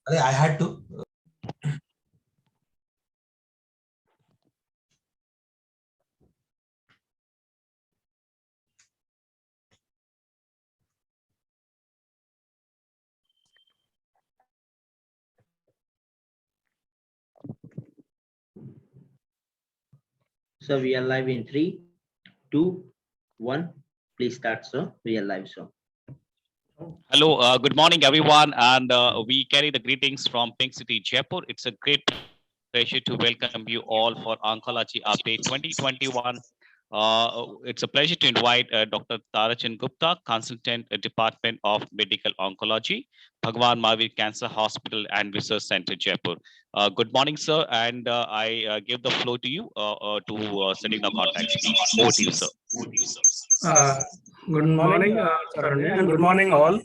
I had to. So we are live in 3, 2, 1. Please start, sir. We are live, sir. Hello, good morning, everyone, and we carry the greetings from Pink City, Jaipur. It's a great pleasure to welcome you all for Oncology Update 2021. It's a pleasure to invite Dr. Tarachan Gupta, Consultant Department of Medical Oncology, Bhagwan Mahavir Cancer Hospital and Research Center, Jaipur. Good morning, sir, and I give the floor to you to setting the context, please. Over to you, sir. Good morning, Saranya, and good morning all.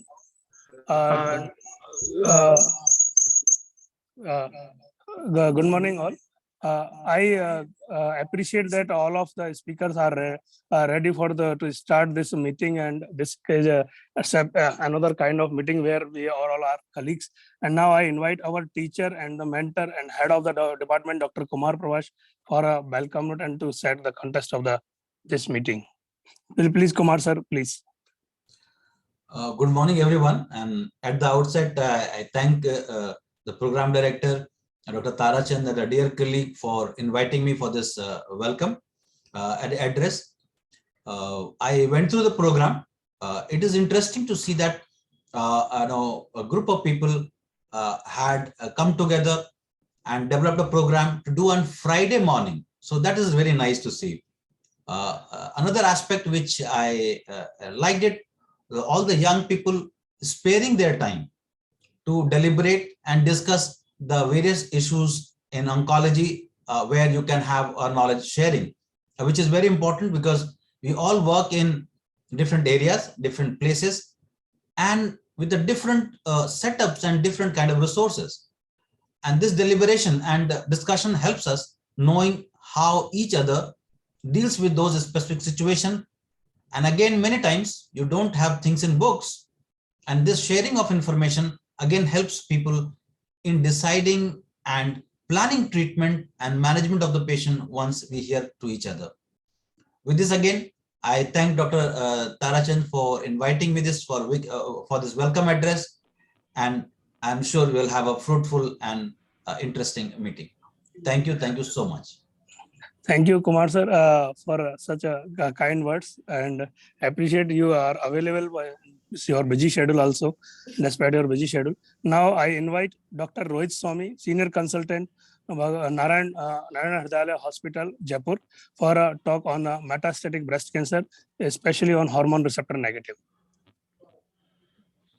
Good morning all. I appreciate that all of the speakers are ready for to start this meeting, and this is another kind of meeting where we are all our colleagues. And now I invite our teacher and the mentor and head of the department, Dr. Kumar Pravash, for a welcome note and to set the context of this meeting. Please, Kumar sir, please. Good morning, everyone. And at the outset, I thank the program director, Dr. Tarachan, and a dear colleague for inviting me for this welcome address. I went through the program. It is interesting to see that a group of people had come together and developed a program to do on Friday morning. So that is very nice to see. Another aspect which I liked it, all the young people sparing their time to deliberate and discuss the various issues in oncology where you can have a knowledge sharing, which is very important because we all work in different areas, different places, and with the different setups and different kind of resources. And this deliberation and discussion helps us knowing how each other deals with those specific situations. And again, many times you don't have things in books. And this sharing of information again helps people in deciding and planning treatment and management of the patient once we hear to each other. With this again, I thank Dr. Tarachan for inviting me this for this welcome address. And I'm sure we'll have a fruitful and interesting meeting. Thank you so much. Thank you, Kumar sir, for such a kind words, and appreciate you are available by your busy schedule also, despite your busy schedule. Now I invite Dr. Rohit Swami, Senior Consultant, Narayan Hridayalaya Hospital, Jaipur, for a talk on metastatic breast cancer, especially on hormone receptor negative.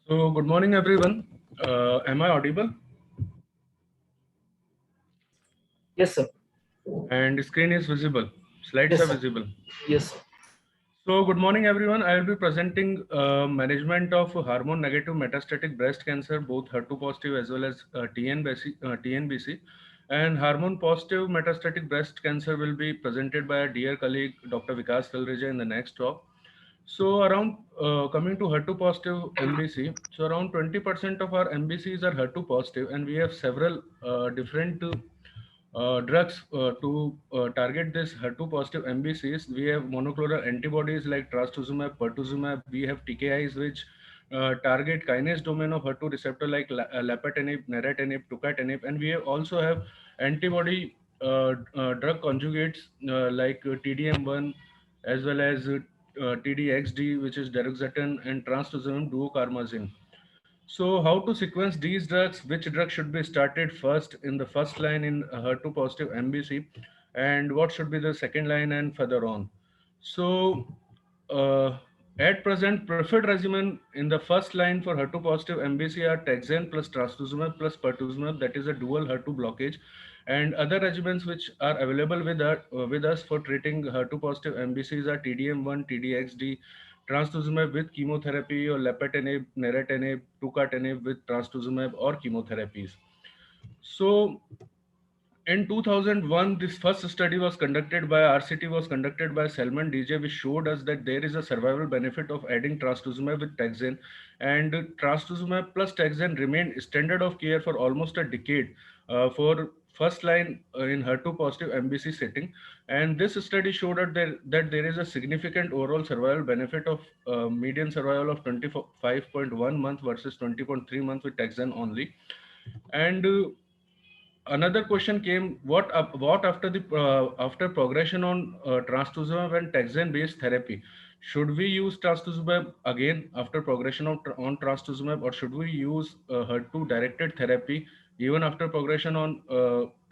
So, good morning, everyone. Am I audible? Yes, sir. And screen is visible. Slides Yes, are sir. visible. Yes, sir. So, good morning, everyone. I will be presenting management of hormone negative metastatic breast cancer, both HER2 positive as well as TNBC. And hormone positive metastatic breast cancer will be presented by our dear colleague, Dr. Vikas Talreja, in the next talk. So around coming to HER2 positive MBC, so around 20% of our MBCs are HER2 positive, and we have several different drugs to target this HER2 positive MBCs. We have monoclonal antibodies like trastuzumab, pertuzumab. We have TKIs which target kinase domain of HER2 receptor like lapatinib, neratinib, tucatinib, and we also have antibody drug conjugates like TDM1 as well as TDXD, which is deruxtecan, and trastuzumab duocarmazine. So, how to sequence these drugs? Which drug should be started first in the first line in HER2 positive MBC, and what should be the second line and further on? So, at present, preferred regimen in the first line for HER2 positive MBC are taxane plus trastuzumab plus pertuzumab, that is a dual HER2 blockage, and other regimens which are available with us for treating HER2 positive MBCs are TDM1, TDXD, trastuzumab with chemotherapy, or lapatinib, neratinib, tucatinib with trastuzumab or chemotherapies. So, in 2001, this first study was conducted by RCT, was conducted by Salman DJ, which showed us that there is a survival benefit of adding trastuzumab with taxane, and trastuzumab plus taxane remained standard of care for almost a decade for first line in HER2 positive MBC setting. And this study showed that there is a significant overall survival benefit of median survival of 25.1 month versus 20.3 months with taxane only. And another question came: what after the after progression on trastuzumab and taxane based therapy? Should we use trastuzumab again after progression on trastuzumab, or should we use HER2 directed therapy even after progression on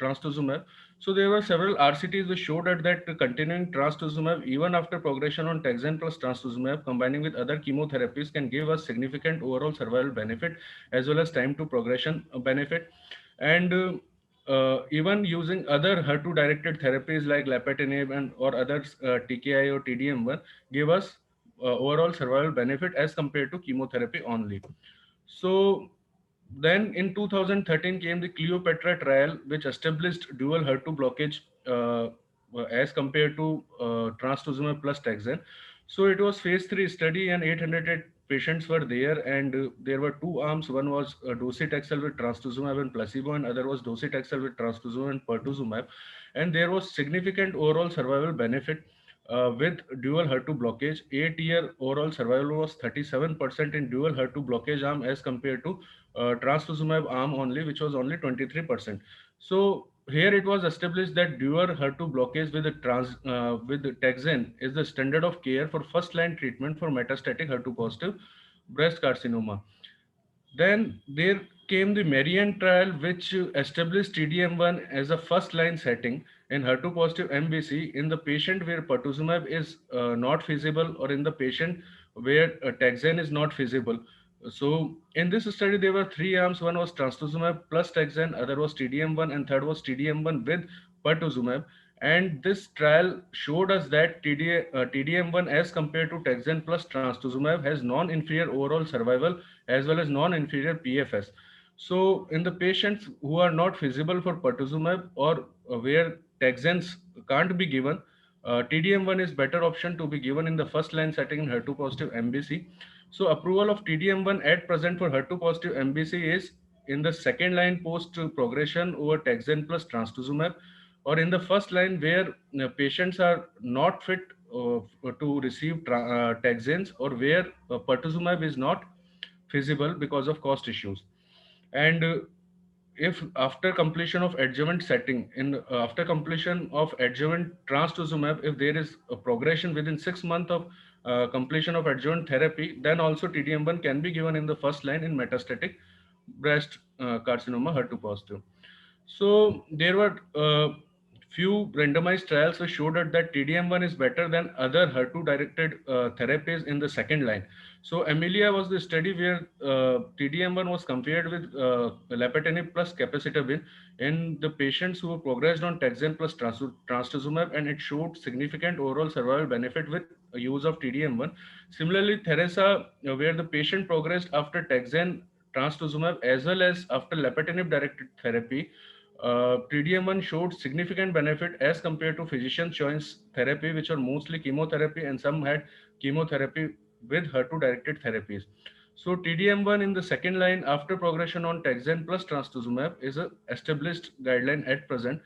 trastuzumab? So there were several RCTs which showed that continuing trastuzumab even after progression on taxane plus trastuzumab combining with other chemotherapies can give us significant overall survival benefit as well as time to progression benefit. And even using other HER2 directed therapies like lapatinib and or others, TKI or TDM1, give us overall survival benefit as compared to chemotherapy only. So then in 2013 came the Cleopatra trial, which established dual HER2 blockage as compared to trastuzumab plus taxane. So it was phase 3 study and 808 patients were there, and there were two arms. One was docetaxel with trastuzumab and placebo, and other was docetaxel with trastuzumab and pertuzumab. And there was significant overall survival benefit with dual HER2 blockage. 8-year overall survival was 37% in dual HER2 blockage arm as compared to trastuzumab arm only, which was only 23%. So here it was established that dual HER2 blockage with with the taxane is the standard of care for first line treatment for metastatic HER2 positive breast carcinoma. Then there came the Marian trial, which established TDM1 as a first line setting in HER2 positive MBC in the patient where pertuzumab is not feasible, or in the patient where taxane is not feasible. So in this study, there were three arms. One was trastuzumab plus taxane, other was TDM1, and third was TDM1 with pertuzumab. And this trial showed us that TDM1 as compared to taxane plus trastuzumab has non-inferior overall survival as well as non-inferior PFS. So in the patients who are not feasible for pertuzumab, or where taxanes can't be given, TDM1 is better option to be given in the first line setting in HER2 positive MBC. So approval of TDM1 at present for HER2 positive MBC is in the second line post progression over taxane plus trastuzumab, or in the first line where patients are not fit to receive taxanes, or where pertuzumab is not feasible because of cost issues. And if after completion of adjuvant setting, in after completion of adjuvant trastuzumab, if there is a progression within 6 months of completion of adjuvant therapy, then also TDM1 can be given in the first line in metastatic breast carcinoma HER2 positive. So there were few randomized trials which showed that TDM1 is better than other HER2 directed therapies in the second line. So Amelia was the study where TDM1 was compared with lapatinib plus capecitabine in the patients who progressed on taxane plus trastuzumab, and it showed significant overall survival benefit with use of TDM1. Similarly, Theresa, where the patient progressed after taxane trastuzumab as well as after lapatinib directed therapy, TDM1 showed significant benefit as compared to physician choice therapy, which are mostly chemotherapy, and some had chemotherapy with HER2 directed therapies. So TDM1 in the second line after progression on taxane plus trastuzumab is a established guideline at present.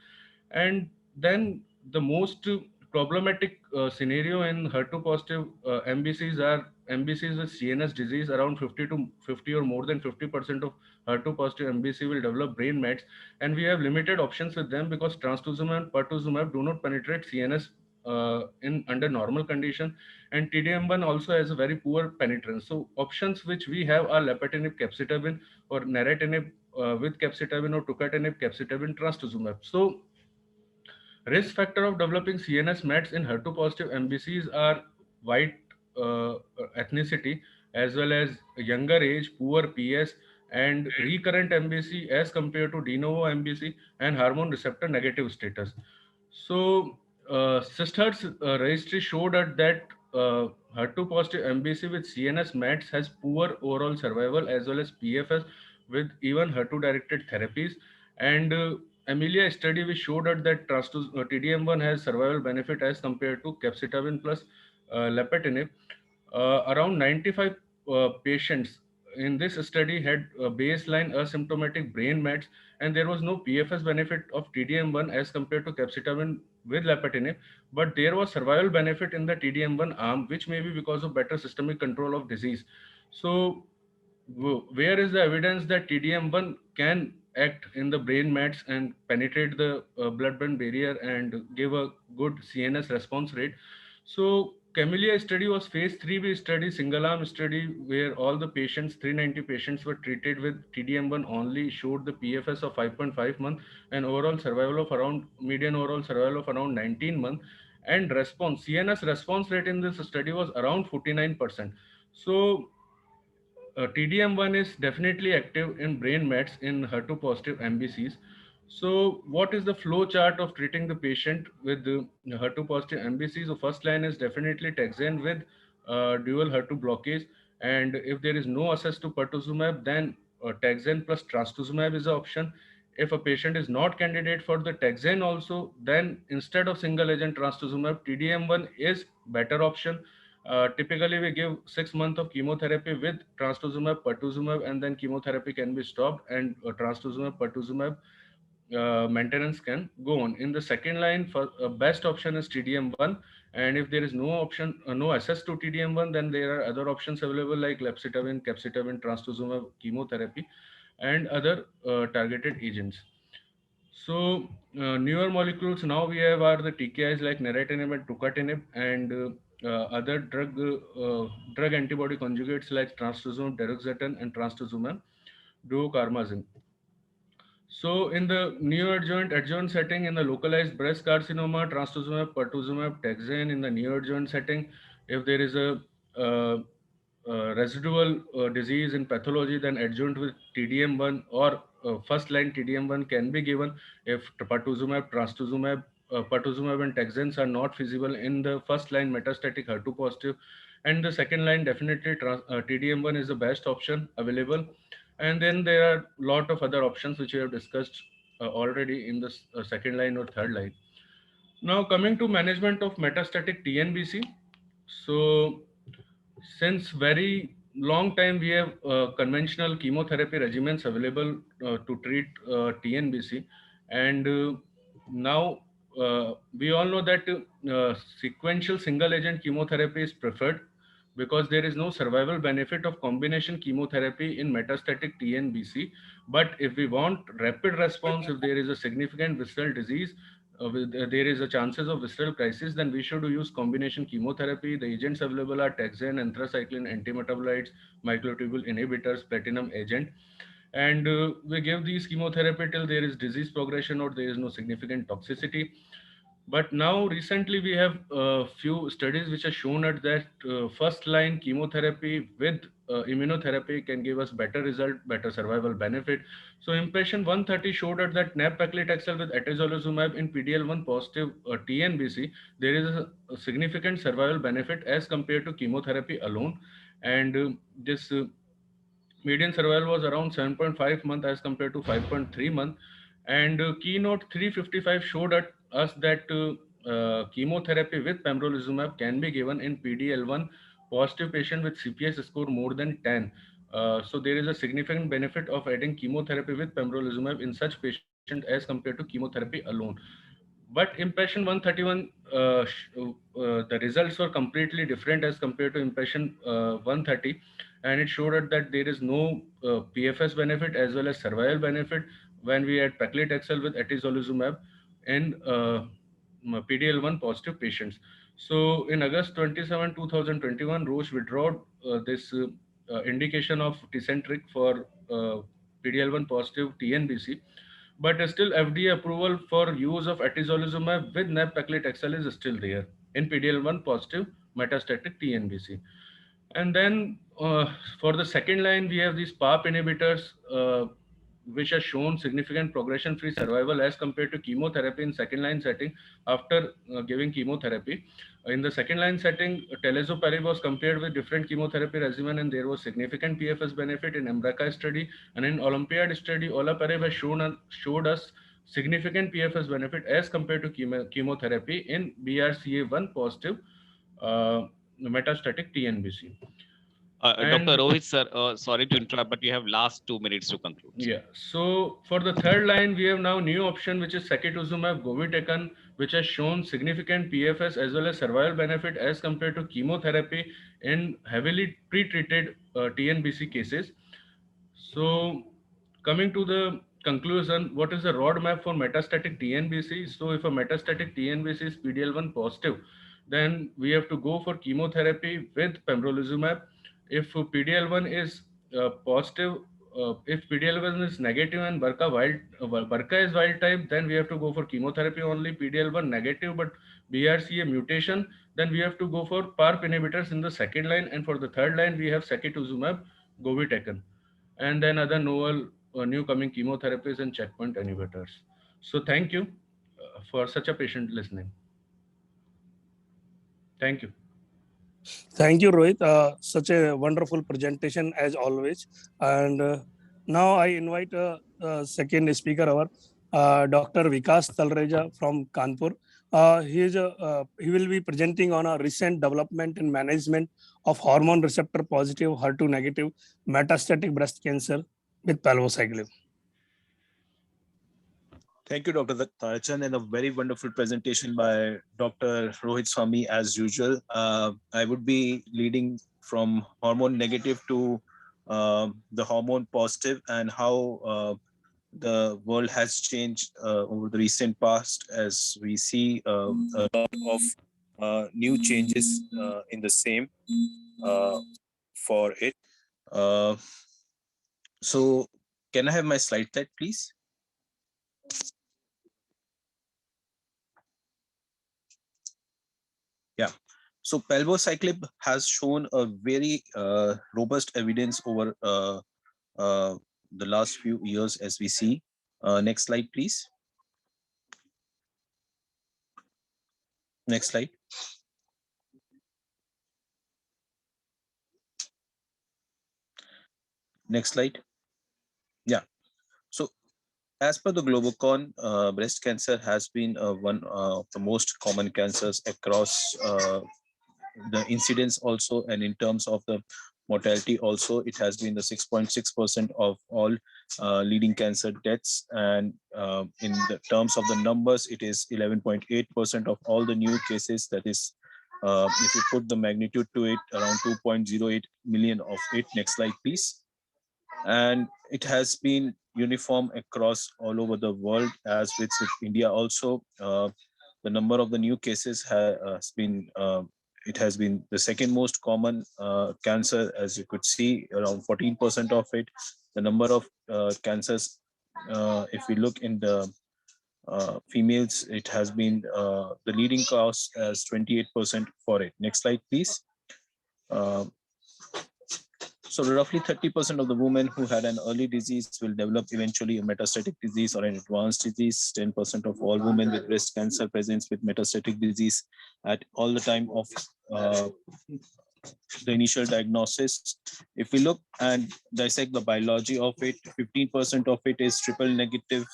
And then the most problematic scenario in HER2 positive MBCs are MBCs with CNS disease. Around 50 or more than 50% of HER2 positive MBC will develop brain mets, and we have limited options with them because trastuzumab and pertuzumab do not penetrate CNS in under normal condition, and TDM1 also has a very poor penetrance. So options which we have are lapatinib capecitabine, or naratinib with capecitabine, or tucatinib capecitabine trastuzumab. So risk factor of developing CNS mets in HER2 positive MBCs are white ethnicity, as well as younger age, poor PS, and recurrent MBC as compared to de novo MBC, and hormone receptor negative status. So, Sisters registry showed that HER2 positive MBC with CNS mets has poor overall survival as well as PFS with even HER2 directed therapies. And Amelia study which showed that TDM1 has survival benefit as compared to capecitabine plus lapatinib. Around 95 patients in this study had baseline asymptomatic brain mets, and there was no PFS benefit of TDM1 as compared to capecitabine with lapatinib, but there was survival benefit in the TDM1 arm, which may be because of better systemic control of disease. So where is the evidence that TDM1 can act in the brain mets and penetrate the blood-brain barrier and give a good CNS response rate? So Camellia study was phase 3B study, single arm study, where all the patients, 390 patients, were treated with TDM1 only, showed the PFS of 5.5 months and overall survival of around median overall survival of around 19 months, and response CNS response rate in this study was around 49%. So TDM1 is definitely active in brain mets in HER2 positive MBCs. So, what is the flow chart of treating the patient with the HER2 positive MBCs? So, first line is definitely taxane with dual HER2 blockage. And if there is no access to pertuzumab, then taxane plus trastuzumab is the option. If a patient is not candidate for the taxane also, then instead of single agent trastuzumab, TDM1 is better option. Typically, we give 6 months of chemotherapy with trastuzumab, pertuzumab, and then chemotherapy can be stopped, and trastuzumab, pertuzumab maintenance can go on. In the second line, for best option is TDM1, and if there is no option, no access to TDM1, then there are other options available like lepsitabine, capecitabine, trastuzumab, chemotherapy, and other targeted agents. So newer molecules now we have are the TKIs like neratinib and tucatinib, and other drug antibody conjugates like trastuzumab deruxtecan and trastuzumab duocarmazine. So in the neoadjuvant setting, in the localized breast carcinoma, trastuzumab, pertuzumab, taxane. In the neoadjuvant setting, if there is a residual disease in pathology, then adjuvant with TDM1 or first line TDM1 can be given. If pertuzumab and taxanes are not feasible in the first line metastatic HER2 positive, and the second line definitely TDM1 is the best option available. And then there are a lot of other options which we have discussed already in the second line or third line. Now coming to management of metastatic TNBC. So since very long time we have conventional chemotherapy regimens available to treat TNBC, and now we all know that sequential single agent chemotherapy is preferred because there is no survival benefit of combination chemotherapy in metastatic TNBC. But if we want rapid response, if there is a significant visceral disease, there is a chances of visceral crisis, then we should use combination chemotherapy. The agents available are taxane, anthracycline, antimetabolites, microtubule inhibitors, platinum agent. And we give these chemotherapy till there is disease progression or there is no significant toxicity. But now recently we have a few studies which have shown at that first line chemotherapy with immunotherapy can give us better result, better survival benefit. So impression 130 showed at that nab-paclitaxel with atezolizumab in PDL1 positive TNBC, there is a significant survival benefit as compared to chemotherapy alone. And this median survival was around 7.5 months as compared to 5.3 months. And keynote 355 showed us that chemotherapy with pembrolizumab can be given in PDL1 positive patient with CPS score more than 10. So there is a significant benefit of adding chemotherapy with pembrolizumab in such patients as compared to chemotherapy alone. But impression 131, the results were completely different as compared to impression 130, and it showed that there is no PFS benefit as well as survival benefit when we add paclitaxel with atezolizumab in PDL1 positive patients. So in August 27, 2021, Roche withdrew this indication of Tecentriq for PDL1 positive TNBC, but still FDA approval for use of atezolizumab with nab-paclitaxel is still there in PDL1 positive metastatic TNBC. And then for the second line, we have these PARP inhibitors, which have shown significant progression-free survival as compared to chemotherapy in second line setting after giving chemotherapy. In the second line setting, talazoparib was compared with different chemotherapy regimen, and there was significant PFS benefit in EMBRACA study. And in Olympiad study, olaparib has showed us significant PFS benefit as compared to chemotherapy in BRCA1 positive metastatic TNBC. Dr. And Rohit, sir, sorry to interrupt, but you have last 2 minutes to conclude. yeah, so for the third line, we have now new option, which is sacituzumab govitecan, which has shown significant PFS as well as survival benefit as compared to chemotherapy in heavily pre-treated TNBC cases. So coming to the conclusion, what is the roadmap for metastatic TNBC? So if a metastatic TNBC is PD-L1 positive, then we have to go for chemotherapy with pembrolizumab. If PD-L1 is positive, if PD-L1 is negative and BRCA is wild type, then we have to go for chemotherapy only. PD-L1 negative but BRCA mutation, then we have to go for PARP inhibitors in the second line, and for the third line we have sacituzumab govitecan, and then other novel new coming chemotherapies and checkpoint inhibitors. So thank you for such a patient listening. Thank you. Thank you, Rohit. Such a wonderful presentation as always. And now I invite second speaker, Dr. Vikas Talreja from Kanpur. He will be presenting on a recent development in management of hormone receptor positive, HER2 negative metastatic breast cancer with palbociclib. Thank you, Dr. Tarachan, and a very wonderful presentation by Dr. Rohit Swami as usual. I would be leading from hormone negative to the hormone positive, and how the world has changed over the recent past, as we see a lot of new changes in the same for it. So can I have my slide set, please? Yeah. So palbociclib has shown a very robust evidence over the last few years, as we see. Next slide, please. Next slide. Next slide. Yeah. So as per the Globocon, breast cancer has been one of the most common cancers across the incidence also, and in terms of the mortality also, it has been the 6.6% of all leading cancer deaths, and in the terms of the numbers, it is 11.8% of all the new cases. That is, if you put the magnitude to it, around 2.08 million of it. Next slide, please. And it has been uniform across all over the world, as with India also. The number of the new cases has been it has been the second most common cancer, as you could see, around 14% of it. The number of cancers, if we look in the females, it has been the leading cause as 28% for it. Next slide, please. So roughly 30% of the women who had an early disease will develop eventually a metastatic disease or an advanced disease. 10% of all women with breast cancer presents with metastatic disease at all the time of the initial diagnosis. If we look and dissect the biology of it, 15% of it is triple negative,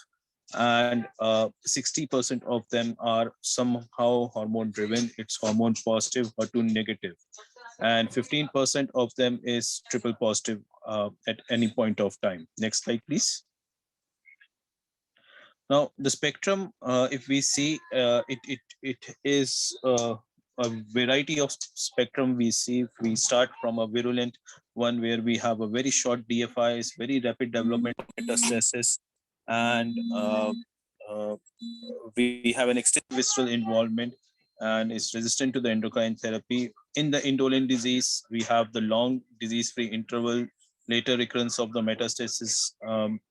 and 60% of them are somehow hormone driven. It's hormone positive or HER2 negative, and 15% of them is triple positive at any point of time. Next slide, please. Now the spectrum, if we see, it is a variety of spectrum. We see, if we start from a virulent one where we have a very short DFIs, very rapid development of metastasis, and we have an extensive visceral involvement and is resistant to the endocrine therapy. In the indolent disease, we have the long disease-free interval, later recurrence of the metastasis.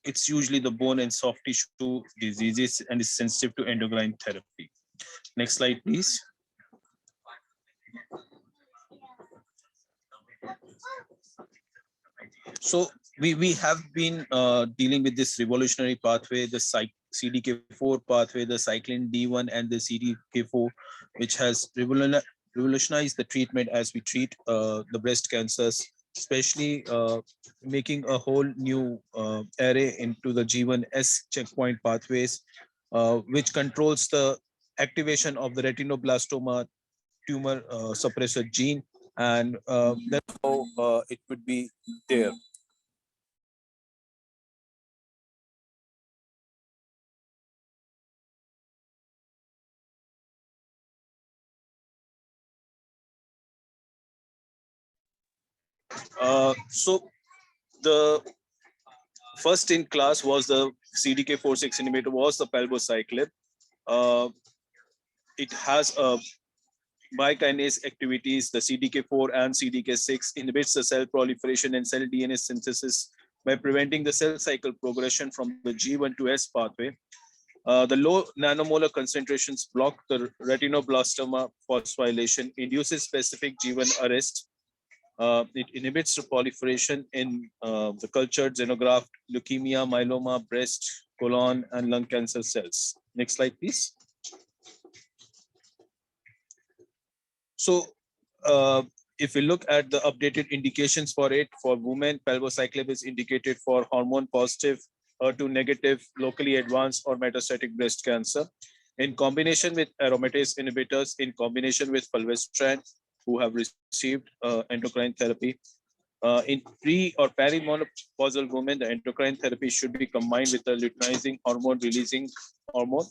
It's usually the bone and soft tissue diseases and is sensitive to endocrine therapy. Next slide, please. So we have been dealing with this revolutionary pathway, the CDK4 pathway, the cyclin D1 and the CDK4, which has revolutionized the treatment as we treat the breast cancers, especially making a whole new array into the G1S checkpoint pathways, which controls the activation of the retinoblastoma tumor suppressor gene, and that's how it would be there. So the first in class was the CDK4/6 inhibitor, was the palbociclib. It has a biokinase activities. The CDK4 and CDK6 inhibits the cell proliferation and cell DNA synthesis by preventing the cell cycle progression from the G1 to S pathway. The low nanomolar concentrations block the retinoblastoma phosphorylation, induces specific G1 arrest. It inhibits the proliferation in the cultured xenograft leukemia, myeloma, breast, colon, and lung cancer cells. Next slide, please. So if we look at the updated indications for it, for women, palbociclib is indicated for hormone positive, HER2 negative, locally advanced or metastatic breast cancer. In combination with aromatase inhibitors, in combination with fulvestrant, who have received endocrine therapy. In pre or perimenopausal women, the endocrine therapy should be combined with the luteinizing hormone releasing hormone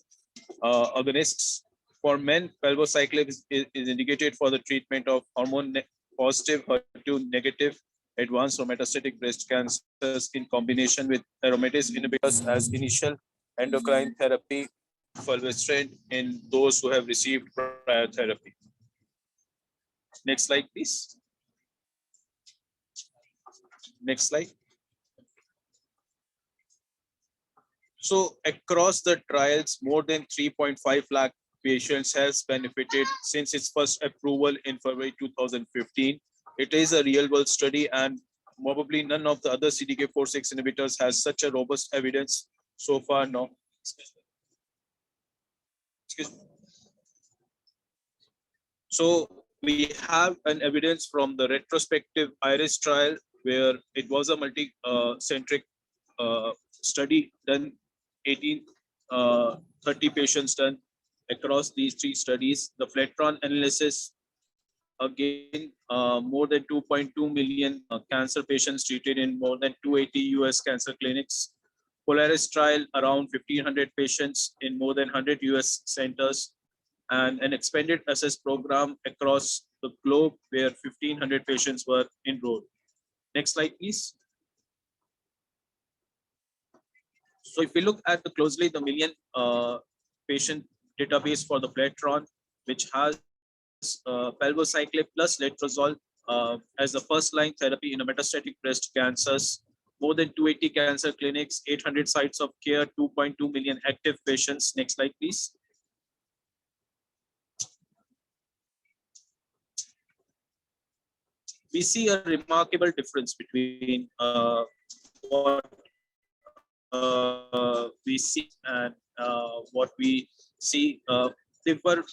agonists. For men, palbociclib is indicated for the treatment of hormone positive, HER2 negative, advanced or metastatic breast cancers in combination with aromatase inhibitors as initial endocrine therapy, fulvestrant in those who have received prior therapy. Next slide, please. Next slide. So across the trials, more than 3.5 lakh patients has benefited since its first approval in February 2015. It is a real world study, and probably none of the other CDK4/6 inhibitors has such a robust evidence so far. No. Excuse me. So we have an evidence from the retrospective IRIS trial, where it was a multi-centric study done, 30 patients done across these three studies. The Flatron analysis, again, more than 2.2 million cancer patients treated in more than 280 US cancer clinics. Polaris trial, around 1,500 patients in more than 100 US centers, and an expanded access program across the globe where 1,500 patients were enrolled. Next slide, please. So if we look at closely the million patient database for the Flatron, which has palbociclib plus letrozole as the first line therapy in a metastatic breast cancers, more than 280 cancer clinics, 800 sites of care, 2.2 million active patients. Next slide, please. We see a remarkable difference between what we see and what we see. They were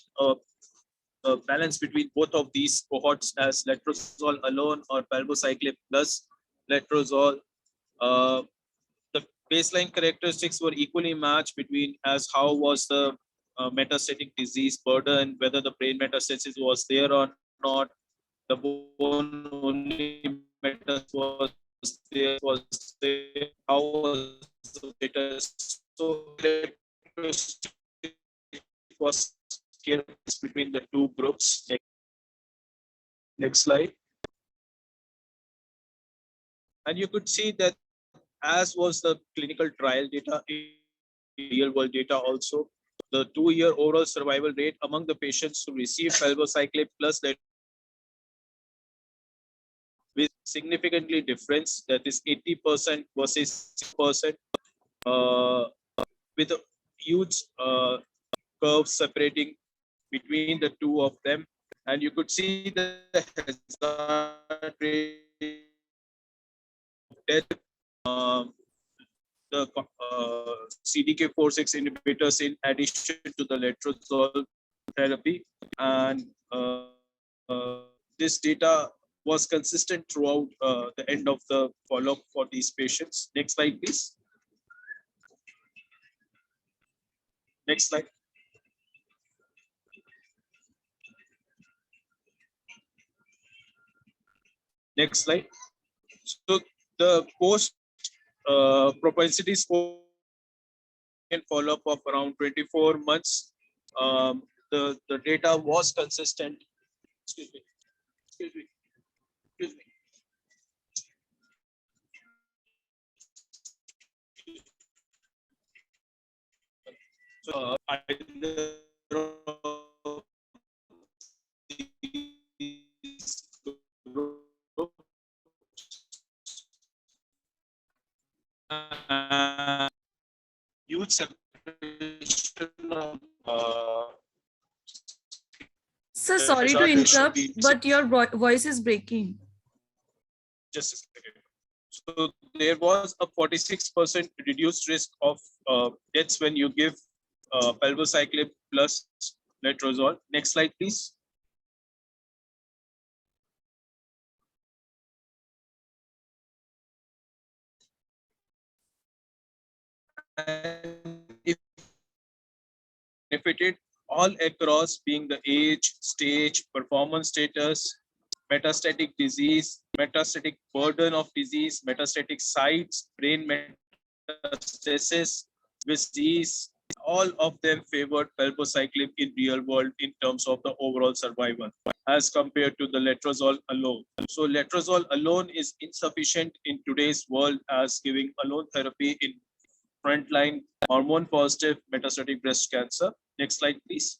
balance between both of these cohorts as letrozole alone or palbociclib plus letrozole. The baseline characteristics were equally matched between as how was the metastatic disease burden, whether the brain metastasis was there or not, the bone only metastasis was there, how was the data. So it was between the two groups. Next slide. And you could see that as was the clinical trial data, real world data also, the 2-year overall survival rate among the patients who received palbociclib plus that with significantly difference, that is 80% versus 6%, with a huge curve separating between the two of them. And you could see the hazard rate of death, the CDK4/6 inhibitors in addition to the letrozole therapy, and this data was consistent throughout the end of the follow-up for these patients. Next slide, please. Next slide. Next slide. So the post propensity score and follow-up of around 24 months. The data was consistent. Excuse me. Excuse me. Excuse me. So either of these groups, huge separation of Sir, sorry to interrupt, but your voice is breaking. just a second. So there was a 46% reduced risk of deaths when you give palbociclib plus letrozole. Next slide, please. And if benefited all across, being the age, stage, performance status, metastatic disease, metastatic burden of disease, metastatic sites, brain metastasis, disease, all of them favored palbociclib in real world in terms of the overall survival as compared to the letrozole alone. So letrozole alone is insufficient in today's world as giving alone therapy in frontline hormone positive metastatic breast cancer. Next slide, please.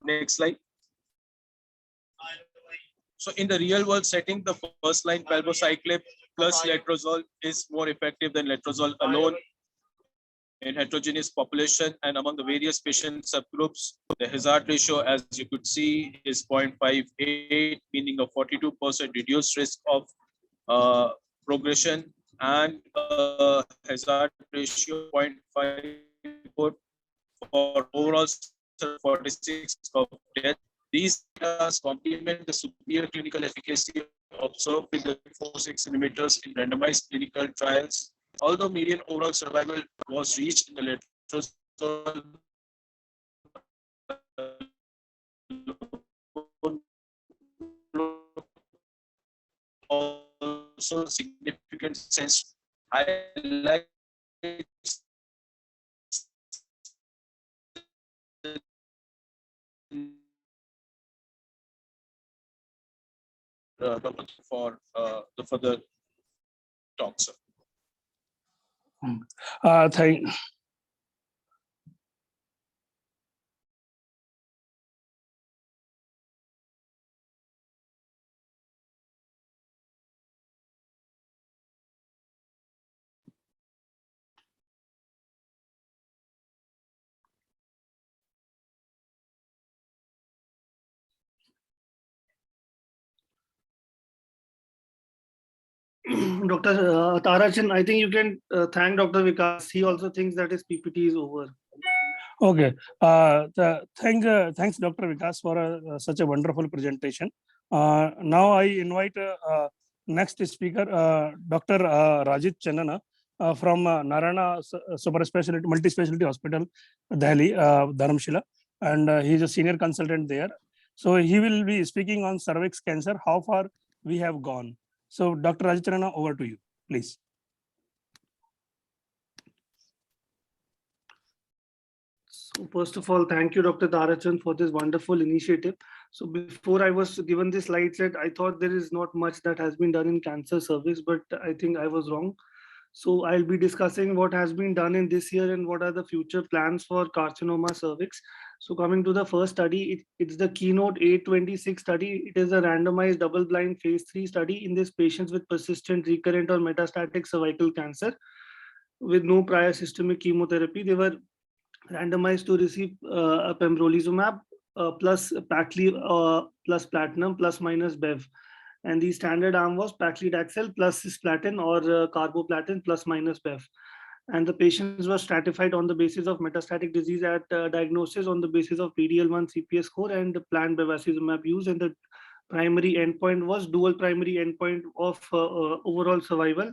Next slide. So in the real world setting, the first line palbociclib plus letrozole is more effective than letrozole alone in heterogeneous population and among the various patient subgroups. The hazard ratio, as you could see, is 0.58, meaning a 42% reduced risk of progression and hazard ratio 0.54 for overall 46 of death. These data complement the superior clinical efficacy observed with the 4-6 centimeters in randomized clinical trials. Although median overall survival was reached in the letrozole also significant sense highlights for the further talks. Thank. Dr. Tarachan, I think you can thank Dr. Vikas. He also thinks that his PPT is over. Okay. Thanks, Dr. Vikas, for such a wonderful presentation. Now I invite next speaker, Dr. Rajit Chandana from Narayana Super Specialty Multi-Specialty Hospital, Delhi, Dharamshila, and he is a senior consultant there. So he will be speaking on cervix cancer, how far we have gone. So Dr. Rajit Chandana, over to you, please. So first of all, thank you, Dr. Tarachan, for this wonderful initiative. So before I was given this slide set, I thought there is not much that has been done in cancer cervix, but I think I was wrong. So I'll be discussing what has been done in this year and what are the future plans for carcinoma cervix. So coming to the first study, it's the Keynote 826 study. It is a randomized double-blind phase 3 study in these patients with persistent, recurrent or metastatic cervical cancer with no prior systemic chemotherapy. They were randomized to receive pembrolizumab plus pacli plus platinum plus minus bev. And the standard arm was paclitaxel plus cisplatin or carboplatin plus minus bev. And the patients were stratified on the basis of metastatic disease at diagnosis on the basis of PD-L1 CPS score and planned bevacizumab use. And the primary endpoint was dual primary endpoint of overall survival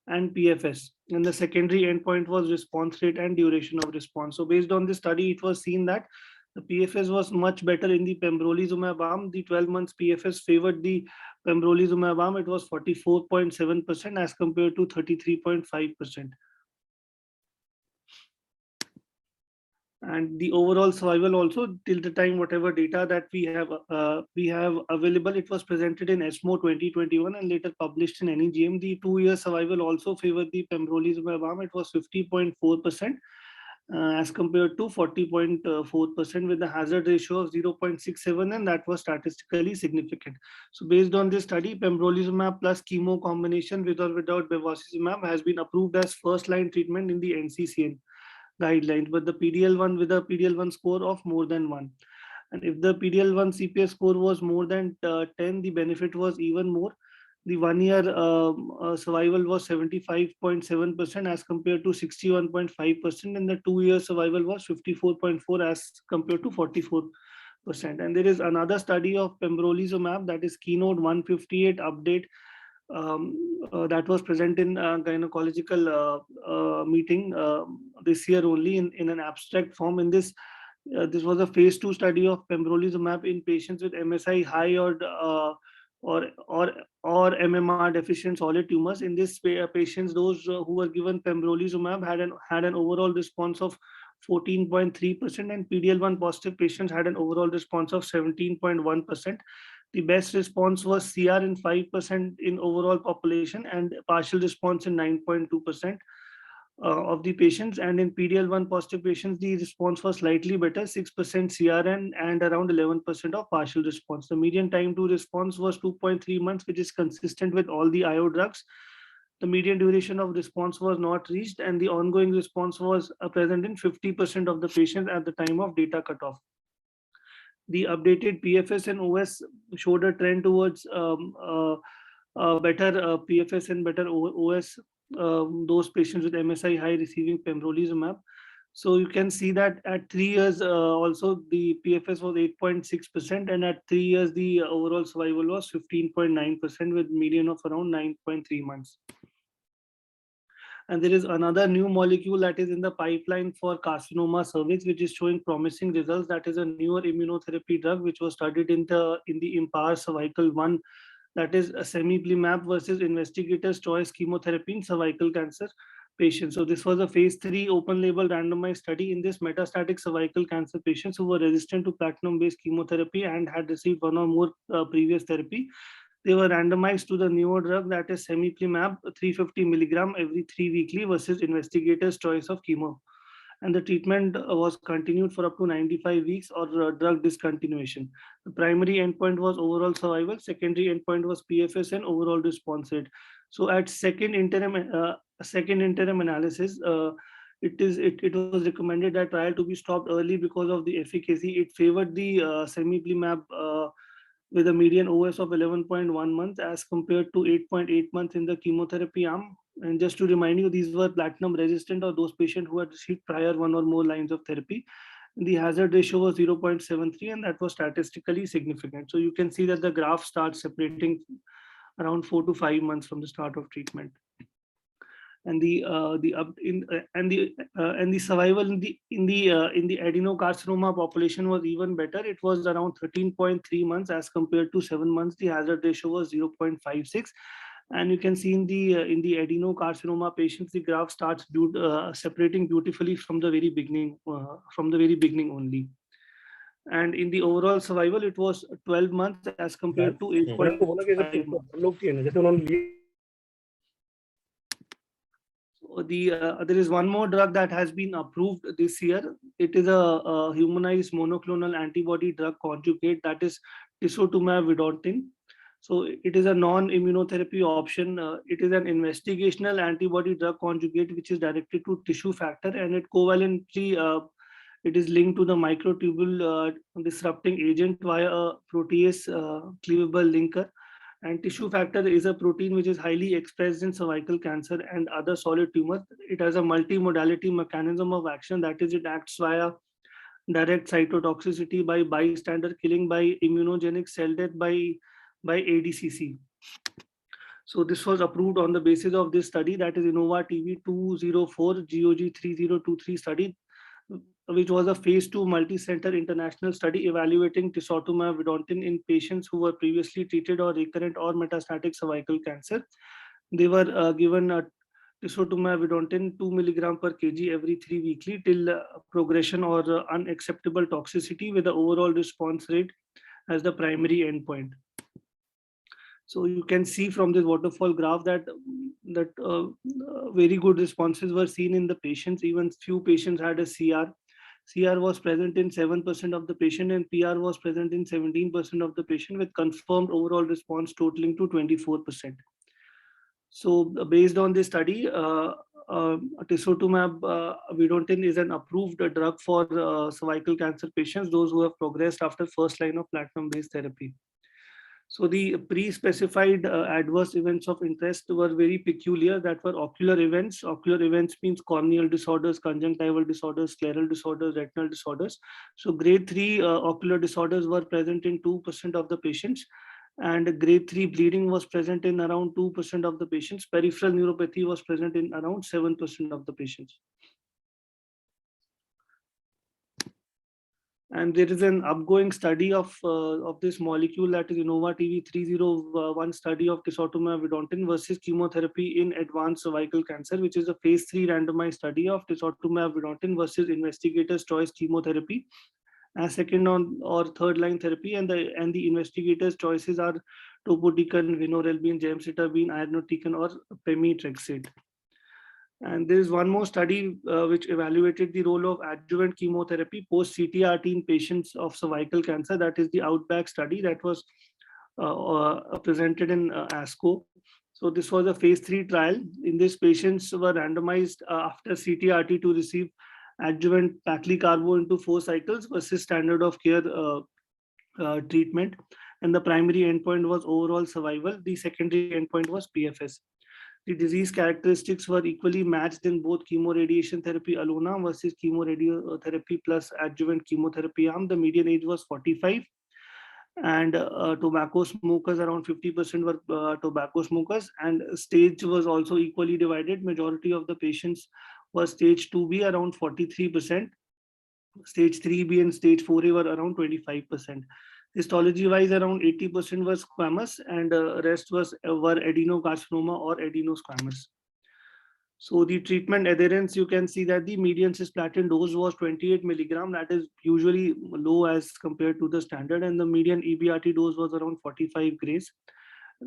and PFS. And the secondary endpoint was response rate and duration of response. So based on this study, it was seen that the PFS was much better in the pembrolizumab arm. The 12 months PFS favored the pembrolizumab arm. It was 44.7% as compared to 33.5%. And the overall survival also, till the time whatever data that we have available, it was presented in ESMO 2021 and later published in NEJM. The 2-year survival also favored the pembrolizumab arm. It was 50.4% as compared to 40.4% with a hazard ratio of 0.67, and that was statistically significant. So based on this study, pembrolizumab plus chemo combination with or without bevacizumab has been approved as first-line treatment in the NCCN guidelines, but the PDL1 with a PDL1 score of more than 1. And if the PDL1 CPS score was more than 10, the benefit was even more. The 1-year survival was 75.7% as compared to 61.5%, and the 2-year survival was 54.4 as compared to 44%. And there is another study of pembrolizumab, that is Keynote 158 update, that was present in gynecological meeting this year only in an abstract form. In this, this was a phase 2 study of pembrolizumab in patients with MSI high or MMR deficient solid tumors. In this patients, those who were given pembrolizumab had an overall response of 14.3%, and PDL1 positive patients had an overall response of 17.1%. The best response was CR in 5% in overall population and partial response in 9.2% of the patients. And in PDL1 positive patients, the response was slightly better, 6% CR and around 11% of partial response. The median time to response was 2.3 months, which is consistent with all the IO drugs. The median duration of response was not reached, and the ongoing response was present in 50% of the patients at the time of data cutoff. The updated PFS and OS showed a trend towards better PFS and better OS, those patients with MSI high receiving pembrolizumab. So you can see that at 3 years also the PFS was 8.6%, and at 3 years the overall survival was 15.9% with median of around 9.3 months. And there is another new molecule that is in the pipeline for carcinoma cervix, which is showing promising results. That is a newer immunotherapy drug, which was studied in the Empower Cervical 1, that is a semiplimab versus investigator's choice chemotherapy in cervical cancer patients. So this was a phase 3 open label randomized study in this metastatic cervical cancer patients who were resistant to platinum-based chemotherapy and had received one or more previous therapy. They were randomized to the newer drug, that is semiplimab 350 milligram every 3 weekly versus investigator's choice of chemo. And the treatment was continued for up to 95 weeks or drug discontinuation. The primary endpoint was overall survival, secondary endpoint was PFS and overall response rate. So at second interim analysis, it was recommended that trial to be stopped early because of the efficacy. It favored the semiplimab with a median OS of 11.1 months as compared to 8.8 months in the chemotherapy arm. And just to remind you, these were platinum resistant or those patients who had received prior 1 or more lines of therapy. The hazard ratio was 0.73, and that was statistically significant. So you can see that the graph starts separating around 4 to 5 months from the start of treatment. And the survival in the adenocarcinoma population was even better. It was around 13.3 months as compared to 7 months. The hazard ratio was 0.56, and you can see in the adenocarcinoma patients, the graph starts separating beautifully from the very beginning only. And in the overall survival, it was 12 months as compared to 8.5 months. There is one more drug that has been approved this year. It is a humanized monoclonal antibody drug conjugate, that is tisotumab vedotin. So it is a non-immunotherapy option. It is an investigational antibody drug conjugate which is directed to tissue factor, and it covalently it is linked to the microtubule disrupting agent via a protease cleavable linker. And tissue factor is a protein which is highly expressed in cervical cancer and other solid tumors. It has a multimodality mechanism of action, that is, it acts via direct cytotoxicity by bystander killing by immunogenic cell death by ADCC. So this was approved on the basis of this study, that is Innova TV 204 GOG 3023 study, which was a phase 2 multi-center international study evaluating tisotumab vedotin in patients who were previously treated or recurrent or metastatic cervical cancer. They were given tisotumab vedotin 2 milligram per kg every 3 weekly till progression or unacceptable toxicity, with the overall response rate as the primary endpoint. So you can see from this waterfall graph that very good responses were seen in the patients. Even few patients had a CR. CR was present in 7% of the patient and PR was present in 17% of the patient, with confirmed overall response totaling to 24%. So based on this study, tisotumab vedotin is an approved drug for cervical cancer patients, those who have progressed after first line of platinum-based therapy. So the pre-specified adverse events of interest were very peculiar, that were ocular events. Ocular events means corneal disorders, conjunctival disorders, scleral disorders, retinal disorders. So grade 3 ocular disorders were present in 2% of the patients, and grade 3 bleeding was present in around 2% of the patients. Peripheral neuropathy was present in around 7% of the patients. And there is an upgoing study of this molecule, that is Innova TV 301 study of tisotumab vedotin versus chemotherapy in advanced cervical cancer, which is a phase 3 randomized study of tisotumab vedotin versus investigator's choice chemotherapy as second or third line therapy, and the investigator's choices are topotecan, vinorelbine, gemcitabine, irinotecan, or pemetrexed. And there is one more study which evaluated the role of adjuvant chemotherapy post CTRT in patients of cervical cancer. That is the Outback study that was presented in ASCO. So this was a phase 3 trial. In this, patients were randomized after CTRT to receive adjuvant paclitaxel into 4 cycles versus standard of care treatment. And the primary endpoint was overall survival. The secondary endpoint was PFS. The disease characteristics were equally matched in both chemoradiation therapy alone versus chemoradiotherapy plus adjuvant chemotherapy arm. The median age was 45, and tobacco smokers, around 50% were tobacco smokers, and stage was also equally divided. Majority of the patients was stage 2B, around 43%. Stage 3B and stage 4A were around 25%. Histology-wise, around 80% was squamous, and rest were adenocarcinoma or adenosquamous. So the treatment adherence, you can see that the median cisplatin dose was 28 milligram. That is usually low as compared to the standard, and the median EBRT dose was around 45 grays.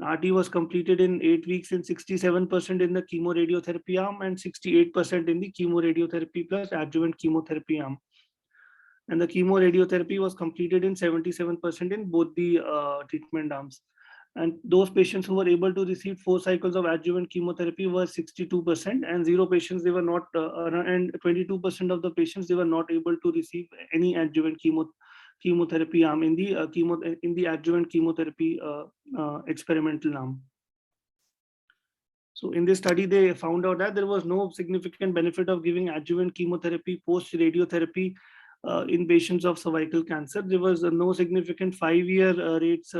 RT was completed in 8 weeks in 67% in the chemoradiotherapy arm and 68% in the chemoradiotherapy plus adjuvant chemotherapy arm. And the chemoradiotherapy was completed in 77% in both the treatment arms. And those patients who were able to receive 4 cycles of adjuvant chemotherapy were 62%, and 0 patients, they were not, and 22% of the patients, they were not able to receive any adjuvant chemotherapy arm in the adjuvant chemotherapy experimental arm. So in this study, they found out that there was no significant benefit of giving adjuvant chemotherapy post radiotherapy in patients of cervical cancer. There was no significant 5-year rates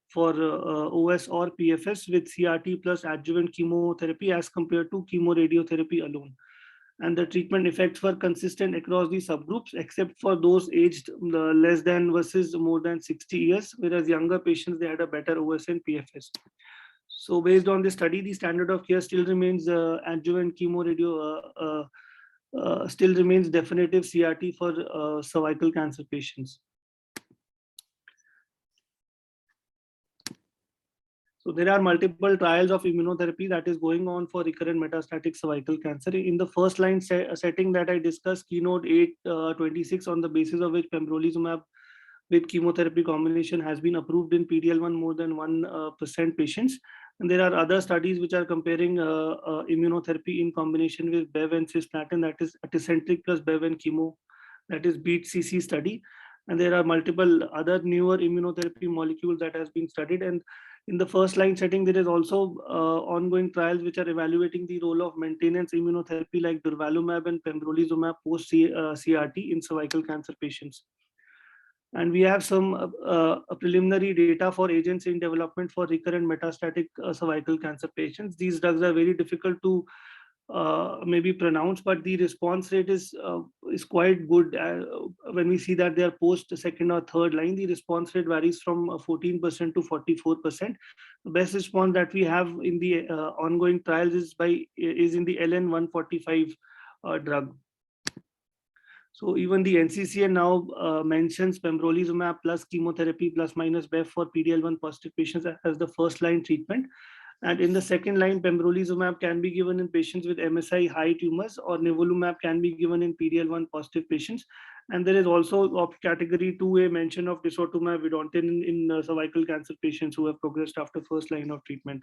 for OS or PFS with CRT plus adjuvant chemotherapy as compared to chemoradiotherapy alone. And the treatment effects were consistent across the subgroups, except for those aged less than versus more than 60 years, whereas younger patients, they had a better OS and PFS. So based on this study, the standard of care still remains adjuvant chemoradio, still remains definitive CRT for cervical cancer patients. So there are multiple trials of immunotherapy that is going on for recurrent metastatic cervical cancer. In the first line setting that I discussed, Keynote 826, on the basis of which pembrolizumab with chemotherapy combination has been approved in PD-L1 more than 1% patients. And there are other studies which are comparing immunotherapy in combination with Bev and cisplatin, that is Tecentriq plus Bev and chemo, that is BEAT-CC study. And there are multiple other newer immunotherapy molecules that has been studied. And In the first line setting, there is also ongoing trials which are evaluating the role of maintenance immunotherapy like durvalumab and pembrolizumab post CRT in cervical cancer patients. And we have some preliminary data for agents in development for recurrent metastatic cervical cancer patients. These drugs are very difficult to maybe pronounce, but the response rate is quite good. When we see that they are post second or third line, the response rate varies from 14% to 44%. The best response that we have in the ongoing trials is in the LN-145 drug. So even the NCCN now mentions pembrolizumab plus chemotherapy plus minus BEV for PD-L1 positive patients as the first line treatment. And in the second line, pembrolizumab can be given in patients with MSI high tumors, or nivolumab can be given in PD-L1 positive patients. And there is also of category 2A mention of tisotumab vedotin in cervical cancer patients who have progressed after first line of treatment.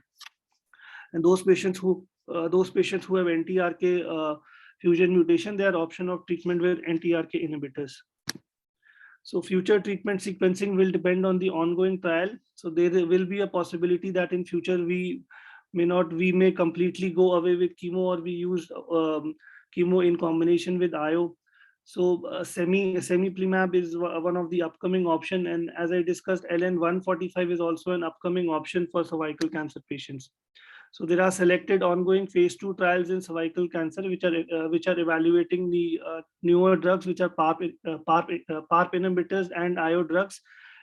And those patients who have NTRK fusion mutation, they are option of treatment with NTRK inhibitors. So future treatment sequencing will depend on the ongoing trial. So there will be a possibility that in future we may completely go away with chemo, or we use chemo in combination with IO. So semiplimab is one of the upcoming option, and as I discussed, LN-145 is also an upcoming option for cervical cancer patients. So there are selected ongoing phase 2 trials in cervical cancer, which are evaluating the newer drugs, which are PARP inhibitors and IO drugs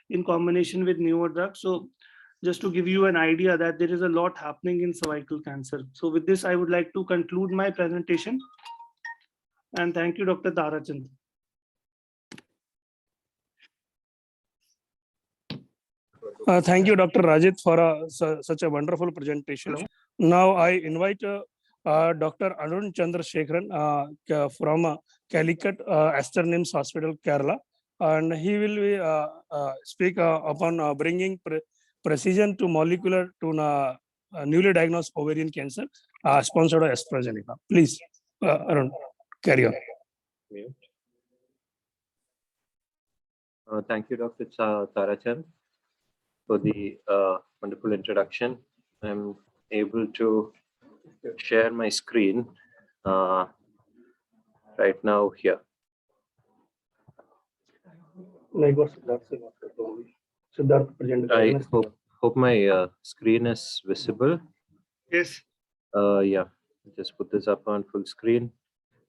in combination with newer drugs. So just to give you an idea that there is a lot happening in cervical cancer. So with this, I would like to conclude my presentation. And thank you, Dr. Tarachand. Thank you, Dr. Rajit, for such a wonderful presentation. Now I invite Dr. Arun Chandra Shekharan from Calicut Aster NIMS Hospital, Kerala, and he will be, speak upon bringing precision to molecular to newly diagnosed ovarian cancer, sponsored by AstraZeneca. Please, Arun, carry on. Thank you, Dr. Tarachand, for the wonderful introduction. I'm able to share my screen right now here. I hope my screen is visible. Yes. Yeah, just put this up on full screen.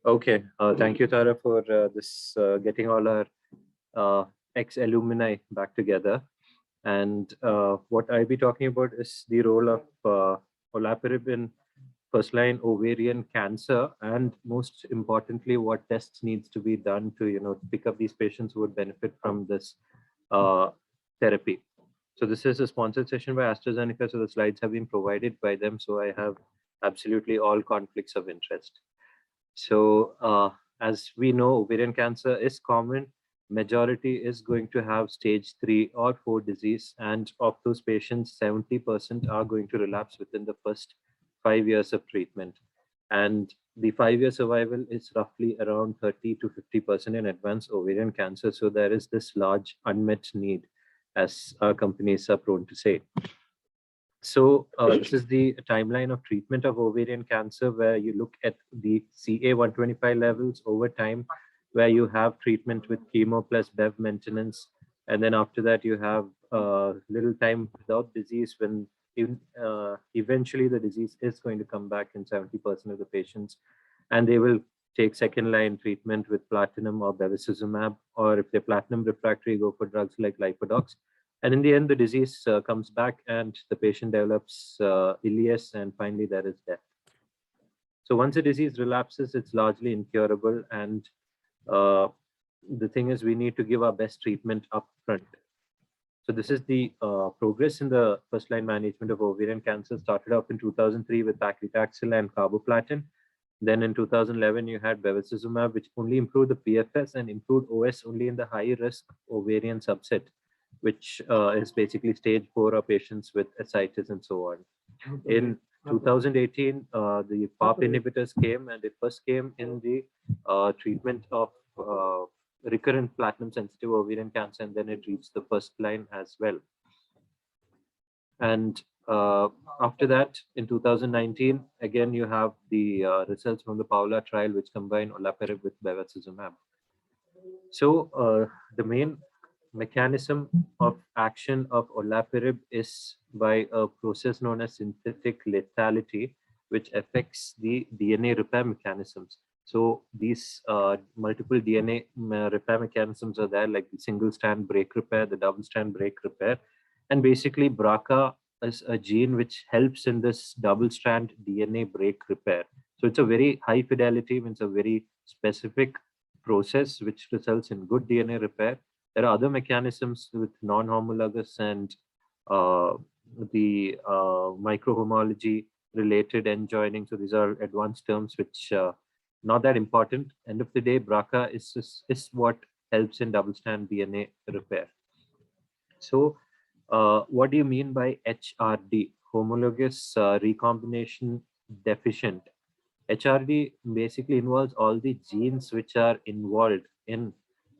Okay, thank you, Tara, for this getting all our ex-alumni back together. And what I'll be talking about is the role of olaparib in first-line ovarian cancer, and most importantly, what tests needs to be done to pick up these patients who would benefit from this therapy. So this is a sponsored session by AstraZeneca, so the slides have been provided by them, so I have absolutely all conflicts of interest. So as we know, ovarian cancer is common. Majority is going to have stage 3 or 4 disease, and of those patients, 70% are going to relapse within the first 5 years of treatment. And the 5-year survival is roughly around 30 to 50% in advanced ovarian cancer. So there is this large unmet need, as our companies are prone to say. So this is the timeline of treatment of ovarian cancer, where you look at the CA-125 levels over time, where you have treatment with chemo plus BEV maintenance. And then after that, you have little time without disease, when eventually the disease is going to come back in 70% of the patients. And they will take second line treatment with platinum or bevacizumab, or if they're platinum refractory, go for drugs like Lipodox. And in the end, the disease comes back and the patient develops ileus, and finally there is death. So once a disease relapses, it's largely incurable. And the thing is, we need to give our best treatment up front. So this is the progress in the first line management of ovarian cancer. Started off in 2003 with paclitaxel and carboplatin. Then in 2011, you had bevacizumab, which only improved the PFS and improved OS only in the high risk ovarian subset, which is basically stage 4 of patients with ascites and so on. In 2018, the PARP inhibitors came, and it first came in the treatment of recurrent platinum sensitive ovarian cancer, and then it reached the first line as well. And after that, in 2019, again, you have the results from the Paula trial, which combine olaparib with bevacizumab. So the main mechanism of action of olaparib is by a process known as synthetic lethality, which affects the DNA repair mechanisms. So these multiple DNA repair mechanisms are there, like the single strand break repair, the double strand break repair, and basically BRCA is a gene which helps in this double strand DNA break repair. So it's a very high fidelity, means a very specific process which results in good DNA repair. There are other mechanisms with non-homologous and the microhomology related end joining. So these are advanced terms which not that important. End of the day, BRCA is what helps in double strand DNA repair. So what do you mean by HRD, homologous recombination deficient? HRD basically involves all the genes which are involved in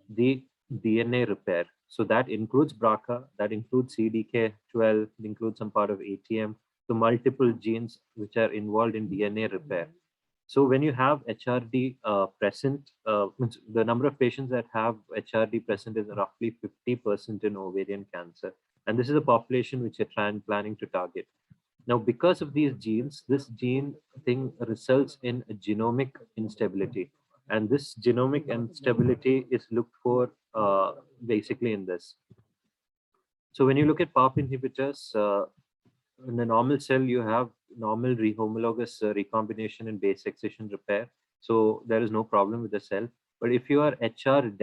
the DNA repair. So that includes BRCA, that includes CDK12, it includes some part of ATM, so multiple genes which are involved in DNA repair. So when you have HRD present, the number of patients that have HRD present is roughly 50% in ovarian cancer. And this is a population which you're planning to target. Now, because of these genes, this gene thing results in a genomic instability. And this genomic instability is looked for basically in this. So when you look at PARP inhibitors, in the normal cell, you have normal homologous recombination and base excision repair. So there is no problem with the cell. But if you are HRR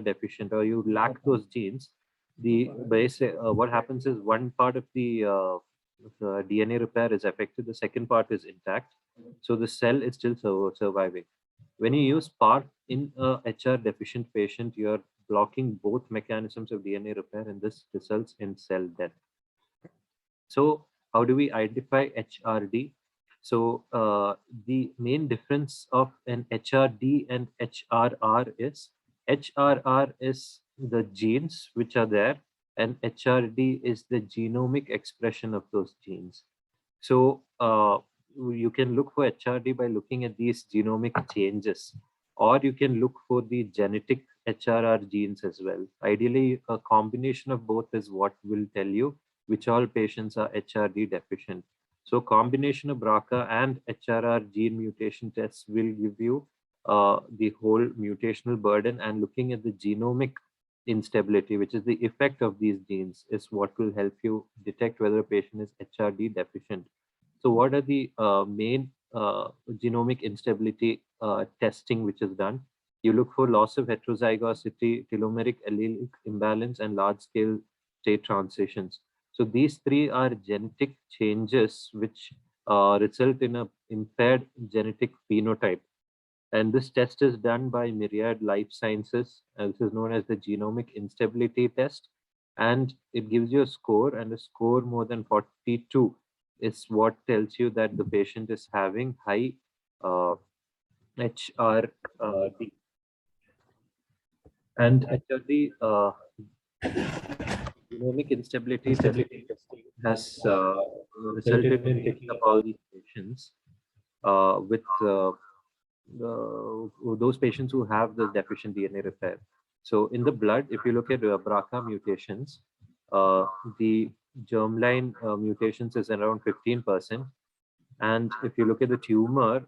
deficient, or you lack those genes, the base, what happens is one part of the DNA repair is affected, the second part is intact. So the cell is still surviving. When you use PARP in a HR deficient patient, you're blocking both mechanisms of DNA repair, and this results in cell death. So how do we identify HRD? So the main difference of an HRD and HRR is the genes which are there, and HRD is the genomic expression of those genes. So you can look for HRD by looking at these genomic changes, or you can look for the genetic HRR genes as well. Ideally, a combination of both is what will tell you which all patients are HRD deficient. So combination of BRCA and HRR gene mutation tests will give you the whole mutational burden, and looking at the genomic instability, which is the effect of these genes, is what will help you detect whether a patient is HRD deficient. So what are the main genomic instability testing which is done? You look for loss of heterozygosity, telomeric allelic imbalance, and large-scale state transitions. So these three are genetic changes which result in a impaired genetic phenotype. And this test is done by Myriad Life Sciences, and this is known as the genomic instability test. And it gives you a score, and a score more than 42 is what tells you that the patient is having high HRD. And HRD genomic instability testing has resulted in picking up all these patients with those patients who have the deficient DNA repair. So in the blood, if you look at BRCA mutations, the germline mutations is around 15%. And if you look at the tumor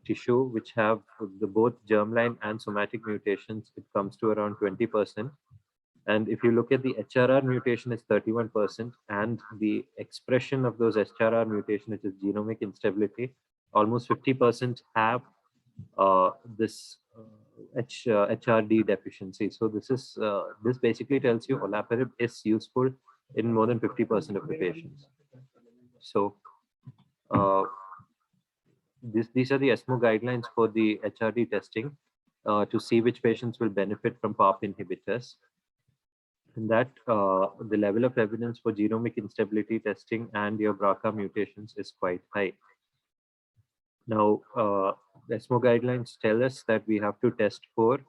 tissue, which have both germline and somatic mutations, it comes to around 20%. And if you look at the HRR mutation, is 31%, and the expression of those HRR mutation, which is genomic instability, almost 50% have this HRD deficiency. So this is this basically tells you olaparib is useful in more than 50% of the patients. So these are the ESMO guidelines for the HRD testing to see which patients will benefit from PARP inhibitors. And that the level of evidence for genomic instability testing and your BRCA mutations is quite high. Now, the ESMO guidelines tell us that we have to test for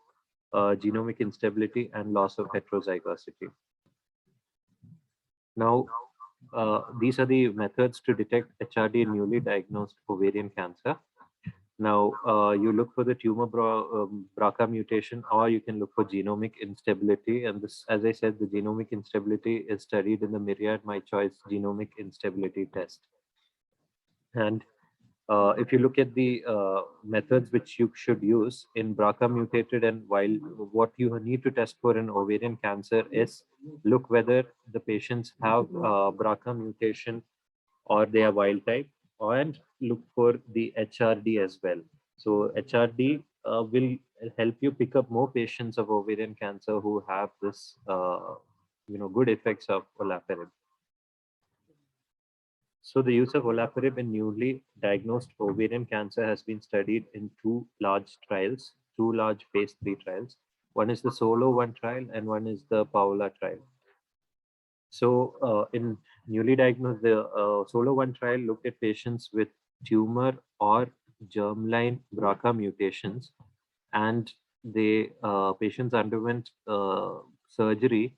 genomic instability and loss of heterozygosity. Now, these are the methods to detect HRD in newly diagnosed ovarian cancer. Now, you look for the tumor BRCA mutation, or you can look for genomic instability. And this, as I said, the genomic instability is studied in the Myriad My Choice genomic instability test. And if you look at the methods which you should use in BRCA mutated, and while what you need to test for in ovarian cancer is look whether the patients have BRCA mutation or they are wild type, and look for the HRD as well. So HRD will help you pick up more patients of ovarian cancer who have this good effects of olaparib. So the use of olaparib in newly diagnosed ovarian cancer has been studied in two large phase 3 trials. One is the SOLO-1 trial and one is the PAOLA trial. So in newly diagnosed, the SOLO-1 trial looked at patients with tumor or germline BRCA mutations, and the patients underwent surgery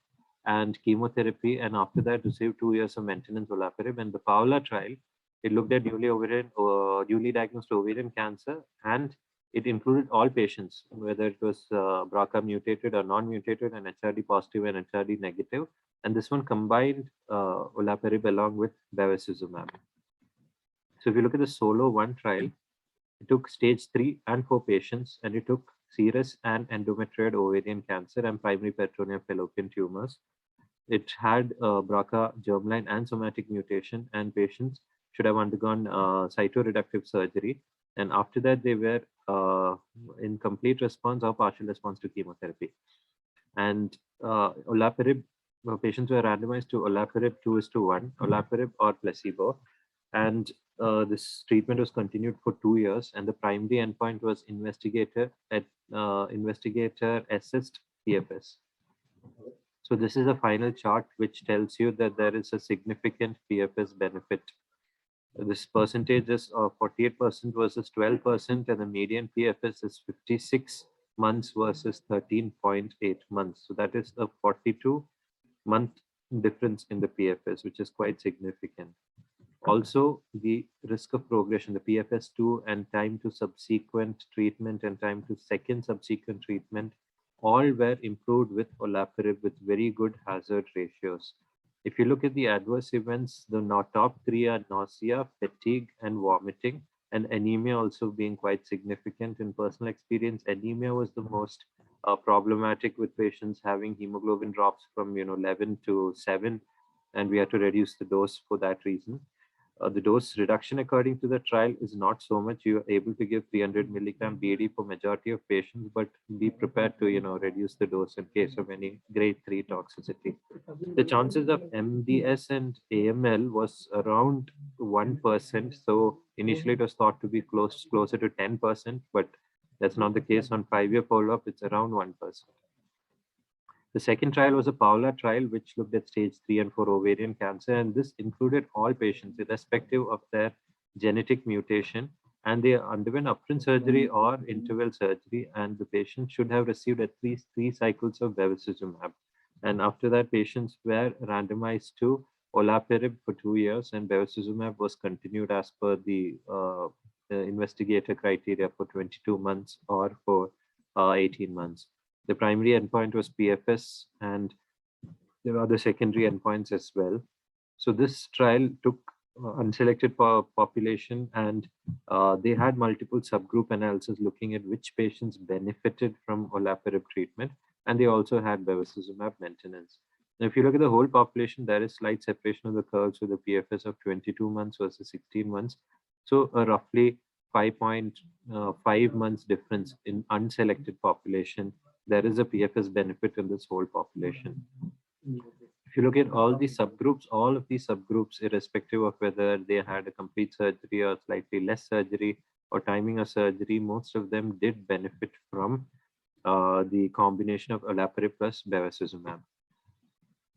and chemotherapy, and after that received 2 years of maintenance olaparib. And the PAOLA trial, it looked at newly diagnosed ovarian cancer, and it included all patients, whether it was BRCA mutated or non-mutated, and HRD positive and HRD negative. And this one combined olaparib along with bevacizumab. So if you look at the SOLO-1 trial, it took stage 3 and 4 patients, and it took serous and endometrioid ovarian cancer and primary peritoneal fallopian tumors. It had BRCA germline and somatic mutation, and patients should have undergone cytoreductive surgery. And after that, they were in complete response or partial response to chemotherapy. And olaparib, patients were randomized to olaparib 2:1, olaparib or placebo. And this treatment was continued for 2 years, and the primary endpoint was investigator assessed PFS. So this is a final chart which tells you that there is a significant PFS benefit. This percentage is 48% versus 12%, and the median PFS is 56 months versus 13.8 months. So that is a 42-month difference in the PFS, which is quite significant. Also, the risk of progression, the PFS2 and time to subsequent treatment and time to second subsequent treatment, all were improved with olaparib with very good hazard ratios. If you look at the adverse events, the top 3 are nausea, fatigue, and vomiting, and anemia also being quite significant. In personal experience, anemia was the most problematic, with patients having hemoglobin drops from 11 to 7, and we had to reduce the dose for that reason. The dose reduction according to the trial is not so much. You are able to give 300 milligram BD for majority of patients, but be prepared to reduce the dose in case of any grade 3 toxicity. The chances of MDS and AML was around 1%. So initially it was thought to be closer to 10%, but that's not the case. On 5-year follow-up, it's around 1%. The second trial was a PAOLA trial, which looked at stage 3 and 4 ovarian cancer, and this included all patients, irrespective of their genetic mutation, and they underwent upfront surgery or interval surgery, and the patient should have received at least 3 cycles of bevacizumab. And after that, patients were randomized to olaparib for 2 years, and bevacizumab was continued as per the investigator criteria for 22 months or for 18 months. The primary endpoint was PFS, and there were other secondary endpoints as well. So this trial took unselected population, and they had multiple subgroup analysis looking at which patients benefited from olaparib treatment, and they also had bevacizumab maintenance. Now, if you look at the whole population, there is slight separation of the curves with a PFS of 22 months versus 16 months. So a roughly 5.5 months difference in unselected population. There is a PFS benefit in this whole population. If you look at all these subgroups, irrespective of whether they had a complete surgery or slightly less surgery or timing of surgery, most of them did benefit from the combination of olaparib plus bevacizumab.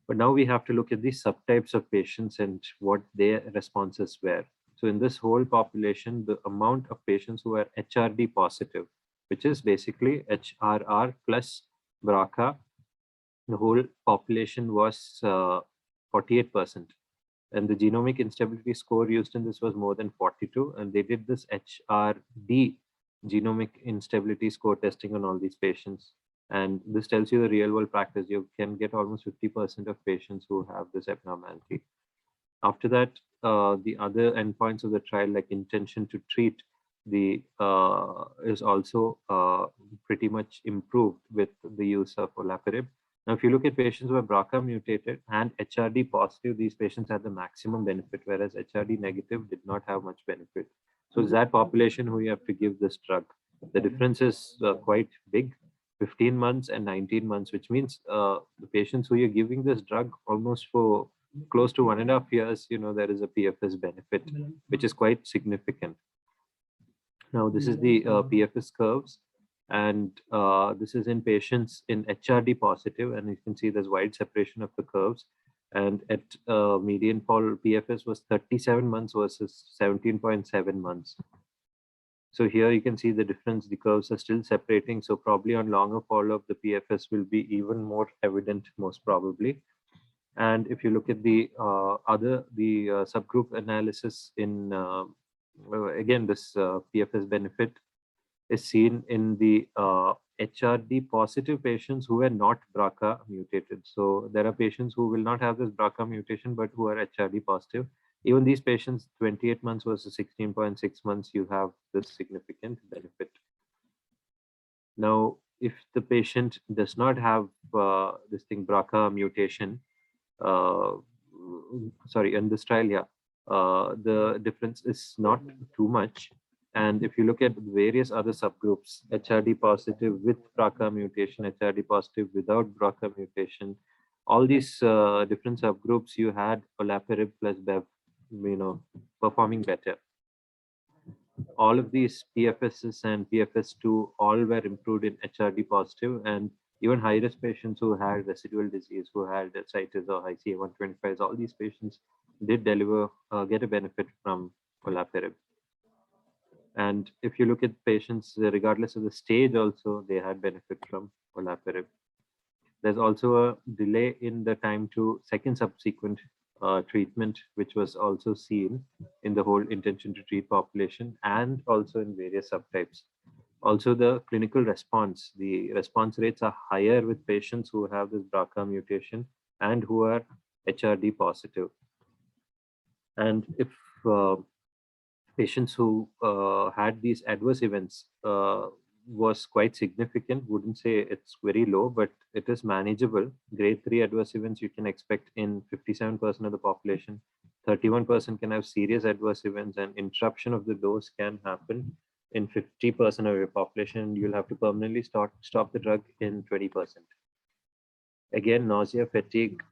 But now we have to look at the subtypes of patients and what their responses were. So in this whole population, the amount of patients who are HRD positive, which is basically HRR plus BRCA, the whole population was 48%. And the genomic instability score used in this was more than 42, and they did this HRD genomic instability score testing on all these patients. And this tells you the real world practice. You can get almost 50% of patients who have this abnormality. After that, the other endpoints of the trial, like intention to treat, is also pretty much improved with the use of olaparib. Now, if you look at patients who are BRCA mutated and HRD positive, these patients had the maximum benefit, whereas HRD negative did not have much benefit. So it's that population who you have to give this drug. The difference is quite big, 15 months and 19 months, which means the patients who you're giving this drug almost for close to 1.5 years, there is a PFS benefit, which is quite significant. Now, this is the PFS curves, and this is in patients in HRD positive, and you can see there's wide separation of the curves. And at median PFS was 37 months versus 17.7 months. So here you can see the difference, the curves are still separating. So probably on longer follow-up, the PFS will be even more evident, most probably. And if you look at the subgroup analysis in, again, this PFS benefit is seen in the HRD positive patients who are not BRCA mutated. So there are patients who will not have this BRCA mutation, but who are HRD positive. Even these patients, 28 months versus 16.6 months, you have this significant benefit. Now, if the patient does not have this thing, BRCA mutation, in this trial, the difference is not too much. And if you look at various other subgroups, HRD positive with BRCA mutation, HRD positive without BRCA mutation, all these different subgroups, you had olaparib plus bev, performing better. All of these PFSs and PFS2 all were improved in HRD positive, and even high-risk patients who had residual disease, who had ascites or ICA125s, all these patients did get a benefit from olaparib. And if you look at patients, regardless of the stage also, they had benefit from olaparib. There's also a delay in the time to second subsequent treatment, which was also seen in the whole intention to treat population and also in various subtypes. Also, the clinical response, the response rates are higher with patients who have this BRCA mutation and who are HRD positive. And if patients who had these adverse events was quite significant, wouldn't say it's very low, but it is manageable. Grade 3 adverse events you can expect in 57% of the population. 31% can have serious adverse events, and interruption of the dose can happen in 50% of your population. You'll have to permanently stop the drug in 20%. Again, nausea, fatigue,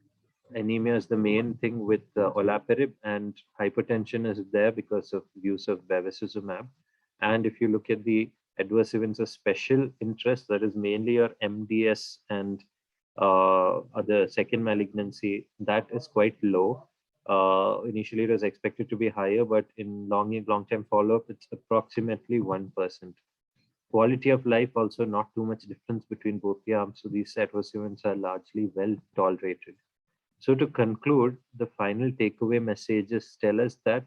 anemia is the main thing with olaparib, and hypertension is there because of use of bevacizumab. And if you look at the adverse events of special interest, that is mainly your MDS and other second malignancy, that is quite low. Initially, it was expected to be higher, but in long-term follow-up, it's approximately 1%. Quality of life, also not too much difference between both the arms. So these adverse events are largely well tolerated. So to conclude, the final takeaway messages tell us that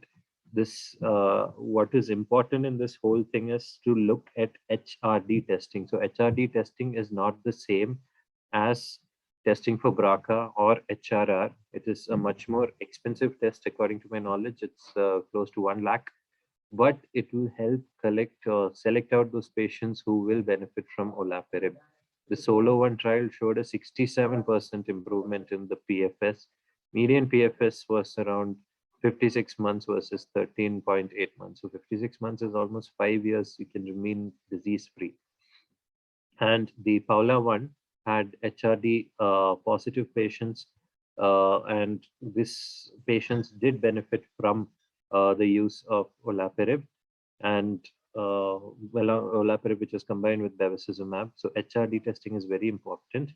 this what is important in this whole thing is to look at HRD testing. So HRD testing is not the same as testing for BRCA or HRR. It is a much more expensive test, according to my knowledge. It's close to 1 lakh, but it will help select out those patients who will benefit from olaparib. The SOLO-1 trial showed a 67% improvement in the PFS. Median PFS was around 56 months versus 13.8 months. So 56 months is almost 5 years you can remain disease-free. And the PAOLA-1 had HRD positive patients, and these patients did benefit from the use of olaparib, and olaparib, which is combined with bevacizumab. So HRD testing is very important,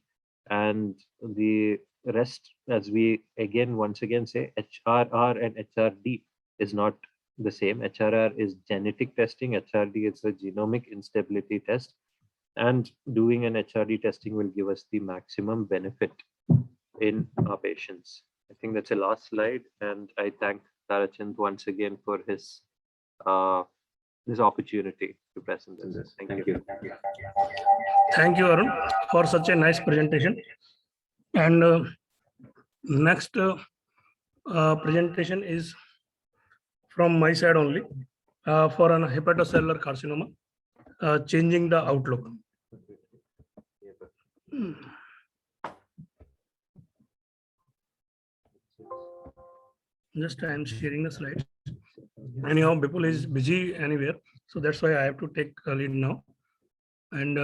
and the rest, as we once again say, HRR and HRD is not the same. HRR is genetic testing, HRD is a genomic instability test, and doing an HRD testing will give us the maximum benefit in our patients. I think that's the last slide, and I thank Tarachand once again for his this opportunity to present this. Thank you. Thank you, Arun, for such a nice presentation. And next presentation is from my side only for an hepatocellular carcinoma, changing the outlook. Just I am sharing the slides. Anyhow, Bipul is busy anywhere, so that's why I have to take a lead now. And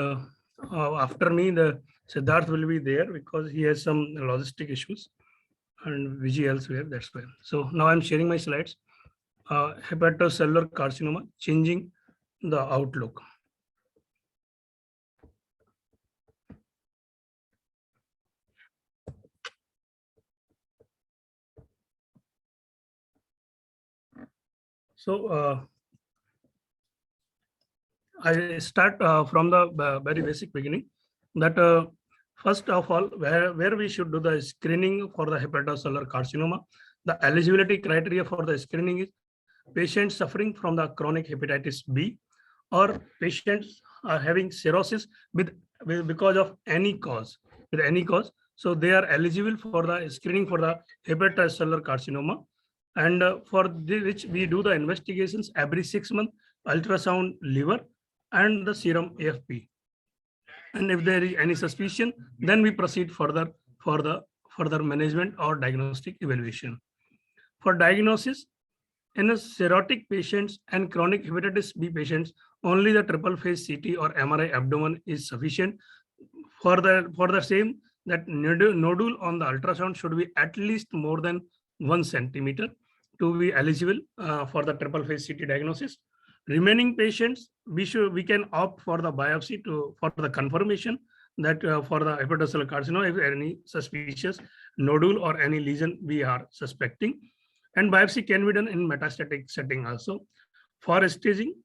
after me, the Siddharth will be there because he has some logistic issues and busy elsewhere. That's why. So now I'm sharing my slides. Hepatocellular carcinoma, changing the outlook. So I start from the very basic beginning that first of all, where we should do the screening for the hepatocellular carcinoma. The eligibility criteria for the screening is patients suffering from the chronic hepatitis B or patients are having cirrhosis because of any cause, with any cause. So they are eligible for the screening for the hepatocellular carcinoma. And for which we do the investigations every 6 months, ultrasound liver and the serum AFP. And if there is any suspicion, then we proceed further for the further management or diagnostic evaluation. For diagnosis, in a cirrhotic patients and chronic hepatitis B patients, only the triple phase CT or MRI abdomen is sufficient. For the same, that nodule on the ultrasound should be at least more than 1 centimeter to be eligible for the triple phase CT diagnosis. Remaining patients, we can opt for the biopsy for the confirmation that for the hepatocellular carcinoma, if any suspicious nodule or any lesion we are suspecting. And biopsy can be done in metastatic setting also. For staging,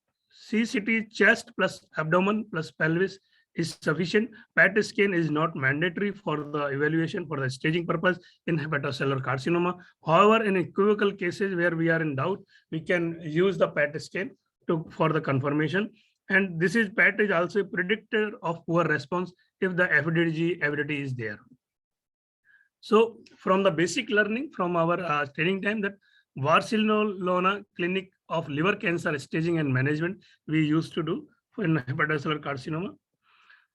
CCT chest plus abdomen plus pelvis is sufficient. PET scan is not mandatory for the evaluation for the staging purpose in hepatocellular carcinoma. However, in equivocal cases where we are in doubt, we can use the PET scan for the confirmation. And this is PET is also a predictor of poor response if the FDG ability is there. So from the basic learning from our training time, that Barcelona Clinic of Liver Cancer Staging and Management we used to do in hepatocellular carcinoma.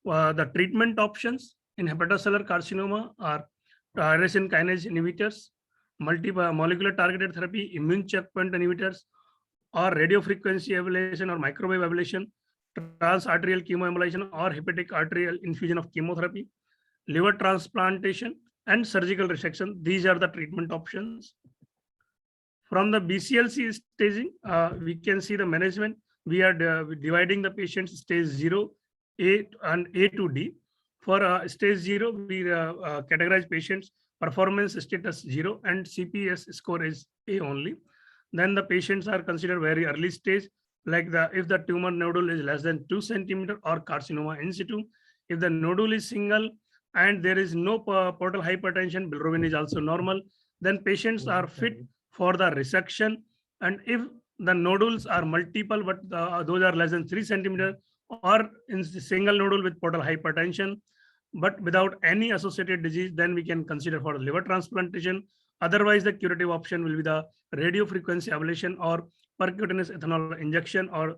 The treatment options in hepatocellular carcinoma are tyrosine kinase inhibitors, molecular targeted therapy, immune checkpoint inhibitors, or radiofrequency ablation or microwave ablation, transarterial chemoembolization or hepatic arterial infusion of chemotherapy, liver transplantation, and surgical resection. These are the treatment options. From the BCLC staging, we can see the management. We are dividing the patients stage 0, A and A to D. For stage 0, we categorize patients performance status 0 and CPS score is A only. Then the patients are considered very early stage, like if the tumor nodule is less than 2 centimeter or carcinoma in situ. If the nodule is single and there is no portal hypertension, bilirubin is also normal, then patients are fit for the resection. And if the nodules are multiple, but those are less than 3 centimeter or in single nodule with portal hypertension, but without any associated disease, then we can consider for the liver transplantation. Otherwise, the curative option will be the radiofrequency ablation or percutaneous ethanol injection or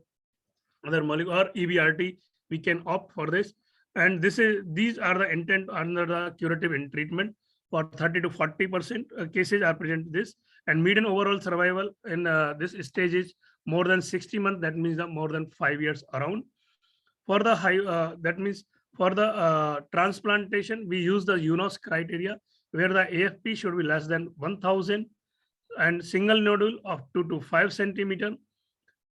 other molecule or EBRT. We can opt for this. And these are the intent under the curative in treatment. For 30 to 40% cases are present this, and median overall survival in this stage is more than 60 months. That means more than 5 years around. For the that means for the transplantation, we use the UNOS criteria where the AFP should be less than 1000 and single nodule of 2 to 5 centimeter,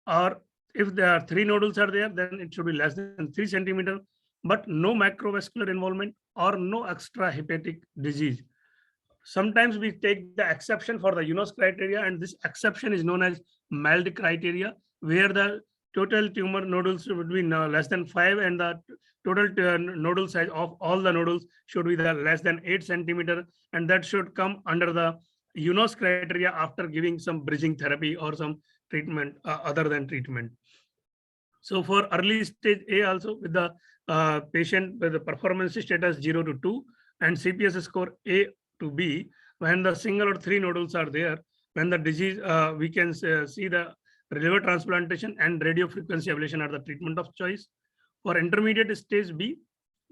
or if there are 3 nodules are there, then it should be less than 3 centimeter, but no macrovascular involvement or no extra hepatic disease. Sometimes we take the exception for the UNOS criteria, and this exception is known as MELD criteria, where the total tumor nodules would be less than 5 and the total nodal size of all the nodules should be the less than 8 centimeter, and that should come under the UNOS criteria after giving some bridging therapy or some treatment other than treatment. So for early stage A also, with the patient with the performance status 0 to 2 and CPS score A to B, when the single or 3 nodules are there, when the disease, we can see the liver transplantation and radiofrequency ablation are the treatment of choice. For intermediate stage B,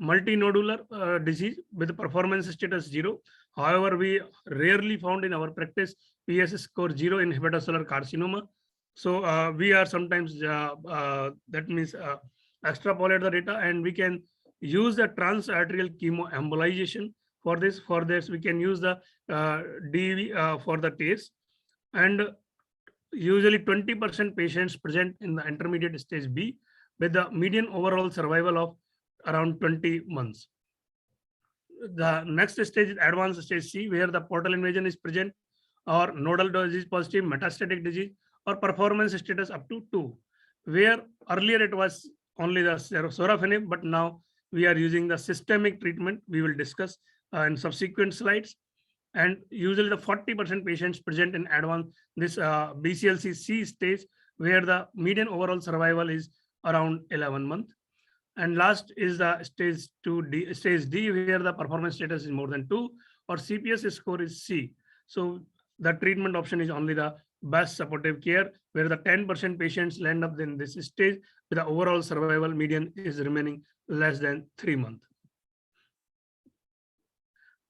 multinodular disease with performance status 0. However, we rarely found in our practice PS score 0 in hepatocellular carcinoma. So we are sometimes, that means extrapolate the data, and we can use the transarterial chemoembolization for this. For this, we can use the DV for the TACE. And usually 20% patients present in the intermediate stage B with the median overall survival of around 20 months. The next stage is advanced stage C, where the portal invasion is present, or nodal disease positive, metastatic disease, or performance status up to 2, where earlier it was only the sorafenib, but now we are using the systemic treatment. We will discuss in subsequent slides. And usually the 40% patients present in advanced this BCLC C stage, where the median overall survival is around 11 months. And last is the stage D, where the performance status is more than 2, or CPS score is C. So the treatment option is only the best supportive care, where the 10% patients land up in this stage with the overall survival median is remaining less than 3 months.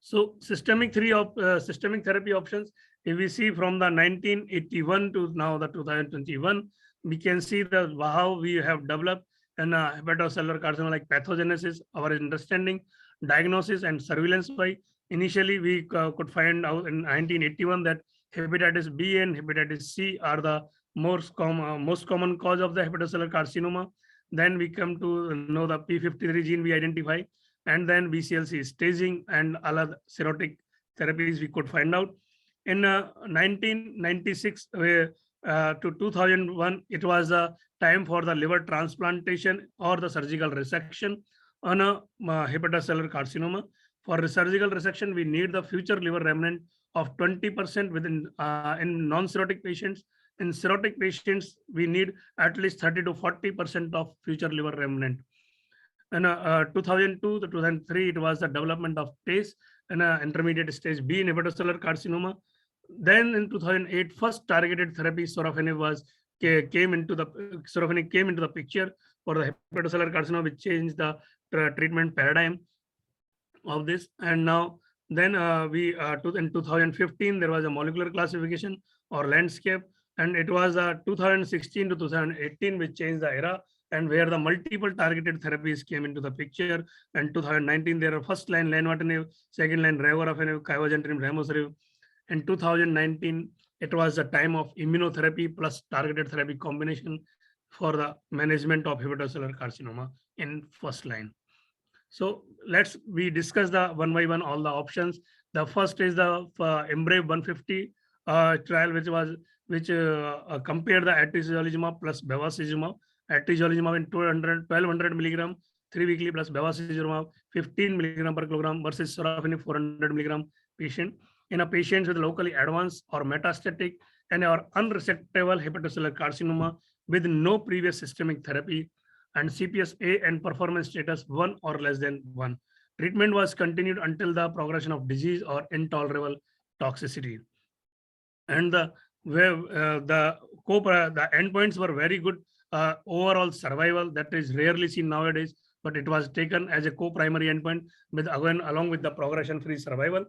So systemic therapy options, if we see from the 1981 to now the 2021, we can see the how we have developed in hepatocellular carcinoma like pathogenesis, our understanding, diagnosis, and surveillance. By initially we could find out in 1981 that hepatitis B and hepatitis C are the most common cause of the hepatocellular carcinoma. Then we come to know the P53 gene we identify, and then BCLC staging and other serotic therapies we could find out. In 1996 to 2001, it was the time for the liver transplantation or the surgical resection on a hepatocellular carcinoma. For surgical resection, we need the future liver remnant of 20% within in non-cirrhotic patients. In cirrhotic patients, we need at least 30 to 40% of future liver remnant. In 2002 to 2003, it was the development of TACE in intermediate stage B in hepatocellular carcinoma. Then in 2008, first targeted therapy sorafenib came into the picture for the hepatocellular carcinoma, which changed the treatment paradigm of this. And now then in 2015 there was a molecular classification or landscape, and it was 2016 to 2018 which changed the era, and where the multiple targeted therapies came into the picture. And 2019 there are first line lenvatinib, second line regorafenib, cabozantinib, ramucirib. In 2019 it was the time of immunotherapy plus targeted therapy combination for the management of hepatocellular carcinoma in first line. So we discuss the one by one all the options. The first is the Embrave 150 trial, which compared the atezolizumab plus bevacizumab. Atezolizumab in 1200 milligram 3 weekly plus bevacizumab 15 milligram per kilogram versus sorafenib 400 milligram patient. In a patient with locally advanced or metastatic and or unresectable hepatocellular carcinoma with no previous systemic therapy and CPS A and performance status 1 or less than 1. Treatment was continued until the progression of disease or intolerable toxicity. And the endpoints were very good. Overall survival, that is rarely seen nowadays, but it was taken as a co-primary endpoint with again along with the progression-free survival.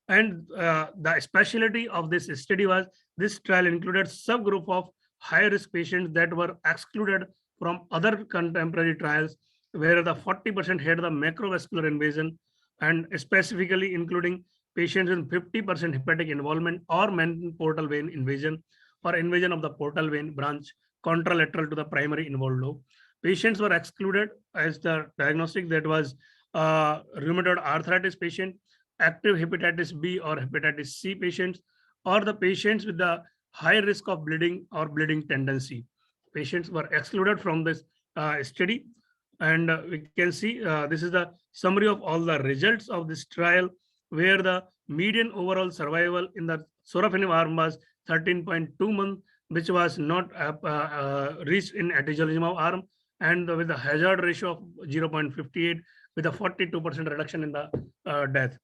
And the specialty of this study was this trial included subgroup of high-risk patients that were excluded from other contemporary trials, where the 40% had the macrovascular invasion, and specifically including patients with 50% hepatic involvement or portal vein invasion or invasion of the portal vein branch contralateral to the primary involved lobe. Patients were excluded as the diagnostic that was rheumatoid arthritis patient, active hepatitis B or hepatitis C patients, or the patients with the high risk of bleeding or bleeding tendency. Patients were excluded from this study. And we can see this is the summary of all the results of this trial, where the median overall survival in the sorafenib arm was 13.2 months, which was not reached in atezolizumab arm, and with a hazard ratio of 0.58 with a 42% reduction in the death.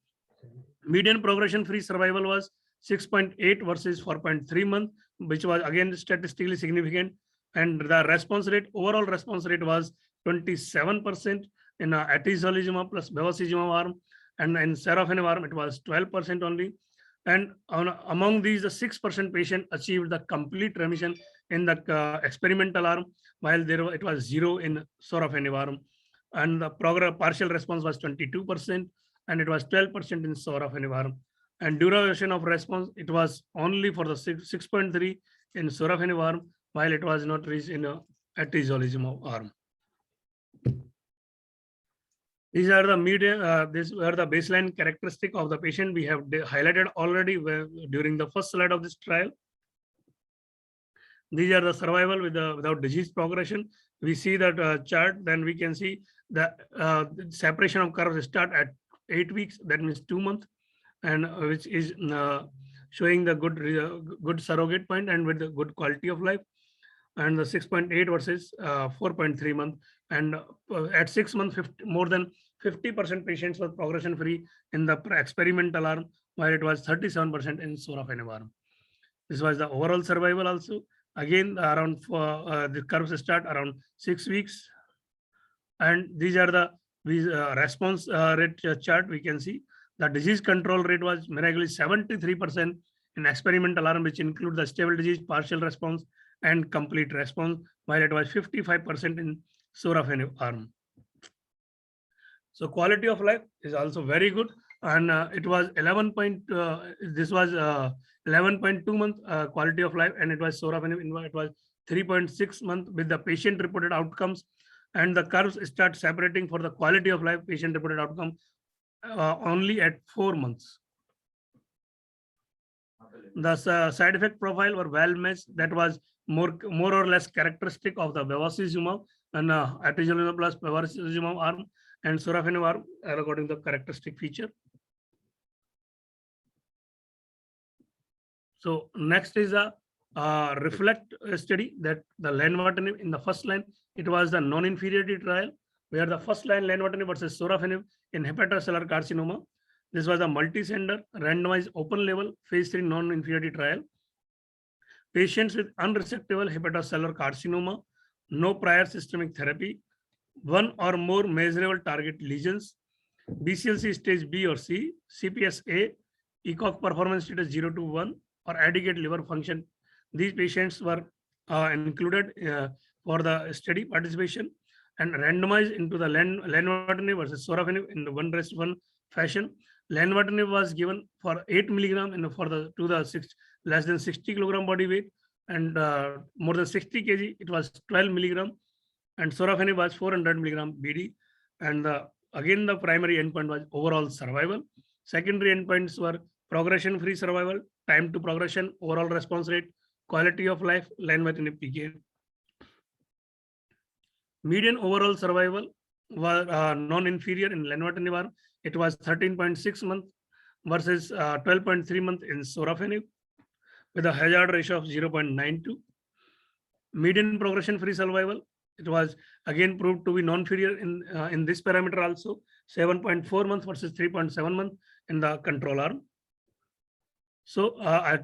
Median progression-free survival was 6.8 versus 4.3 months, which was again statistically significant. And the response rate, overall response rate was 27% in atezolizumab plus bevacizumab arm, and in sorafenib arm it was 12% only. And among these, the 6% patient achieved the complete remission in the experimental arm, while it was 0 in sorafenib arm. And the partial response was 22%, and it was 12% in sorafenib arm. And duration of response, it was only for the 6.3 in sorafenib arm, while it was not reached in atezolizumab arm. These are the median. These were the baseline characteristic of the patient we have highlighted already during the first slide of this trial. These are the survival without disease progression. We see that chart, then we can see the separation of curves start at 8 weeks, that means 2 months, and which is showing the good surrogate point and with the good quality of life. And the 6.8 versus 4.3 months, and at 6 months, more than 50% patients were progression free in the experimental arm, while it was 37% in sorafenib arm. This was the overall survival also. Again, around the curves start around 6 weeks, and these are the response rate chart. We can see the disease control rate was miraculously 73% in experimental arm, which include the stable disease, partial response, and complete response, while it was 55% in sorafenib arm. So quality of life is also very good, and it was 11.2 month quality of life, and it was sorafenib, it was 3.6 month with the patient reported outcomes, and the curves start separating for the quality of life patient reported outcome only at 4 months. The side effect profile were well matched. That was more or less characteristic of the bevacizumab and atezolizumab plus bevacizumab arm and sorafenib arm according to the characteristic feature. So next is a reflect study, that the lenvatinib in the first line, it was the non-inferiority trial, where the first line lenvatinib versus sorafenib in hepatocellular carcinoma. This was a multi-center randomized open label phase 3 non-inferiority trial. Patients with unresectable hepatocellular carcinoma, no prior systemic therapy, 1 or more measurable target lesions, BCLC stage B or C, CPSA, ECOG performance status 0 to 1, or adequate liver function. These patients were included for the study participation and randomized into the lenvatinib versus sorafenib in the 1:1 fashion. Lenvatinib was given for 8 milligram to the less than 60 kilogram body weight, and more than 60 kg, it was 12 milligram, and sorafenib was 400 milligram BD. And again, the primary endpoint was overall survival. Secondary endpoints were progression-free survival, time to progression, overall response rate, quality of life, lenvatinib PK. Median overall survival was non-inferior in lenvatinib arm. It was 13.6 months versus 12.3 months in sorafenib, with a hazard ratio of 0.92. Median progression-free survival, it was again proved to be non-inferior in this parameter also, 7.4 months versus 3.7 months in the control arm. So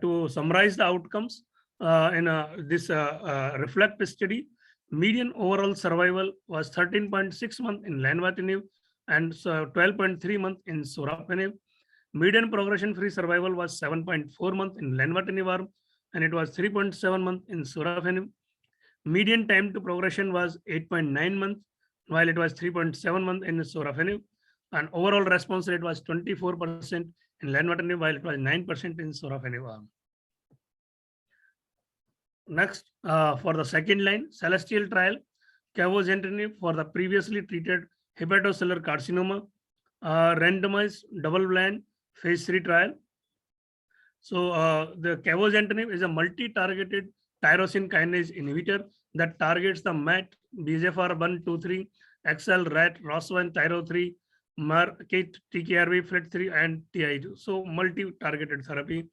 to summarize the outcomes in this reflect study, median overall survival was 13.6 months in lenvatinib and 12.3 months in sorafenib. Median progression-free survival was 7.4 months in lenvatinib arm, and it was 3.7 months in sorafenib. Median time to progression was 8.9 months, while it was 3.7 months in sorafenib. And overall response rate was 24% in lenvatinib, while it was 9% in sorafenib arm. Next, for the second line, celestial trial, cabozantinib for the previously treated hepatocellular carcinoma, randomized double-blind phase 3 trial. So the cabozantinib is a multi-targeted tyrosine kinase inhibitor that targets the MET, BGFR1, 2, 3, XL, RAT, ROS1, Tyro3, MER, KIT, TKRV, FLT3, and TI2. So multi-targeted therapy.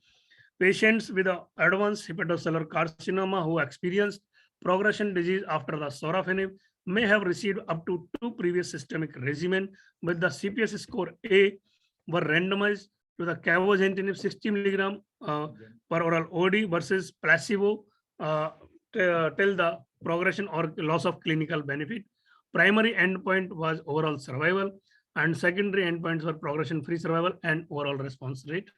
Patients with advanced hepatocellular carcinoma who experienced progression disease after the sorafenib may have received up to 2 previous systemic regimen with the CPS score A were randomized to the cabozantinib 60 milligram per oral OD versus placebo till the progression or loss of clinical benefit. Primary endpoint was overall survival, and secondary endpoints were progression-free survival and overall response rate.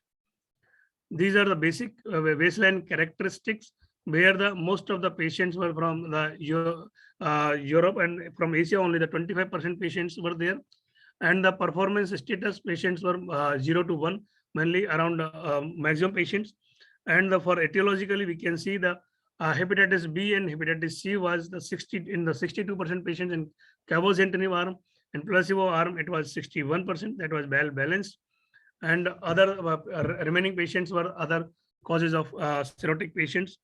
These are the basic baseline characteristics where the most of the patients were from the Europe, and from Asia only the 25% patients were there. And the performance status patients were 0 to 1, mainly around maximum patients. And for etiologically, we can see the hepatitis B and hepatitis C was the 62% patients in cabozantinib arm, and placebo arm it was 61%. That was well balanced. And other remaining patients were other causes of cirrhotic patients.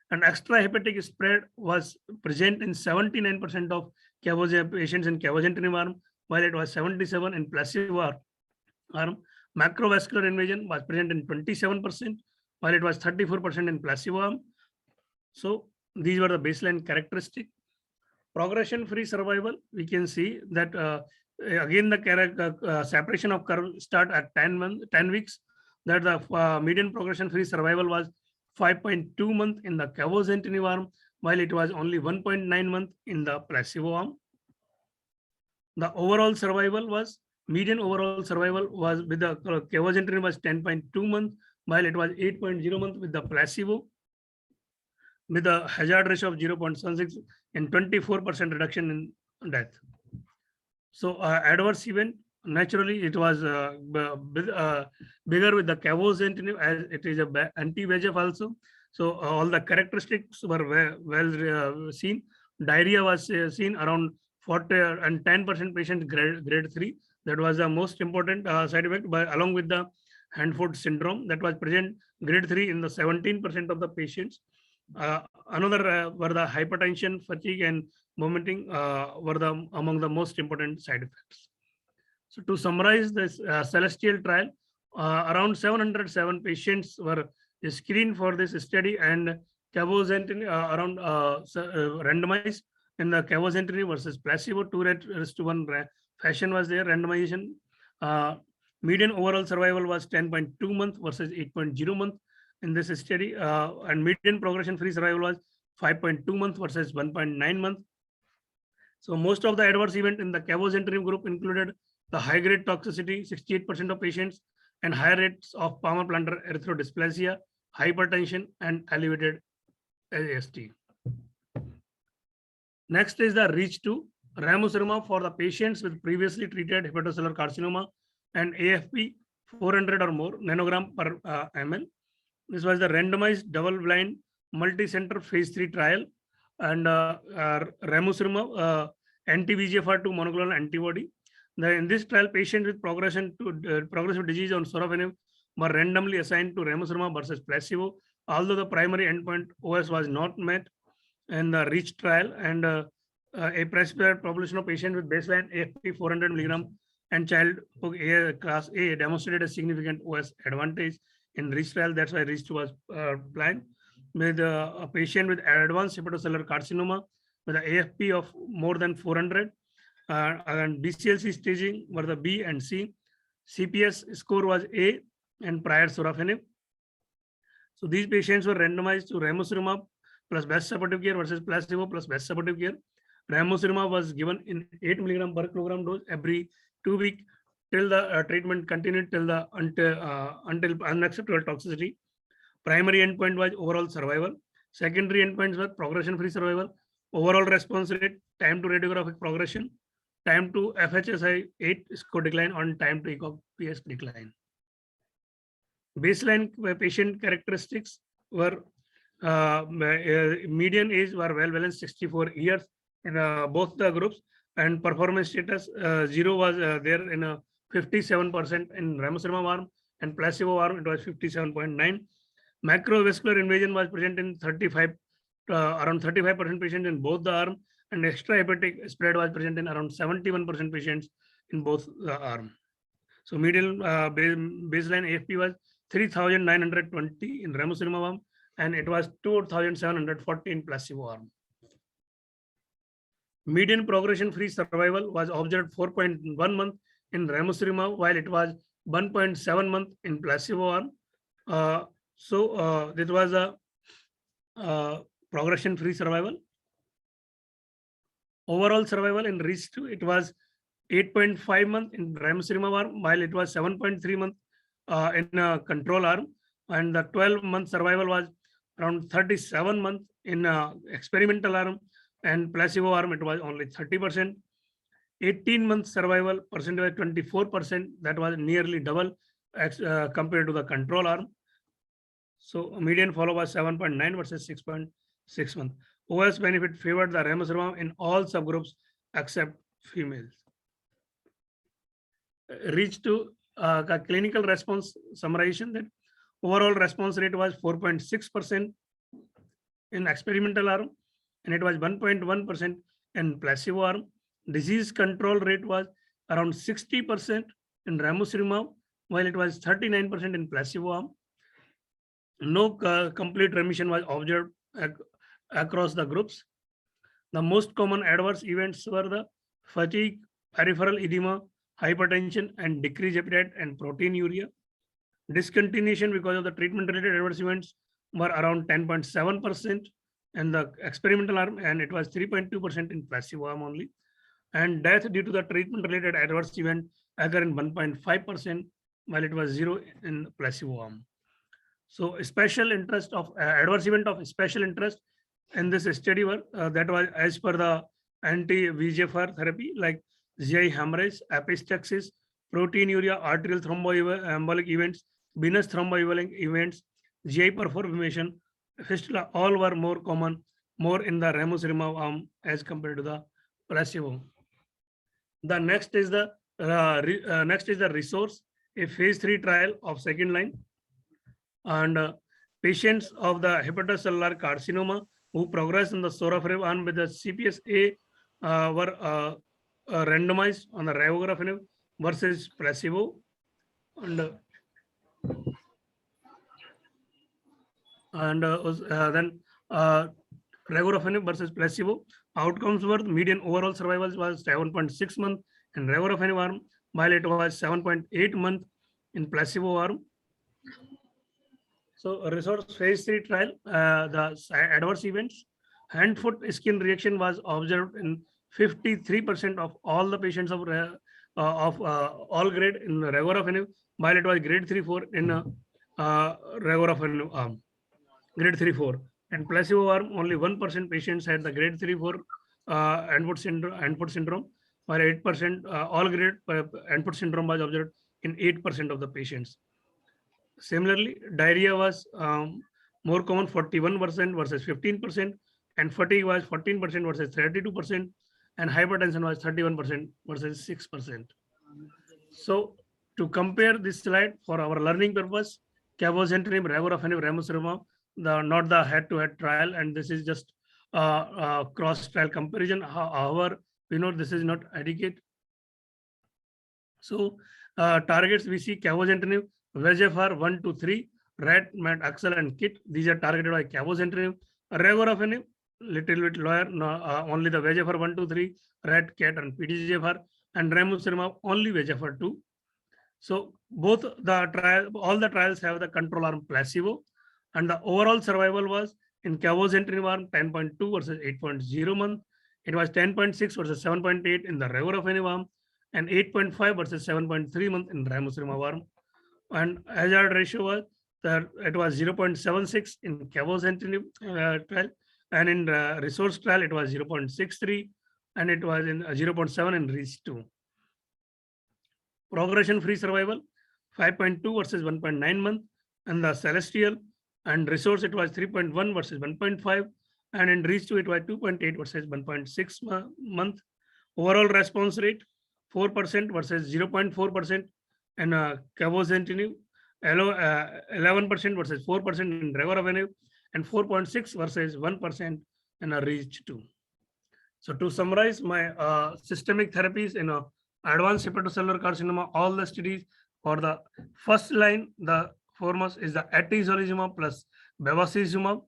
And extrahepatic spread was present in 79% of patients in cabozantinib arm, while it was 77% in placebo arm. Macrovascular invasion was present in 27%, while it was 34% in placebo arm. So these were the baseline characteristic. Progression-free survival, we can see that again the separation of curve start at 10 weeks, that the median progression-free survival was 5.2 months in the cabozantinib arm, while it was only 1.9 months in the placebo arm. The overall survival was, median overall survival was with the cabozantinib was 10.2 months, while it was 8.0 months with the placebo, with a hazard ratio of 0.76 and 24% reduction in death. So adverse event, naturally it was bigger with the cabozantinib as it is a anti-VEGF also. So all the characteristics were well seen. Diarrhea was seen around 40 and 10% patients grade 3. That was the most important side effect, along with the hand-foot syndrome that was present grade 3 in the 17% of the patients. Another were the hypertension, fatigue, and vomiting were among the most important side effects. So to summarize this celestial trial, around 707 patients were screened for this study, and cabozantinib around randomized in the cabozantinib versus placebo 2:1 fashion was there randomization. Median overall survival was 10.2 months versus 8.0 months in this study, and median progression-free survival was 5.2 months versus 1.9 months. So most of the adverse event in the cabozantinib group included the high-grade toxicity, 68% of patients, and higher rates of palmar-plantar erythrodysplasia, hypertension, and elevated AST. Next is the REACH2, ramucirumab for the patients with previously treated hepatocellular carcinoma and AFP 400 or more nanogram per ml. This was the randomized double-blind multi-center phase 3 trial, and ramucirumab anti-VEGFR2 monoclonal antibody. In this trial, patients with progressive disease on sorafenib were randomly assigned to ramucirumab versus placebo, although the primary endpoint OS was not met in the REACH trial, and a prescribed population of patients with baseline AFP 400 milligram and child class A demonstrated a significant OS advantage in REACH trial. That's why REACH was planned. With a patient with advanced hepatocellular carcinoma with an AFP of more than 400, and BCLC staging were the B and C. CPS score was A and prior sorafenib. So these patients were randomized to ramucirumab plus best supportive care versus placebo plus best supportive care. Ramucirumab was given in 8 milligram per kilogram dose every 2 weeks till the treatment continued until unacceptable toxicity. Primary endpoint was overall survival. Secondary endpoints were progression-free survival, overall response rate, time to radiographic progression, time to FHSI 8 score decline, on time to ECOG-PS decline. Baseline patient characteristics were median age were well balanced, 64 years in both the groups, and performance status 0 was there in 57% in ramucirumab arm, and placebo arm it was 57.9. Macrovascular invasion was present in around 35% patients in both the arm, and extrahepatic spread was present in around 71% patients in both the arms. So median baseline AFP was 3,920 in ramucirumab arm, and it was 2,740 in placebo arm. Median progression-free survival was observed 4.1 month in ramucirumab, while it was 1.7 month in placebo arm. This was a progression-free survival. Overall survival in REACH2, it was 8.5 month in ramucirumab arm, while it was 7.3 month in a control arm, and the 12-month survival was around 37 month in experimental arm, and placebo arm it was only 30%. 18-month survival percentage was 24%. That was nearly double compared to the control arm. So median follow was 7.9 versus 6.6 months. OS benefit favored the ramucirumab in all subgroups except females. REACH2 clinical response summarization, that overall response rate was 4.6% in experimental arm, and it was 1.1% in placebo arm. Disease control rate was around 60% in ramucirumab, while it was 39% in placebo arm. No complete remission was observed across the groups. The most common adverse events were the fatigue, peripheral edema, hypertension, and decreased appetite and proteinuria. Discontinuation because of the treatment-related adverse events were around 10.7% in the experimental arm, and it was 3.2% in placebo arm only. And death due to the treatment-related adverse event occurred in 1.5%, while it was 0 in placebo arm. So special interest of adverse event of special interest in this study were that was as per the anti-VEGFR therapy, like GI hemorrhage, epistaxis, proteinuria, arterial thromboembolic events, venous thromboembolic events, GI perforation, fistula, all were more common, more in the ramucirumab arm as compared to the placebo. The next is the resource, a phase 3 trial of second line, and patients of the hepatocellular carcinoma who progressed in the sorafenib arm with the CPS-A were randomized on the regorafenib versus placebo, and then regorafenib versus placebo. Outcomes were median overall survival was 7.6 months in regorafenib arm, while it was 7.8 months in placebo arm. So resource phase 3 trial, the adverse events, hand foot skin reaction was observed in 53% of all the patients of all grade in regorafenib, while it was grade 3-4 in regorafenib arm, grade 3-4. And placebo arm, only 1% patients had the grade 3-4 hand foot syndrome, while 8% all grade hand foot syndrome was observed in 8% of the patients. Similarly, diarrhea was more common, 41% versus 15%, and fatigue was 14% versus 32%, and hypertension was 31% versus 6%. So to compare this slide for our learning purpose, cabozantinib, regorafenib, ramucirumab, not the head-to-head trial, and this is just cross-trial comparison. However, we know this is not adequate. So targets we see cabozantinib, VEGFR 1 to 3, RAT, MET, AXL, and KIT. These are targeted by cabozantinib. Regorafenib, little bit lower, only the VEGFR 1 to 3, RAT, CAT, and PDGFR, and ramucirumab only VEGFR 2. So both the trial, all the trials have the control arm placebo, and the overall survival was in cabozantinib arm 10.2 versus 8.0 month. It was 10.6 versus 7.8 in the regorafenib arm, and 8.5 versus 7.3 month in ramucirumab arm. And hazard ratio was that it was 0.76 in cabozantinib trial, and in resource trial it was 0.63, and it was in 0.7 in REACH2. Progression-free survival 5.2 versus 1.9 month, and the celestial and resource it was 3.1 versus 1.5, and in REACH2 it was 2.8 versus 1.6 month. Overall response rate 4% versus 0.4%, and cabozantinib, 11% versus 4% in regorafenib, and 4.6 versus 1% in a REACH2. So to summarize my systemic therapies in advanced hepatocellular carcinoma, all the studies for the first line, the foremost is the atezolizumab plus bevacizumab.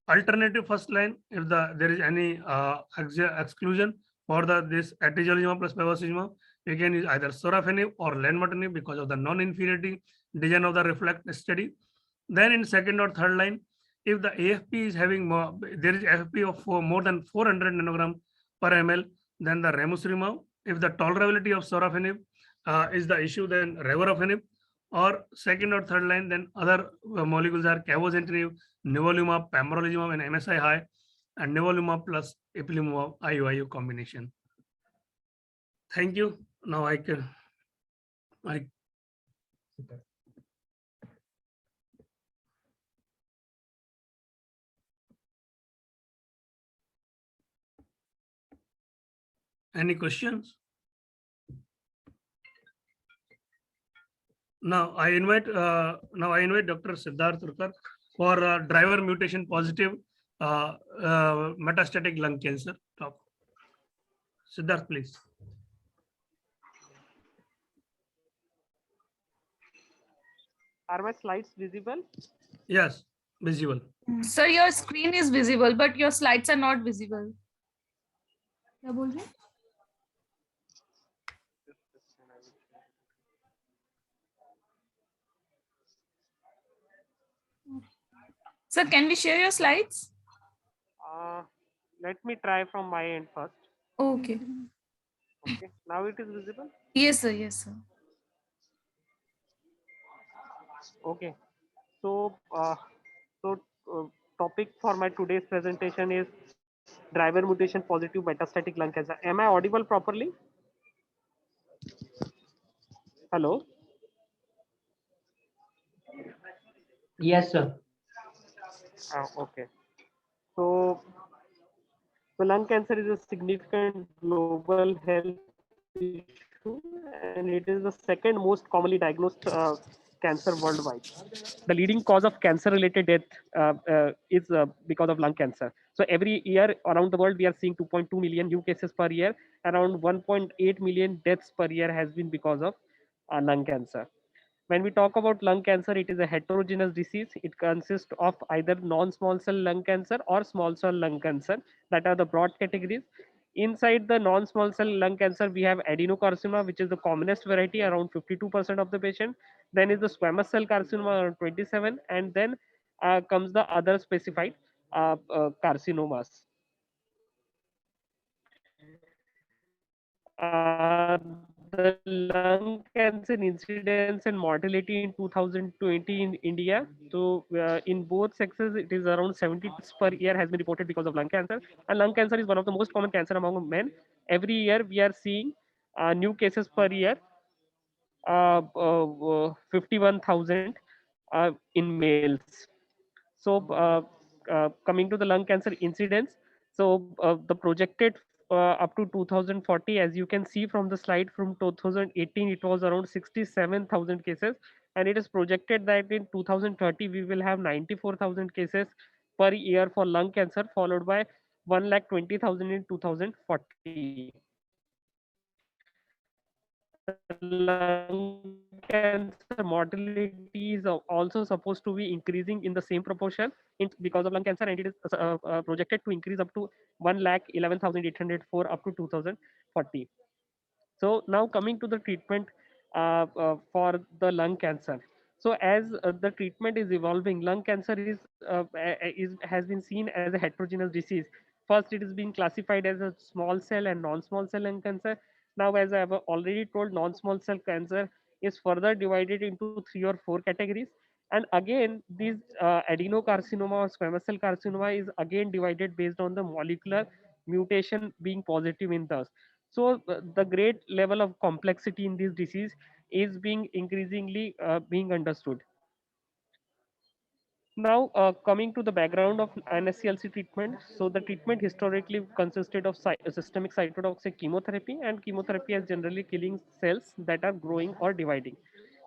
Alternative first line, if there is any exclusion for this atezolizumab plus bevacizumab, you can use either sorafenib or lenvatinib because of the non-inferiority design of the reflect study. Then in second or third line, if the AFP is having more, there is AFP of more than 400 nanogram per ml, then the ramucirumab. If the tolerability of sorafenib is the issue, then regorafenib. Or second or third line, then other molecules are cabozantinib, nivolumab, pembrolizumab, and MSI high, and nivolumab plus ipilimumab IUIU combination. Thank you. Now I can. Any questions? Now I invite Dr. Siddharth Turkar for driver mutation positive metastatic lung cancer talk. Siddharth, please. Are my slides visible? Yes, visible. Sir, your screen is visible, but your slides are not visible. क्या बोल रहे हैं? Sir, can we share your slides? Let me try from my end first. Okay. Okay, now it is visible. Yes, sir. Yes, sir. Okay, so topic for my today's presentation is driver mutation positive metastatic lung cancer. Am I audible properly? Hello. Yes, sir. Okay. So lung cancer is a significant global health issue, and it is the second most commonly diagnosed cancer worldwide. The leading cause of cancer-related death is because of lung cancer. So every year around the world, we are seeing 2.2 million new cases per year. Around 1.8 million deaths per year has been because of lung cancer. When we talk about lung cancer, it is a heterogeneous disease. It consists of either non-small cell lung cancer or small cell lung cancer. That are the broad categories. Inside the non-small cell lung cancer, we have adenocarcinoma, which is the commonest variety, around 52% of the patient. Then is the squamous cell carcinoma, around 27, and then comes the other specified carcinomas. The lung cancer incidence and mortality in 2020 in India. So in both sexes, it is around 70 per year has been reported because of lung cancer. And lung cancer is one of the most common cancer among men. Every year we are seeing new cases per year, 51,000 in males. So coming to the lung cancer incidence, so the projected up to 2040, as you can see from the slide, from 2018 it was around 67,000 cases, and it is projected that in 2030 we will have 94,000 cases per year for lung cancer, followed by 1,20,000 in 2040. Lung cancer mortality is also supposed to be increasing in the same proportion because of lung cancer, and it is projected to increase up to 1,11,804 up to 2040. So now coming to the treatment for the lung cancer. So as the treatment is evolving, lung cancer has been seen as a heterogeneous disease. First, it is being classified as a small cell and non-small cell lung cancer. Now, as I have already told, non-small cell cancer is further divided into 3 or 4 categories. And again, this adenocarcinoma or squamous cell carcinoma is again divided based on the molecular mutation being positive in those. So the great level of complexity in this disease is being increasingly being understood. Now, coming to the background of NSCLC treatment. So the treatment historically consisted of systemic cytotoxic chemotherapy, and chemotherapy is generally killing cells that are growing or dividing.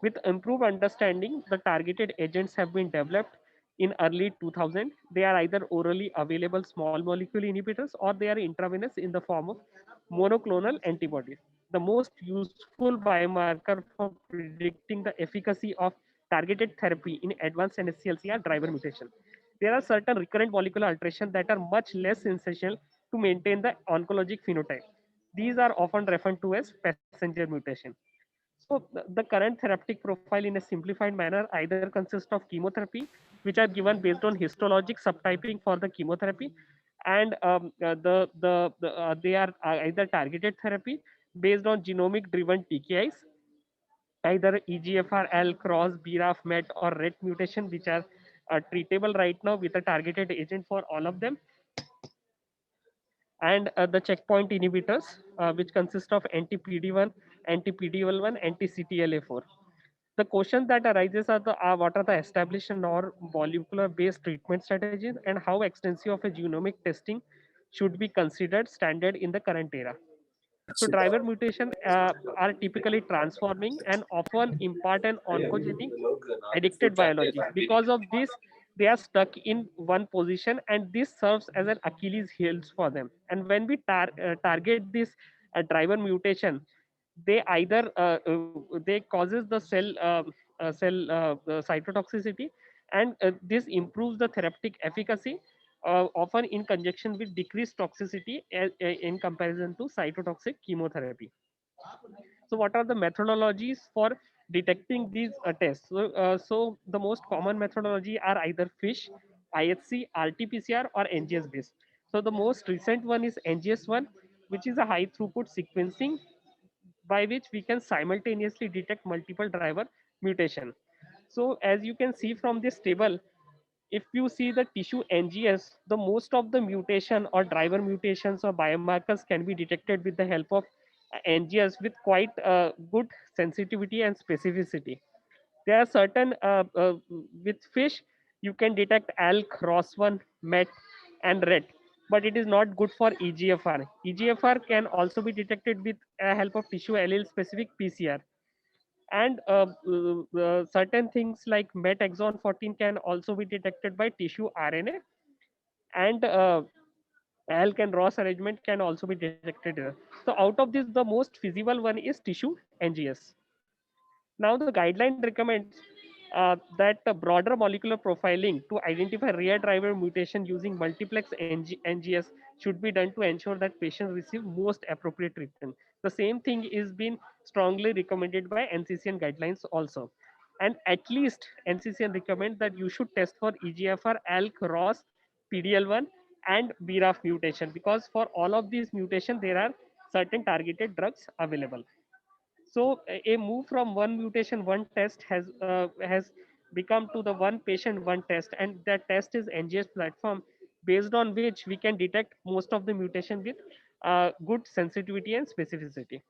With improved understanding, the targeted agents have been developed in early 2000. They are either orally available small molecule inhibitors or they are intravenous in the form of monoclonal antibodies. The most useful biomarker for predicting the efficacy of targeted therapy in advanced NSCLC are driver mutation. There are certain recurrent molecular alterations that are much less essential to maintain the oncologic phenotype. These are often referred to as passenger mutation. So the current therapeutic profile in a simplified manner either consists of chemotherapy, which are given based on histologic subtyping for the chemotherapy, and they are either targeted therapy based on genomic driven TKIs, either EGFR, L, cross, BRAF, MET, or RET mutation, which are treatable right now with a targeted agent for all of them, and the checkpoint inhibitors, which consist of anti-PD-1, anti-PD-L1, anti-CTLA4. The question that arises are what are the established or molecular based treatment strategies and how extensive of a genomic testing should be considered standard in the current era. So driver mutation are typically transforming and often impart an oncogenic addicted biology. Because of this, they are stuck in one position, and this serves as an Achilles heels for them. And when we target this driver mutation, they either they causes the cell cytotoxicity, and this improves the therapeutic efficacy, often in conjunction with decreased toxicity in comparison to cytotoxic chemotherapy. So what are the methodologies for detecting these tests? So the most common methodology are either FISH, IHC, RT-PCR, or NGS based. So the most recent one is NGS1, which is a high throughput sequencing by which we can simultaneously detect multiple driver mutation. So as you can see from this table, if you see the tissue NGS, the most of the mutation or driver mutations or biomarkers can be detected with the help of NGS with quite good sensitivity and specificity. There are certain with fish you can detect ALK, ROS1, MET, and RET, but it is not good for EGFR. EGFR can also be detected with help of tissue allele specific PCR, and certain things like MET exon 14 can also be detected by tissue RNA, and ALK and ROS arrangement can also be detected here. So out of this, the most feasible one is tissue NGS. Now the guideline recommends that the broader molecular profiling to identify rare driver mutation using multiplex NGS should be done to ensure that patients receive most appropriate treatment. The same thing is being strongly recommended by NCCN guidelines also. And at least NCCN recommend that you should test for EGFR, ALK, ROS, PDL1, and BRAF mutation, because for all of these mutations there are certain targeted drugs available. So a move from one mutation one test has become to the one patient one test, and that test is NGS platform, based on which we can detect most of the mutation with good sensitivity and specificity.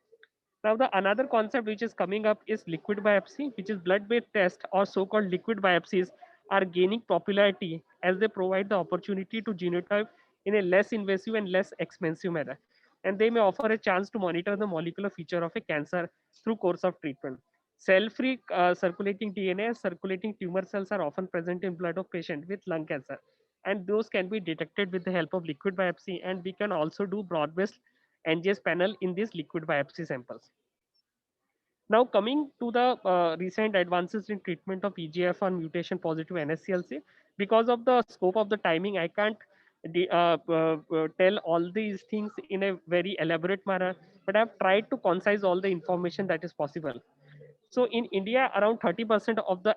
Now the another concept which is coming up is liquid biopsy, which is blood-based test, or so-called liquid biopsies are gaining popularity as they provide the opportunity to genotype in a less invasive and less expensive manner. And they may offer a chance to monitor the molecular feature of a cancer through course of treatment. Cell-free circulating DNA and circulating tumor cells are often present in blood of patient with lung cancer, and those can be detected with the help of liquid biopsy, and we can also do broad-based NGS panel in these liquid biopsy samples. Now coming to the recent advances in treatment of EGFR mutation positive NSCLC, because of the scope of the timing, I can't tell all these things in a very elaborate manner, but I've tried to concise all the information that is possible. So in India, around 30% of the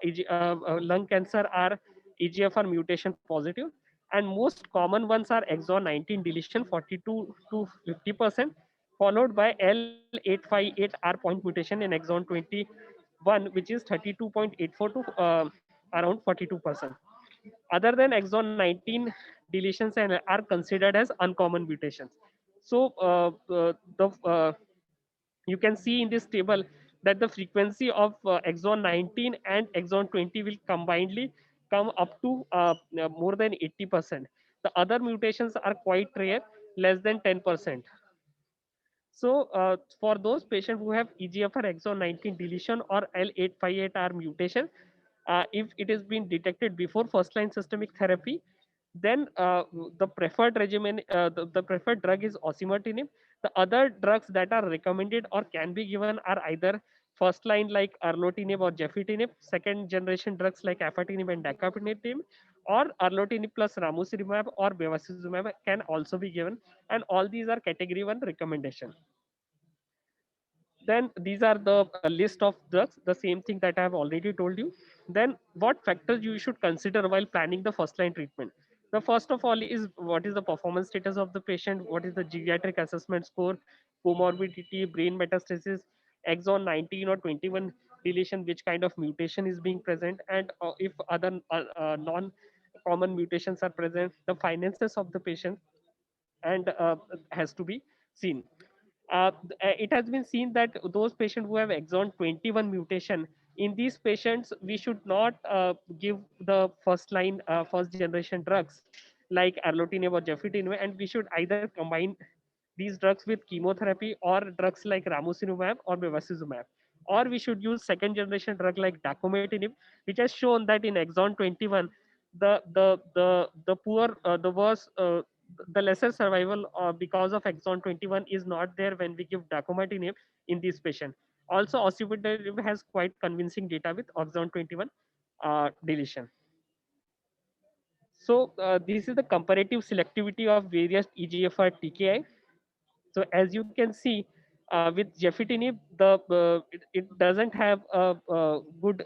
lung cancer are EGFR mutation positive, and most common ones are exon 19 deletion 42 to 50%, followed by L858R point mutation in exon 21, which is 32.84 to around 42%. Other than exon 19 deletions and are considered as uncommon mutations. So you can see in this table that the frequency of exon 19 and exon 20 will combinedly come up to more than 80%. The other mutations are quite rare, less than 10%. So for those patients who have EGFR exon 19 deletion or L858R mutation, If it is being detected before first line systemic therapy, then the preferred regimen, the preferred drug is osimertinib. The other drugs that are recommended or can be given are either first line like erlotinib or gefitinib, second generation drugs like afatinib and dacatinib, or erlotinib plus ramucirumab or bevacizumab can also be given, and all these are category 1 recommendation. Then these are the list of drugs, the same thing that I have already told you. Then what factors you should consider while planning the first line treatment? The first of all is what is the performance status of the patient, what is the geriatric assessment score, comorbidity, brain metastasis, exon 19 or 21 deletion, which kind of mutation is being present, and if other non common mutations are present, the finances of the patient, and has to be seen. It has been seen that those patients who have exon 21 mutation, in these patients we should not give the first line first generation drugs like erlotinib or gefitinib, and we should either combine these drugs with chemotherapy or drugs like ramucirumab or bevacizumab, or we should use second generation drug like dacometinib, which has shown that in exon 21 the poor the worst the lesser survival because of exon 21 is not there when we give dacometinib in this patient. Also osimertinib has quite convincing data with exon 21 deletion. So this is the comparative selectivity of various EGFR TKI. So as you can see, with gefitinib, it doesn't have a good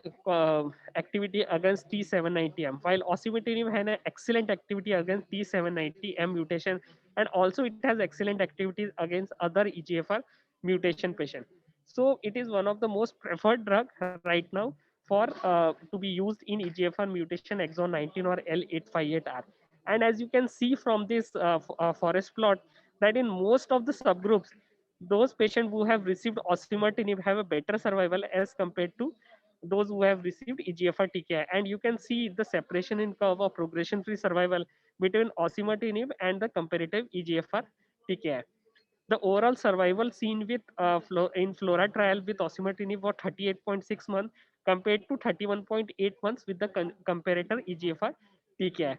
activity against T790M, while osimertinib has an excellent activity against T790M mutation, and also it has excellent activities against other EGFR mutation patient. So it is one of the most preferred drug right now for to be used in EGFR mutation exon 19 or L858R. And as you can see from this forest plot, that in most of the subgroups, those patients who have received osimertinib have a better survival as compared to those who have received EGFR TKI. And you can see the separation in curve of progression-free survival between osimertinib and the comparative EGFR TKI. The overall survival seen with in FLORA trial with osimertinib was 38.6 months compared to 31.8 months with the comparator EGFR TKI.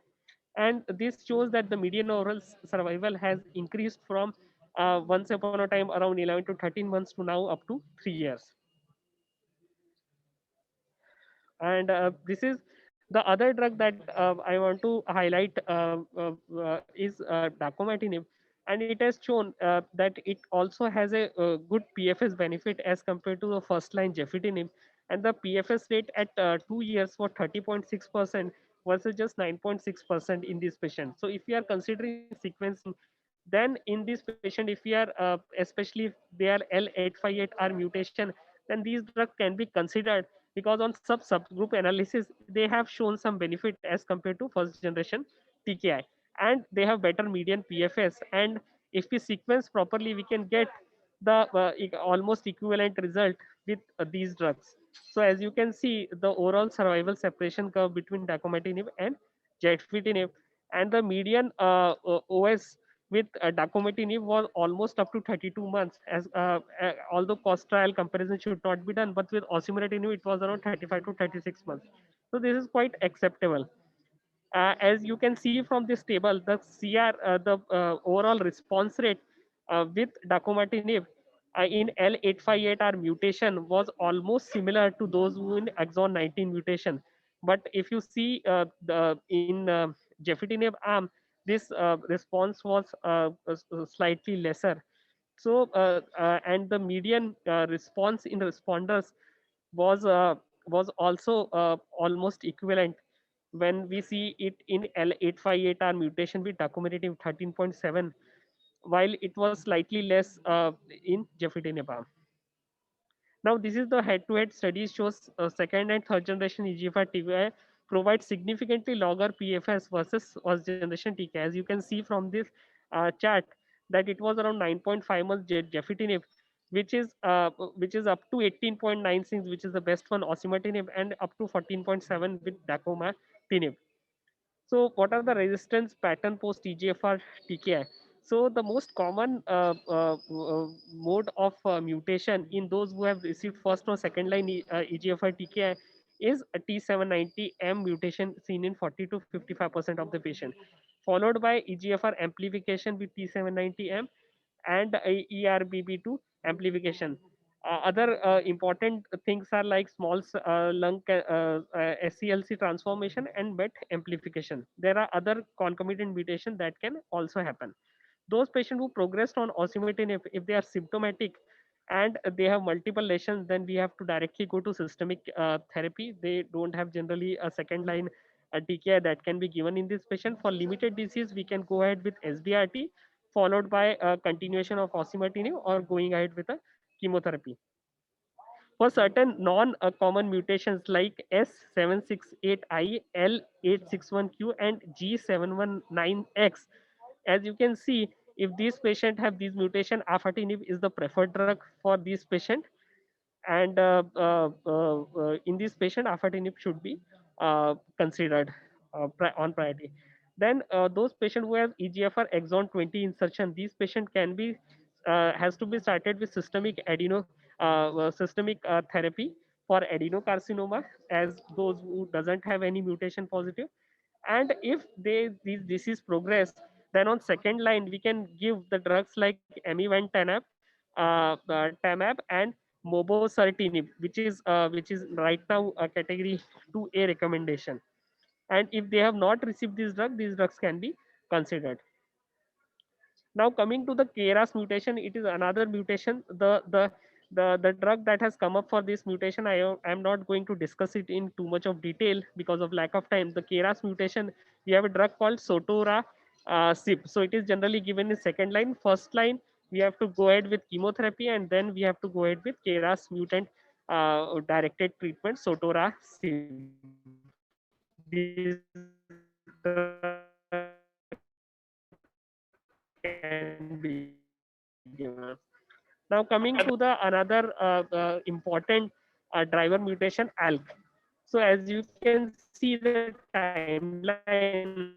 And this shows that the median overall survival has increased from once upon a time around 11 to 13 months to now up to 3 years. And this is the other drug that I want to highlight is dacometinib, and it has shown that it also has a good PFS benefit as compared to the first line gefitinib, and the PFS rate at 2 years for 30.6% versus just 9.6% in this patient. So if we are considering sequencing, then in this patient, if we are especially if they are L858R mutation, then these drugs can be considered because on subgroup analysis they have shown some benefit as compared to first generation TKI, and they have better median PFS. And if we sequence properly, we can get the almost equivalent result with these drugs. So as you can see, the overall survival separation curve between dacometinib and gefitinib, and the median OS with dacometinib was almost up to 32 months, as although cost trial comparison should not be done, but with osimertinib it was around 35 to 36 months. So this is quite acceptable. As you can see from this table, the the overall response rate with dacometinib in L858R mutation was almost similar to those who in exon 19 mutation. But if you see in gefitinib arm, this response was slightly lesser. So and the median response in responders was was also almost equivalent when we see it in L858R mutation with dacometinib 13.7, while it was slightly less in gefitinib arm. Now, this is the head-to-head study shows second and third generation EGFR TKI provide significantly longer PFS versus first generation TKI. As you can see from this chart, that it was around 9.5 months gefitinib, which is up to 18.96, which is the best one osimertinib, and up to 14.7 with dacometinib. So what are the resistance pattern post EGFR TKI? So the most common mode of mutation in those who have received first or second line EGFR TKI is a T790M mutation seen in 40 to 55% of the patient, followed by EGFR amplification with T790M and ERBB2 amplification. Other important things are like small SCLC transformation and MET amplification. There are other concomitant mutations that can also happen. Those patients who progressed on osimertinib, if they are symptomatic and they have multiple lesions, then we have to directly go to systemic therapy. They don't have generally a second line TKI that can be given in this patient. For limited disease, we can go ahead with SDRT followed by a continuation of osimertinib or going ahead with a chemotherapy. For certain non-common mutations like S768I, L861Q, and G719X, as you can see, if these patients have these mutation, afatinib is the preferred drug for this patient. And in this patient, afatinib should be considered on priority. Then those patients who have EGFR exon 20 insertion, these patient can be has to be started with systemic therapy for adenocarcinoma, as those who doesn't have any mutation positive. And if these disease progress, then on second line we can give the drugs like amivantamab, tamab, and mobocertinib, which is right now a category 2A recommendation. And if they have not received this drug, these drugs can be considered. Now coming to the KRAS mutation, it is another mutation. The drug that has come up for this mutation, I am not going to discuss it in too much of detail because of lack of time. The KRAS mutation, we have a drug called Sotora SIP. So it is generally given in second line. First line, we have to go ahead with chemotherapy, and then we have to go ahead with KRAS mutant directed treatment, Sotora SIP. This can be given. Now coming to the another important driver mutation, ALK. So as you can see, the timeline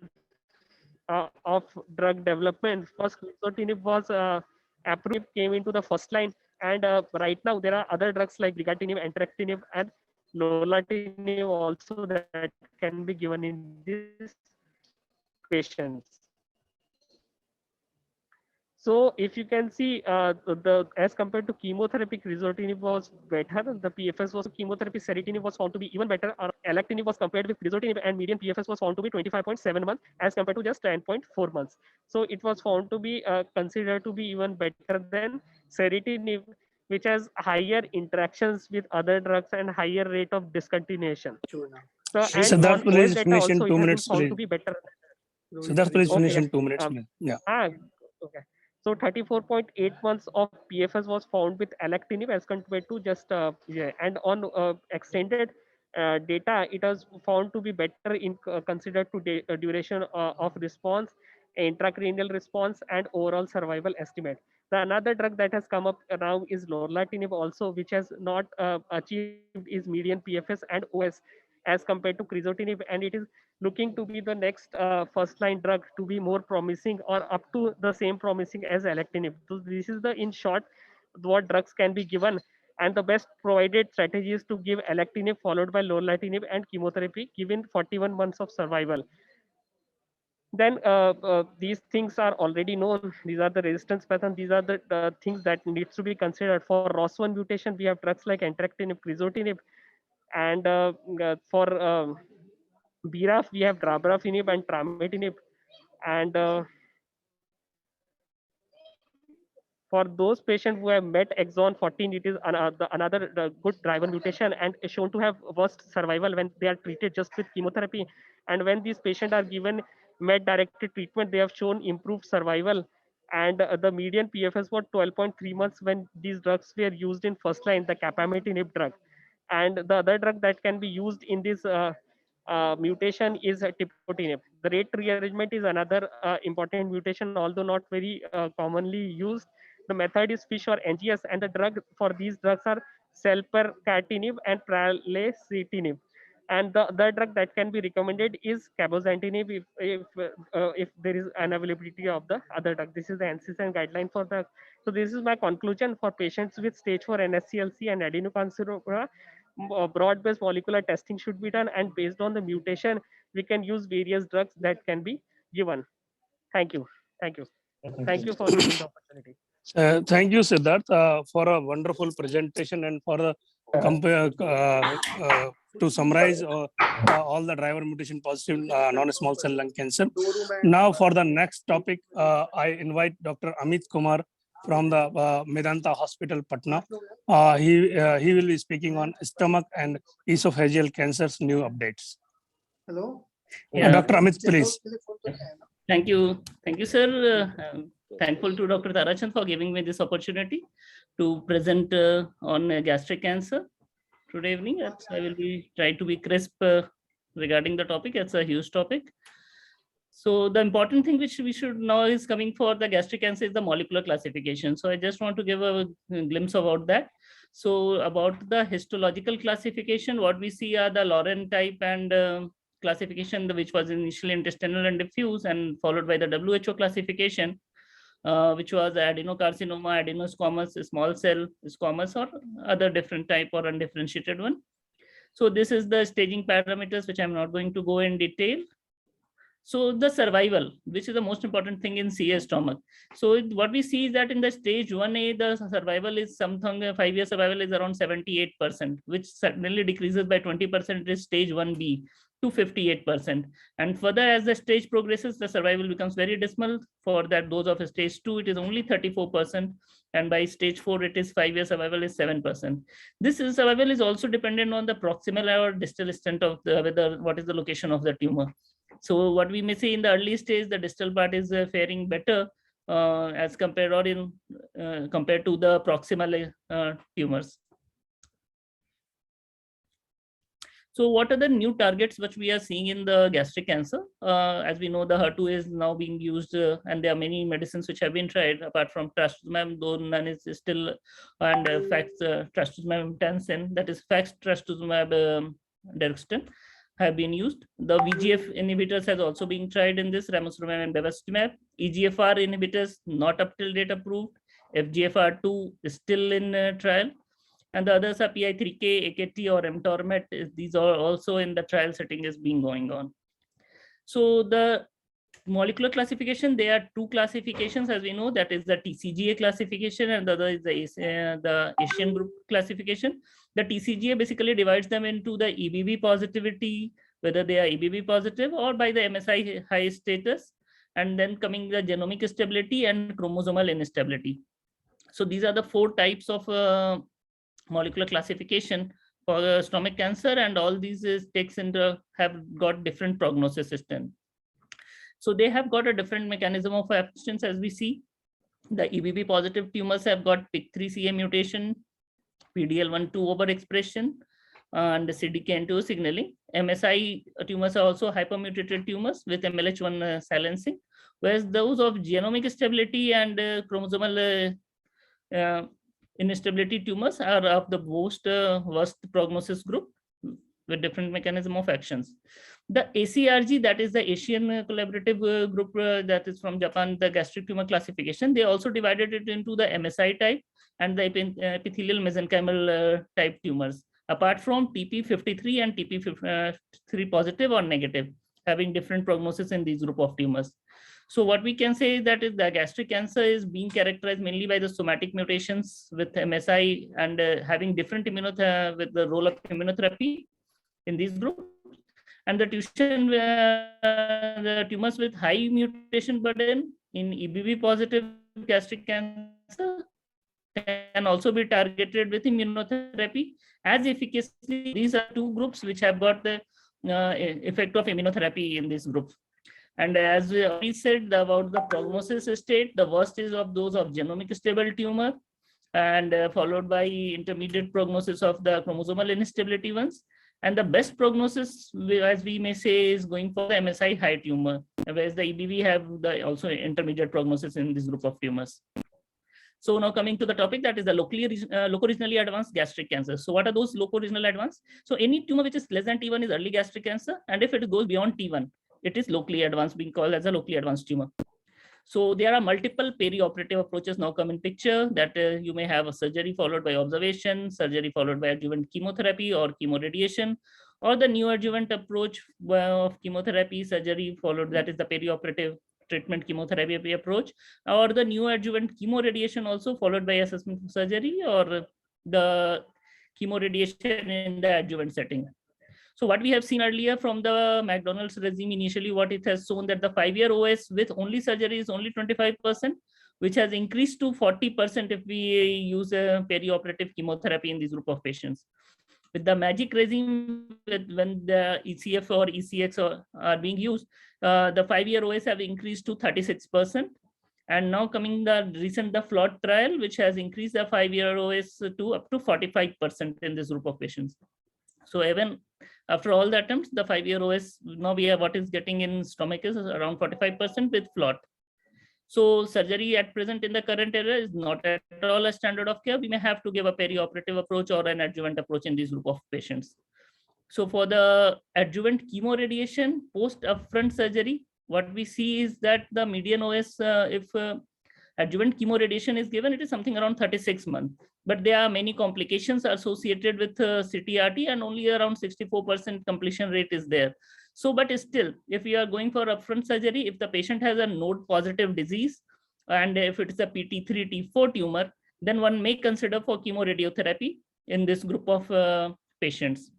of drug development, first crizotinib was approved, came into the first line, and right now there are other drugs like brigatinib, entrectinib, and lorlatinib also that can be given in these patients. So if you can see, as compared to chemotherapy, crizotinib was better. The PFS was chemotherapy, seritinib was found to be even better. Or alectinib was compared with crizotinib, and median PFS was found to be 25.7 months as compared to just 10.4 months. So it was found to be considered to be even better than seritinib, which has higher interactions with other drugs and higher rate of discontinuation. So and Siddharth, on OS please data finish in also, it 2 has been minutes, found please. to be better. Siddharth, please finish Okay. in 2 minutes, please. Yeah. Okay. So 34.8 months of PFS was found with alectinib as compared to just and on extended data, it was found to be better in considered to duration of response, intracranial response, and overall survival estimate. The another drug that has come up now is lorlatinib also, which has not achieved is median PFS and OS as compared to crizotinib, and it is looking to be the next first line drug to be more promising or up to the same promising as alectinib. So this is the in short what drugs can be given, and the best provided strategy is to give alectinib followed by lorlatinib and chemotherapy given 41 months of survival. Then these things are already known. These are the resistance pattern. These are the things that needs to be considered. For ROS1 mutation, we have drugs like entrectinib, crizotinib, and for BRAF, we have dabrafenib and trametinib, and for those patients who have met exon 14, it is another good driver mutation and is shown to have worst survival when they are treated just with chemotherapy. And when these patients are given med directed treatment, they have shown improved survival. And the median PFS was 12.3 months when these drugs were used in first line, the capamatinib drug. And the other drug that can be used in this mutation is tipotinib. The rate rearrangement is another important mutation, although not very commonly used. The method is FISH or NGS, and the drug for these drugs are selpercatinib and pralsetinib. And the drug that can be recommended is cabozantinib if there is an availability of the other drug. This is the NCCN guideline for the. So this is my conclusion for patients with stage 4 NSCLC and adenocarcinoma. broad-based molecular testing should be done, and based on the mutation, we can use various drugs that can be given. Thank you. Thank you. Thank you for giving the opportunity. Thank you, Siddharth, for a wonderful presentation and for the to summarize all the driver mutation positive non-small cell lung cancer. Now, for the next topic, I invite Dr. Amit Kumar from the Medanta Hospital, Patna. He will be speaking on stomach and esophageal cancers new updates. Hello. Dr. Amit, please. Thank you, sir. Thankful to Dr. Tarachand for giving me this opportunity to present on gastric cancer today evening. I will be try to be crisp regarding the topic. It's a huge topic. So the important thing which we should know is coming for the gastric cancer is the molecular classification. So I just want to give a glimpse about that. So about the histological classification, what we see are the Lauren type and classification, which was initially intestinal and diffuse, and followed by the WHO classification, which was adenocarcinoma, adenosquamous, small cell squamous, or other different type or undifferentiated one. So this is the staging parameters, which I'm not going to go in detail. So the survival, which is the most important thing in CS stomach. So what we see is that in the stage 1A, the survival is something, 5-year survival is around 78%, which suddenly decreases by 20% in stage 1B to 58%. And further, as the stage progresses, the survival becomes very dismal. For that, those of stage 2, it is only 34%. And by stage 4, it is 5-year survival is 7%. This survival is also dependent on the proximal or distal extent of the what is the location of the tumor. So what we may see in the early stage, the distal part is faring better as compared or in compared to the proximal tumors. So what are the new targets which we are seeing in the gastric cancer? As we know, the HER2 is now being used, and there are many medicines which have been tried apart from trastuzumab, though none is still, and trastuzumab emtansine, that is fax trastuzumab deruxtecan, have been used. The VGF inhibitors has also been tried in this, ramucirumab and bevacizumab. EGFR inhibitors not up till date approved. FGFR2 is still in trial. And the others are PI3K, AKT, or mTORMET. These are also in the trial setting is being going on. So the molecular classification, there are two classifications, as we know, that is the TCGA classification, and the other is the Asian group classification. The TCGA basically divides them into the EBV positivity, whether they are EBV positive, or by the MSI high status, and then coming the genomic stability and chromosomal instability. So these are the 4 types of molecular classification for stomach cancer, and all these takes into have got different prognosis system. So they have got a different mechanism of absence. As we see, the EBV positive tumors have got PIK3CA mutation, PDL1-2 overexpression, and CDKN2 signaling. MSI tumors are also hypermutated tumors with MLH1 silencing, whereas those of genomic stability and chromosomal instability tumors are of the most worst prognosis group with different mechanism of actions. The ACRG, that is the Asian collaborative group that is from Japan, the gastric tumor classification, they also divided it into the MSI type and the epithelial mesenchymal type tumors, apart from TP53 and TP3 positive or negative, having different prognosis in these group of tumors. So what we can say is that the gastric cancer is being characterized mainly by the somatic mutations with MSI and having different immunotherapy with the role of immunotherapy in these groups. And the tumors with high mutation burden in EBV positive gastric cancer can also be targeted with immunotherapy as efficaciously. These are 2 groups which have got the effect of immunotherapy in this group. And as we already said about the prognosis state, the worst is of those of genomic stable tumor, and followed by intermediate prognosis of the chromosomal instability ones. And the best prognosis, as we may say, is going for the MSI high tumor, whereas the EBV have the also intermediate prognosis in this group of tumors. So now coming to the topic, that is the loco-regionally advanced gastric cancer. So what are those loco-regional advanced? So any tumor which is less than T1 is early gastric cancer, and if it goes beyond T1, it is locally advanced, being called as a locally advanced tumor. So there are multiple perioperative approaches now come in picture, that you may have a surgery followed by observation, surgery followed by adjuvant chemotherapy or chemoradiation, or the neoadjuvant approach of chemotherapy, surgery followed, that is the perioperative treatment chemotherapy approach, or the neoadjuvant chemoradiation also followed by assessment surgery, or the chemoradiation in the adjuvant setting. So what we have seen earlier from the McDonald's regime, initially what it has shown that the 5-year OS with only surgery is only 25%, which has increased to 40% if we use a perioperative chemotherapy in this group of patients. With the MAGIC regime, when the ECF or ECX are being used, the 5-year OS have increased to 36%. And now coming the recent FLOT trial, which has increased the 5-year OS to up to 45% in this group of patients. So even after all the attempts, the 5-year OS, now we have what is getting in stomach is around 45% with FLOT. So surgery at present in the current era is not at all a standard of care. We may have to give a perioperative approach or an adjuvant approach in this group of patients. So for the adjuvant chemoradiation post upfront surgery, what we see is that the median OS, if adjuvant chemoradiation is given, it is something around 36 months. But there are many complications associated with CTRT, and only around 64% completion rate is there. So, but still, if we are going for upfront surgery, if the patient has a node positive disease, and if it's a PT3-T4 tumor, then one may consider for chemoradiotherapy in this group of patients.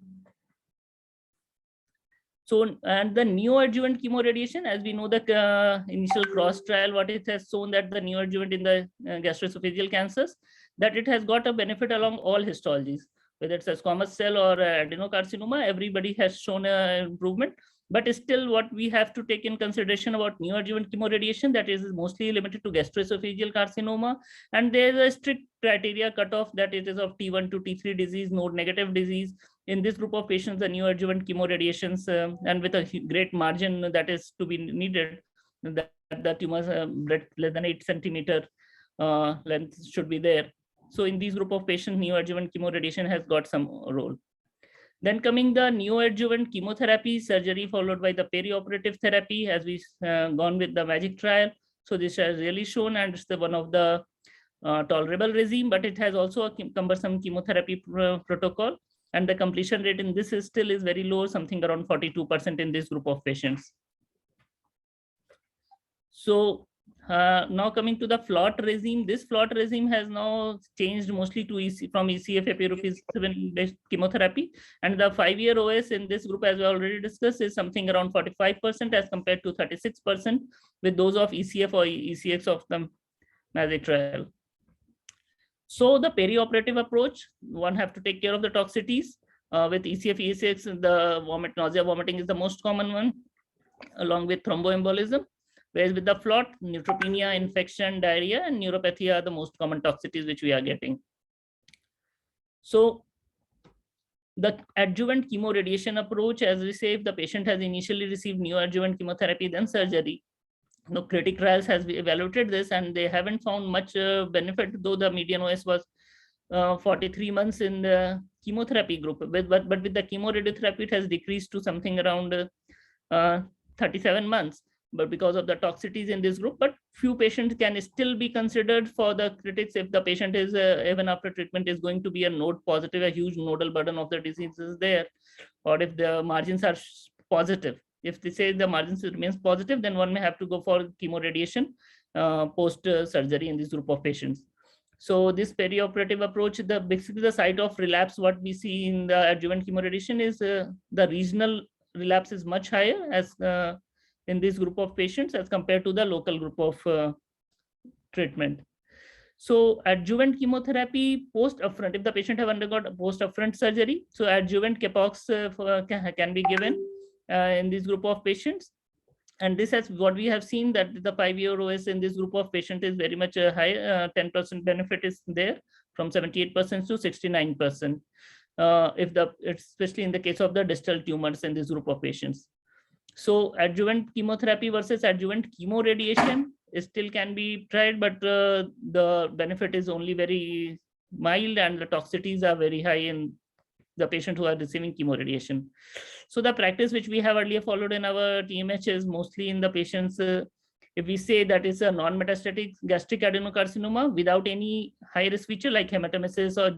So, and the neoadjuvant chemoradiation, as we know, the initial cross trial, what it has shown that the neoadjuvant in the gastroesophageal cancers, that it has got a benefit along all histologies, whether it's a squamous cell or adenocarcinoma, everybody has shown an improvement. But still, what we have to take in consideration about neoadjuvant chemoradiation, that is mostly limited to gastroesophageal carcinoma, and there is a strict criteria cutoff that it is of T1 to T3 disease, node negative disease. In this group of patients, the neoadjuvant chemoradiations, and with a great margin that is to be needed, that the tumors less than 8 centimeter length should be there. So in these group of patients, neoadjuvant chemoradiation has got some role. Then coming the neoadjuvant chemotherapy surgery followed by the perioperative therapy, as we gone with the MAGIC trial. So this has really shown, and it's the one of the tolerable regime, but it has also a cumbersome chemotherapy protocol, and the completion rate in this is still very low, something around 42% in this group of patients. So now coming to the FLOT regime, this FLOT regime has now changed mostly to from ECF epirubicin based chemotherapy, and the 5-year OS in this group, as we already discussed, is something around 45% as compared to 36% with those of ECF or ECX of the MAGIC trial. So the perioperative approach, one have to take care of the toxicities. With ECF, ECX, the nausea, vomiting is the most common one, along with thromboembolism. Whereas with the FLOT, neutropenia, infection, diarrhea, and neuropathy are the most common toxicities which we are getting. So the adjuvant chemoradiation approach, as we say, if the patient has initially received neoadjuvant chemotherapy, then surgery. No, critic trials has evaluated this, and they haven't found much benefit, though the median OS was 43 months in the chemotherapy group. But with the chemoradiotherapy, it has decreased to something around 37 months. But because of the toxicities in this group, but few patients can still be considered for the critics if the patient is even after treatment is going to be a node positive, a huge nodal burden of the disease is there, or if the margins are positive. If they say the margins remains positive, then one may have to go for chemoradiation post surgery in this group of patients. So this perioperative approach, basically the site of relapse, what we see in the adjuvant chemoradiation is the regional relapse is much higher as in this group of patients as compared to the local group of treatment. So adjuvant chemotherapy post upfront, if the patient have undergone post upfront surgery, so adjuvant capox can be given in this group of patients. And this has what we have seen, that the 5-year OS in this group of patients is very much high, 10% benefit is there from 78% to 69%. Especially in the case of the distal tumors in this group of patients. So adjuvant chemotherapy versus adjuvant chemoradiation still can be tried, but the benefit is only very mild, and the toxicities are very high in the patient who are receiving chemoradiation. So the practice which we have earlier followed in our TMH is mostly in the patients If we say that is a non-metastatic gastric adenocarcinoma without any high-risk feature like hematemesis or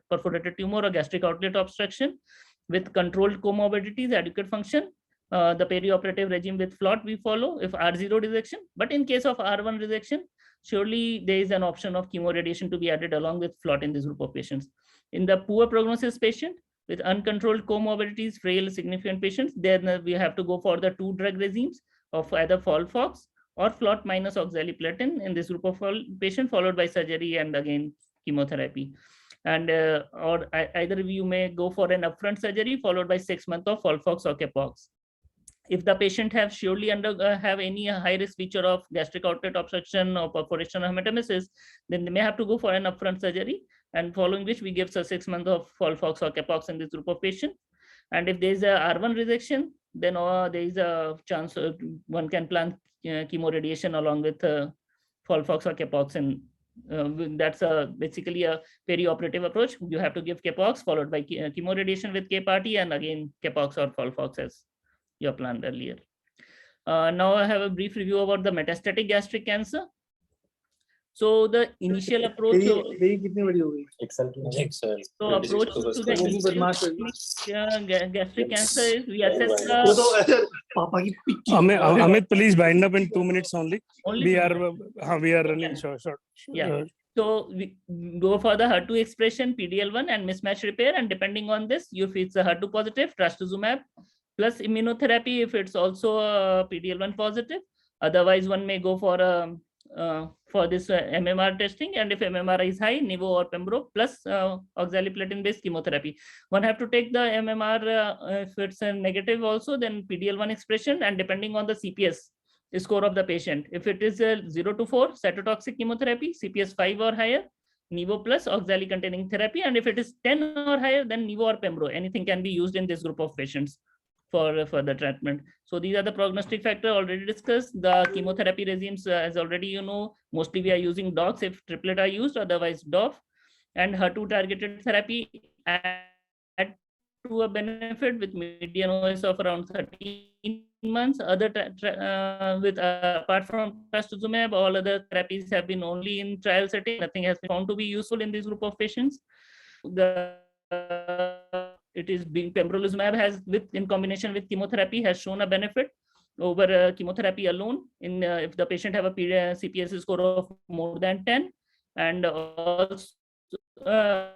perforated tumor or gastric outlet obstruction with controlled comorbidities, adequate function, the perioperative regime with FLOT we follow if R0 resection. But in case of R1 resection, surely there is an option of chemoradiation to be added along with FLOT in this group of patients. In the poor prognosis patient with uncontrolled comorbidities, frail, significant patients, then we have to go for the 2 drug regimes of either FOLFOX or FLOT minus oxaliplatin in this group of patient, followed by surgery and again chemotherapy. And or either you may go for an upfront surgery followed by 6 months of FOLFOX or CAPOX. If the patient have surely have any high risk feature of gastric outlet obstruction or perforation or hematemesis, then they may have to go for an upfront surgery, and following which we give 6 months of FOLFOX or CAPOX in this group of patients. And if there is a R1 resection, then there is a chance one can plan chemoradiation along with FOLFOX or CAPOX, and that's basically a perioperative approach. You have to give CAPOX followed by chemoradiation with K-party, and again CAPOX or FOLFOX as you have planned earlier. Now I have a brief review about the metastatic gastric cancer. So the initial approach. So approach to the initial gastric cancer is we assess the. Amit, please bind up in 2 minutes only. We are running short. Yeah. So we go for the HER2 expression, PD-L1 and mismatch repair, and depending on this, if it's a HER2 positive, trastuzumab plus immunotherapy if it's also a PD-L1 positive. Otherwise, one may go for this MMR testing, and if MMR is high, Nivo or Pembro plus oxaliplatin based chemotherapy. One have to take the MMR if it's a negative also, then PD-L1 expression, and depending on the CPS score of the patient. If it is a 0 to 4 cytotoxic chemotherapy, CPS 5 or higher, Nivo plus oxali containing therapy, and if it is 10 or higher, then Nivo or Pembro. Anything can be used in this group of patients for further treatment. So these are the prognostic factors already discussed. The chemotherapy regimes, as already you know, mostly we are using DOX if triplet are used, otherwise DOF, and HER2 targeted therapy add to a benefit with median OS of around 13 months. Other apart from trastuzumab, all other therapies have been only in trial setting. Nothing has been found to be useful in this group of patients. It is being pembrolizumab has in combination with chemotherapy has shown a benefit over chemotherapy alone in if the patient have a CPS score of more than 10 and also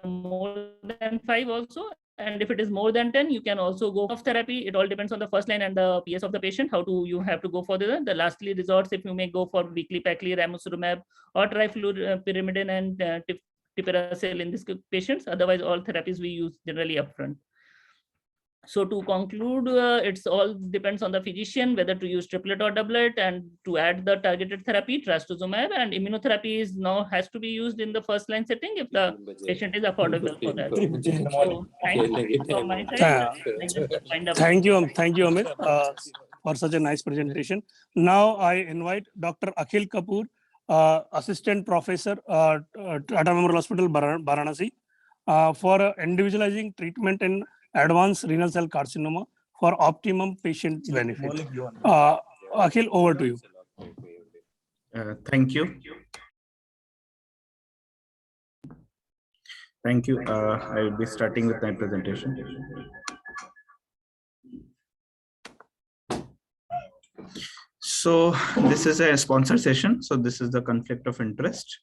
more than 5 also. And if it is more than 10, you can also go off therapy. It all depends on the first line and the PS of the patient. How do you have to go for the lastly resorts if you may go for weekly Pacli, ramucirumab or trifluoropyrimidine and tipiracil in these patients. Otherwise, all therapies we use generally upfront. So to conclude, it's all depends on the physician whether to use triplet or doublet, and to add the targeted therapy, trastuzumab, and immunotherapy is now has to be used in the first line setting if the patient is affordable for that. So thank you from my side. Thank you, Amit, for such a nice presentation. Now I invite Dr. Akhil Kapoor, Assistant Professor at Tata Memorial Hospital, Varanasi, for individualizing treatment in advanced renal cell carcinoma for optimum patient benefit. Akhil, over to you. Thank you. Thank you. I will be starting with my presentation. So this is a sponsor session. So this is the conflict of interest,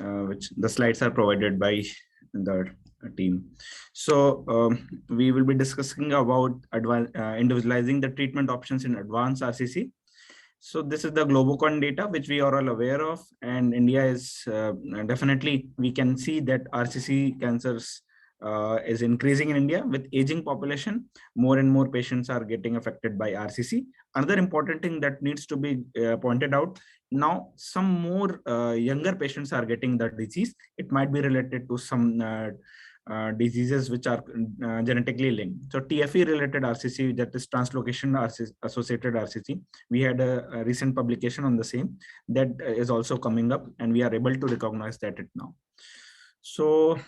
which the slides are provided by the team. So we will be discussing about individualizing the treatment options in advanced RCC. So this is the Globocon data, which we are all aware of, and India is definitely, we can see that RCC cancers is increasing in India with aging population. More and more patients are getting affected by RCC. Another important thing that needs to be pointed out, now some more younger patients are getting the disease. It might be related to some diseases which are genetically linked. So TFE related RCC, that is translocation associated RCC, we had a recent publication on the same that is also coming up, and we are able to recognize that now. So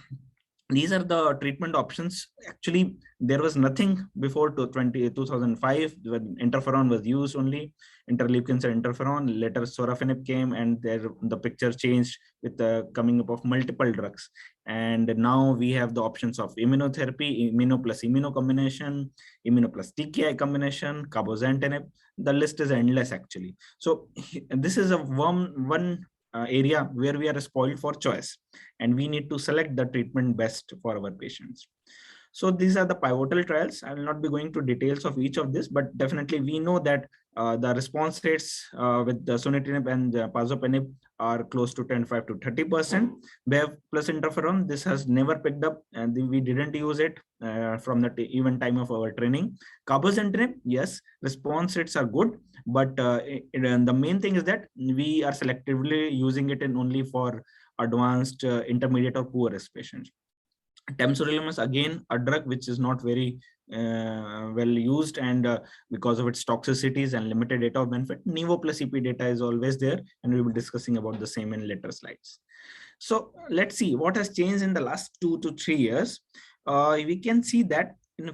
these are the treatment options. Actually, there was nothing before 2005 when interferon was used only, interleukins and interferon. Later sorafenib came, and there the picture changed with the coming up of multiple drugs. And now we have the options of immunotherapy, immuno plus immuno combination, immuno plus TKI combination, cabozantinib. The list is endless actually. So this is a one area where we are spoiled for choice, and we need to select the treatment best for our patients. So these are the pivotal trials. I will not be going to details of each of this, but definitely we know that the response rates with the sunitinib and pazopanib are close to 25 to 30%. Bev plus interferon, this has never picked up, and we didn't use it from the even time of our training. Cabozantinib, yes, response rates are good, but the main thing is that we are selectively using it in only for advanced, intermediate, or poorest patients. Temsirolimus, again, a drug which is not very well used, and because of its toxicities and limited data of benefit. Nivo plus EP data is always there, and we will be discussing about the same in later slides. So let's see what has changed in the last 2 to 3 years. We can see that in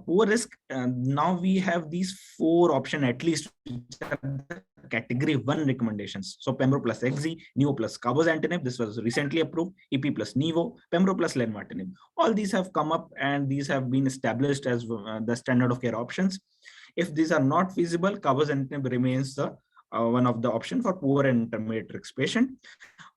poor risk, now we have these 4 options at least, which are the category 1 recommendations. So pembro plus Xi, Nivo plus cabozantinib, this was recently approved, EP plus Nivo, pembro plus lenvatinib. All these have come up, and these have been established as the standard of care options. If these are not feasible, cabozantinib remains the one of the option for poor and intermediate risk patient.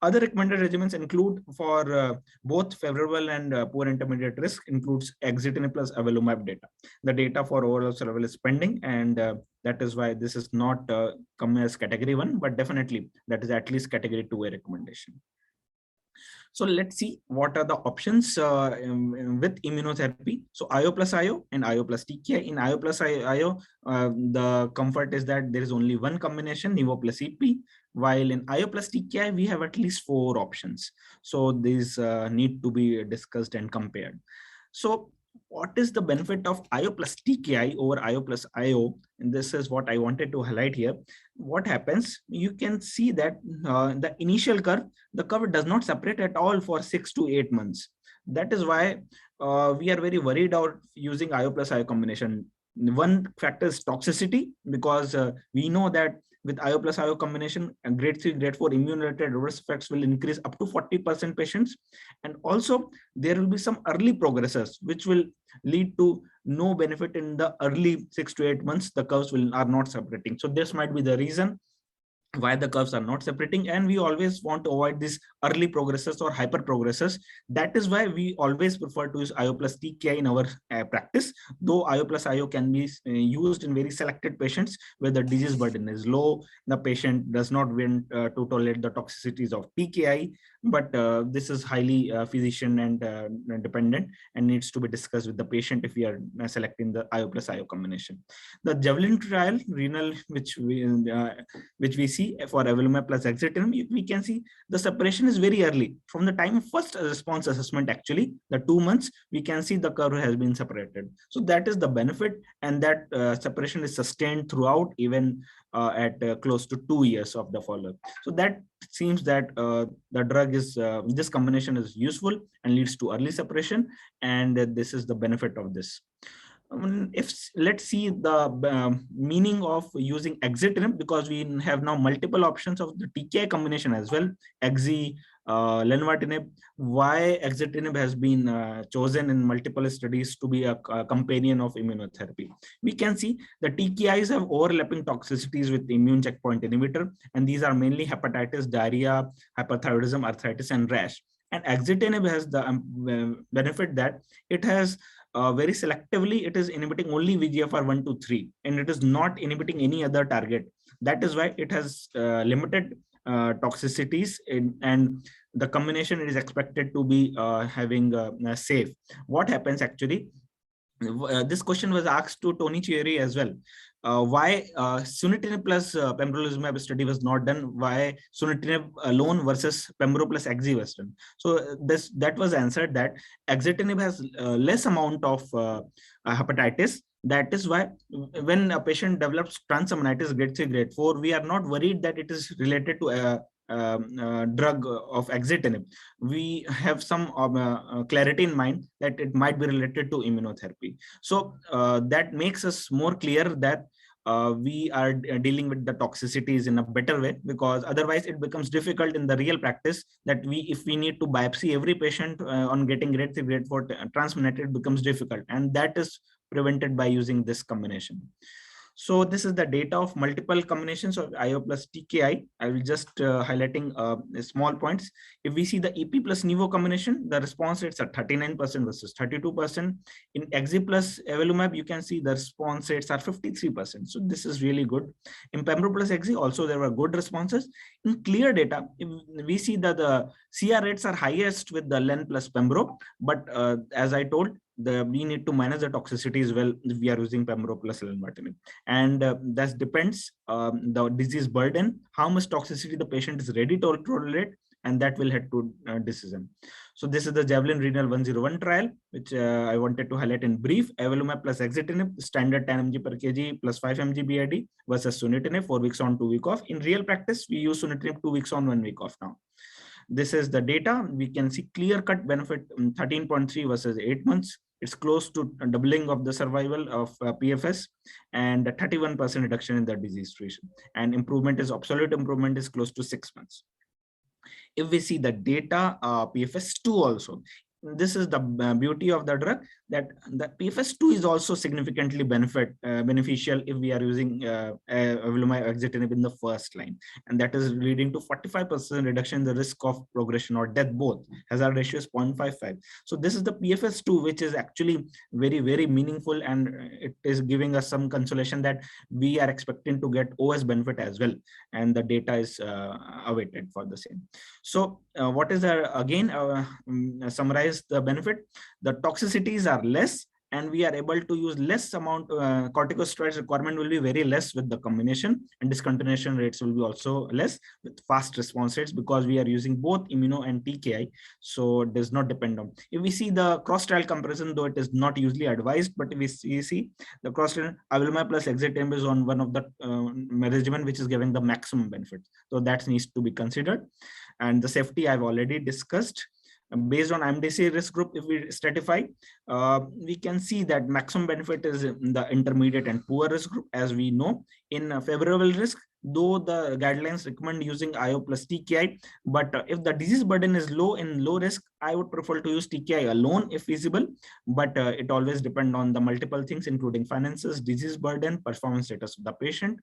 Other recommended regimens include for both favorable and poor intermediate risk includes axitinib plus avelumab data. The data for overall survival is pending, and that is why this is not come as category 1, but definitely that is at least category 2 a recommendation. So let's see what are the options with immunotherapy. So IO plus IO and IO plus TKI. In IO plus IO, the comfort is that there is only one combination, Nivo plus EP, while in IO plus TKI, we have at least 4 options. So these need to be discussed and compared. So what is the benefit of IO plus TKI over IO plus IO? And this is what I wanted to highlight here. What happens, you can see that the initial curve, the curve does not separate at all for 6 to 8 months. That is why we are very worried about using IO plus IO combination. One factor is toxicity, because we know that with IO plus IO combination, grade 3, grade 4 immune-related adverse effects will increase up to 40% patients. And also there will be some early progressors, which will lead to no benefit in the early 6 to 8 months. The curves are not separating. So this might be the reason why the curves are not separating, and we always want to avoid these early progressors or hyper progressors. That is why we always prefer to use IO plus TKI in our practice, though IO plus IO can be used in very selected patients where the disease burden is low, the patient does not want to tolerate the toxicities of TKI, but this is highly physician and dependent and needs to be discussed with the patient if we are selecting the IO plus IO combination. The Javelin trial, renal, which we see for avelumab plus axitinib, we can see the separation is very early. From the time of first response assessment, actually, the 2 months, we can see the curve has been separated. So that is the benefit, and that separation is sustained throughout, even at close to 2 years of the follow-up. So that seems that the drug is, this combination is useful and leads to early separation, and this is the benefit of this. If let's see the meaning of using axitinib, because we have now multiple options of the TKI combination as well, Xi, lenvatinib. Why axitinib has been chosen in multiple studies to be a companion of immunotherapy? We can see the TKIs have overlapping toxicities with immune checkpoint inhibitor, and these are mainly hepatitis, diarrhea, hyperthyroidism, arthritis, and rash. And axitinib has the benefit that it has very selectively, it is inhibiting only VEGFR 1 to 3, and it is not inhibiting any other target. That is why it has limited toxicities, and the combination is expected to be having safe. What happens actually? This question was asked to Tony Chieri as well. Why sunitinib plus pembrolizumab study was not done? Why sunitinib alone versus pembro plus Xi was done? So that was answered that axitinib has less amount of hepatitis. That is why when a patient develops transaminitis grade 3, grade 4, we are not worried that it is related to drug of axitinib, we have some clarity in mind that it might be related to immunotherapy. So that makes us more clear that we are dealing with the toxicities in a better way, because otherwise it becomes difficult in the real practice that if we need to biopsy every patient on getting grade 3, grade 4 transplant, it becomes difficult, and that is prevented by using this combination. So this is the data of multiple combinations of IO plus TKI. I will just highlighting small points. If we see the EP plus Nivo combination, the response rates are 39% versus 32%. In Exi plus Evolumab, you can see the response rates are 53%. So this is really good. In Pembro plus Exi, also there were good responses. In clear data, we see that the CR rates are highest with the Len plus Pembro, but as I told, we need to manage the toxicity as well if we are using Pembro plus lenvatinib, and that depends the disease burden, how much toxicity the patient is ready to tolerate, and that will head to decision. So this is the Javelin Renal 101 trial, which I wanted to highlight in brief. Evolumab plus axitinib, standard 10 mg per kg plus 5 mg BID versus sunitinib, 4 weeks on, 2 weeks off. In real practice, we use sunitinib 2 weeks on, 1 week off now. This is the data. We can see clear-cut benefit 13.3 versus 8 months. It's close to a doubling of the survival of PFS and a 31% reduction in the disease duration. And absolute improvement is close to 6 months. If we see the data, PFS2 also, this is the beauty of the drug, that the PFS2 is also significantly beneficial if we are using Evolumab axitinib in the first line, and that is leading to 45% reduction in the risk of progression or death both. Hazard ratio is 0.55. So this is the PFS2, which is actually very, very meaningful, and it is giving us some consolation that we are expecting to get OS benefit as well, and the data is awaited for the same. So what is again summarize the benefit? The toxicities are less, and we are able to use less amount. Corticosteroids requirement will be very less with the combination, and discontinuation rates will be also less with fast response rates, because we are using both immuno and TKI, so it does not depend on. If we see the cross trial comparison, though it is not usually advised, but if we see the cross trial, Evolumab plus axitinib is on one of the regimen which is giving the maximum benefit, so that needs to be considered. And the safety I've already discussed. Based on MDC risk group, if we stratify, we can see that maximum benefit is in the intermediate and poor risk group. As we know, in favorable risk, though the guidelines recommend using IO plus TKI, but if the disease burden is low in low risk, I would prefer to use TKI alone if feasible, but it always depends on the multiple things, including finances, disease burden, performance status of the patient.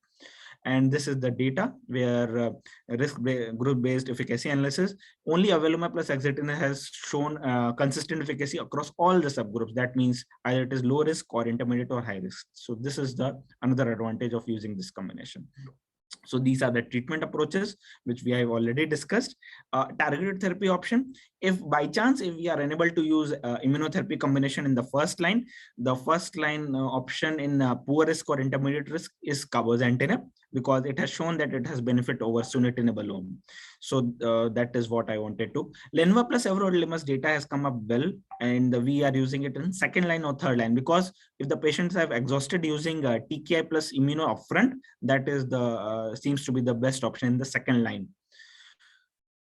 And this is the data where risk group based efficacy analysis, only Evolumab plus axitinib has shown consistent efficacy across all the subgroups. That means either it is low risk or intermediate or high risk. So this is the another advantage of using this combination. So these are the treatment approaches which we have already discussed. Targeted therapy option, if by chance if we are unable to use immunotherapy combination in the first line, the first line option in poor risk or intermediate risk is cabozantinib, because it has shown that it has benefit over sunitinib alone. So that is what I wanted to. Lenva plus everolimus data has come up well, and we are using it in second line or third line, because if the patients have exhausted using TKI plus immuno upfront, that is the seems to be the best option in the second line.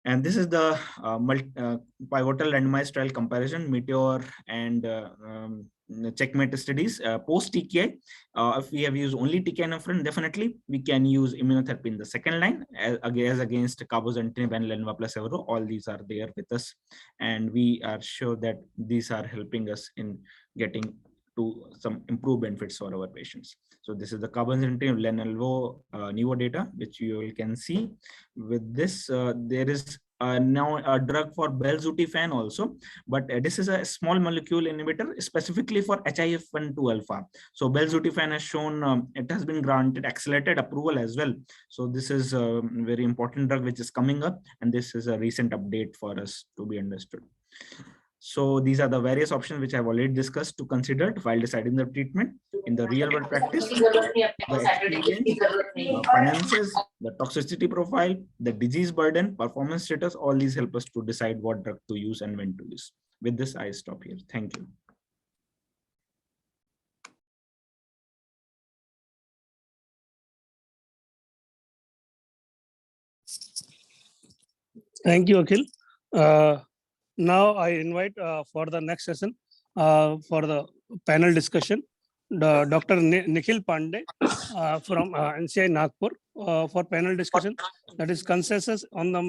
And this is the pivotal randomized trial comparison, Meteor and Checkmate studies post TKI. If we have used only TKI upfront, definitely we can use immunotherapy in the second line as against cabozantinib and Lenva plus Evro. All these are there with us, and we are sure that these are helping us in getting to some improved benefits for our patients. So this is the cabozantinib Lenelvo Nivo data, which you can see. With this, there is now a drug for belzutifan also, but this is a small molecule inhibitor specifically for HIF1/2 alpha. So belzutifan has shown it has been granted accelerated approval as well. So this is a very important drug which is coming up, and this is a recent update for us to be understood. So these are the various options which I've already discussed to consider while deciding the treatment in the real world practice. The experience, finances, the toxicity profile, the disease burden, performance status, all these help us to decide what drug to use and when to use. With this, I stop here. Thank you. Thank you, Akhil. Now I invite for the next session for the panel discussion, Dr. Nikhil Pandey from NCI Nagpur for panel discussion, that is consensus on the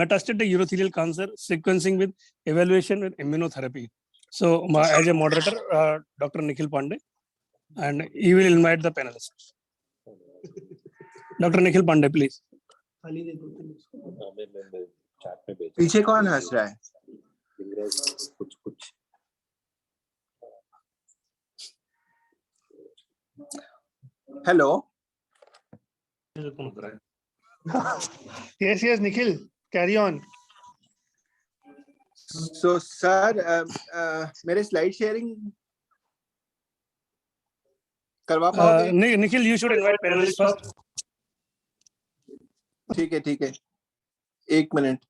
metastatic urothelial cancer sequencing with evaluation with immunotherapy. So as a moderator, Dr. Nikhil Pandey, and he will invite the panelists. Dr. Nikhil Pandey, please. पीछे कौन हंस रहा है? Hello. Yes, Nikhil, carry on. So, sir, मेरे slide sharing करवा पाओगे? Nikhil, you should invite panelists first. ठीक है. एक minute.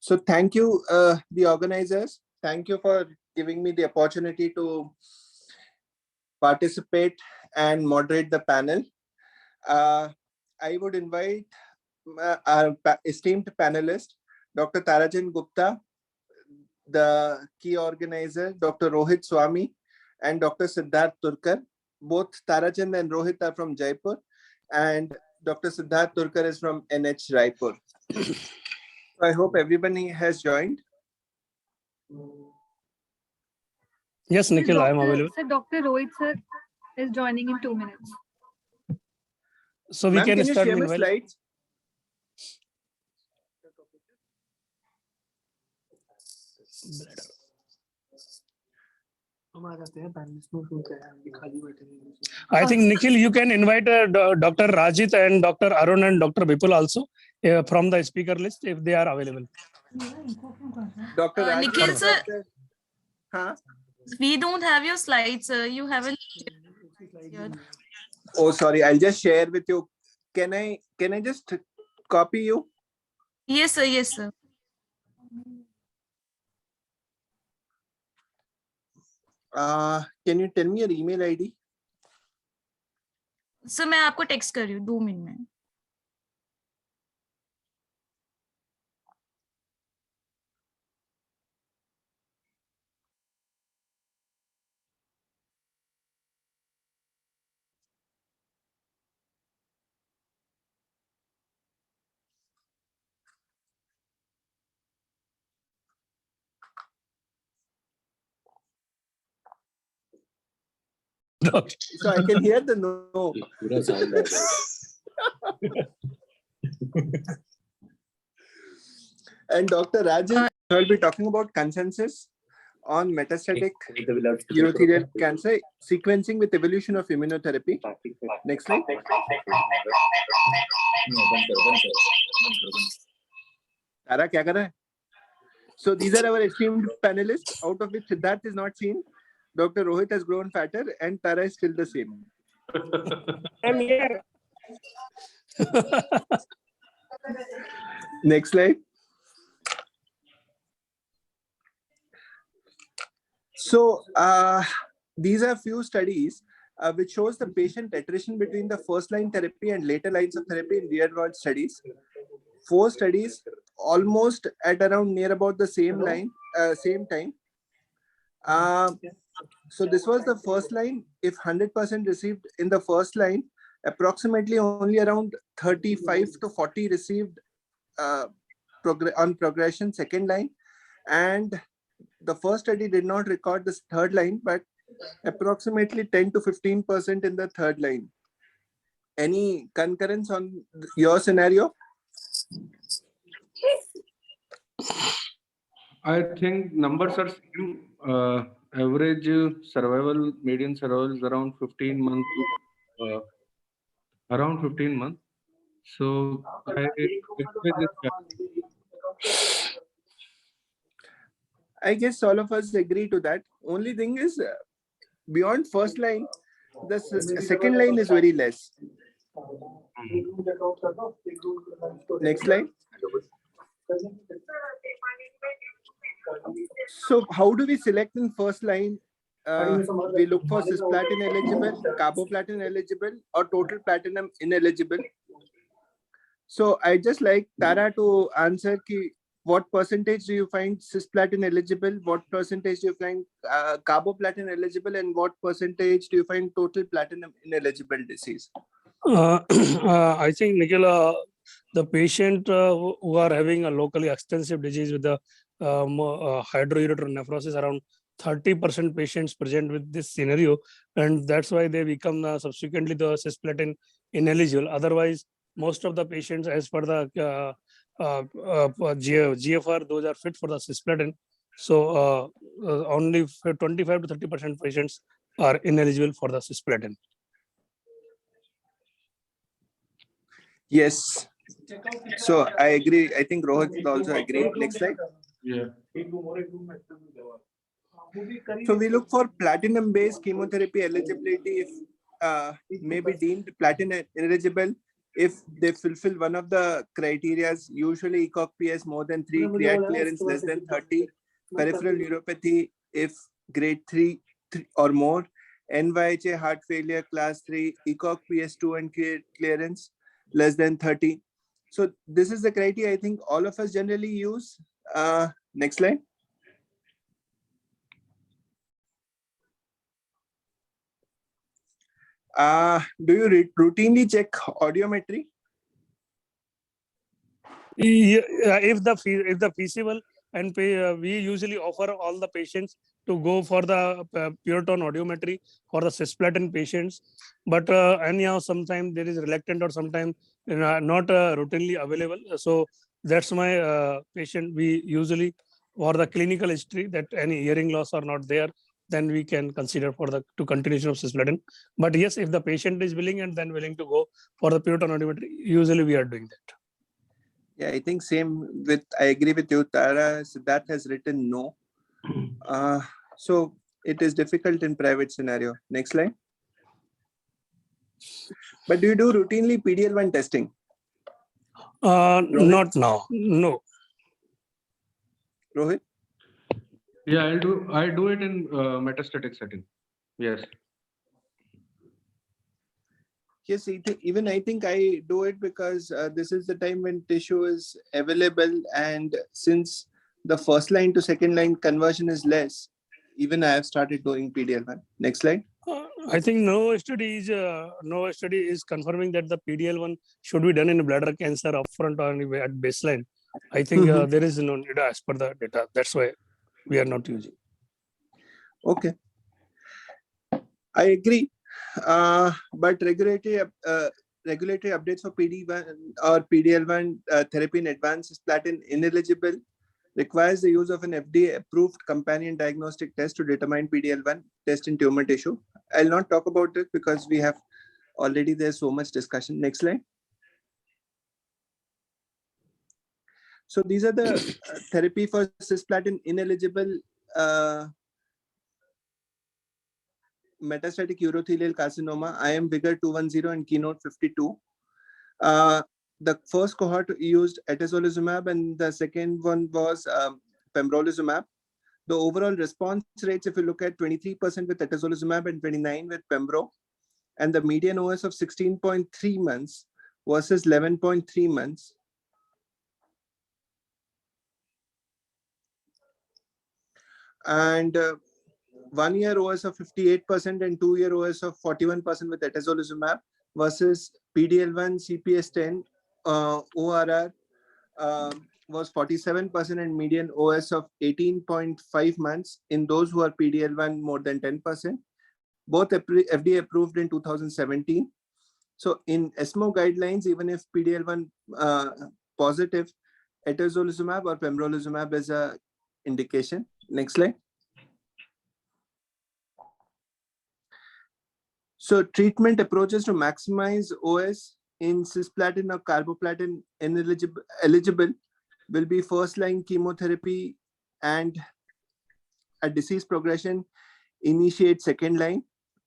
So, thank you, the organizers. Thank you for giving me the opportunity to participate and moderate the panel. I would invite our esteemed panelist, Dr. Tarajan Gupta, the key organizer, Dr. Rohit Swami, and Dr. Siddharth Turkar. Both Tarajan and Rohit are from Jaipur, and Dr. Siddharth Turkar is from NH Raipur. So I hope everybody has joined. Yes, Nikhil, I am available. Sir, Dr. Rohit sir is joining in 2 minutes. So we can start meanwhile. Slides? I think Nikhil, you can invite Dr. Rajit and Dr. Arun and Dr. Vipul also from the speaker list if they are available. Dr. Rajit, Nikhil sir, huh? we don't have your slides, sir. You haven't. Oh, sorry. I'll just share with you. Can I just copy you? Yes, sir. Yes, sir. Can you tell me your email ID? Sir मैं आपको text कर रही हूँ 2 minute में. So I can hear the no. And Dr. Rajan will be talking about consensus on metastatic urothelial cancer sequencing with evolution of immunotherapy. Next slide. Tara, kya kar raha hai? So these are our esteemed panelists, out of which Siddharth is not seen. Dr. Rohit has grown fatter and Tara is still the same. I'm here. Next slide. So these are few studies which shows the patient attrition between the first line therapy and later lines of therapy in real world studies. 4 studies almost at around near about the same line, same time. So this was the first line. If 100% received in the first line, approximately only around 35 to 40 received on progression second line, and the first study did not record this third line, but approximately 10 to 15% in the third line. Any concurrence on your scenario? I think numbers are same. Average survival, median survival is around 15 months. Around 15 months. So I guess all of us agree to that. Only thing is, beyond first line, the second line is very less. Next slide. So how do we select in first line? We look for cisplatin eligible, carboplatin eligible, or total platinum ineligible. So I just like Tara to answer what percentage do you find cisplatin eligible? What percentage do you find carboplatin eligible? And what percentage do you find total platinum ineligible disease? I think, Nikhil, the patient who are having a locally extensive disease with the hydroureter nephrosis, around 30% patients present with this scenario, and that's why they become subsequently the cisplatin ineligible. Otherwise, most of the patients, as per the GFR, those are fit for the cisplatin. So only 25 to 30% patients are ineligible for the cisplatin. Yes. So I agree. I think Rohit will also agree. Next slide. Yeah. So we look for platinum-based chemotherapy eligibility if may be deemed platinum eligible if they fulfill one of the criteria, usually ECOG PS more than 3, create clearance less than 30, peripheral neuropathy if grade 3 or more, NYHA heart failure class 3, ECOG PS2 and clearance less than 30. So this is the criteria I think all of us generally use. Next slide. Do you routinely check audiometry? If the feasible, and we usually offer all the patients to go for the pure tone audiometry for the cisplatin patients. But anyhow, sometimes there is reluctant or sometimes not routinely available. So that's my patient. We usually for the clinical history that any hearing loss are not there, then we can consider for the continuation of cisplatin. But yes, if the patient is willing and then willing to go for the pure tone audiometry, usually we are doing that. Yeah, I think same with, I agree with you, Tara. So that has written no. So it is difficult in private scenario. Next slide. But do you do routinely PDL1 testing? Not now, no. Rohit? Yeah, I do it in metastatic setting. Yes. Yes, even I think I do it because this is the time when tissue is available, and since the first line to second line conversion is less, even I have started doing PDL1. Next slide. I think no study is confirming that the PDL1 should be done in bladder cancer upfront or at baseline. I think there is no need as per the data. That's why we are not using. Okay, I agree. But regulatory updates for PD1 or PDL1 therapy in advanced cisplatin ineligible requires the use of an FDA-approved companion diagnostic test to determine PDL1 test in tumor tissue. I'll not talk about it because we have already, there's so much discussion. Next slide. So these are the therapy for cisplatin ineligible metastatic urothelial carcinoma, IM Vigor 210 and Keynote 52. The first cohort used atezolizumab and the second one was pembrolizumab. The overall response rates, if you look at 23% with atezolizumab and 29% with pembro, and the median OS of 16.3 months versus 11.3 months. And 1 year OS of 58% and 2 year OS of 41% with atezolizumab versus PDL1 CPS10 ORR was 47% and median OS of 18.5 months in those who are PDL1 more than 10%. Both FDA approved in 2017. So in ESMO guidelines, even if PDL1 positive, atezolizumab or pembrolizumab is a indication. Next slide. So treatment approaches to maximize OS in cisplatin or carboplatin eligible will be first-line chemotherapy, and at disease progression, initiate second line,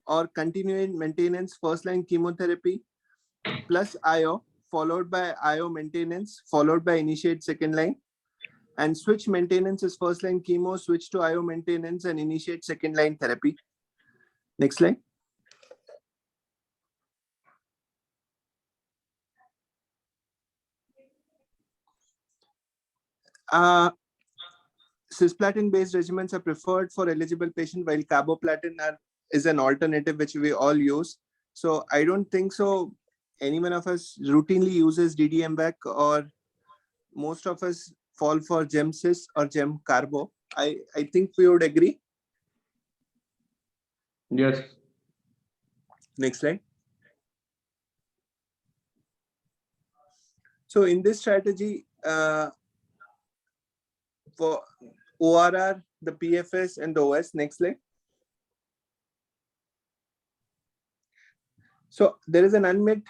or continuing maintenance first-line chemotherapy plus IO, followed by IO maintenance, followed by initiate second line, and switch maintenance is first-line chemo, switch to IO maintenance, and initiate second-line therapy. Next slide. Cisplatin-based regimens are preferred for eligible patients, while carboplatin is an alternative which we all use. So I don't think so any one of us routinely uses DDMVAC, or most of us fall for GemCis or GemCarbo. I think we would agree. Yes. Next slide. So in this strategy, for ORR, the PFS and the OS, next slide. So there is an unmet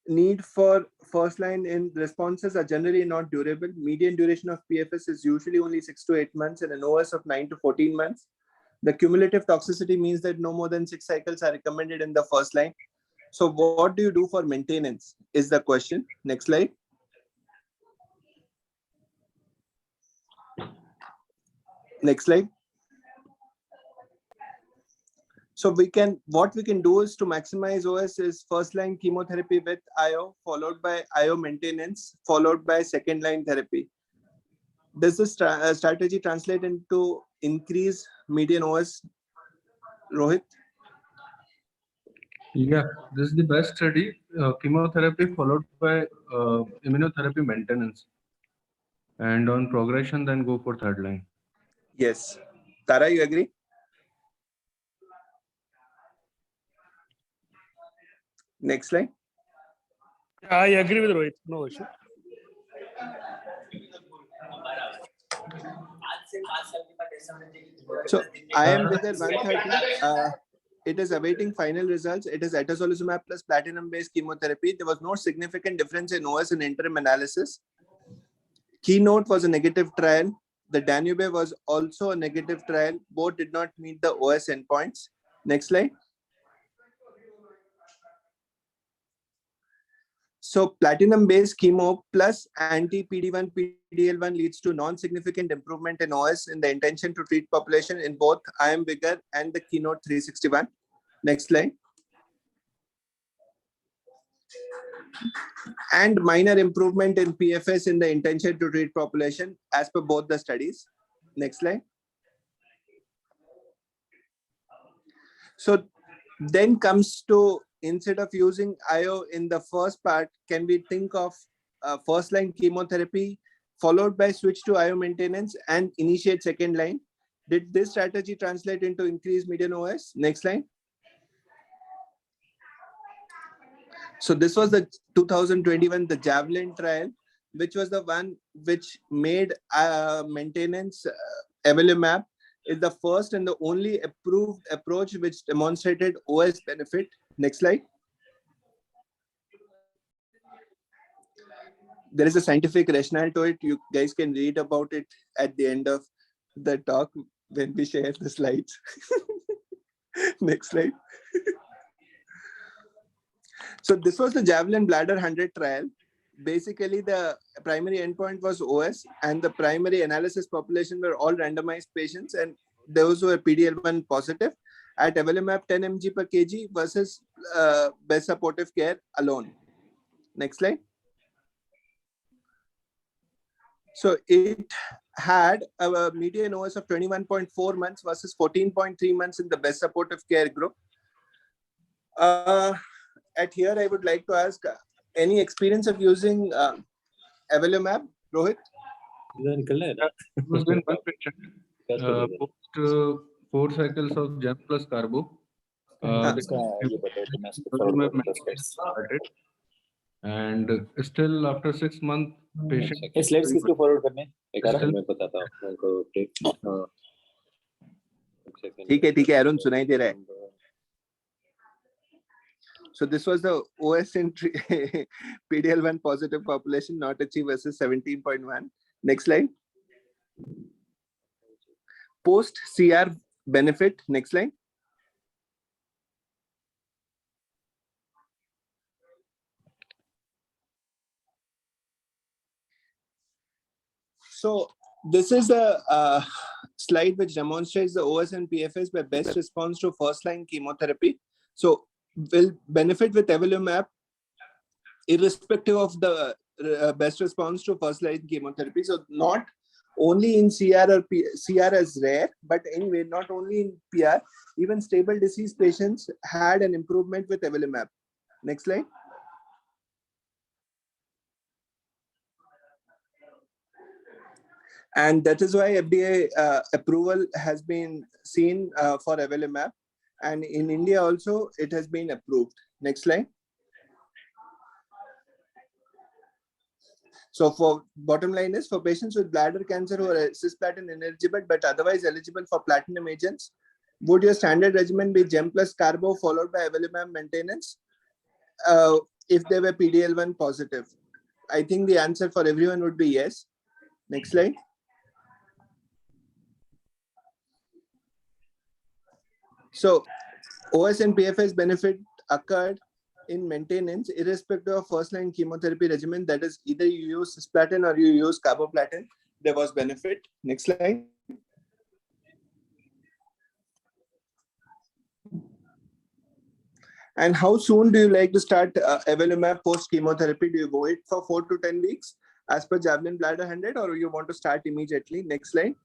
need for first line, in responses are generally not durable. Median duration of PFS is usually only 6 to 8 months and an OS of 9 to 14 months. The cumulative toxicity means that no more than 6 cycles are recommended in the first line. So what do you do for maintenance is the question. Next slide. Next slide. So what we can do is to maximize OS is first line chemotherapy with IO, followed by IO maintenance, followed by second line therapy. Does this strategy translate into increase median OS, Rohit? Yeah, this is the best study. Chemotherapy followed by immunotherapy maintenance. And on progression, then go for third line. Yes. Tara, you agree? Next slide. I agree with Rohit. No issue. So IMvigor 130, it is awaiting final results. It is atezolizumab plus platinum-based chemotherapy. There was no significant difference in OS in interim analysis. Keynote was a negative trial. The Danube was also a negative trial. Both did not meet the OS endpoints. Next slide. So platinum-based chemo plus anti-PD-1, PD-L1 leads to non-significant improvement in OS in the intention to treat population in both IMvigor and the Keynote 361. Next slide. And minor improvement in PFS in the intention to treat population as per both the studies. Next slide. So then comes to, instead of using IO in the first part, can we think of first line chemotherapy followed by switch to IO maintenance and initiate second line? Did this strategy translate into increased median OS? Next line. So this was the 2021, the Javelin trial, which was the one which made maintenance avelumab is the first and the only approved approach which demonstrated OS benefit. Next slide. There is a scientific rationale to it. You guys can read about it at the end of the talk when we share the slides. Next slide. So this was the Javelin Bladder 100 trial. Basically, the primary endpoint was OS, and the primary analysis population were all randomized patients, and those who were PD-L1 positive at avelumab 10 mg per kg versus best supportive care alone. Next slide. So it had a median OS of 21.4 months versus 14.3 months in the best supportive care group. At here, I would like to ask, any experience of using avelumab, Rohit? It was in one patient. Post 4 cycles of Gem plus Carbo. And still after 6 months, patient. Slides किसको forward करने एक आरा मैं बताता हूं उनको ठीक है अरुण सुनाई दे रहा है. So this was the OS in PD-L1 positive population not achieved versus 17.1. Next slide. Post CR benefit. Next slide. So this is a slide which demonstrates the OS and PFS by best response to first line chemotherapy. So will benefit with avelumab irrespective of the best response to first-line chemotherapy. So not only in CR or CR is rare, but anyway, not only in PR, even stable disease patients had an improvement with avelumab. Next slide. And that is why FDA approval has been seen for avelumab. And in India also, it has been approved. Next slide. So for bottom line is, for patients with bladder cancer who are cisplatin ineligible but otherwise eligible for platinum agents, would your standard regimen be gem plus carbo followed by avelumab maintenance if they were PD-L1 positive? I think the answer for everyone would be yes. Next slide. So OS and PFS benefit occurred in maintenance irrespective of first-line chemotherapy regimen. That is, either you use cisplatin or you use carboplatin, there was benefit. Next slide. And how soon do you like to start avelumab post-chemotherapy? Do you wait for 4 to 10 weeks as per Javelin Bladder 100, or you want to start immediately? Next slide.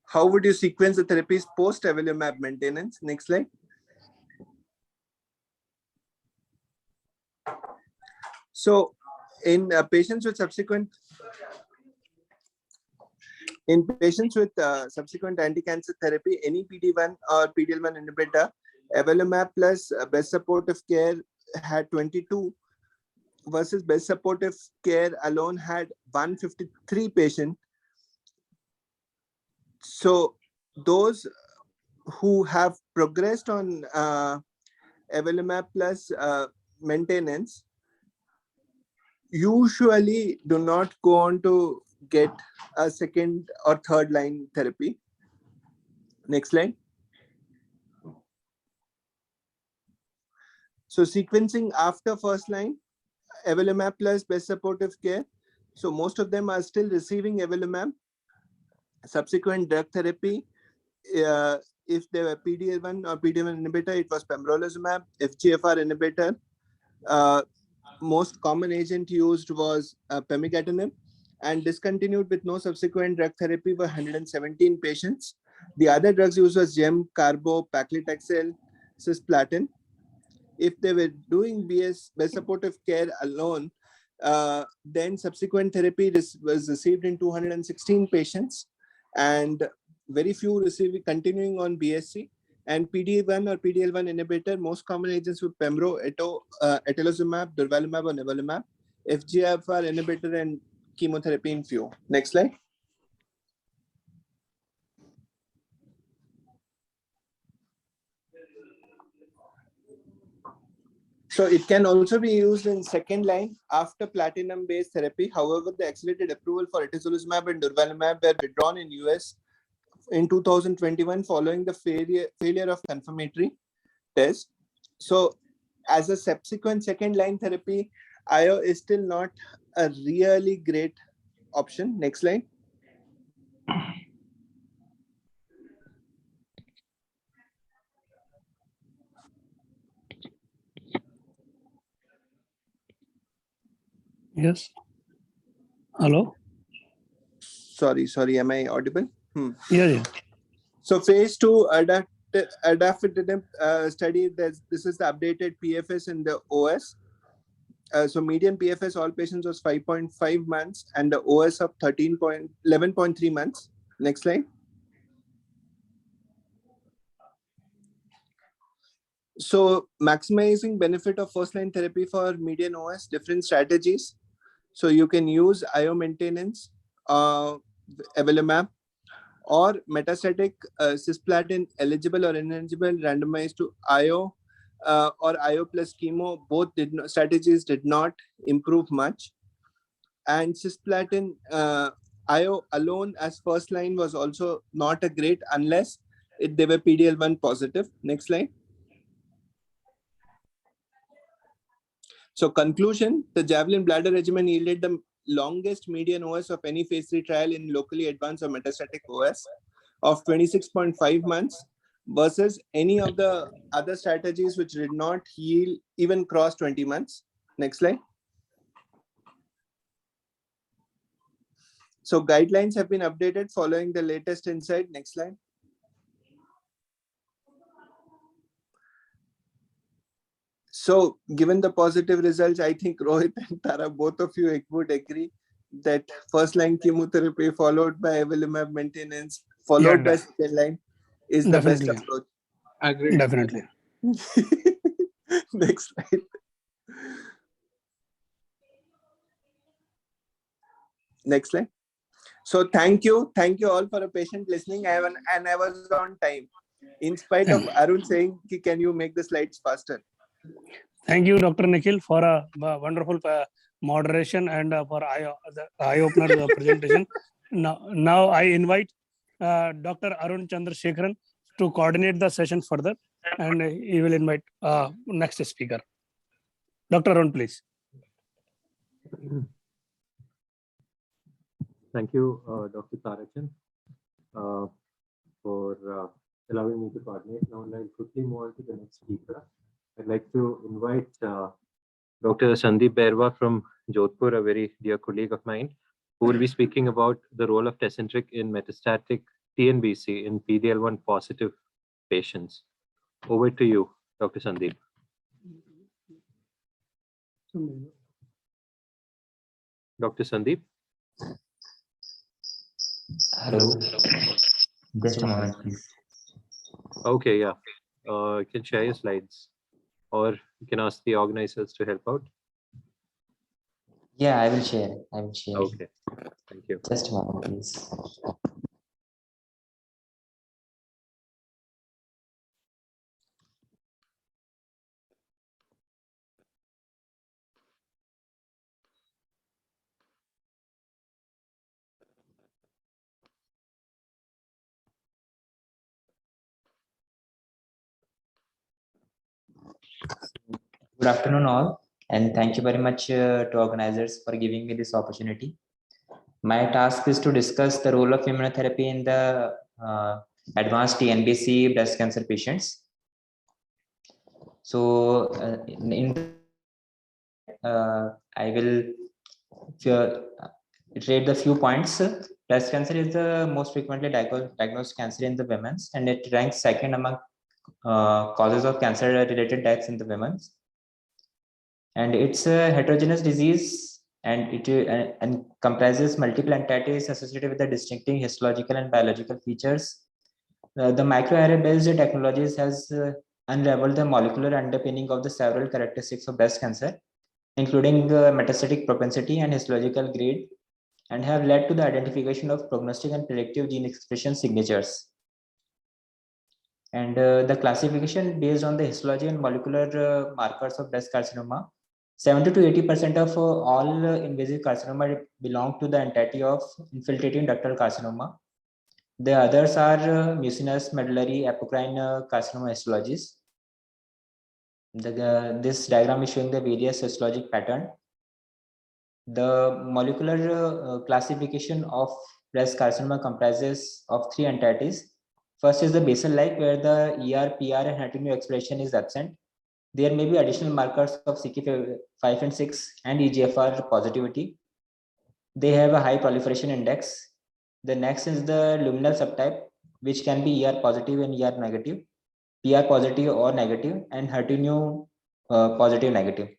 How would you sequence the therapies post-avelumab maintenance? Next slide. So in patients with subsequent anti-cancer therapy, any PD-1 or PD-L1 inhibitor, avelumab plus best supportive care had 22 versus best supportive care alone had 153 patients. So those who have progressed on avelumab plus maintenance usually do not go on to get a second or third line therapy. Next slide. So sequencing after first line, avelumab plus best supportive care. So most of them are still receiving avelumab. Subsequent drug therapy, if they were PD-L1 or PD-1 inhibitor, it was pembrolizumab. FGFR inhibitor, most common agent used was pemigatinib, and discontinued with no subsequent drug therapy were 117 patients. The other drugs used was gem, carbo, paclitaxel, cisplatin. If they were doing best supportive care alone, then subsequent therapy was received in 216 patients, and very few continuing on BSc. And PD-1 or PD-L1 inhibitor, most common agents with pembro, etolizumab, durvalumab, or nivolumab. FGFR inhibitor and chemotherapy in few. Next slide. So it can also be used in second line after platinum-based therapy. However, the accelerated approval for etolizumab and durvalumab were withdrawn in US in 2021 following the failure of confirmatory test. So as a subsequent second line therapy, IO is still not a really great option. Next slide. Yes. Hello. Sorry. Am I audible? Yeah. So phase 2 adafrutinib study. This is the updated PFS in the OS. So median PFS all patients was 5.5 months and the OS of 11.3 months. Next slide. So maximizing benefit of first line therapy for median OS, different strategies. So you can use IO maintenance, avelumab, or metastatic cisplatin eligible or ineligible randomized to IO or IO plus chemo. Both strategies did not improve much. And cisplatin IO alone as first line was also not a great unless they were PD-L1 positive. Next slide. So conclusion, the Javelin bladder regimen yielded the longest median OS of any phase 3 trial in locally advanced or metastatic OS of 26.5 months versus any of the other strategies which did not yield even cross 20 months. Next slide. So guidelines have been updated following the latest insight. Next slide. So given the positive results, I think Rohit and Tara, both of you would agree that first line chemotherapy followed by avelumab maintenance followed by second line is the best Definitely. approach. Agreed. Definitely. Next slide. Next slide. So thank you all for a patient listening. And I was on time, in spite of Arun saying, "Can you make the slides faster?" Thank you, Dr. Nikhil, for a wonderful moderation and for the eye-opener presentation. Now I invite Dr. Arun Chandrasekharan to coordinate the session further, and he will invite next speaker. Dr. Arun, please. Thank you, Dr. Tarachan, for allowing me to coordinate. Now I'll quickly move on to the next speaker. I'd like to invite Dr. Sandeep Berwa from Jodhpur, a very dear colleague of mine, who will be speaking about the role of Tecentriq in metastatic TNBC in PD-L1 positive patients. Over to you, Dr. Sandeep. Dr. Sandeep. Hello. Just a moment, please. Okay, yeah. You can share your slides, or you can ask the organizers to help out. Yeah, I will share. Okay, thank you. Just a moment, please. Good afternoon, all, and thank you very much to organizers for giving me this opportunity. My task is to discuss the role of immunotherapy in the advanced TNBC breast cancer patients. So, I will iterate the few points. Breast cancer is the most frequently diagnosed cancer in the women, and it ranks second among causes of cancer-related deaths in the women. And it's a heterogeneous disease, and it comprises multiple entities associated with the distinctive histological and biological features. The microarray-based technologies has unraveled the molecular underpinning of the several characteristics of breast cancer, including metastatic propensity and histological grade, and have led to the identification of prognostic and predictive gene expression signatures. And the classification based on the histology and molecular markers of breast carcinoma, 70 to 80% of all invasive carcinoma belong to the entity of infiltrating ductal carcinoma. The others are mucinous medullary apocrine carcinoma histologies. This diagram is showing the various histologic pattern. The molecular classification of breast carcinoma comprises of three entities. First is the basal-like, where the ER, PR, and HER2 expression is absent. There may be additional markers of CK5 and 6 and EGFR positivity. They have a high proliferation index. The next is the luminal subtype, which can be ER positive and ER negative, PR positive or negative, and HER2 positive negative.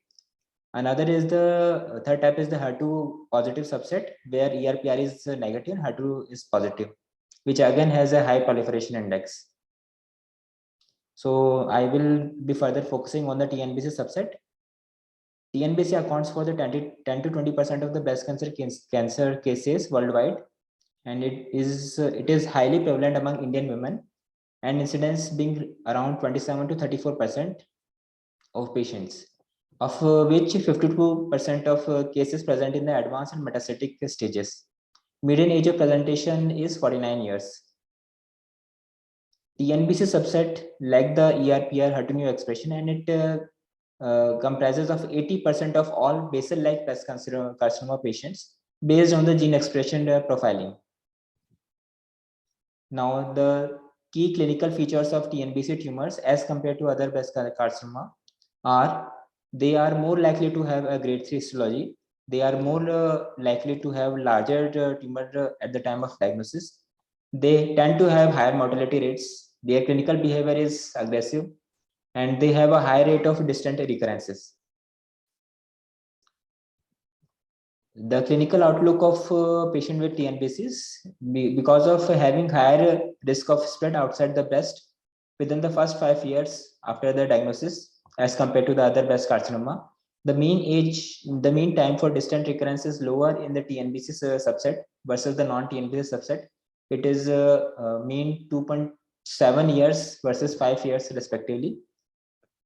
Another is the third type is the HER2 positive subset, where ER/PR is negative and HER2 is positive, which again has a high proliferation index. So I will be further focusing on the TNBC subset. TNBC accounts for the 10 to 20% of the breast cancer cases worldwide, and it is highly prevalent among Indian women, and incidence being around 27 to 34% of patients, of which 52% of cases present in the advanced and metastatic stages. Median age of presentation is 49 years. TNBC subset lack the ER/PR HER2 expression, and it comprises of 80% of all basal-like breast carcinoma patients based on the gene expression profiling. Now, the key clinical features of TNBC tumors as compared to other breast carcinoma are they are more likely to have a grade 3 histology. They are more likely to have larger tumor at the time of diagnosis. They tend to have higher mortality rates. Their clinical behavior is aggressive, and they have a high rate of distant recurrences. The clinical outlook of patient with TNBCs, because of having higher risk of spread outside the breast within the first 5 years after the diagnosis as compared to the other breast carcinoma, the mean time for distant recurrence is lower in the TNBC subset versus the non-TNBC subset. It is mean 2.7 years versus 5 years respectively.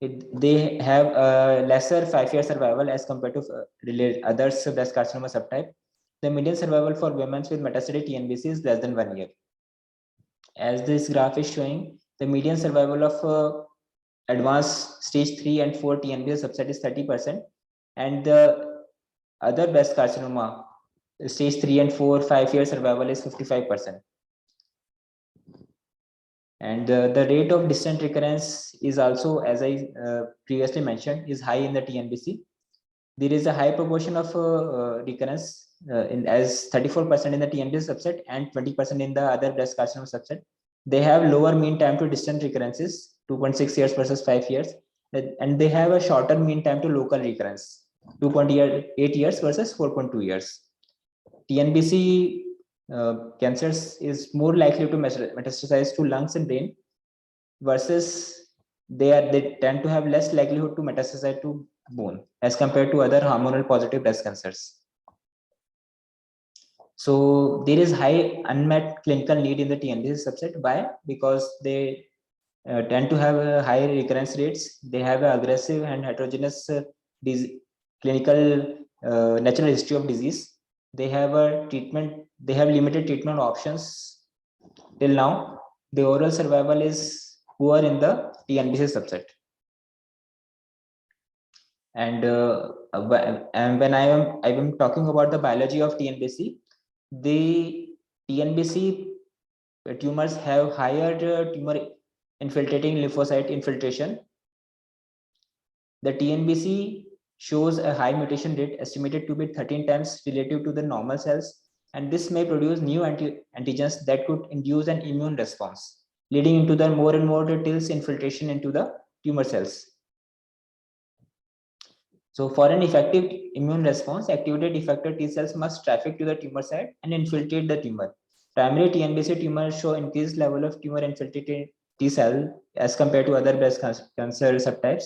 They have a lesser 5-year survival as compared to others breast carcinoma subtype. The median survival for women with metastatic TNBC is less than 1 year. As this graph is showing, the median survival of advanced stage 3 and 4 TNBC subset is 30%, and the other breast carcinoma stage 3 and 4 5-year survival is 55%. And the rate of distant recurrence is also, as I previously mentioned, is high in the TNBC. There is a high proportion of recurrence as 34% in the TNBC subset and 20% in the other breast carcinoma subset. They have lower mean time to distant recurrences, 2.6 years versus 5 years. And they have a shorter mean time to local recurrence, 2.8 years versus 4.2 years. TNBC cancers is more likely to metastasize to lungs and brain versus they tend to have less likelihood to metastasize to bone as compared to other hormonal positive breast cancers. So there is high unmet clinical need in the TNBC subset. Why? Because they tend to have high recurrence rates. They have an aggressive and heterogeneous clinical natural history of disease. They have a treatment. They have limited treatment options till now. The overall survival is poor in the TNBC subset. And when I am talking about the biology of TNBC, the TNBC tumors have higher tumor infiltrating lymphocyte infiltration. The TNBC shows a high mutation rate estimated to be 13 times relative to the normal cells, and this may produce new antigens that could induce an immune response, leading into the more and more TILs infiltration into the tumor cells. So for an effective immune response, activated effector T cells must traffic to the tumor site and infiltrate the tumor. Primary TNBC tumors show increased level of tumor infiltrated T cell as compared to other breast cancer subtypes.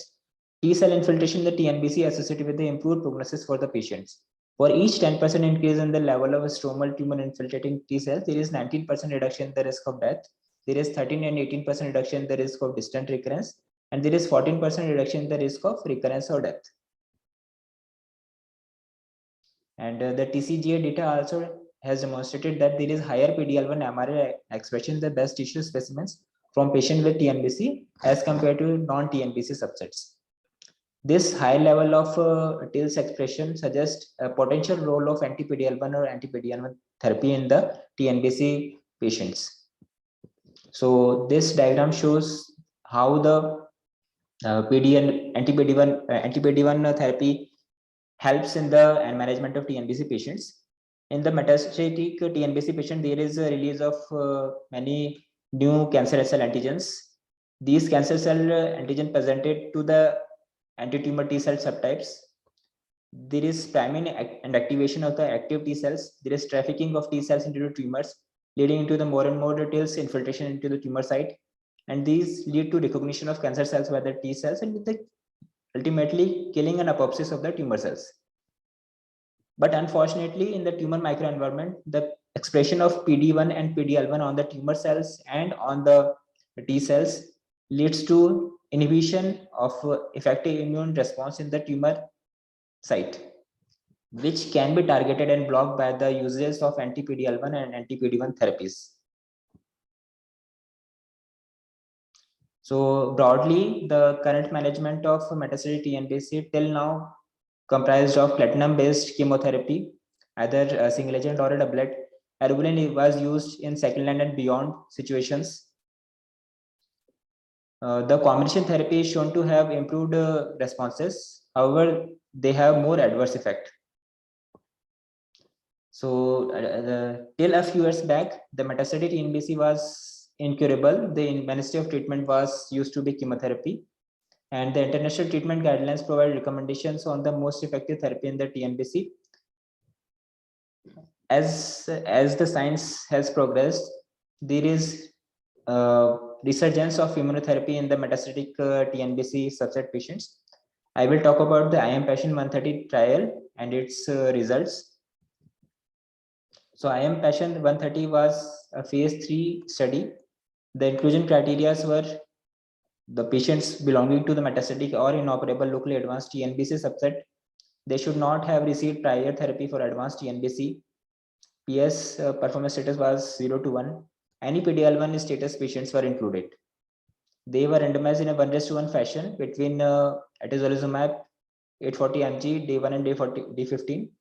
T cell infiltration in the TNBC associated with the improved prognosis for the patients. For each 10% increase in the level of stromal tumor infiltrating T cells, there is 19% reduction in the risk of death. There is 13 and 18% reduction in the risk of distant recurrence, and there is 14% reduction in the risk of recurrence or death. And the TCGA data also has demonstrated that there is higher PD-L1 mRNA expression in the breast tissue specimens from patients with TNBC as compared to non-TNBC subsets. This high level of TILS expression suggests a potential role of anti-PD-L1 or anti-PD-L1 therapy in the TNBC patients. So this diagram shows how the anti-PD-1 therapy helps in the management of TNBC patients. In the metastatic TNBC patient, there is a release of many new cancer cell antigens. These cancer cell antigen presented to the anti-tumor T cell subtypes. There is priming and activation of the active T cells. There is trafficking of T cells into the tumors, leading into the more and more details infiltration into the tumor site. And these lead to recognition of cancer cells by the T cells and with the ultimately killing and apoptosis of the tumor cells. But unfortunately, in the tumor microenvironment, the expression of PD-1 and PD-L1 on the tumor cells and on the T cells leads to inhibition of effective immune response in the tumor site, which can be targeted and blocked by the uses of anti-PD-L1 and anti-PD-1 therapies. So broadly, the current management of metastatic TNBC till now comprised of platinum-based chemotherapy, either single agent or a doublet. Eribulin was used in second line and beyond situations. The combination therapy is shown to have improved responses However, they have more adverse effect. So till a few years back, the metastatic TNBC was incurable. The mainstay of treatment was used to be chemotherapy, and the international treatment guidelines provide recommendations on the most effective therapy in the TNBC. As the science has progressed, there is resurgence of immunotherapy in the metastatic TNBC subset patients. I will talk about the IM Passion 130 trial and its results. So IM Passion 130 was a phase 3 study. The inclusion criteria were the patients belonging to the metastatic or inoperable locally advanced TNBC subset. They should not have received prior therapy for advanced TNBC. PS performance status was 0 to 1. Any PD-L1 status patients were included. They were randomized in a 1:1 fashion between atezolizumab 840 mg day 1 and day 15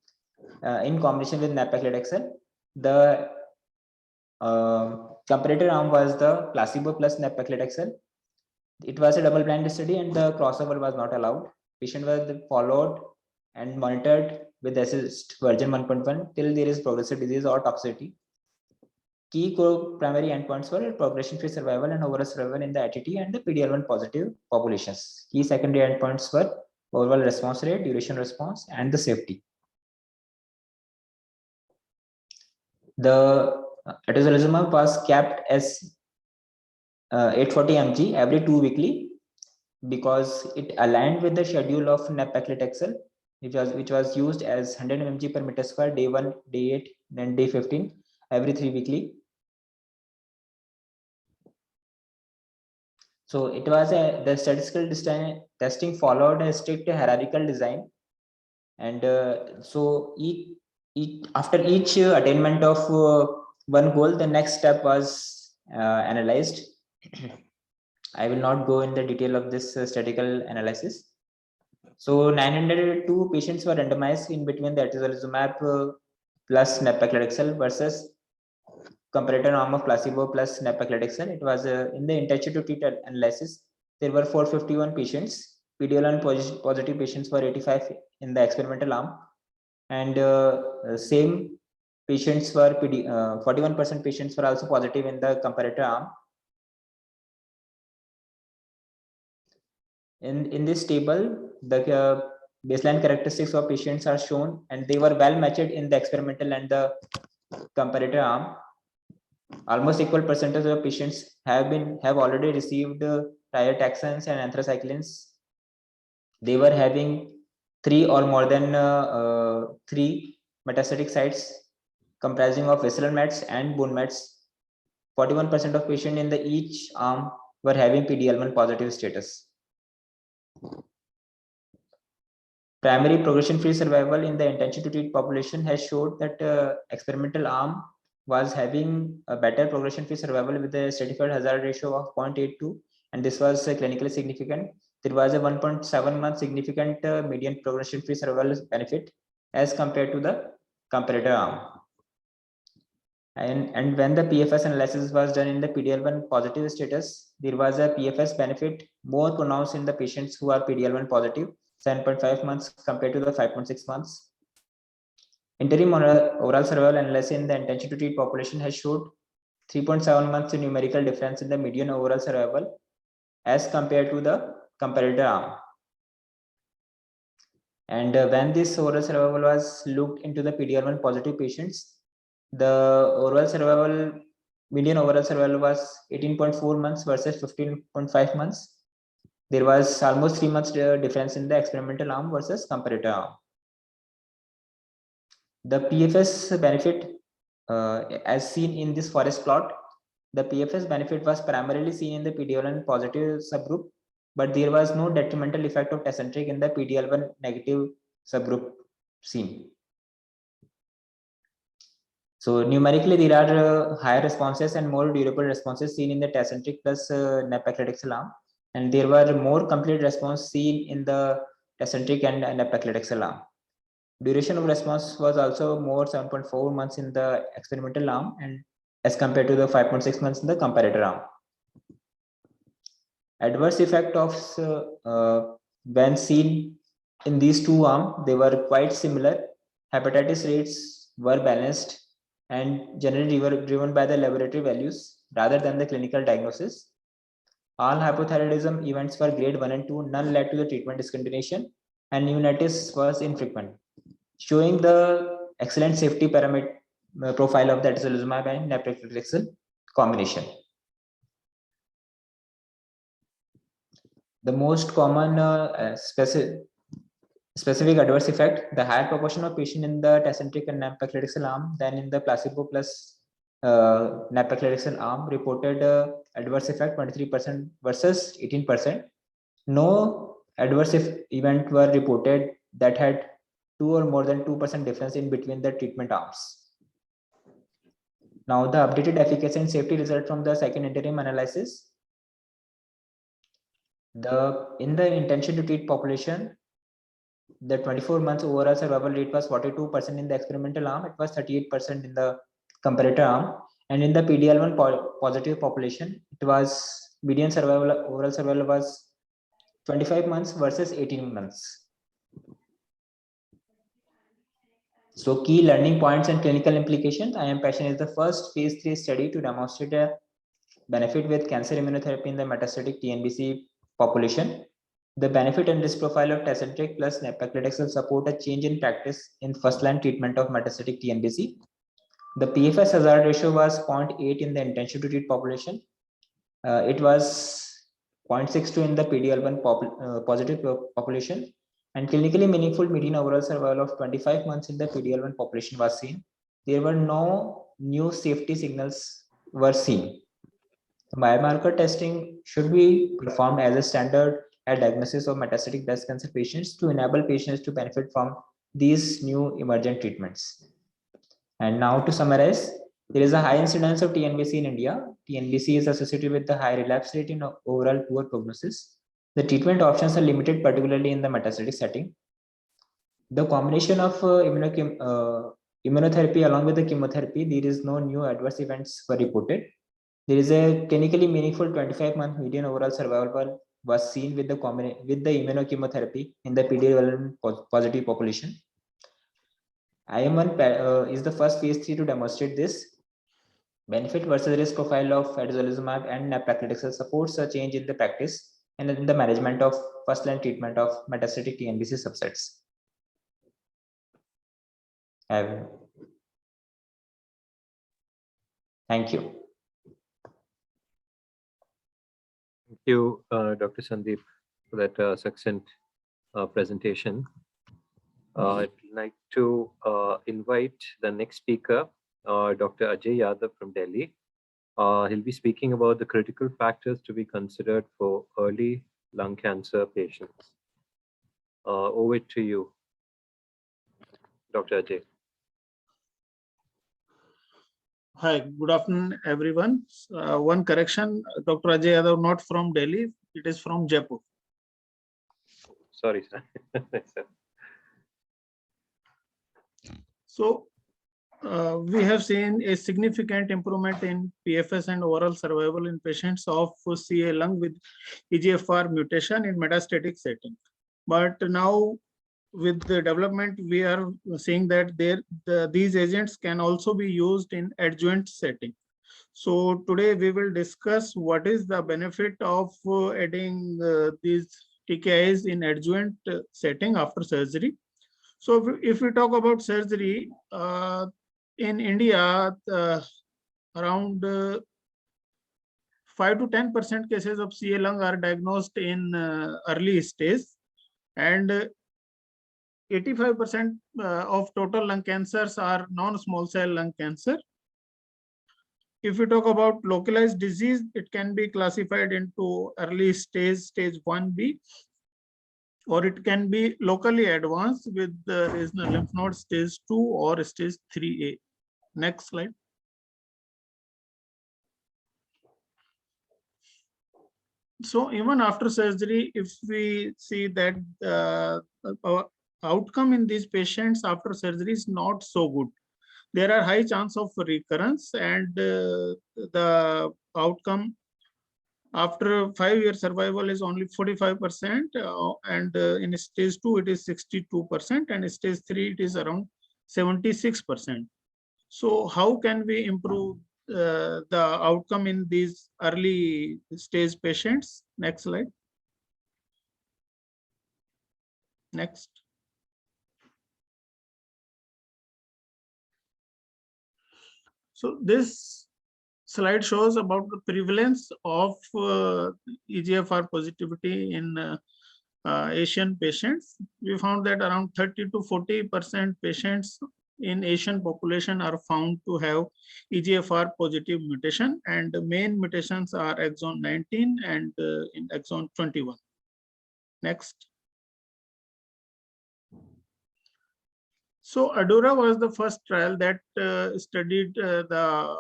in combination with nab-paclitaxel. The comparator arm was the placebo plus nab-paclitaxel. It was a double-blind study and the crossover was not allowed. Patient was followed and monitored with assist version 1.1 till there is progressive disease or toxicity. Key primary endpoints were progression-free survival and overall survival in the ITT and the PD-L1 positive populations. Key secondary endpoints were overall response rate, duration response, and the safety. The atezolizumab was capped as 840 mg every 2 weekly because it aligned with the schedule of nab-paclitaxel, which was used as 100 mg per meter square day 1, day 8, and day 15 every 3 weekly. So it was the statistical testing followed a strict hierarchical design, and so after each attainment of one goal, the next step was analyzed. I will not go in the detail of this statistical analysis. So 902 patients were randomized in between the atezolizumab plus nab-paclitaxel versus comparator arm of placebo plus nab-paclitaxel. It was in the intention to treat analysis. There were 451 patients. PD-L1 positive patients were 85 in the experimental arm, and same patients were 41% patients were also positive in the comparator arm. In this table, the baseline characteristics of patients are shown, and they were well matched in the experimental and the comparator arm. Almost equal percentage of patients have already received prior taxanes and anthracyclines. They were having 3 or more than 3 metastatic sites comprising of visceral mets and bone mets. 41% of patients in the each arm were having PD-L1 positive status. Primary progression-free survival in the intention to treat population has showed that experimental arm was having a better progression-free survival with a stratified hazard ratio of 0.82, and this was clinically significant. There was a 1.7 month significant median progression-free survival benefit as compared to the comparator arm. And when the PFS analysis was done in the PD-L1 positive status, there was a PFS benefit more pronounced in the patients who are PD-L1 positive, 7.5 months compared to the 5.6 months. Interim overall survival analysis in the intention to treat population has showed 3.7 months numerical difference in the median overall survival as compared to the comparator arm. And when this overall survival was looked into the PD-L1 positive patients, the overall survival, median overall survival was 18.4 months versus 15.5 months. There was almost 3 months difference in the experimental arm versus comparator arm. The PFS benefit, as seen in this forest plot, the PFS benefit was primarily seen in the PD-L1 positive subgroup, but there was no detrimental effect of Tecentriq in the PD-L1 negative subgroup seen. So numerically, there are higher responses and more durable responses seen in the Tecentriq plus nab-paclitaxel arm, and there were more complete response seen in the Tecentriq and nab-paclitaxel arm. Duration of response was also more, 7.4 months in the experimental arm and as compared to the 5.6 months in the comparator arm. Adverse effect of when seen in these two arms, they were quite similar. Hepatitis rates were balanced and generally were driven by the laboratory values rather than the clinical diagnosis. All hypothyroidism events were grade 1 and 2. None led to the treatment discontinuation, and pneumonitis was infrequent, showing the excellent safety parameter profile of the atezolizumab and nab-paclitaxel combination. The most common specific adverse effect, the higher proportion of patients in the Tecentriq and nab-paclitaxel arm than in the placebo plus nab-paclitaxel arm reported adverse effect 23% versus 18%. No adverse event were reported that had 2 or more than 2% difference in between the treatment arms. Now the updated efficacy and safety result from the second interim analysis. In the intention to treat population, the 24 months overall survival rate was 42% in the experimental arm. It was 38% in the comparator arm. And in the PD-L1 positive population, it was median overall survival was 25 months versus 18 months. So key learning points and clinical implications. IM PASSION is the first phase 3 study to demonstrate a benefit with cancer immunotherapy in the metastatic TNBC population. The benefit and risk profile of Tecentriq plus nab-paclitaxel support a change in practice in first-line treatment of metastatic TNBC. The PFS hazard ratio was 0.8 in the intention to treat population. It was 0.62 in the PD-L1 positive population, and clinically meaningful median overall survival of 25 months in the PD-L1 population was seen. There were no new safety signals were seen. Biomarker testing should be performed as a standard at diagnosis of metastatic breast cancer patients to enable patients to benefit from these new emergent treatments. And now to summarize, there is a high incidence of TNBC in India. TNBC is associated with the high relapse rate in overall poor prognosis. The treatment options are limited, particularly in the metastatic setting. The combination of immunotherapy along with the chemotherapy, there is no new adverse events were reported. There is a clinically meaningful 25-month median overall survival was seen with the immunochemotherapy in the PD-L1 positive population. IM1 is the first phase 3 to demonstrate this. Benefit versus risk profile of atezolizumab and nab-paclitaxel supports a change in the practice and in the management of first-line treatment of metastatic TNBC subsets. Thank you. Thank you, Dr. Sandeep, for that succinct presentation. I'd like to invite the next speaker, Dr. Ajay Yadav from Delhi. He'll be speaking about the critical factors to be considered for early lung cancer patients. Over to you, Dr. Ajay. Hi, good afternoon, everyone. One correction, Dr. Ajay Yadav, not from Delhi, it is from Jaipur. Sorry, sir. So, we have seen a significant improvement in PFS and overall survival in patients of CA lung with EGFR mutation in metastatic setting. But now, with the development, we are seeing that these agents can also be used in adjuvant setting. So today we will discuss what is the benefit of adding these TKIs in adjuvant setting after surgery. So if we talk about surgery, in India, around 5 to 10% cases of CA lung are diagnosed in early stage, and 85% of total lung cancers are non-small cell lung cancer. If we talk about localized disease, it can be classified into early stage, stage 1B, or it can be locally advanced with the regional lymph node stage 2 or stage 3A. Next slide. So even after surgery, if we see that our outcome in these patients after surgery is not so good, there are high chance of recurrence, and the outcome After 5-year survival is only 45%, and in stage 2 it is 62%, and stage 3 it is around 76%. So how can we improve the outcome in these early stage patients? Next slide. Next. So this slide shows about the prevalence of EGFR positivity in Asian patients. We found that around 30 to 40% patients in Asian population are found to have EGFR positive mutation, and the main mutations are exon 19 and in exon 21. Next. So ADAURA was the first trial that studied the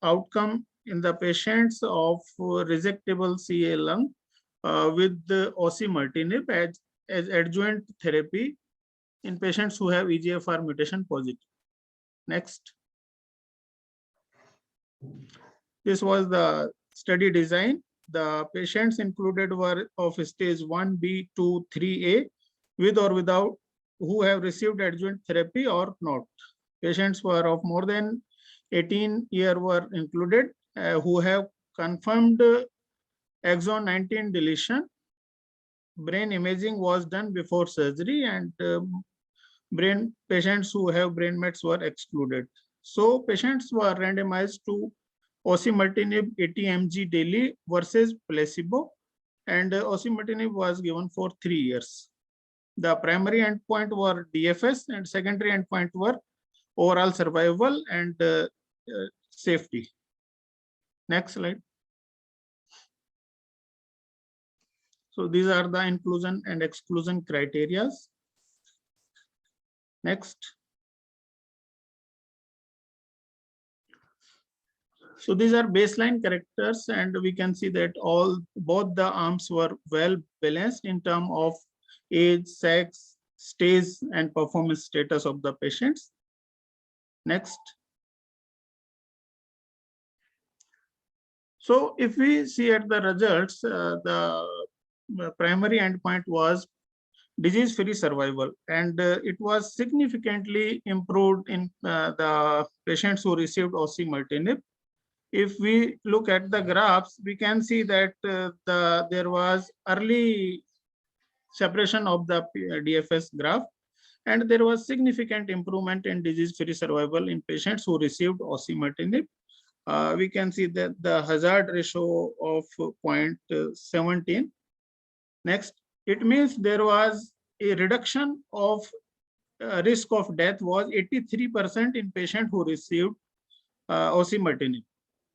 outcome in the patients of resectable CA lung with the osimertinib as adjuvant therapy in patients who have EGFR mutation positive. Next. This was the study design. The patients included were of stage 1B, 2, 3A with or without who have received adjuvant therapy or not. Patients were of more than 18 years were included who have confirmed exon 19 deletion. Brain imaging was done before surgery, and patients who have brain mets were excluded. So patients were randomized to osimertinib 80 mg daily versus placebo, and osimertinib was given for 3 years. The primary endpoint were DFS, and secondary endpoint were overall survival and safety. Next slide. So these are the inclusion and exclusion criteria. Next. So these are baseline characters, and we can see that both the arms were well balanced in terms of age, sex, stage, and performance status of the patients. Next. So if we see at the results, the primary endpoint was disease-free survival, and it was significantly improved in the patients who received osimertinib. If we look at the graphs, we can see that there was early separation of the DFS graph, and there was significant improvement in disease-free survival in patients who received osimertinib. We can see that the hazard ratio of 0.17. Next, it means there was a reduction of risk of death was 83% in patients who received osimertinib.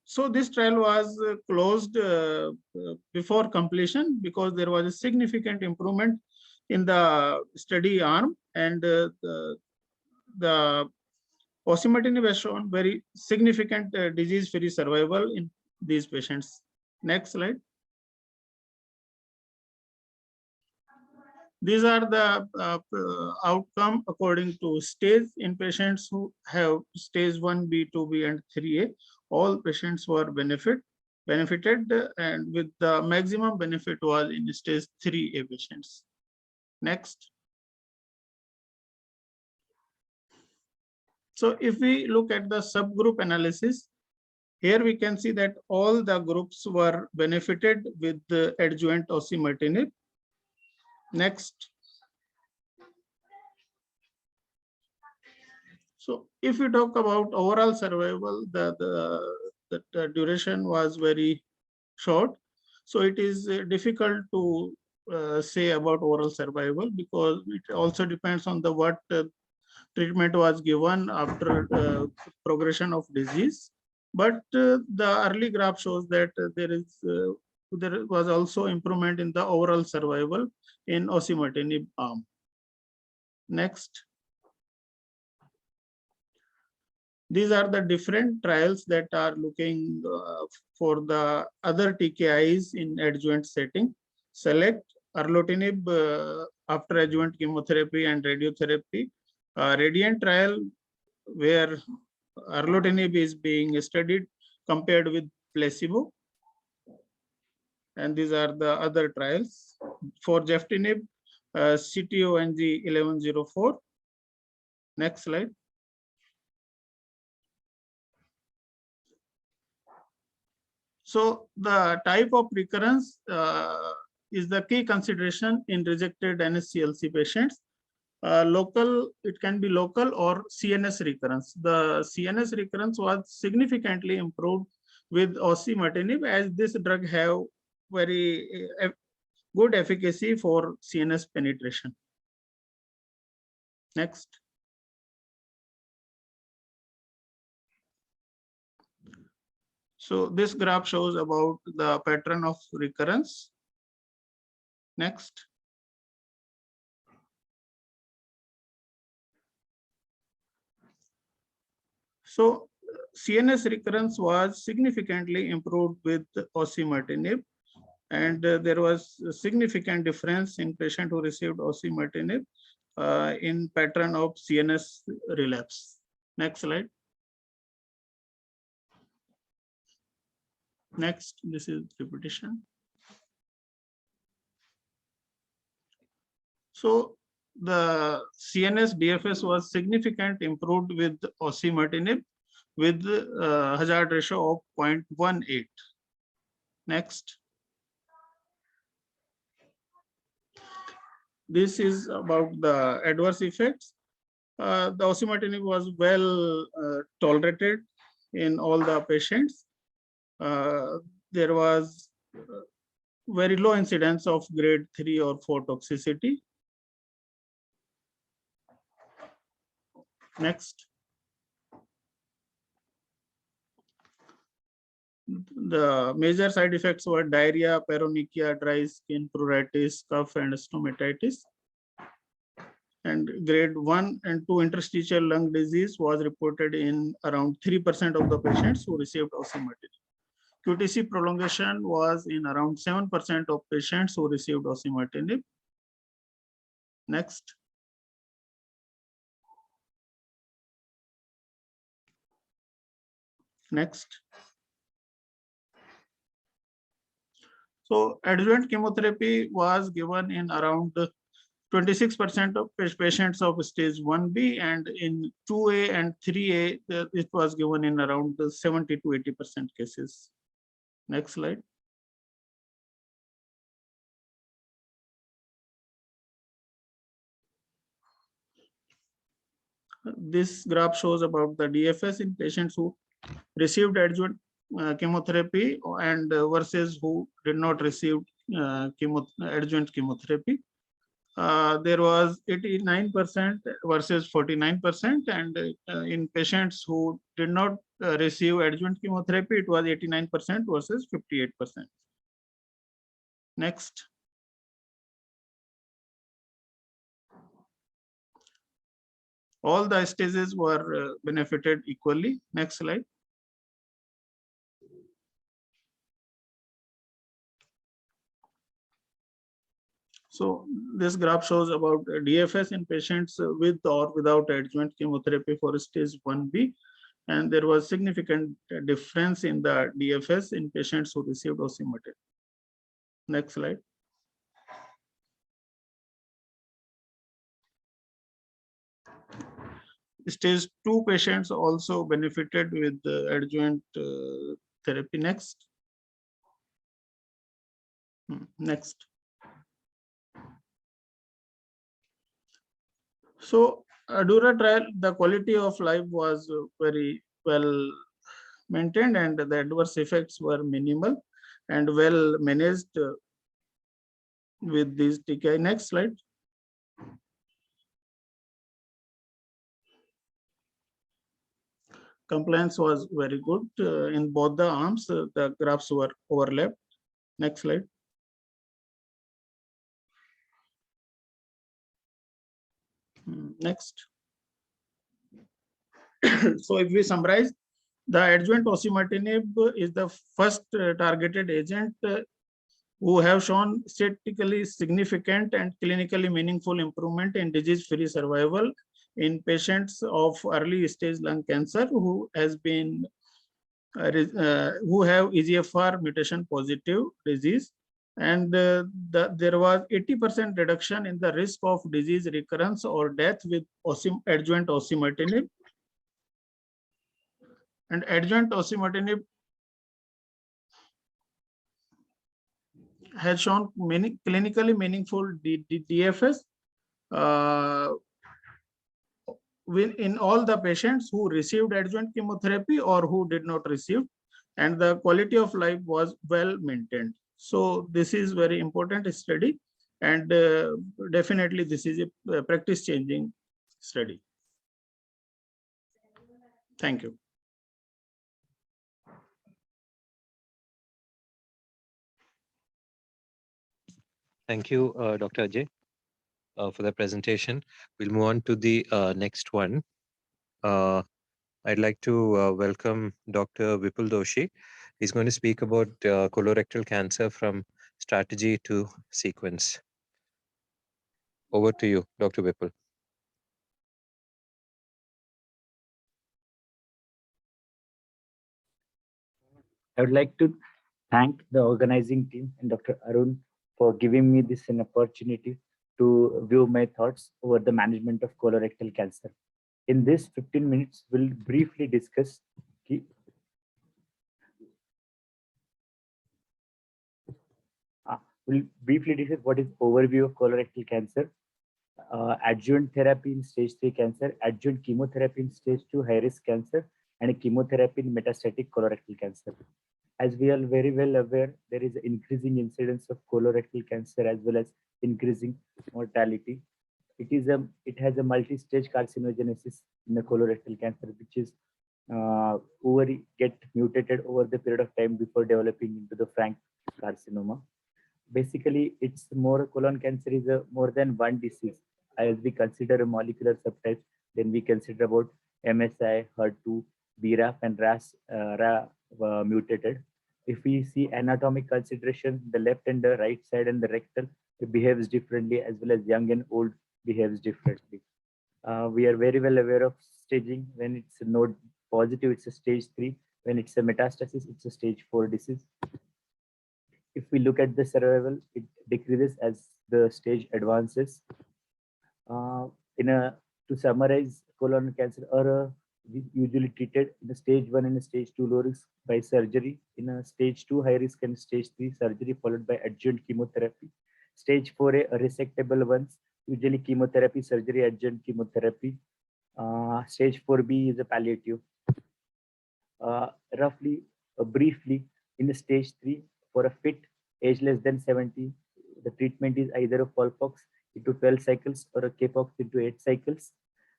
So this trial was closed before completion because there was a significant improvement in the study arm, and the osimertinib has shown very significant disease-free survival in these patients. Next slide. These are the outcome according to stage in patients who have stage 1B, 2B, and 3A. All patients were benefited, and with the maximum benefit was in stage 3A patients. Next. So if we look at the subgroup analysis, here we can see that all the groups were benefited with the adjuvant osimertinib. Next. So if we talk about overall survival, the duration was very short. So it is difficult to say about overall survival because it also depends on the what treatment was given after progression of disease. But the early graph shows that there was also improvement in the overall survival in osimertinib arm. Next. These are the different trials that are looking for the other TKIs in adjuvant setting. Select erlotinib after adjuvant chemotherapy and radiotherapy. Radiant trial where erlotinib is being studied compared with placebo. And these are the other trials. For Jeftinib, CTONG 1104. Next slide. So the type of recurrence is the key consideration in rejected NSCLC patients. Local, it can be local or CNS recurrence. The CNS recurrence was significantly improved with osimertinib, as this drug have very good efficacy for CNS penetration. Next. So this graph shows about the pattern of recurrence. Next. So CNS recurrence was significantly improved with osimertinib, and there was a significant difference in patient who received osimertinib in pattern of CNS relapse. Next slide. Next, this is repetition. So the CNS DFS was significant improved with osimertinib with hazard ratio of 0.18. Next. This is about the adverse effects. The osimertinib was well tolerated in all the patients. There was very low incidence of grade 3 or 4 toxicity. Next. The major side effects were diarrhea, paronychia, dry skin, pruritus, cough, and stomatitis. And grade 1 and 2 interstitial lung disease was reported in around 3% of the patients who received osimertinib. QTc prolongation was in around 7% of patients who received osimertinib. Next. Next. So adjuvant chemotherapy was given in around 26% of patients of stage 1B, and in 2A and 3A, it was given in around 70 to 80% cases. Next slide. This graph shows about the DFS in patients who received adjuvant chemotherapy and versus who did not receive adjuvant chemotherapy. There was 89% versus 49%, and in patients who did not receive adjuvant chemotherapy, it was 89% versus 58%. Next. All the stages were benefited equally. Next slide. So this graph shows about DFS in patients with or without adjuvant chemotherapy for stage 1B. And there was significant difference in the DFS in patients who received osimertinib. Next slide. Stage 2 patients also benefited with the adjuvant therapy. Next. Next. So ADAURA trial, the quality of life was very well maintained, and the adverse effects were minimal and well managed with these TKI. Next slide. Compliance was very good in both the arms. The graphs were overlapped. Next slide. Next. So if we summarize, the adjuvant osimertinib is the first targeted agent who have shown statistically significant and clinically meaningful improvement in disease-free survival in patients of early stage lung cancer who has been who have EGFR mutation positive disease. And there was 80% reduction in the risk of disease recurrence or death with adjuvant osimertinib. And adjuvant osimertinib has shown many clinically meaningful DFS in all the patients who received adjuvant chemotherapy or who did not receive, and the quality of life was well maintained. So this is very important study, and definitely this is a practice changing study. Thank you. Thank you, Dr. Ajay, for the presentation. We'll move on to the next one. I'd like to welcome Dr. Vipul Doshi. He's going to speak about colorectal cancer from strategy to sequence. Over to you, Dr. Vipul. I would like to thank the organizing team and Dr. Arun for giving me this an opportunity to view my thoughts over the management of colorectal cancer. In this 15 minutes, we'll briefly discuss what is overview of colorectal cancer, adjuvant therapy in stage 3 cancer, adjuvant chemotherapy in stage 2 high-risk cancer, and a chemotherapy in metastatic colorectal cancer. As we are very well aware, there is an increasing incidence of colorectal cancer as well as increasing mortality. It has a multi-stage carcinogenesis in the colorectal cancer, which is ovary get mutated over the period of time before developing into the frank carcinoma. Basically, it's more colon cancer is a more than one disease. As we consider a molecular subtype, then we consider about MSI, HER2, BRAF, and RAS mutated. If we see anatomic consideration, the left and the right side and the rectal, it behaves differently, as well as young and old behaves differently. We are very well aware of staging. When it's node positive, it's a stage 3. When it's a metastasis, it's a stage 4 disease. If we look at the survival, it decreases as the stage advances. To summarize, colon cancer are usually treated in a stage 1 and a stage 2 low risk by surgery, in a stage 2 high risk and stage 3 surgery followed by adjuvant chemotherapy. Stage 4A resectable ones, usually chemotherapy, surgery, adjuvant chemotherapy. Stage 4B is a palliative. Briefly, in stage 3, for a fit age less than 70, the treatment is either a FOLFOX into 12 cycles or a KPOX into 8 cycles.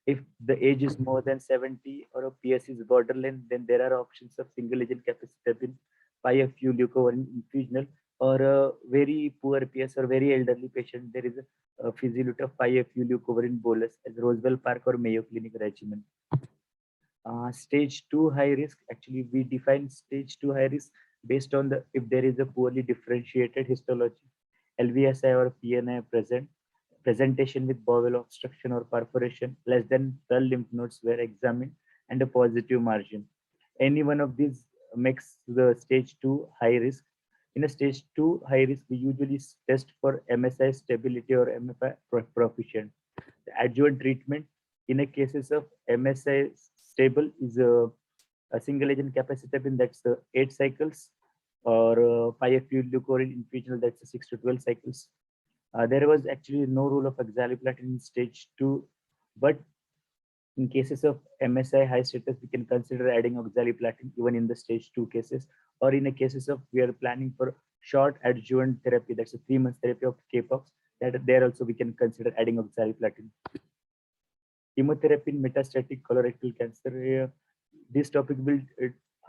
If the age is more than 70 or a PS is borderline, then there are options of single agent capecitabine, 5-FU leucovorin infusional, or a very poor PS or very elderly patient, there is a Physilut of 5-FU leucovorin bolus as Roswell Park or Mayo Clinic regimen. Stage 2 high risk, actually we define stage 2 high risk based on the if there is a poorly differentiated histology, LVSI or PNI presentation with bowel obstruction or perforation, less than 12 lymph nodes were examined, and a positive margin. Any one of these makes the stage 2 high risk. In a stage 2 high risk, we usually test for MSI stability or MFI proficient. The adjuvant treatment in a cases of MSI stable is a single agent capecitabine, that's 8 cycles, or 5-FU leucovorin infusional, that's 6 to 12 cycles. There was actually no rule of oxaliplatin in stage 2, but in cases of MSI high status, we can consider adding oxaliplatin even in the stage 2 cases, or in a cases of we are planning for short adjuvant therapy, that's a 3-month therapy of KPOX, that there also we can consider adding oxaliplatin. Chemotherapy in metastatic colorectal cancer, this topic will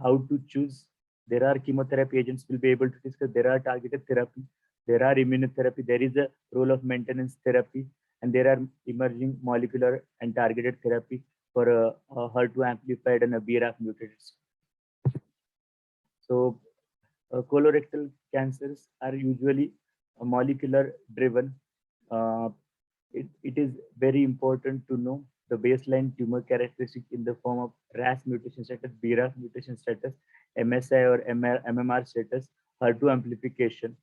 how to choose. There are chemotherapy agents we'll be able to discuss. There are targeted therapy, there are immunotherapy, there is a role of maintenance therapy, and there are emerging molecular and targeted therapy for a HER2 amplified and a BRAF mutated. So colorectal cancers are usually molecular driven. It is very important to know the baseline tumor characteristic in the form of RAS mutation status, BRAF mutation status, MSI or MMR status, HER2 amplification,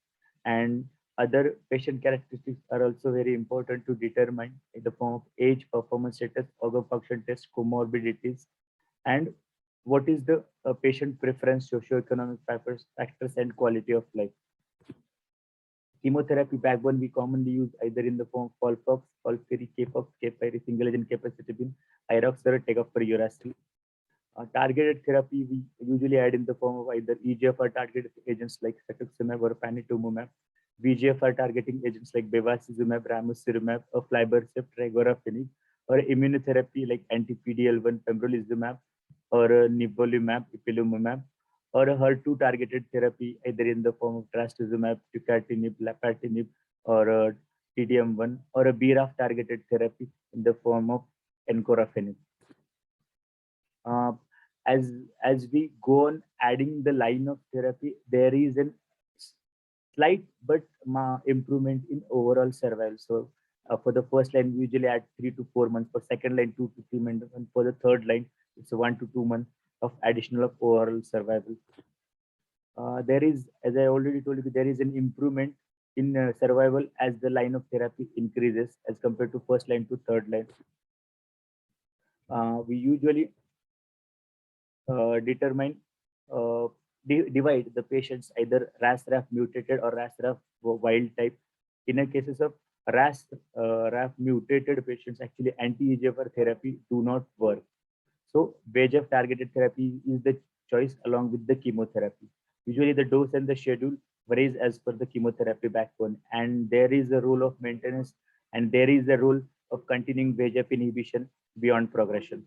And other patient characteristics are also very important to determine in the form of age, performance status, organ function test, comorbidities, and what is the patient preference, socioeconomic factors, and quality of life. Chemotherapy backbone we commonly use either in the form of FOLFOX, FOLFIRI, CAPOX, CAPIRI, single agent capecitabine, IROX, or tegoprurouracil. Targeted therapy we usually add in the form of either EGFR targeted agents like cetuximab or panitumumab, VGFR targeting agents like bevacizumab, ramucirumab, or aflibercept, regorafenib, or immunotherapy like anti-PD-L1 pembrolizumab or nivolumab, ipilimumab, or a HER2 targeted therapy either in the form of trastuzumab, tucatinib, lapatinib, or TDM1, or a BRAF targeted therapy in the form of encorafenib. As we go on adding the line of therapy, there is a slight but improvement in overall survival. So for the first line, we usually add 3 to 4 months. For second line, 2 to 3 months, and for the third line, it's 1 to 2 months of additional of overall survival. There is, as I already told you, there is an improvement in survival as the line of therapy increases as compared to first line to third line. We usually divide the patients either RAS-RAF mutated or RAS-RAF wild type. In a cases of RAS-RAF mutated patients, actually anti-EGFR therapy do not work. So VEGF targeted therapy is the choice along with the chemotherapy. Usually the dose and the schedule varies as per the chemotherapy backbone, and there is a role of maintenance and there is a role of continuing VEGF inhibition beyond progression.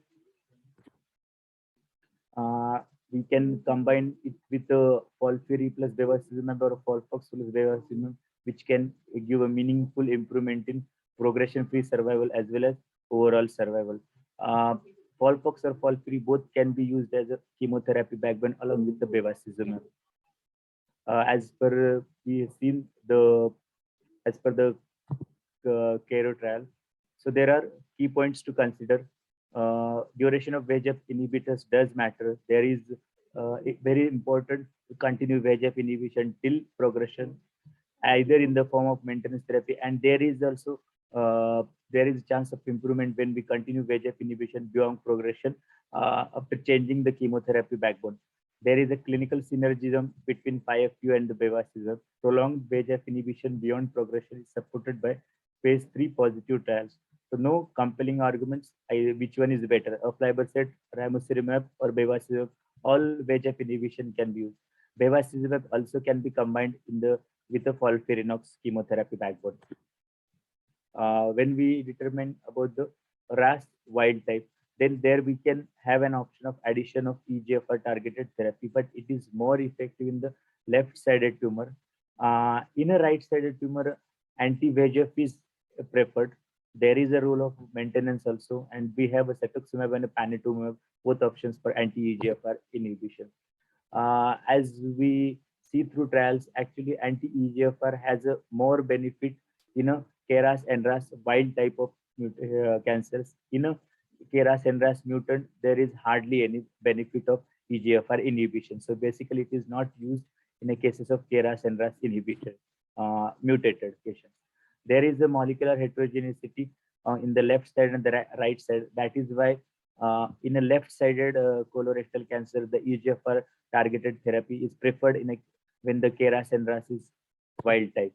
We can combine it with the FOLFIRI plus bevacizumab or FOLFOX plus bevacizumab, which can give a meaningful improvement in progression-free survival as well as overall survival. FOLFOX or FOLFIRI both can be used as a chemotherapy backbone along with the bevacizumab. As per we have seen as per the CARO trial, so there are key points to consider. Duration of VEGF inhibitors does matter. There is very important to continue VEGF inhibition till progression, either in the form of maintenance therapy, and there is also there is a chance of improvement when we continue VEGF inhibition beyond progression after changing the chemotherapy backbone. There is a clinical synergism between 5FU and the bevacizumab. Prolonged VEGF inhibition beyond progression is supported by phase 3 positive trials. So no compelling arguments which one is better, aflibercept, ramucirumab, or bevacizumab. All VEGF inhibition can be used. Bevacizumab also can be combined with the FOLFIRINOX chemotherapy backbone. When we determine about the RAS wild type, then there we can have an option of addition of EGFR targeted therapy, but it is more effective in the left-sided tumor. In a right-sided tumor, anti-VEGF is preferred. There is a role of maintenance also, and we have a cetuximab and a panitumumab, both options for anti-EGFR inhibition. As we see through trials, actually anti-EGFR has a more benefit in a KRAS and RAS wild type of cancers. In a KRAS and RAS mutant, there is hardly any benefit of EGFR inhibition. So basically, it is not used in the cases of KRAS and RAS inhibited mutated patients. There is a molecular heterogeneity in the left side and the right side. That is why in a left-sided colorectal cancer, the EGFR targeted therapy is preferred when the KRAS and RAS is wild type.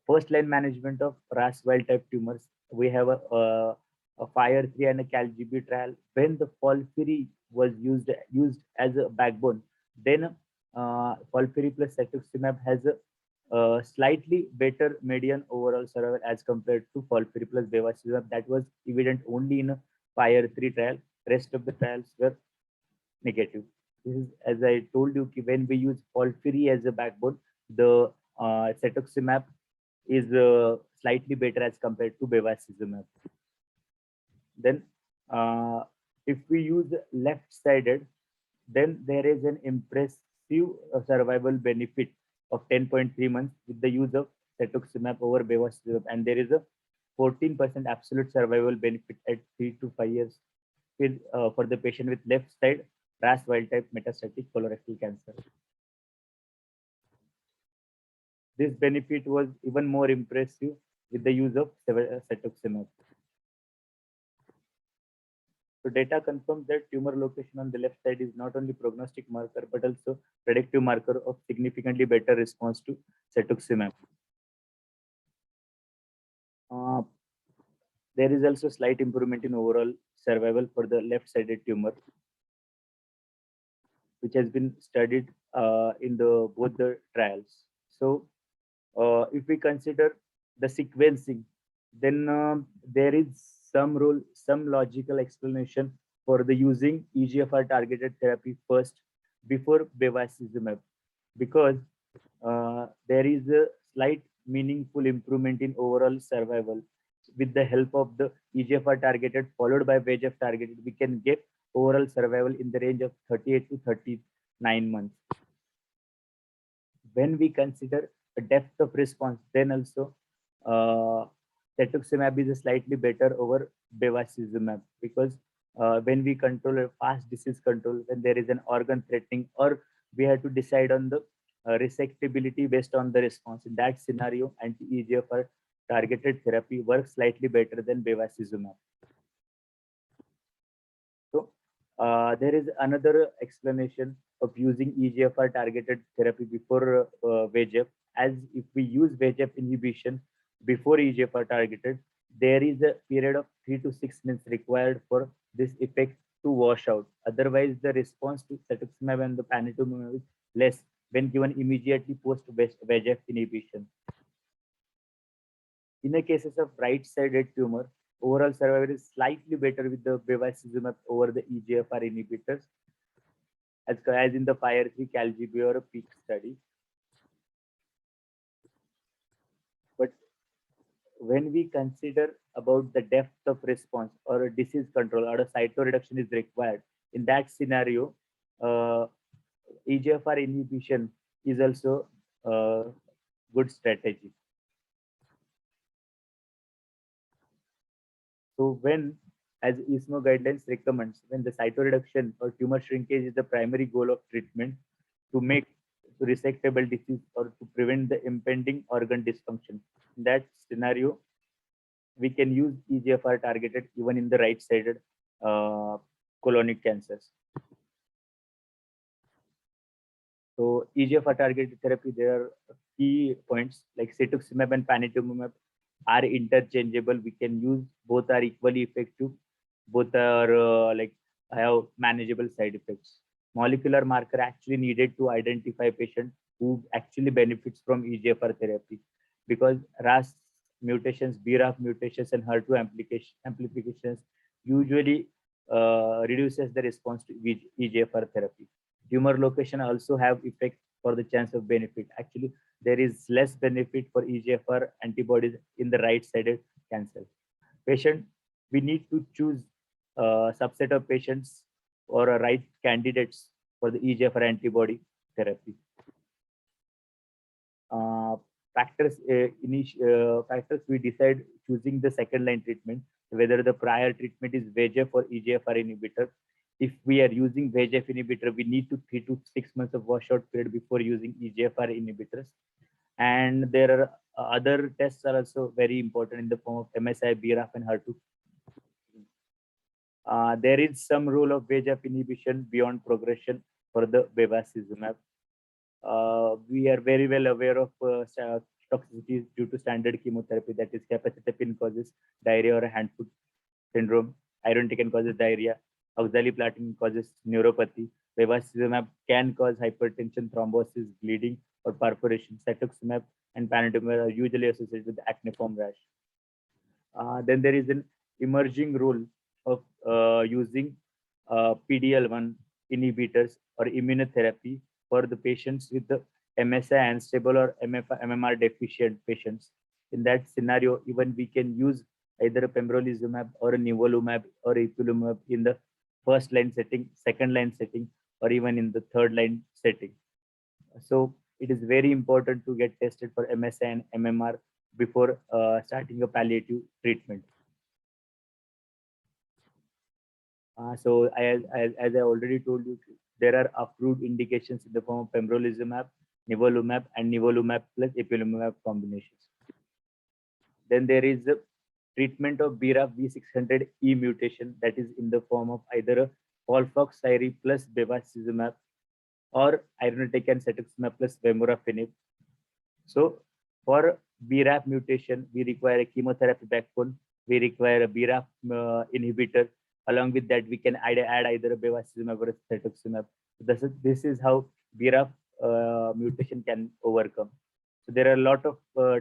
First line management of RAS wild type tumors, we have a FIRE3 and a CALGB trial. When the FOLFIRI was used as a backbone, then FOLFIRI plus cetuximab has a slightly better median overall survival as compared to FOLFIRI plus bevacizumab. That was evident only in a FIRE3 trial. Rest of the trials were negative. This is, as I told you, when we use FOLFIRI as a backbone, the cetuximab is slightly better as compared to bevacizumab. Then if we use left-sided, then there is an impressive survival benefit of 10.3 months with the use of cetuximab over bevacizumab, and there is a 14% absolute survival benefit at 3 to 5 years for the patient with left side RAS wild type metastatic colorectal cancer. This benefit was even more impressive with the use of cetuximab. So data confirms that tumor location on the left side is not only prognostic marker, but also predictive marker of significantly better response to cetuximab. There is also slight improvement in overall survival for the left-sided tumor, which has been studied in both the trials. So if we consider the sequencing, then there is some role, some logical explanation for the using EGFR targeted therapy first before bevacizumab, because there is a slight meaningful improvement in overall survival with the help of the EGFR targeted followed by VEGF targeted. We can get overall survival in the range of 38 to 39 months. When we consider a depth of response, then also cetuximab is slightly better over bevacizumab, because when we control a fast disease control, when there is an organ threatening, or we have to decide on the resectability based on the response, in that scenario, anti-EGFR targeted therapy works slightly better than bevacizumab. So there is another explanation of using EGFR targeted therapy before VEGF, as if we use VEGF inhibition before EGFR targeted, there is a period of 3 to 6 months required for this effect to wash out. Otherwise, the response to cetuximab and the panitumumab is less when given immediately post VEGF inhibition. In the cases of right-sided tumor, overall survival is slightly better with the bevacizumab over the EGFR inhibitors, as in the FIRE3 CALGB or a PEAK study. But when we consider about the depth of response or a disease control or a cytoreduction is required, in that scenario, EGFR inhibition is also a good strategy. So when, as ISMO guidelines recommends, when the cytoreduction or tumor shrinkage is the primary goal of treatment to make resectable disease or to prevent the impending organ dysfunction, in that scenario, we can use EGFR targeted even in the right-sided colonic cancers. So EGFR targeted therapy, there are key points like cetuximab and panitumumab are interchangeable. We can use, both are equally effective. Both are have manageable side effects. Molecular marker actually needed to identify patient who actually benefits from EGFR therapy, because RAS mutations, BRAF mutations, and HER2 amplifications usually reduces the response to EGFR therapy. Tumor location also have effect for the chance of benefit. Actually, there is less benefit for EGFR antibodies in the right-sided cancer. Patient, we need to choose a subset of patients or a right candidates for the EGFR antibody therapy. Factors we decide choosing the second-line treatment, whether the prior treatment is VEGF or EGFR inhibitor. If we are using VEGF inhibitor, we need to 3 to 6 months of washout period before using EGFR inhibitors. And there are other tests are also very important in the form of MSI, BRAF, and HER2. There is some role of VEGF inhibition beyond progression for the bevacizumab. We are very well aware of toxicities due to standard chemotherapy, that is capecitabine causes diarrhea or hand-foot syndrome, irinotecan causes diarrhea, oxaliplatin causes neuropathy, bevacizumab can cause hypertension, thrombosis, bleeding, or perforation. Cetuximab and panitumumab are usually associated with acneiform rash. Then there is an emerging role of using PD-L1 inhibitors or immunotherapy for the patients with the MSI unstable or MMR deficient patients. In that scenario, even we can use either a pembrolizumab or a nivolumab or ipilimumab in the first-line setting, second-line setting, or even in the third-line setting. So it is very important to get tested for MSI and MMR before starting a palliative treatment. So as I already told you, there are approved indications in the form of pembrolizumab nivolumab and nivolumab plus ipilimumab combinations. Then there is a treatment of BRAF V600E mutation that is in the form of either a FOLFOXIRI plus bevacizumab or irinotecan cetuximab plus vemurafenib. So for BRAF mutation, we require a chemotherapy backbone. We require a BRAF inhibitor. Along with that, we can add either a bevacizumab or a cetuximab. This is how BRAF mutation can overcome. So there are a lot of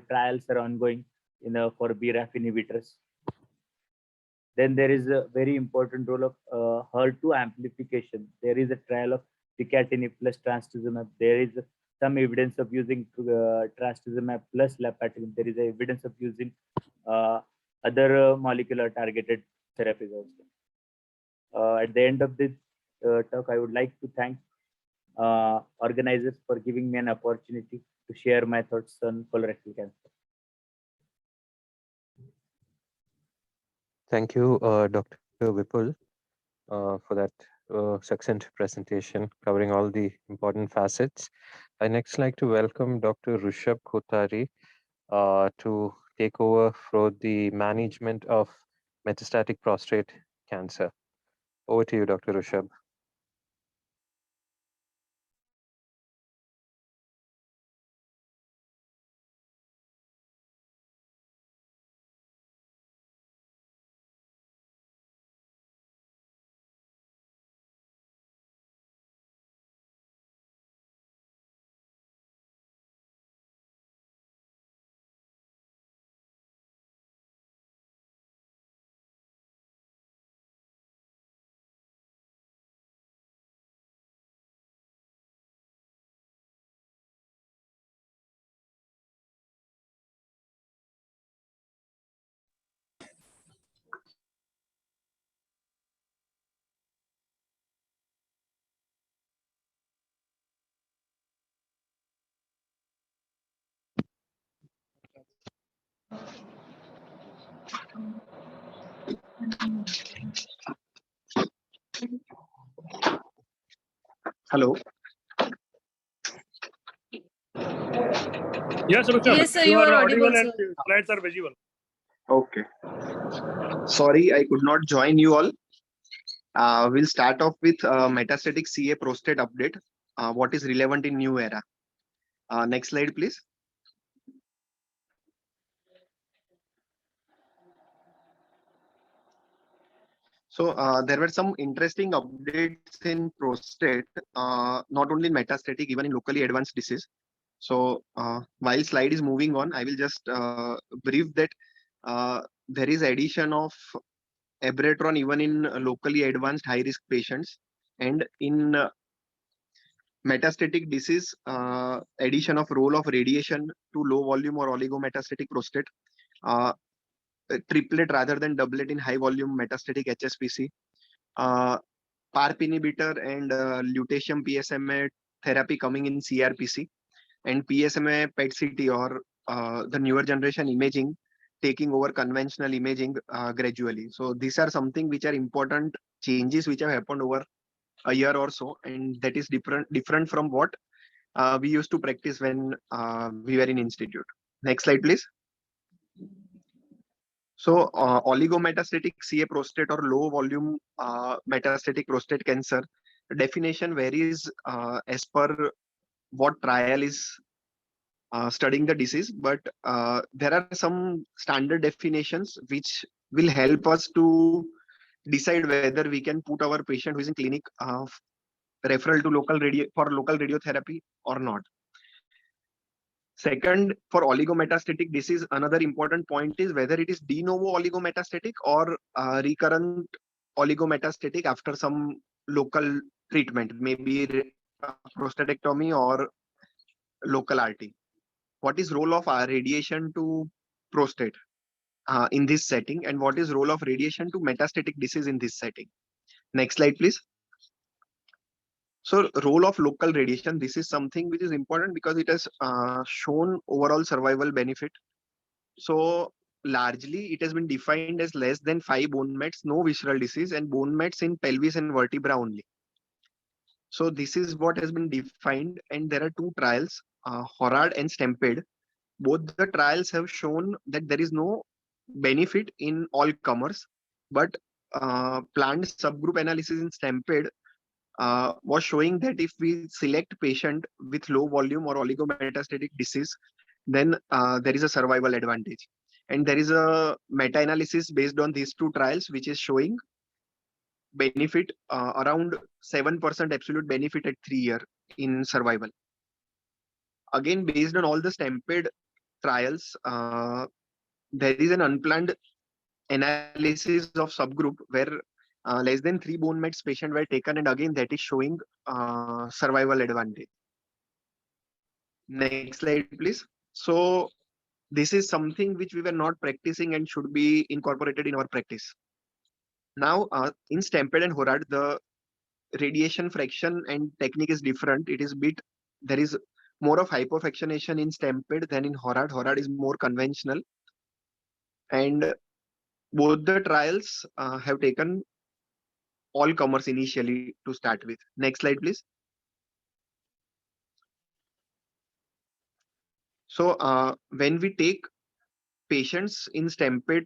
trials are ongoing for BRAF inhibitors. Then there is a very important role of HER2 amplification. There is a trial of picatinib plus trastuzumab. There is some evidence of using trastuzumab plus lapatinib. There is evidence of using other molecular targeted therapies also. At the end of this talk, I would like to thank organizers for giving me an opportunity to share my thoughts on colorectal cancer. Thank you, Dr. Vipul, for that succinct presentation covering all the important facets. I next like to welcome Dr. Rishabh Kothari to take over for the management of metastatic prostate cancer. Over to you, Dr. Rishabh. Hello. Yes, Rishabh. Yes, sir, you are audible, and sir. slides are visible. Okay. Sorry, I could not join you all. We'll start off with metastatic CA prostate update. What is relevant in new era? Next slide, please. So there were some interesting updates in prostate, not only in metastatic, even in locally advanced disease. So while slide is moving on, I will just brief that there is addition of abiraterone even in locally advanced high-risk patients, and in metastatic disease, addition of role of radiation to low volume or oligometastatic prostate, triplet rather than doublet in high volume metastatic HSPC, PARP inhibitor and lutetium PSMA therapy coming in CRPC, and PSMA PET-CT or the newer generation imaging taking over conventional imaging gradually. So these are something which are important changes which have happened over a year or so, and that is different from what we used to practice when we were in institute. Next slide, please. So oligometastatic CA prostate or low volume metastatic prostate cancer definition varies as per what trial is studying the disease, but there are some standard definitions which will help us to decide whether we can put our patient who is in clinic referral to local radiotherapy or not. Second, for oligometastatic disease, another important point is whether it is de novo oligometastatic or recurrent oligometastatic after some local treatment, maybe prostatectomy or local RT. What is role of radiation to prostate in this setting, and what is role of radiation to metastatic disease in this setting? Next slide, please. So role of local radiation, this is something which is important because it has shown overall survival benefit. So largely it has been defined as less than 5 bone mets, no visceral disease, and bone mets in pelvis and vertebra only. So this is what has been defined, and there are two trials. HORAD and STEMPED, both the trials have shown that there is no benefit in all comers, but planned subgroup analysis in STEMPED was showing that if we select patient with low volume or oligometastatic disease, then there is a survival advantage. And there is a meta-analysis based on these two trials, which is showing benefit around 7% absolute benefit at 3 years in survival. Again, based on all the STEMPED trials, there is an unplanned analysis of subgroup where less than 3 bone mets patient were taken, and again that is showing survival advantage. Next slide, please. So this is something which we were not practicing and should be incorporated in our practice. Now, in STEMPED and HORAD, the radiation fraction and technique is different. It is there is more of hypofractionation in STEMPED than in HORAD. HORAD is more conventional, and both the trials have taken all comers initially to start with. Next slide, please. So when we take patients in STEMPED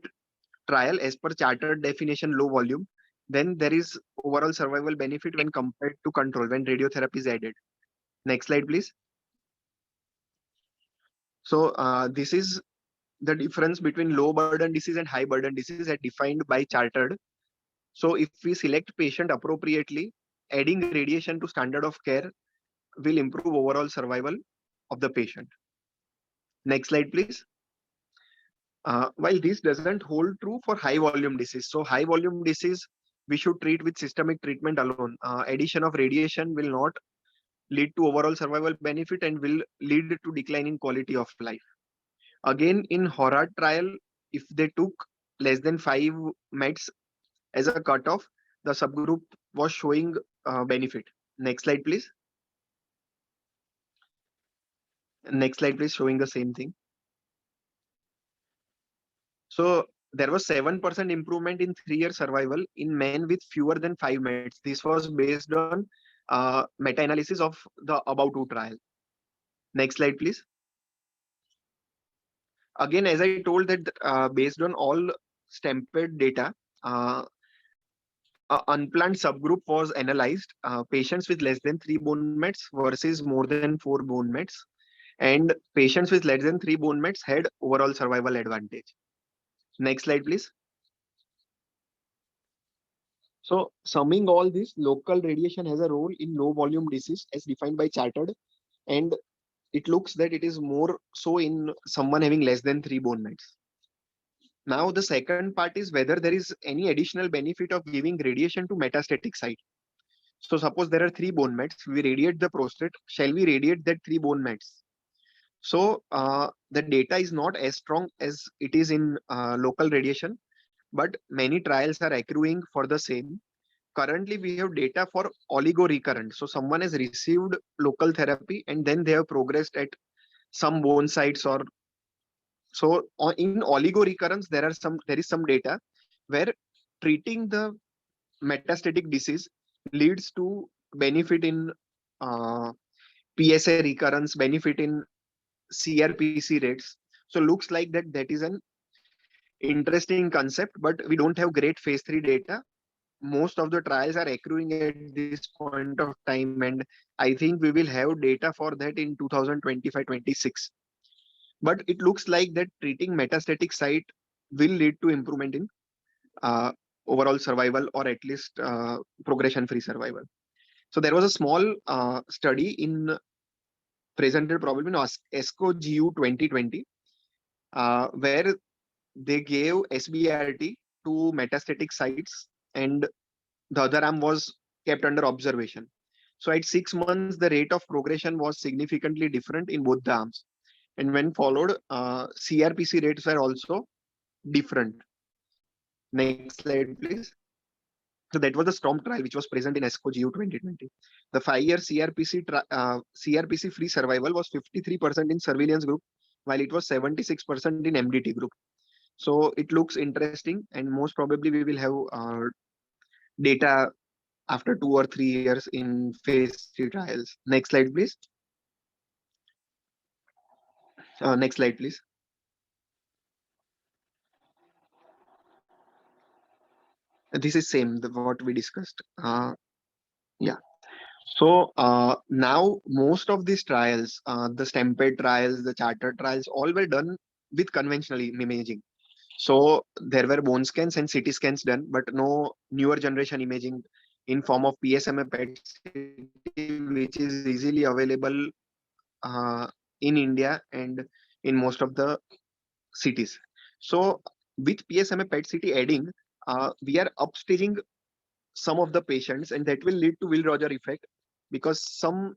trial as per chartered definition low volume, then there is overall survival benefit when compared to control when radiotherapy is added. Next slide, please. So this is the difference between low burden disease and high burden disease as defined by chartered. So if we select patient appropriately, adding radiation to standard of care will improve overall survival of the patient. Next slide, please. While this doesn't hold true for high volume disease. So high volume disease, we should treat with systemic treatment alone. Addition of radiation will not lead to overall survival benefit and will lead to decline in quality of life. Again, in HORAD trial, if they took less than 5 meds as a cutoff, the subgroup was showing benefit. Next slide, please. Next slide, please, showing the same thing. So there was 7% improvement in 3-year survival in men with fewer than 5 meds. This was based on meta-analysis of the above two trial. Next slide, please. Again, as I told that based on all STEMPED data, unplanned subgroup was analyzed, patients with less than 3 bone mets versus more than 4 bone mets, and patients with less than 3 bone mets had overall survival advantage. Next slide, please. So summing all this, local radiation has a role in low volume disease as defined by chartered, and it looks that it is more so in someone having less than 3 bone mets. Now the second part is whether there is any additional benefit of giving radiation to metastatic site. So suppose there are 3 bone mets, we radiate the prostate. Shall we radiate that 3 bone mets? So the data is not as strong as it is in local radiation, but many trials are accruing for the same. Currently, we have data for oligo-recurrent. So someone has received local therapy and then they have progressed at some bone sites or so. In oligo-recurrence, there is some data where treating the metastatic disease leads to benefit in PSA recurrence, benefit in CRPC rates. So looks like that is an interesting concept, but we don't have great phase 3 data. Most of the trials are accruing at this point of time, and I think we will have data for that in 2025-26. But it looks like that treating metastatic site will lead to improvement in overall survival, or at least progression-free survival. So there was a small study presented probably in ESCO GU 2020, where they gave SBRT to metastatic sites and the other arm was kept under observation. So at 6 months, the rate of progression was significantly different in both the arms. And when followed, CRPC rates were also different. Next slide, please. So that was the STORM trial, which was present in ESCO GU 2020. The 5-year CRPC free survival was 53% in surveillance group, while it was 76% in MDT group. So it looks interesting, and most probably we will have data after 2 or 3 years in phase 3 trials. Next slide, please. Next slide, please. This is same what we discussed. Yeah. So now most of these trials, the Stampede trials, the Chartered trials, all were done with conventional imaging. So there were bone scans and CT scans done, but no newer generation imaging in form of PSMA PET, which is easily available in India and in most of the cities. So with PSMA PET CT adding, we are upstaging some of the patients, and that will lead to Will Roger effect, because some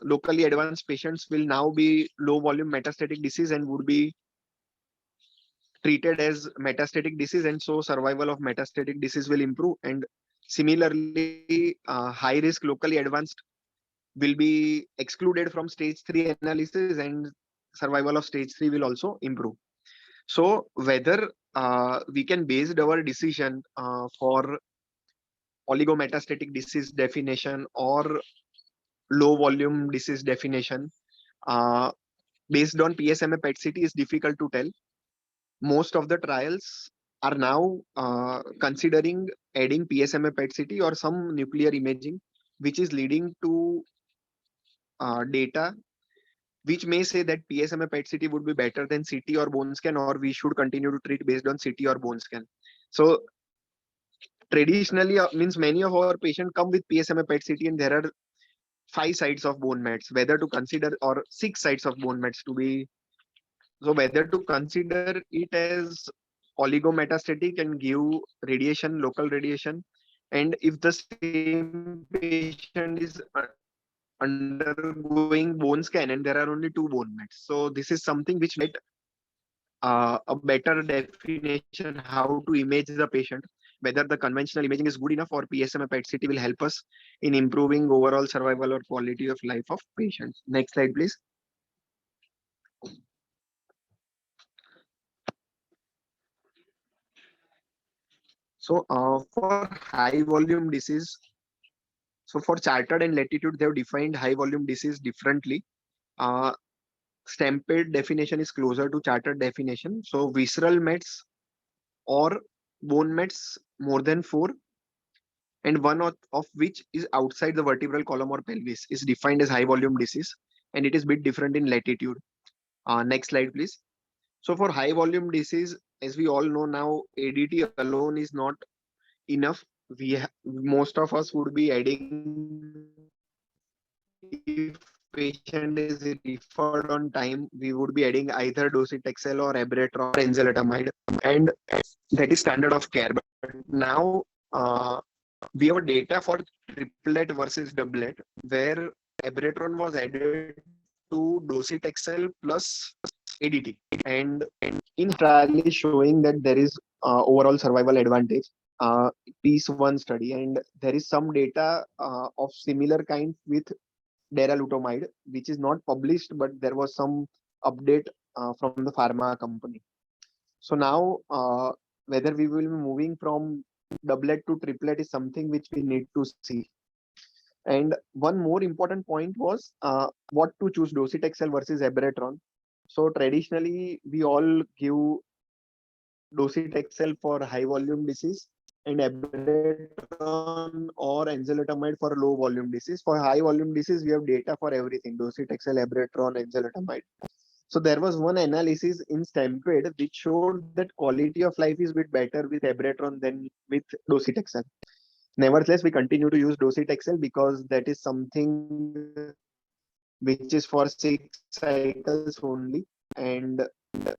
locally advanced patients will now be low volume metastatic disease and would be treated as metastatic disease, and so survival of metastatic disease will improve. And similarly, high risk locally advanced will be excluded from stage 3 analysis, and survival of stage 3 will also improve. So whether we can base our decision for oligometastatic disease definition or low volume disease definition based on PSMA PET CT is difficult to tell. Most of the trials are now considering adding PSMA PET CT or some nuclear imaging, which is leading to data which may say that PSMA PET CT would be better than CT or bone scan, or we should continue to treat based on CT or bone scan. So traditionally, means many of our patients come with PSMA PET CT, and there are 5 sites of bone mets, whether to consider, or 6 sites of bone mets to be. So whether to consider it as oligometastatic and give radiation, local radiation, and if the same patient is undergoing bone scan and there are only 2 bone mets. So this is something which might a better definition how to image the patient, whether the conventional imaging is good enough or PSMA PET CT will help us in improving overall survival or quality of life of patients. Next slide, please. So for high volume disease, so for Chartered and Latitude, they have defined high volume disease differently. Stampede definition is closer to Chartered definition. So visceral mets or bone mets more than 4, and one of which is outside the vertebral column or pelvis, is defined as high volume disease, and it is bit different in Latitude. Next slide, please. So for high volume disease, as we all know now, ADT alone is not enough. Most of us would be adding, if patient is referred on time, we would be adding either docetaxel or abiraterone or enzalutamide, and that is standard of care. But now we have data for triplet versus doublet, where abiraterone was added to docetaxel plus ADT, and in trial is showing that there is overall survival advantage. Piece 1 study, and there is some data of similar kind with daralutamide, which is not published, but there was some update from the pharma company. So now whether we will be moving from doublet to triplet is something which we need to see. And one more important point was what to choose, docetaxel versus abiraterone. So traditionally we all give docetaxel for high volume disease and abiraterone or enzalutamide for low volume disease. For high volume disease, we have data for everything: docetaxel, abiraterone, enzalutamide. So there was one analysis in Stampede which showed that quality of life is a bit better with abiraterone than with docetaxel. Nevertheless, we continue to use docetaxel because that is something which is for 6 cycles only, and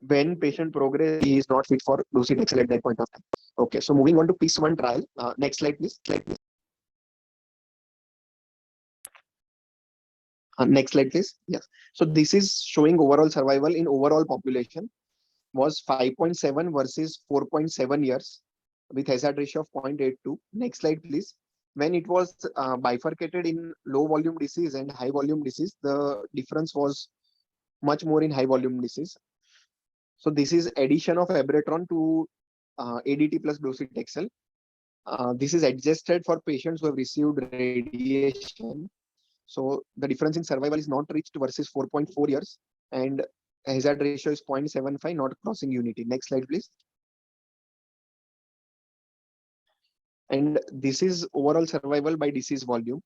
when patient progress, he is not fit for docetaxel at that point of time. Okay, so moving on to piece 1 trial. Next slide, please. Next slide, please. Yes. So this is showing overall survival in overall population was 5.7 versus 4.7 years with hazard ratio of 0.82. Next slide, please. When it was bifurcated in low volume disease and high volume disease, the difference was much more in high volume disease. So this is addition of abiraterone to ADT plus docetaxel. This is adjusted for patients who have received radiation. So the difference in survival is not reached versus 4.4 years. And hazard ratio is 0.75, not crossing unity. Next slide, please. And this is overall survival by disease volume.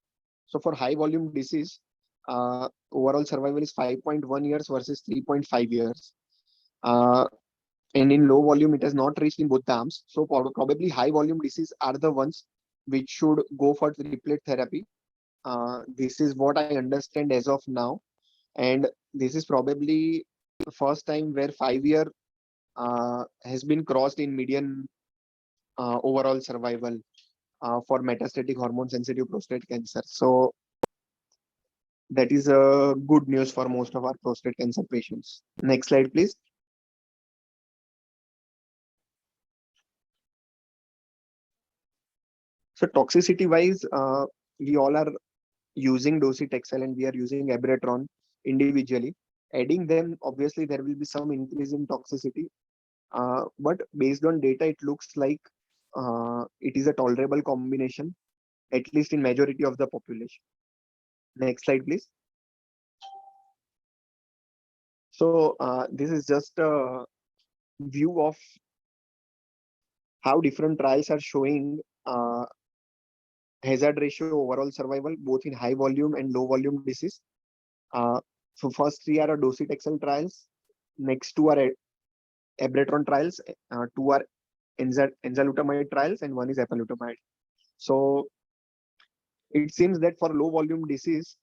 So for high volume disease, overall survival is 5.1 years versus 3.5 years. And in low volume, it has not reached in both the arms. So probably high volume disease are the ones which should go for triplet therapy. This is what I understand as of now. And this is probably the first time where 5 year has been crossed in median overall survival for metastatic hormone sensitive prostate cancer. So that is a good news for most of our prostate cancer patients. Next slide, please. So toxicity wise, we all are using docetaxel and we are using abiraterone individually. Adding them, obviously there will be some increase in toxicity. But based on data, it looks like it is a tolerable combination, at least in majority of the population. Next slide, please. So this is just a view of how different trials are showing hazard ratio overall survival, both in high volume and low volume disease. So first three are docetaxel trials, next two are abiraterone trials, two are enzalutamide trials, and one is apalutamide. So it seems that for low volume disease,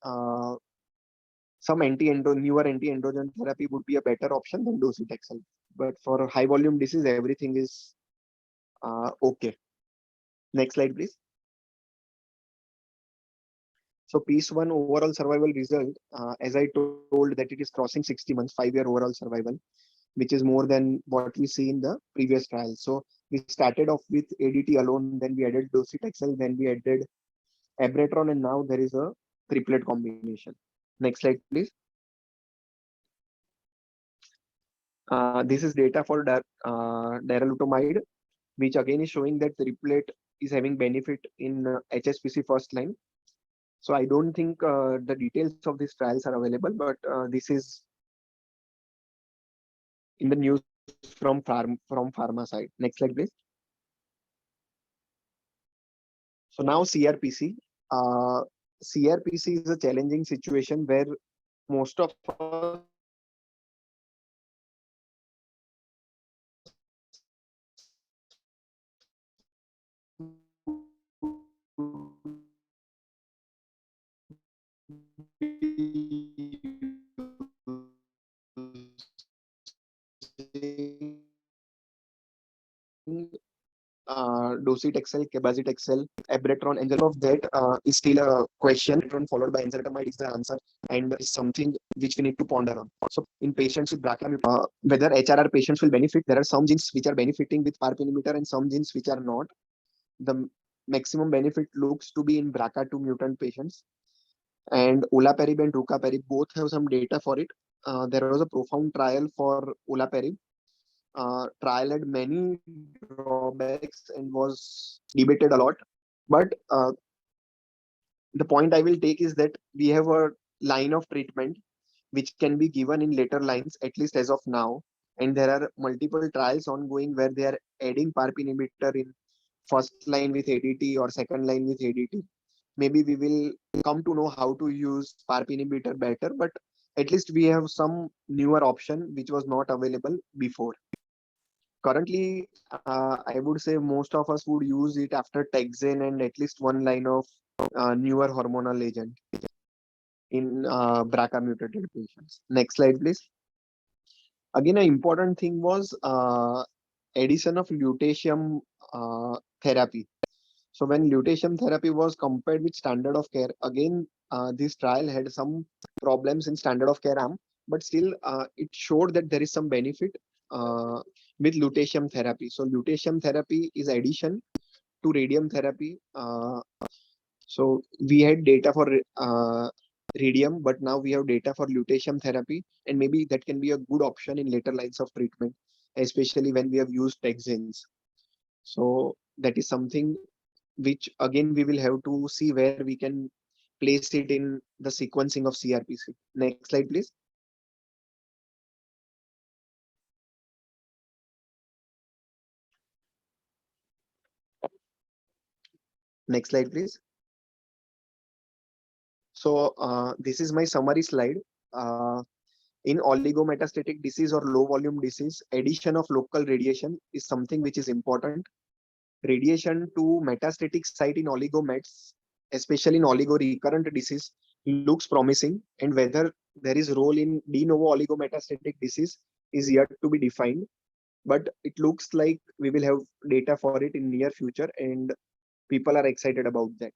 some newer anti-androgen therapy would be a better option than docetaxel. But for high volume disease, everything is okay. Next slide, please. So piece one overall survival result, as I told that it is crossing 60 months, 5-year overall survival, which is more than what we see in the previous trial. So we started off with ADT alone, then we added docetaxel, then we added abiraterone, and now there is a triplet combination. Next slide, please. This is data for darolutamide, which again is showing that triplet is having benefit in HSPC first line. So I don't think the details of these trials are available, but this is in the news from pharma side. Next slide, please. So now CRPC. CRPC is a challenging situation where most of us docetaxel, cabazitaxel, abiraterone, and all of that is still a question. Followed by enzalutamide is the answer, and is something which we need to ponder on. So in patients with BRCA, whether HRR patients will benefit, there are some genes which are benefiting with PARP inhibitor and some genes which are not. The maximum benefit looks to be in BRCA2 mutant patients. And olaparib and rucaparib both have some data for it. There was a profound trial for olaparib. Trial had many drawbacks and was debated a lot. But the point I will take is that we have a line of treatment which can be given in later lines, at least as of now. And there are multiple trials ongoing where they are adding PARP inhibitor in first line with ADT or second line with ADT. Maybe we will come to know how to use PARP inhibitor better, but at least we have some newer option which was not available before. Currently, I would say most of us would use it after Taxane and at least one line of newer hormonal agent in BRCA mutated patients. Next slide, please. Again, an important thing was addition of lutetium therapy. So when lutetium therapy was compared with standard of care, again, this trial had some problems in standard of care arm, but still it showed that there is some benefit with lutetium therapy. So lutetium therapy is addition to radium therapy. So we had data for radium, but now we have data for lutetium therapy, and maybe that can be a good option in later lines of treatment, especially when we have used taxanes. So that is something which again we will have to see where we can place it in the sequencing of CRPC. Next slide, please. Next slide, please. So this is my summary slide. In oligometastatic disease or low volume disease, addition of local radiation is something which is important. Radiation to metastatic site in oligomets, especially in oligorecurrent disease, looks promising, and whether there is role in de novo oligometastatic disease is yet to be defined. But it looks like we will have data for it in near future, and people are excited about that.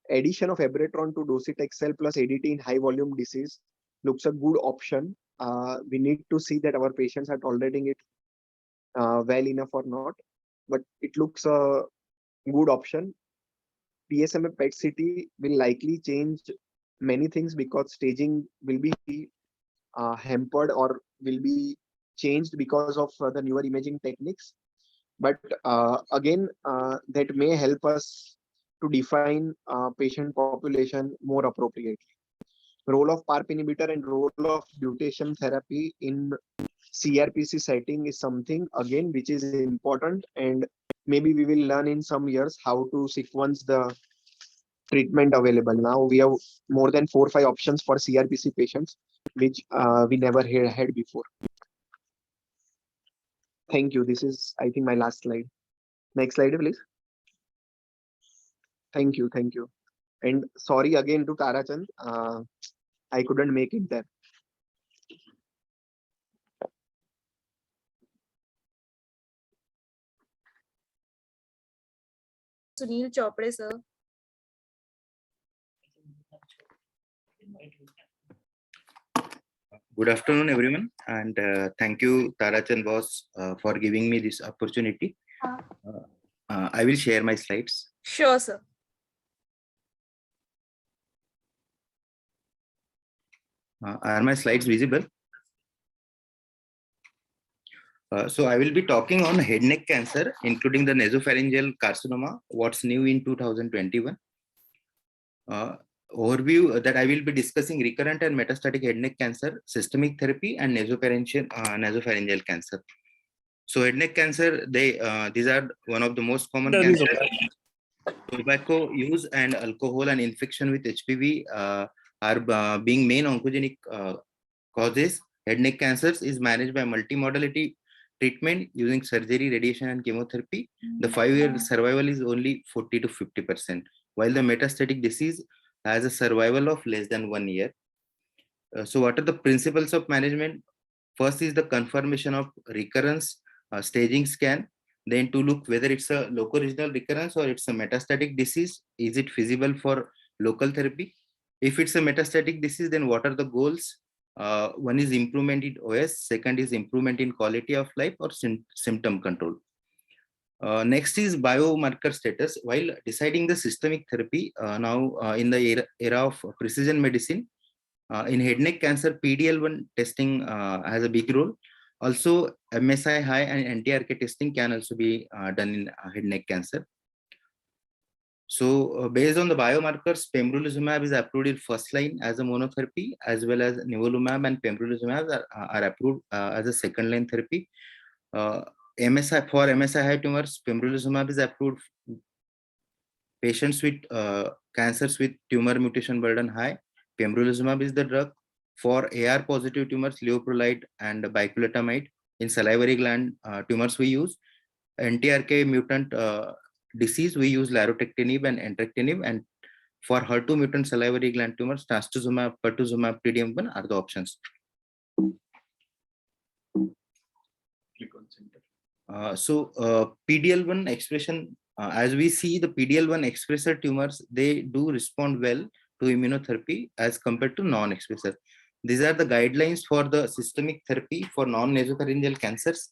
Addition of abiraterone to docetaxel plus ADT in high volume disease looks a good option. We need to see that our patients are tolerating it well enough or not, but it looks a good option. PSMA PET CT will likely change many things because staging will be hampered or will be changed because of the newer imaging techniques. But again, that may help us to define patient population more appropriately. Role of PARP inhibitor and role of lutetium therapy in CRPC setting is something again which is important, and maybe we will learn in some years how to sequence the treatment available. Now we have more than 4 or 5 options for CRPC patients, which we never had before. Thank you. This is, I think, my last slide. Next slide, please. Thank you. Thank you. And sorry again to Tarachand. I couldn't make it there. Sunil Chopre, sir. Good afternoon, everyone, and thank you, Tarachand boss, for giving me this opportunity. I will share my slides. Sure, sir. Are my slides visible? So I will be talking on head neck cancer, including the nasopharyngeal carcinoma, what's new in 2021. Overview that I will be discussing recurrent and metastatic head neck cancer, systemic therapy, and nasopharyngeal cancer. So head neck cancer, these are one of the most common cancers. Tobacco use and alcohol and infection with HPV are being main oncogenic causes. Head neck cancers is managed by multimodality treatment using surgery, radiation, and chemotherapy. The 5-year survival is only 40 to 50%, while the metastatic disease has a survival of less than 1 year. So what are the principles of management? First is the confirmation of recurrence, staging scan, then to look whether it's a local regional recurrence or it's a metastatic disease. Is it feasible for local therapy? If it's a metastatic disease, then what are the goals? One is improvement in OS, second is improvement in quality of life or symptom control. Next is biomarker status. While deciding the systemic therapy, now in the era of precision medicine, in head neck cancer, PDL1 testing has a big role. Also, MSI high and anti-RK testing can also be done in head neck cancer. So based on the biomarkers, pembrolizumab is approved in first line as a monotherapy, as well as nivolumab and pembrolizumab are approved as a second line therapy. For MSI high tumors, pembrolizumab is approved. Patients with cancers with tumor mutation burden high, pembrolizumab is the drug. For AR positive tumors, leuprolide and bicalutamide. In salivary gland tumors, we use anti-RK mutant disease, we use larotrectinib and entrectinib. And for HER2 mutant salivary gland tumors, trastuzumab, pertuzumab, PD-1 are the options. PDL1 expression, as we see the PDL1 expressor tumors, they do respond well to immunotherapy as compared to non-expressor. These are the guidelines for the systemic therapy for non-nasopharyngeal cancers.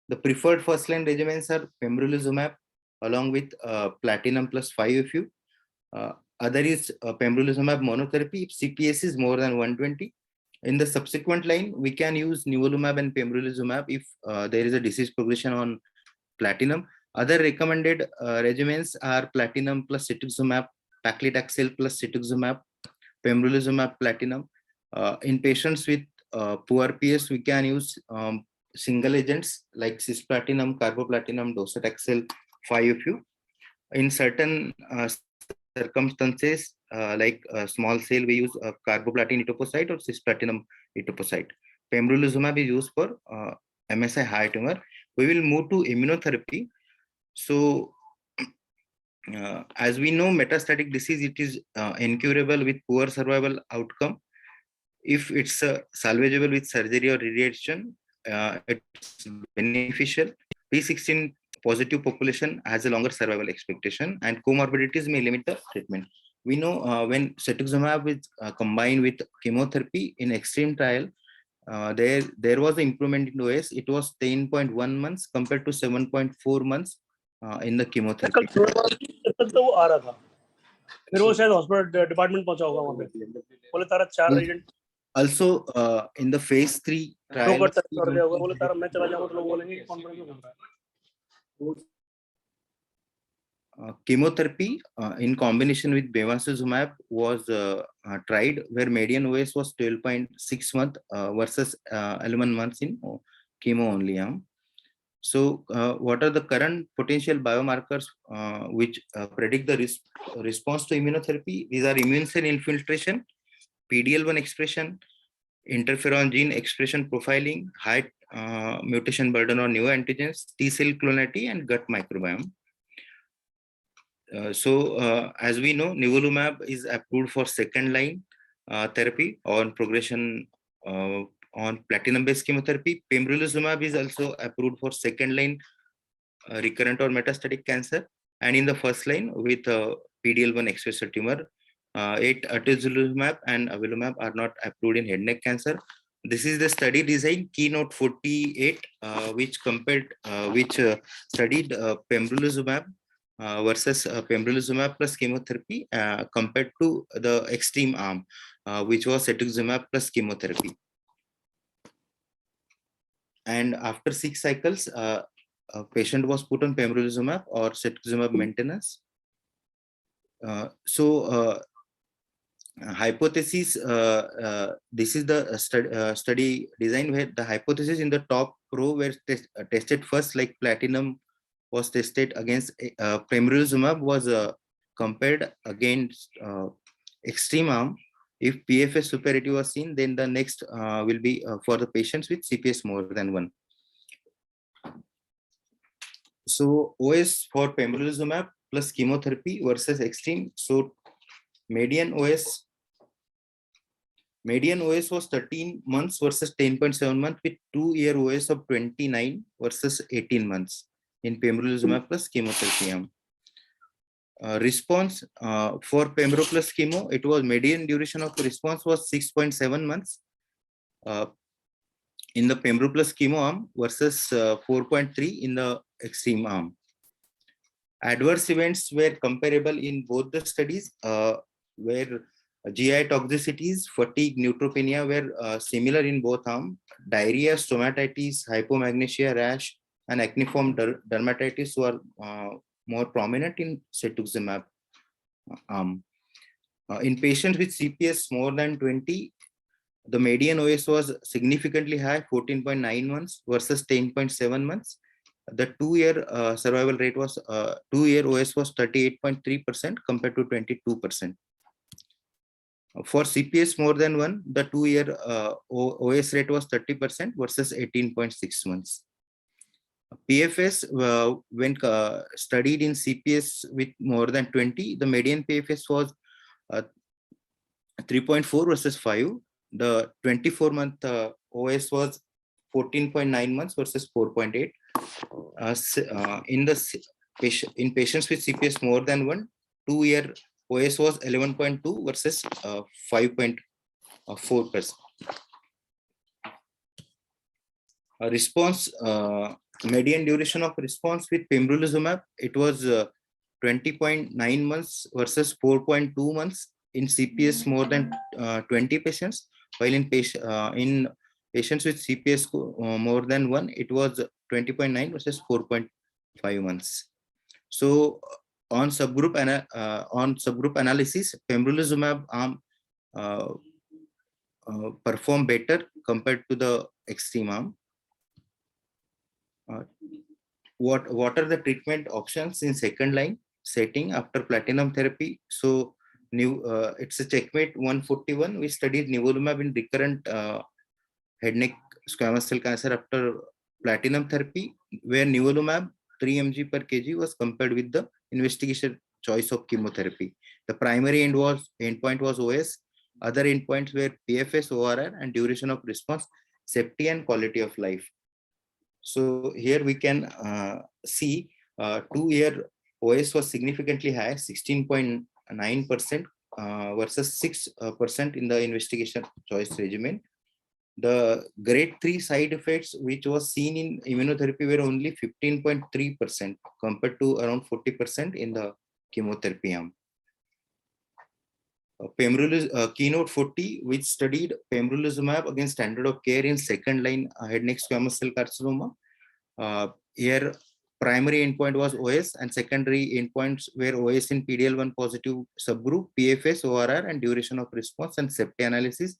The preferred first-line regimens are pembrolizumab along with platinum plus 5-FU. Other is pembrolizumab monotherapy if CPS is more than 120. In the subsequent line, we can use nivolumab and pembrolizumab if there is a disease progression on platinum. Other recommended regimens are platinum plus cetuximab, paclitaxel plus cetuximab, pembrolizumab platinum. In patients with poor PS, we can use single agents like cisplatinum, carboplatinum, docetaxel, 5-FU. In certain circumstances, like small cell, we use carboplatin etoposide or cisplatinum etoposide. Pembrolizumab is used for MSI high tumor. We will move to immunotherapy. So, as we know, metastatic disease, it is incurable with poor survival outcome. If it's salvageable with surgery or radiation, it's beneficial. P16 positive population has a longer survival expectation, and comorbidities may limit the treatment. We know when cetuximab is combined with chemotherapy in extreme trial, there was an improvement in OS. It was 10.1 months compared to 7.4 months in the chemotherapy. तक तो वो आ रहा था फिर वो शायद hospital department पहुंचा होगा वहां पे बोले तारा 4 agent Also, in the phase 3 दो trial, कर कर दिया होगा बोले तारा मैं चला जाऊंगा तो लोग बोलेंगे कॉन्फ्रेंस में कर रहा है chemotherapy in combination with bevacizumab was tried, where median OS was 12.6 months versus 11 months in chemo only. So, what are the current potential biomarkers which predict the response to immunotherapy? These are immune cell infiltration, PD-L1 expression, interferon gene expression profiling, high mutation burden on neoantigens, T-cell clonality, and gut microbiome. As we know, nivolumab is approved for second-line therapy on progression on platinum-based chemotherapy. Pembrolizumab is also approved for second-line recurrent or metastatic cancer, and in the first line with PD-L1 expressor tumor. Atezolizumab and avelumab are not approved in head and neck cancer. This is the study design Keynote 48, which studied pembrolizumab versus pembrolizumab plus chemotherapy compared to the extreme arm, which was cetuximab plus chemotherapy. And after 6 cycles, a patient was put on pembrolizumab or cetuximab maintenance. Hypothesis, this is the study design where the hypothesis in the top row were tested first, like platinum was tested against pembrolizumab was compared against extreme arm. If PFS superiority was seen, then the next will be for the patients with CPS more than 1. So OS for pembrolizumab plus chemotherapy versus extreme. So median OS was 13 months versus 10.7 months, with 2-year OS of 29 versus 18 months in pembrolizumab plus chemotherapy. Response for pembro plus chemo, it was median duration of response was 6.7 months in the pembro plus chemo arm versus 4.3 in the extreme arm. Adverse events were comparable in both the studies, where GI toxicities, fatigue, neutropenia were similar in both arms. Diarrhea, stomatitis, hypomagnesia, rash, and acneiform dermatitis were more prominent in cetuximab arm. In patients with CPS more than 20, the median OS was significantly high, 14.9 months versus 10.7 months. The 2-year survival rate was 2-year OS was 38.3% compared to 22%. For CPS more than 1, the 2-year OS rate was 30% versus 18.6 months. PFS, when studied in CPS with more than 20, the median PFS was 3.4 versus 5. The 24-month OS was 14.9 months versus 4.8. In patients with CPS more than 1, 2-year OS was 11.2 versus 5.4%. Response, median duration of response with pembrolizumab, it was 20.9 months versus 4.2 months in CPS more than 20 patients, while in patients with CPS more than 1, it was 20.9 versus 4.5 months. So on subgroup analysis, pembrolizumab arm performed better compared to the extreme arm. What are the treatment options in second line? setting after platinum therapy. So it's a checkmate 141. We studied nivolumab in recurrent head neck squamous cell cancer after platinum therapy, where nivolumab 3 mg per kg was compared with the investigation choice of chemotherapy. The primary endpoint was OS. Other endpoints were PFS, ORR, and duration of response, safety, and quality of life. So here we can see 2-year OS was significantly high, 16.9% versus 6% in the investigation choice regimen. The grade 3 side effects, which was seen in immunotherapy, were only 15.3% compared to around 40% in the chemotherapy arm. Keynote 40, which studied pembrolizumab against standard of care in second-line head neck squamous cell carcinoma. Here, primary endpoint was OS, and secondary endpoints were OS in PD-L1 positive subgroup, PFS, ORR, and duration of response and safety analysis.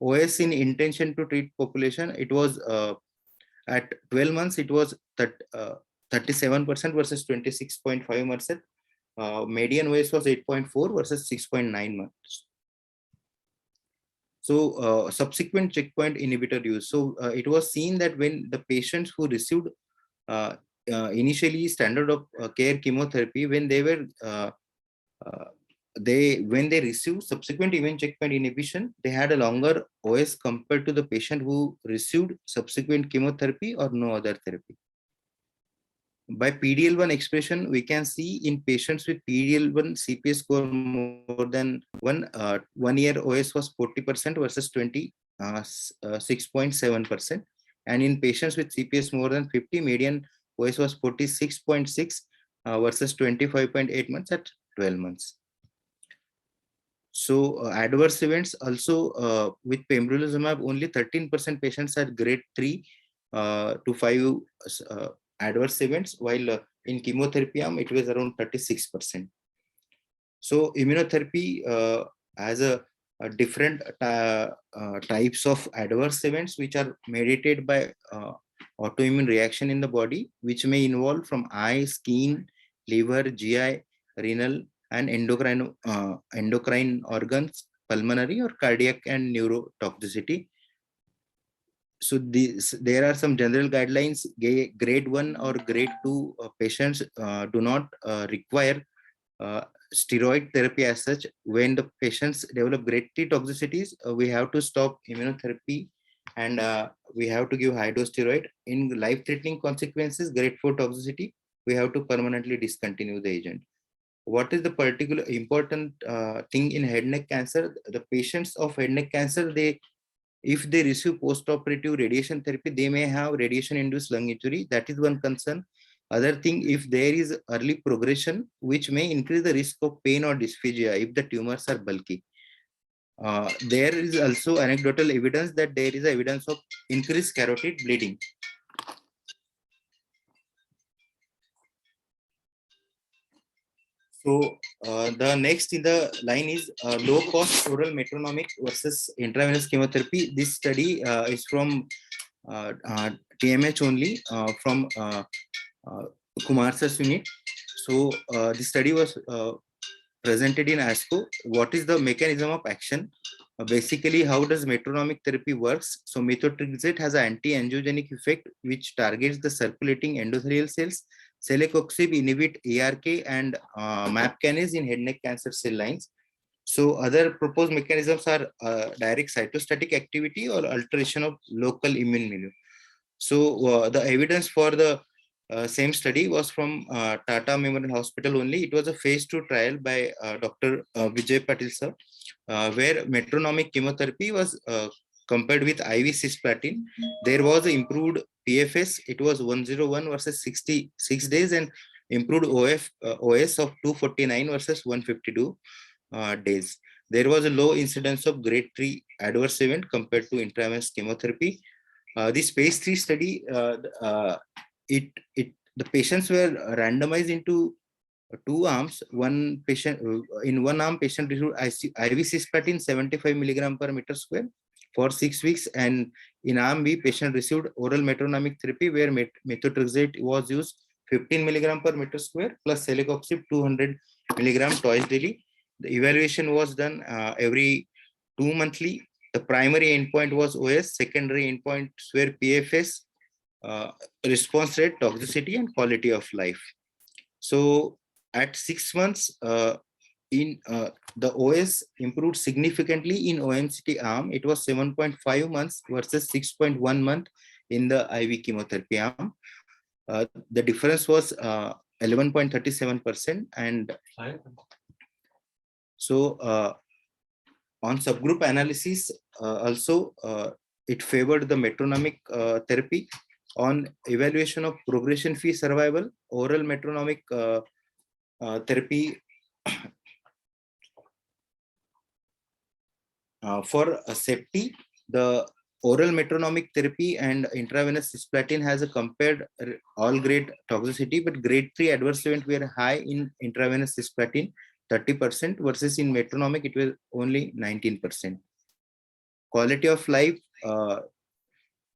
OS in intention to treat population, it was at 12 months, it was 37% versus 26.5%. Median OS was 8.4 versus 6.9 months. So subsequent checkpoint inhibitor use. So it was seen that when the patients who received initially standard of care chemotherapy, when they were when they received subsequent immune checkpoint inhibition, they had a longer OS compared to the patient who received subsequent chemotherapy or no other therapy. By PD-L1 expression, we can see in patients with PD-L1 CPS score more than 1 year OS was 40% versus 6.7%. And in patients with CPS more than 50, median OS was 46.6 versus 25.8 months at 12 months. So adverse events also with pembrolizumab, only 13% patients had grade 3 to 5 adverse events, while in chemotherapy arm it was around 36%. So immunotherapy has a different types of adverse events which are mediated by autoimmune reaction in the body, which may involve from eye, skin, liver, GI, renal, and endocrine organs, pulmonary or cardiac and neurotoxicity. So there are some general guidelines. Grade 1 or grade 2 patients do not require steroid therapy as such. When the patients develop grade 3 toxicities, we have to stop immunotherapy and we have to give high dose steroid. In life-threatening consequences, grade 4 toxicity, we have to permanently discontinue the agent. What is the particular important thing in head neck cancer? The patients of head neck cancer, if they receive post-operative radiation therapy, they may have radiation-induced lung injury. That is one concern. Other thing, if there is early progression, which may increase the risk of pain or dysphagia if the tumors are bulky. There is also anecdotal evidence that there is evidence of increased carotid bleeding. So the next in the line is low-cost oral metronomic versus intravenous chemotherapy. This study is from TMH only, from Kumar Sir's unit. So this study was presented in ASCO. What is the mechanism of action? Basically, how does metronomic therapy works? So methotrexate has an anti-angiogenic effect which targets the circulating endothelial cells. Celecoxib inhibit ARK and MAP kinase in head neck cancer cell lines. So other proposed mechanisms are direct cytostatic activity or alteration of local immune milieu. So the evidence for the same study was from Tata Memorial Hospital only. It was a phase 2 trial by Dr. Vijay Patil sir, where metronomic chemotherapy was compared with IV cisplatin. There was improved PFS. It was 101 versus 66 days and improved OS of 249 versus 152 days. There was a low incidence of grade 3 adverse event compared to intravenous chemotherapy. This phase 3 study, the patients were randomized into 2 arms. One patient in one arm, patient received IV cisplatin 75 milligram per meter square for 6 weeks, and in arm B, patient received oral metronomic therapy where methotrexate was used 15 milligram per meter square plus celecoxib 200 milligram twice daily. The evaluation was done every 2 monthly. The primary endpoint was OS, secondary endpoints were PFS, response rate, toxicity, and quality of life. So at 6 months, the OS improved significantly in OMCT arm. It was 7.5 months versus 6.1 month in the IV chemotherapy arm. The difference was 11.37%, and so on subgroup analysis also it favored the metronomic therapy. On evaluation of progression-free survival, oral metronomic therapy for safety, the oral metronomic therapy and intravenous cisplatin has a compared all grade toxicity, but grade 3 adverse event were high in intravenous cisplatin, 30%, versus in metronomic it was only 19%. Quality of life,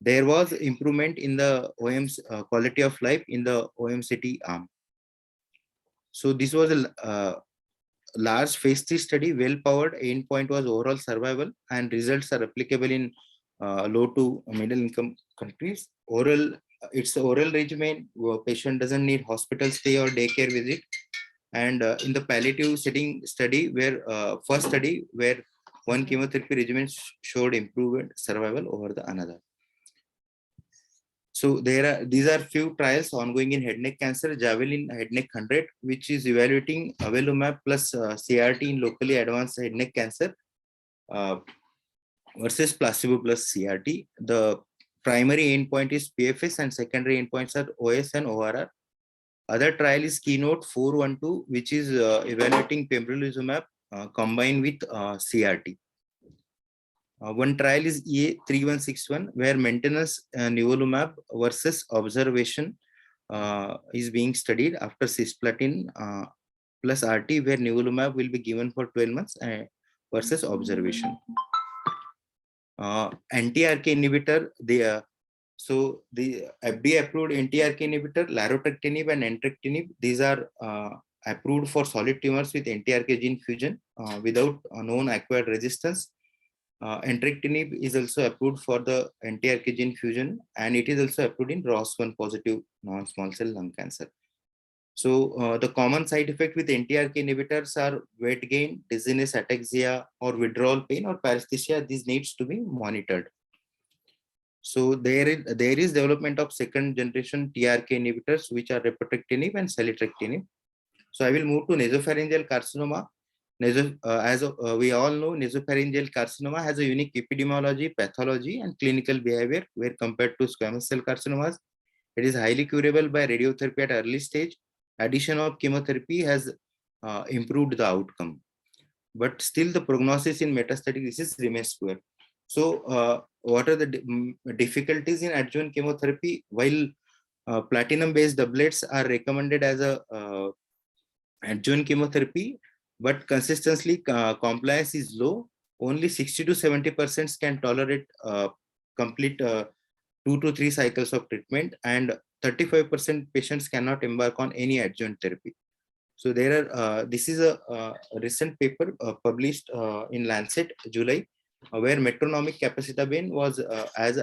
there was improvement in the OM's quality of life in the OMCT arm. So this was a large phase 3 study, well powered. Endpoint was overall survival, and results are applicable in low to middle income countries. It's an oral regimen. Patient doesn't need hospital stay or daycare visit. And in the palliative setting study, where first study where one chemotherapy regimen showed improved survival over the another. So these are few trials ongoing in head neck cancer. Javelin head neck 100, which is evaluating avelumab plus CRT in locally advanced head neck cancer versus placebo plus CRT. The primary endpoint is PFS and secondary endpoints are OS and ORR. Other trial is Keynote 412, which is evaluating pembrolizumab combined with CRT. One trial is EA3161, where maintenance nivolumab versus observation is being studied after cisplatin plus RT, where nivolumab will be given for 12 months versus observation. Anti-RK inhibitor, so the FDA approved anti-RK inhibitor, larotrectinib and entrectinib, these are approved for solid tumors with anti-RK gene fusion without known acquired resistance. Entrectinib is also approved for the anti-RK gene fusion, and it is also approved in ROS1 positive non-small cell lung cancer. So the common side effect with anti-RK inhibitors are weight gain, dizziness, ataxia, or withdrawal pain or paresthesia. This needs to be monitored. So there is development of second generation TRK inhibitors, which are repotrectinib and selitrectinib. So I will move to nasopharyngeal carcinoma. As we all know, nasopharyngeal carcinoma has a unique epidemiology, pathology, and clinical behavior where compared to squamous cell carcinomas. It is highly curable by radiotherapy at early stage. Addition of chemotherapy has improved the outcome, but still the prognosis in metastatic disease remains poor. So what are the difficulties in adjuvant chemotherapy? While platinum-based doublets are recommended as a adjuvant chemotherapy, but consistently compliance is low. Only 60 to 70% can tolerate complete 2 to 3 cycles of treatment, and 35% patients cannot embark on any adjuvant therapy. So there are this is a recent paper published in Lancet July, where metronomic capecitabine was as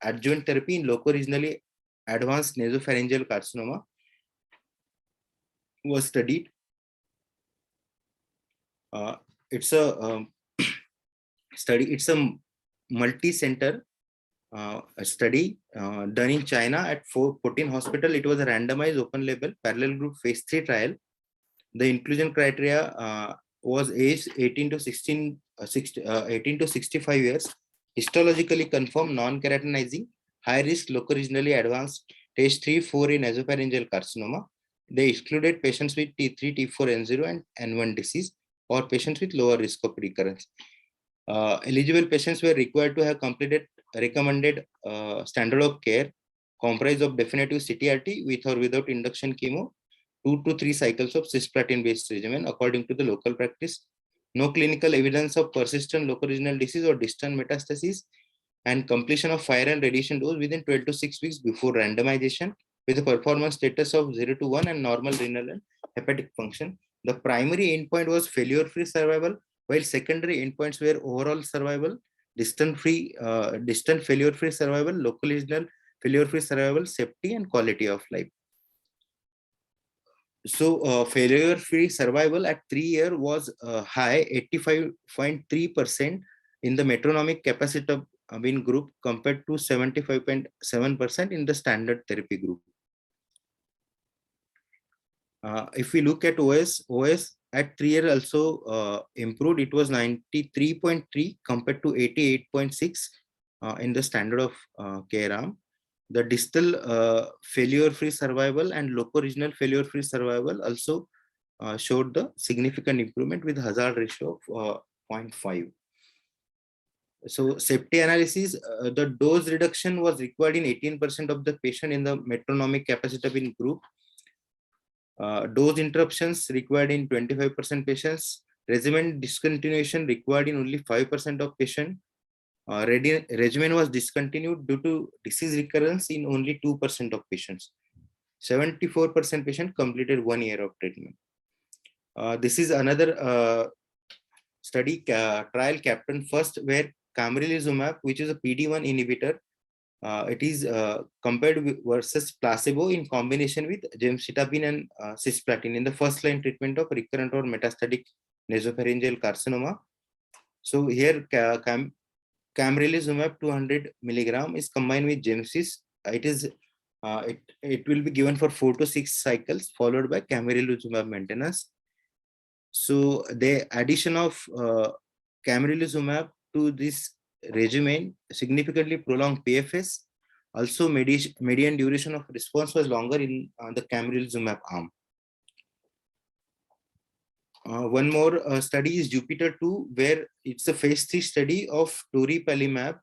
adjuvant therapy in loco-regionally advanced nasopharyngeal carcinoma was studied. It's a study. It's a multi-center study done in China at 14 hospital. It was a randomized open-label parallel group phase 3 trial. The inclusion criteria was age 18 to 65 years, histologically confirmed non-keratinizing, high-risk loco-regionally advanced stage 3-4 in nasopharyngeal carcinoma. They excluded patients with T3, T4, N0, and N1 disease, or patients with lower risk of recurrence. Eligible patients were required to have completed recommended standard of care, comprised of definitive CTRT with or without induction chemo, 2 to 3 cycles of cisplatin-based regimen according to the local practice, no clinical evidence of persistent locoregional disease or distant metastases, and completion of fire and radiation dose within 12 to 6 weeks before randomization, with a performance status of 0 to 1 and normal renal and hepatic function. The primary endpoint was failure-free survival, while secondary endpoints were overall survival, distant failure-free survival, local regional failure-free survival, safety, and quality of life. So failure-free survival at 3 years was high, 85.3% in the metronomic capacitor group compared to 75.7% in the standard therapy group. If we look at OS at 3 years also improved. It was 93.3 compared to 88.6 in the standard of care arm. The distal failure-free survival and loco-regional failure-free survival also showed the significant improvement with hazard ratio of 0.5. So safety analysis, the dose reduction was required in 18% of the patient in the metronomic capacitor group. Dose interruptions required in 25% patients. Regimen discontinuation required in only 5% of patients. Regimen was discontinued due to disease recurrence in only 2% of patients. 74% patients completed 1 year of treatment. This is another study trial Captain First, where camrelizumab, which is a PD-1 inhibitor, it is compared with versus placebo in combination with gemcitabine and cisplatin in the first line treatment of recurrent or metastatic nasopharyngeal carcinoma. So here camrelizumab 200 milligram is combined with gemcis. It will be given for 4 to 6 cycles followed by camrelizumab maintenance. So the addition of camrelizumab to this regimen significantly prolonged PFS. Also, median duration of response was longer in the camrelizumab arm. One more study is Jupiter-2, where it's a phase 3 study of toripalimab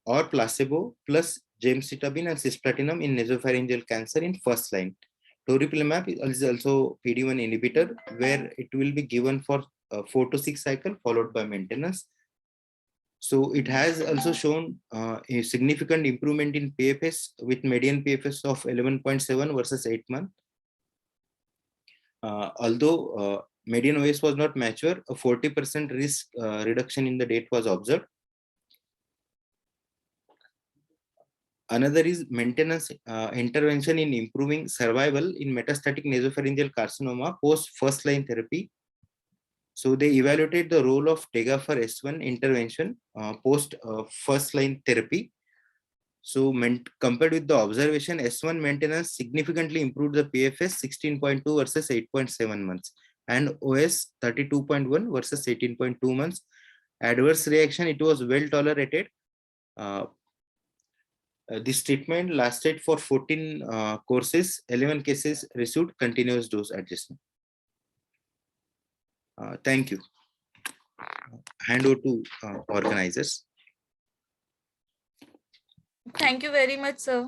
or placebo plus gemcitabine and cisplatinum in nasopharyngeal cancer in first line. Toripalimab is also PD-1 inhibitor, where it will be given for 4 to 6 cycles followed by maintenance. So it has also shown a significant improvement in PFS with median PFS of 11.7 versus 8 months. Although median OS was not mature, a 40% risk reduction in the date was observed. Another is maintenance intervention in improving survival in metastatic nasopharyngeal carcinoma post first line therapy. So they evaluated the role of Tegafar S1 intervention post first line therapy. So compared with the observation, S1 maintenance significantly improved the PFS 16.2 versus 8.7 months and OS 32.1 versus 18.2 months. Adverse reaction, it was well tolerated. This treatment lasted for 14 courses. 11 cases received continuous dose adjustment. Thank you. Hand over to organizers. Thank you very much, sir.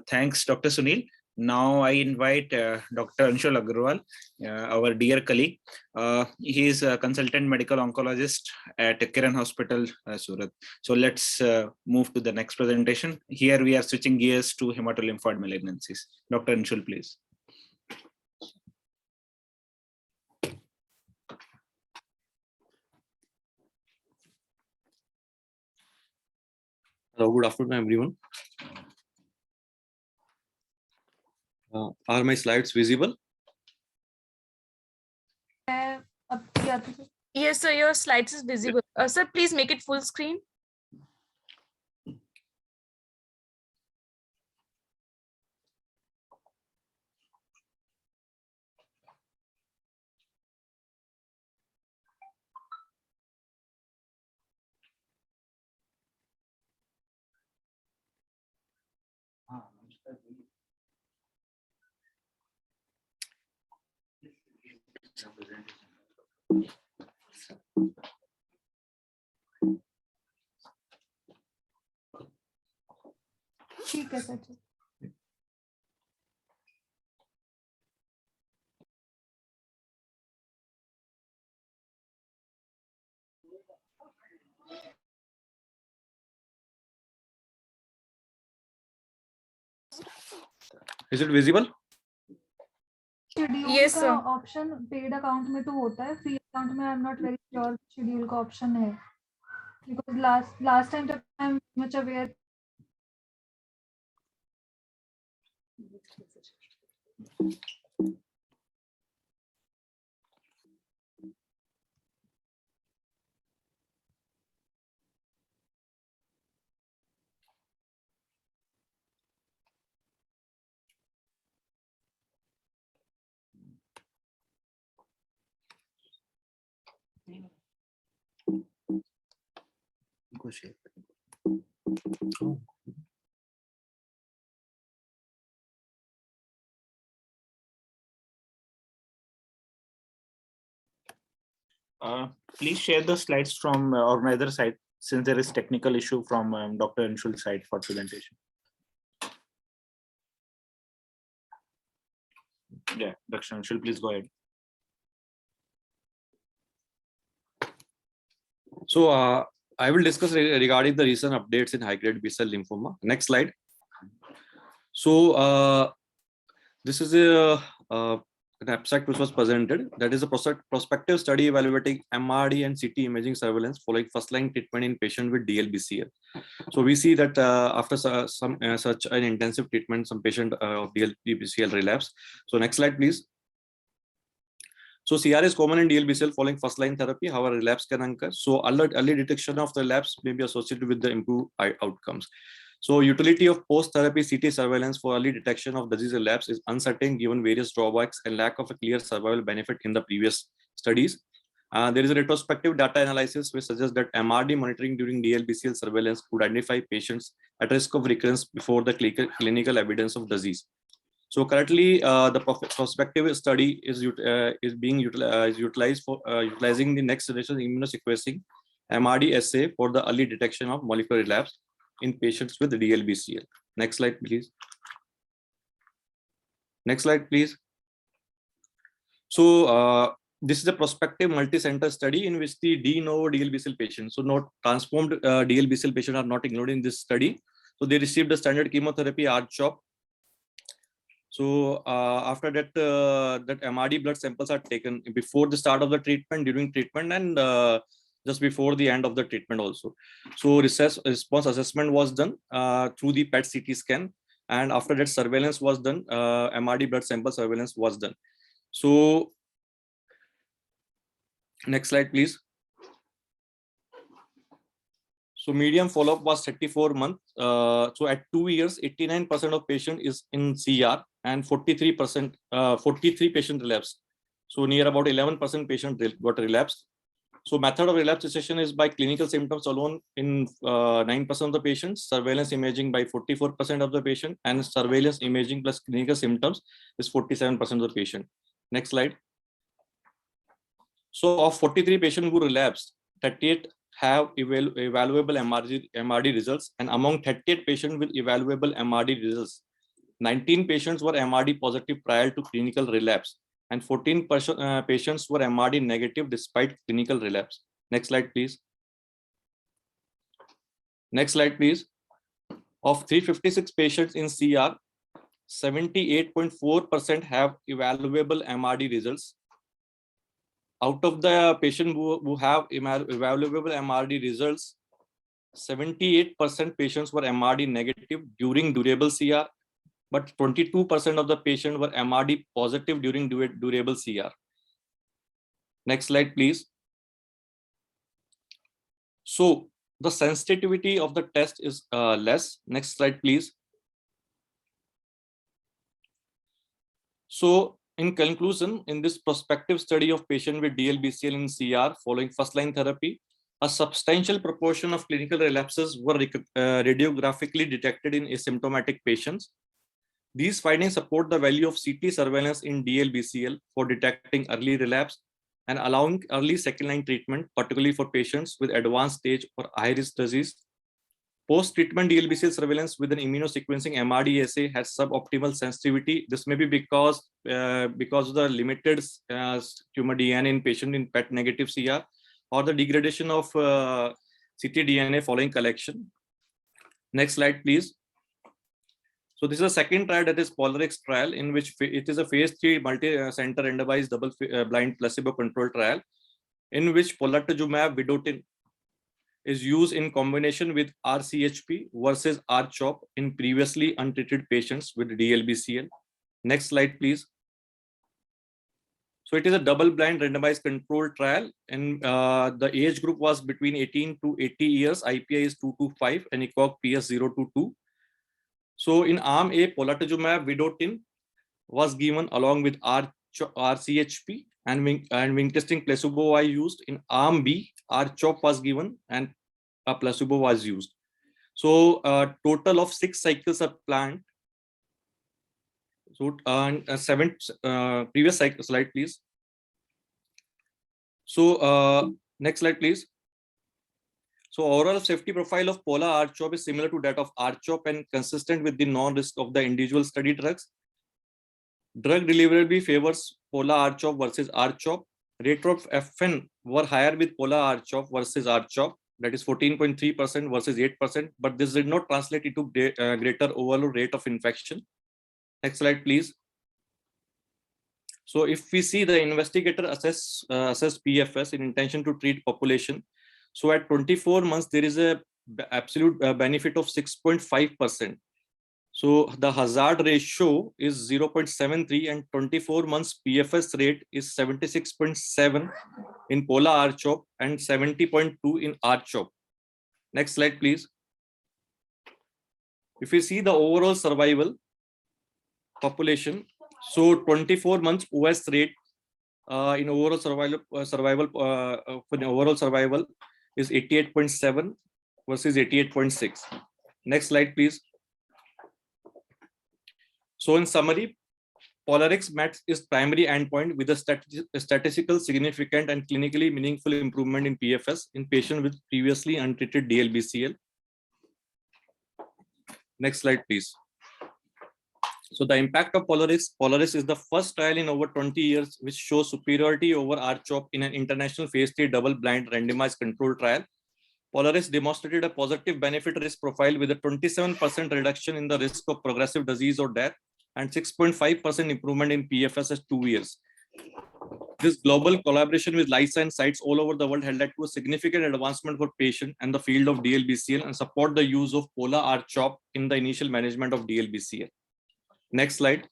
Thanks, Dr. Sunil. Now I invite Dr. Anshul Agarwal, our dear colleague. He is a consultant medical oncologist at Kiran Hospital, Surat. So let's move to the next presentation. Here we are switching gears to hematolymphoid malignancies. Dr. Anshul, please. Hello, good afternoon, everyone. Are my slides visible? Yes, sir, your slides is visible. Sir, please make it full screen. ठीक है sir. Is it visible? Schedule Yes, का sir. Option paid account में तो होता है, free account में I am not very sure schedule का option है, बिकॉज लास्ट टाइम तक I am much aware. Go share. Please share the slides from organizer side, since there is technical issue from Dr. Anshul's side for presentation. Yeah, Dr. Anshul, please go ahead. So I will discuss regarding the recent updates in high-grade B-cell lymphoma. Next slide. So this is an abstract which was presented. That is a prospective study evaluating MRD and CT imaging surveillance following first-line treatment in patients with DLBCL. So we see that after such an intensive treatment, some patient of DLBCL relapse. So next slide, please. So CR is common in DLBCL following first-line therapy. However, relapse can occur. So early detection of the relapse may be associated with the improved outcomes. So utility of post-therapy CT surveillance for early detection of disease relapse is uncertain given various drawbacks and lack of a clear survival benefit in the previous studies. There is a retrospective data analysis which suggests that MRD monitoring during DLBCL surveillance could identify patients at risk of recurrence before the clinical evidence of disease. So currently, the prospective study is being utilized for utilizing the next generation immunosequencing MRD assay for the early detection of molecular relapse in patients with DLBCL. Next slide, please. Next slide, please. So this is a prospective multi-center study in which the de novo DLBCL patients, so not transformed DLBCL patients, are not included in this study. So they received the standard chemotherapy R-CHOP. So after that, that MRD blood samples are taken before the start of the treatment, during treatment, and just before the end of the treatment also. So response assessment was done through the PET-CT scan, and after that surveillance was done, MRD blood sample surveillance was done. So next slide, please. So median follow-up was 34 months. So at 2 years, 89% of patient is in CR and 43 patient relapse. So near about 11% patient got relapsed. So method of relapse cessation is by clinical symptoms alone in 9% of the patients, surveillance imaging by 44% of the patient, and surveillance imaging plus clinical symptoms is 47% of the patient. Next slide. So of 43 patients who relapsed, 38 have evaluable MRD results, and among 38 patients with evaluable MRD results, 19 patients were MRD positive prior to clinical relapse, and 14 patients were MRD negative despite clinical relapse. Next slide, please. Next slide, please. Of 356 patients in CR, 78.4% have evaluable MRD results. Out of the patients who have evaluable MRD results, 78% patients were MRD negative during durable CR, but 22% of the patients were MRD positive during durable CR. Next slide, please. So the sensitivity of the test is less. Next slide, please. So in conclusion, in this prospective study of patient with DLBCL in CR following first-line therapy, a substantial proportion of clinical relapses were radiographically detected in asymptomatic patients. These findings support the value of CT surveillance in DLBCL for detecting early relapse and allowing early second-line treatment, particularly for patients with advanced stage or high-risk disease. Post-treatment DLBCL surveillance with an immunosequencing MRD assay has suboptimal sensitivity. This may be because of the limited tumor DNA in patient in PET negative CR or the degradation of ctDNA following collection. Next slide, please. So this is a second trial, that is POLARIX trial, in which it is a phase 3 multi-center randomized double-blind placebo-controlled trial, in which polatuzumab vedotin is used in combination with RCHP versus R-CHOP in previously untreated patients with DLBCL. Next slide, please. So it is a double-blind randomized controlled trial, and the age group was between 18 to 80 years. IPI is 2 to 5 and ECOG PS 0 to 2. So in arm A, polatuzumab vedotin was given along with RCHP and wing testing placebo was used. In arm B, R-CHOP was given and a placebo was used. So a total of 6 cycles are planned. So previous cycle slide, please. So next slide, please. So overall safety profile of Pola R-CHOP is similar to that of R-CHOP and consistent with the non-risk of the individual study drugs. Drug deliverability favors Pola R-CHOP versus R-CHOP. Rate of FN were higher with Pola R-CHOP versus R-CHOP, that is 14.3% versus 8%, but this did not translate into greater overall rate of infection. Next slide, please. So if we see the investigator assess PFS in intention to treat population, so at 24 months, there is a absolute benefit of 6.5%. So the hazard ratio is 0.73 and 24 months PFS rate is 76.7 in Pola R-CHOP and 70.2 in R-CHOP. Next slide, please. If you see the overall survival population, so 24 months OS rate in overall survival is 88.7 versus 88.6. Next slide, please. So in summary, POLARIX met its primary endpoint with a statistical significant and clinically meaningful improvement in PFS in patients with previously untreated DLBCL. Next slide, please. So the impact of POLARIX is the first trial in over 20 years which shows superiority over R-CHOP in an international phase 3 double-blind randomized controlled trial. POLARIX demonstrated a positive benefit risk profile with a 27% reduction in the risk of progressive disease or death and 6.5% improvement in PFS at 2 years. This global collaboration with life science sites all over the world has led to a significant advancement for patients and the field of DLBCL and support the use of Pola R-CHOP in the initial management of DLBCL. Next slide.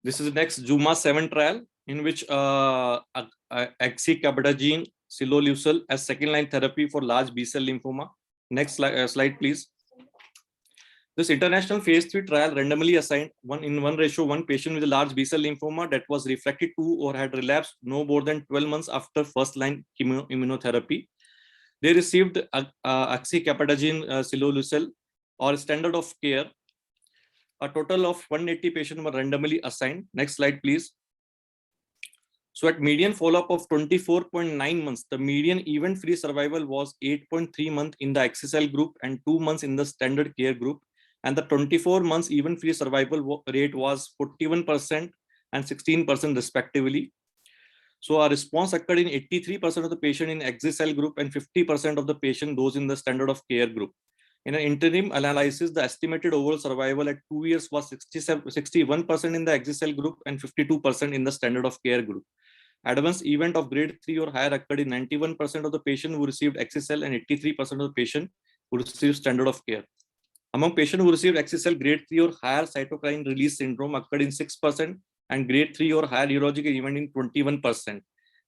This is the next Juma 7 trial in which oxycarbazepine siloleucel as second-line therapy for large B-cell lymphoma. Next slide, please. This international phase 3 trial randomly assigned 1:1 patient with a large B-cell lymphoma that was refractory to or had relapsed no more than 12 months after first-line immunotherapy. They received oxycarbazepine siloleucel or standard of care. A total of 180 patients were randomly assigned. Next slide, please. So at median follow-up of 24.9 months, the median event-free survival was 8.3 months in the XSL group and 2 months in the standard care group. And the 24 months event-free survival rate was 41% and 16% respectively. So a response occurred in 83% of the patient in XSL group and 50% of the patient those in the standard of care group. In an interim analysis, the estimated overall survival at 2 years was 61% in the XSL group and 52% in the standard of care group. Adverse event of grade 3 or higher occurred in 91% of the patient who received XSL and 83% of the patient who received standard of care. Among patients who received XSL, grade 3 or higher cytokine release syndrome occurred in 6% and grade 3 or higher neurological event in 21%.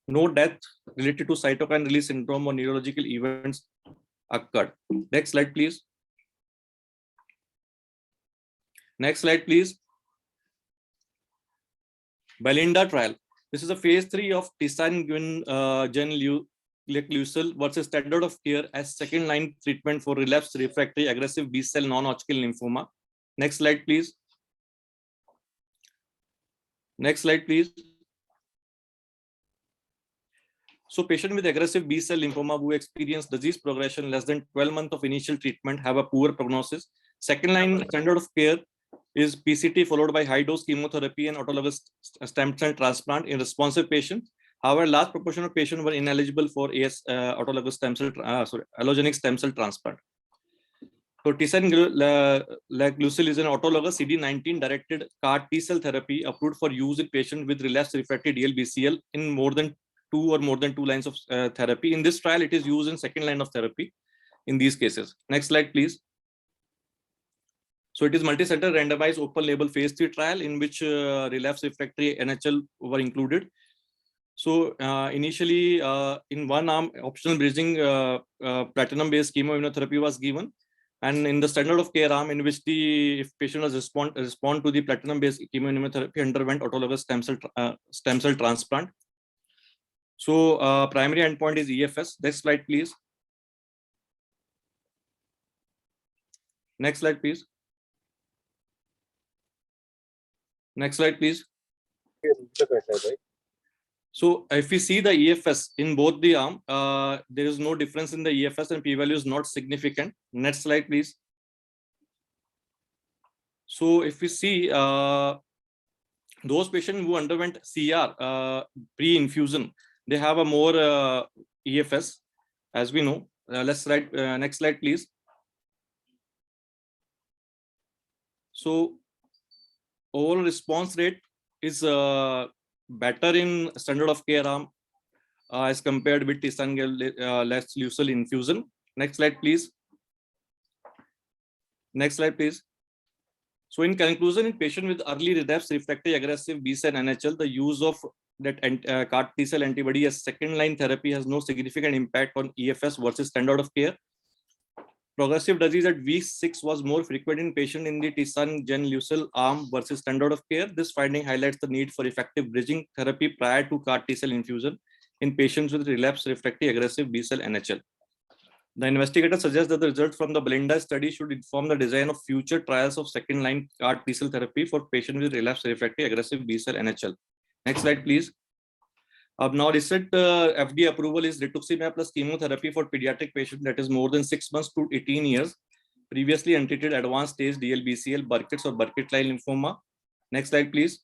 No death related to cytokine release syndrome or neurological events occurred. Next slide, please. Next slide, please. Belinda trial. This is a phase 3 of Lexlucil versus standard of care as second line treatment for relapsed refractory aggressive B-cell non-Hodgkin lymphoma. Next slide, please. Next slide, please. So patient with aggressive B-cell lymphoma who experience disease progression less than 12 months of initial treatment have a poor prognosis. Second line standard of care is PCT followed by high dose chemotherapy and autologous stem cell transplant in responsive patients. However, large proportion of patients were ineligible for autologous stem cell, allogenic stem cell transplant. So Lexlucil is an autologous CD19 directed CAR T-cell therapy approved for use in patients with relapsed refractory DLBCL in more than two lines of therapy. In this trial, it is used in second line of therapy in these cases. Next slide, please. So it is multi-center randomized open label phase 3 trial in which relapsed refractory NHL were included. So initially in one arm, optional bridging platinum-based chemoimmunotherapy was given. And in the standard of care arm, in which if patient was respond to the platinum-based chemoimmunotherapy, underwent autologous stem cell transplant. So primary endpoint is EFS. Next slide, please. Next slide, please. Next slide, please. So if we see the EFS in both the arm, there is no difference in the EFS and p-value is not significant. Next slide, please. So if we see those patients who underwent CR pre-infusion, they have a more EFS, as we know. Next slide, please. So overall response rate is better in standard of care arm as compared with Lexlucil infusion. Next slide, please. Next slide, please. So in conclusion, in patient with early relapse refractory aggressive B-cell NHL, the use of that CAR T-cell antibody as second line therapy has no significant impact on EFS versus standard of care. Progressive disease at week 6 was more frequent in patient in the Lexlucil arm versus standard of care. This finding highlights the need for effective bridging therapy prior to CAR T-cell infusion in patients with relapsed refractory aggressive B-cell NHL. The investigator suggests that the results from the Belinda study should inform the design of future trials of second line CAR T-cell therapy for patients with relapsed refractory aggressive B-cell NHL. Next slide, please. Now recent FDA approval is rituximab plus chemotherapy for pediatric patients, that is more than 6 months to 18 years, previously untreated advanced stage DLBCL, Burkitt's or Burkitt-like lymphoma. Next slide, please.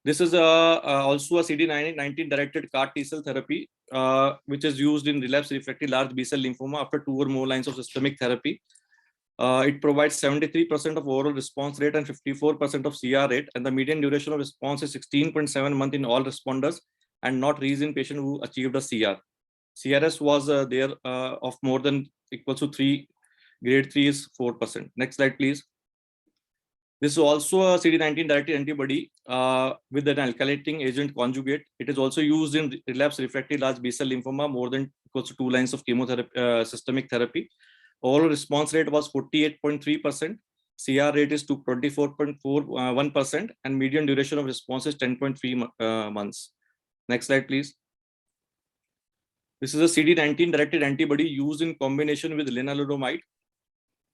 This is also a CD19 directed CAR T-cell therapy, which is used in relapsed refractory large B-cell lymphoma after 2 or more lines of systemic therapy. It provides 73% of overall response rate and 54% of CR rate, and the median duration of response is 16.7 months in all responders and not reached in patient who achieved a CR. CRS was there of more than equals to 3, grade 3 is 4%. Next slide, please. This is also a CD19 directed antibody with an alkylating agent conjugate. It is also used in relapsed refractory large B-cell lymphoma, more than equals to 2 lines of chemotherapy, systemic therapy. Overall response rate was 48.3%. CR rate is 24.41%, and median duration of response is 10.3 months. Next slide, please. This is a CD19 directed antibody used in combination with lenalidomide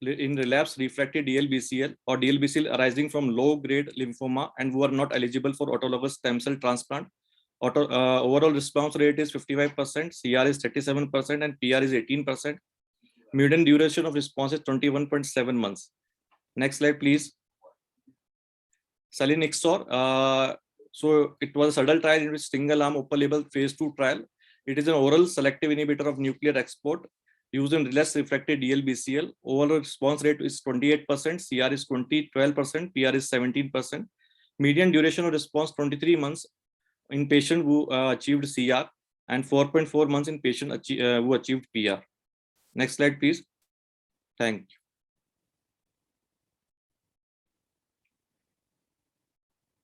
in relapsed refractory DLBCL or DLBCL arising from low-grade lymphoma and who are not eligible for autologous stem cell transplant. Overall response rate is 55%, CR is 37%, and PR is 18%. Median duration of response is 21.7 months. Next slide, please. Selinexor. So it was a SADAL trial in which single arm open label phase 2 trial. It is an oral selective inhibitor of nuclear export used in relapsed refractory DLBCL. Overall response rate is 28%, CR is 12%, PR is 17%. Median duration of response 23 months in patient who achieved CR and 4.4 months in patient who achieved PR. Next slide, please. Thank you.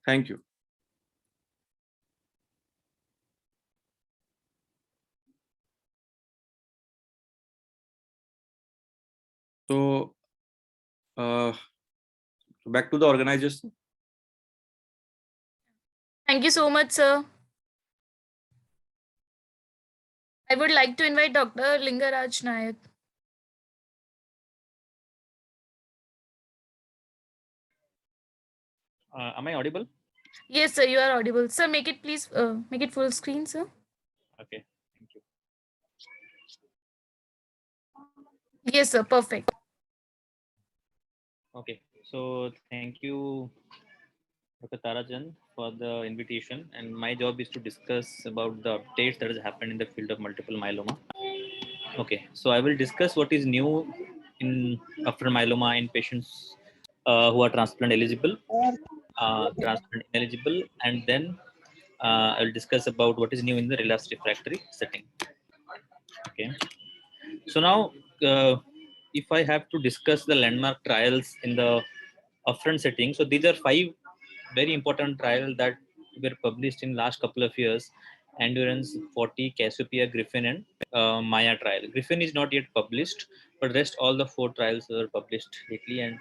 Thank you. So, back to the organization. Thank you so much, sir. I would like to invite Dr. Lingaraj Nayak. Am I audible? Yes, sir, you are audible. Sir, make it please, make it full screen, sir. Okay, thank you. Yes, sir, perfect. Okay, so thank you, Dr. Tarajan, for the invitation. And my job is to discuss about the updates that has happened in the field of multiple myeloma. Okay, so I will discuss what is new in after myeloma in patients who are transplant eligible, transplant ineligible, and then I will discuss about what is new in the relapsed refractory setting. Okay, so now if I have to discuss the landmark trials in the upfront setting, so these are 5 very important trials that were published in last couple of years: Endurance, 40, Cassiopeia, Griffin, and Maya trial. Griffin is not yet published, but rest all the 4 trials were published lately. And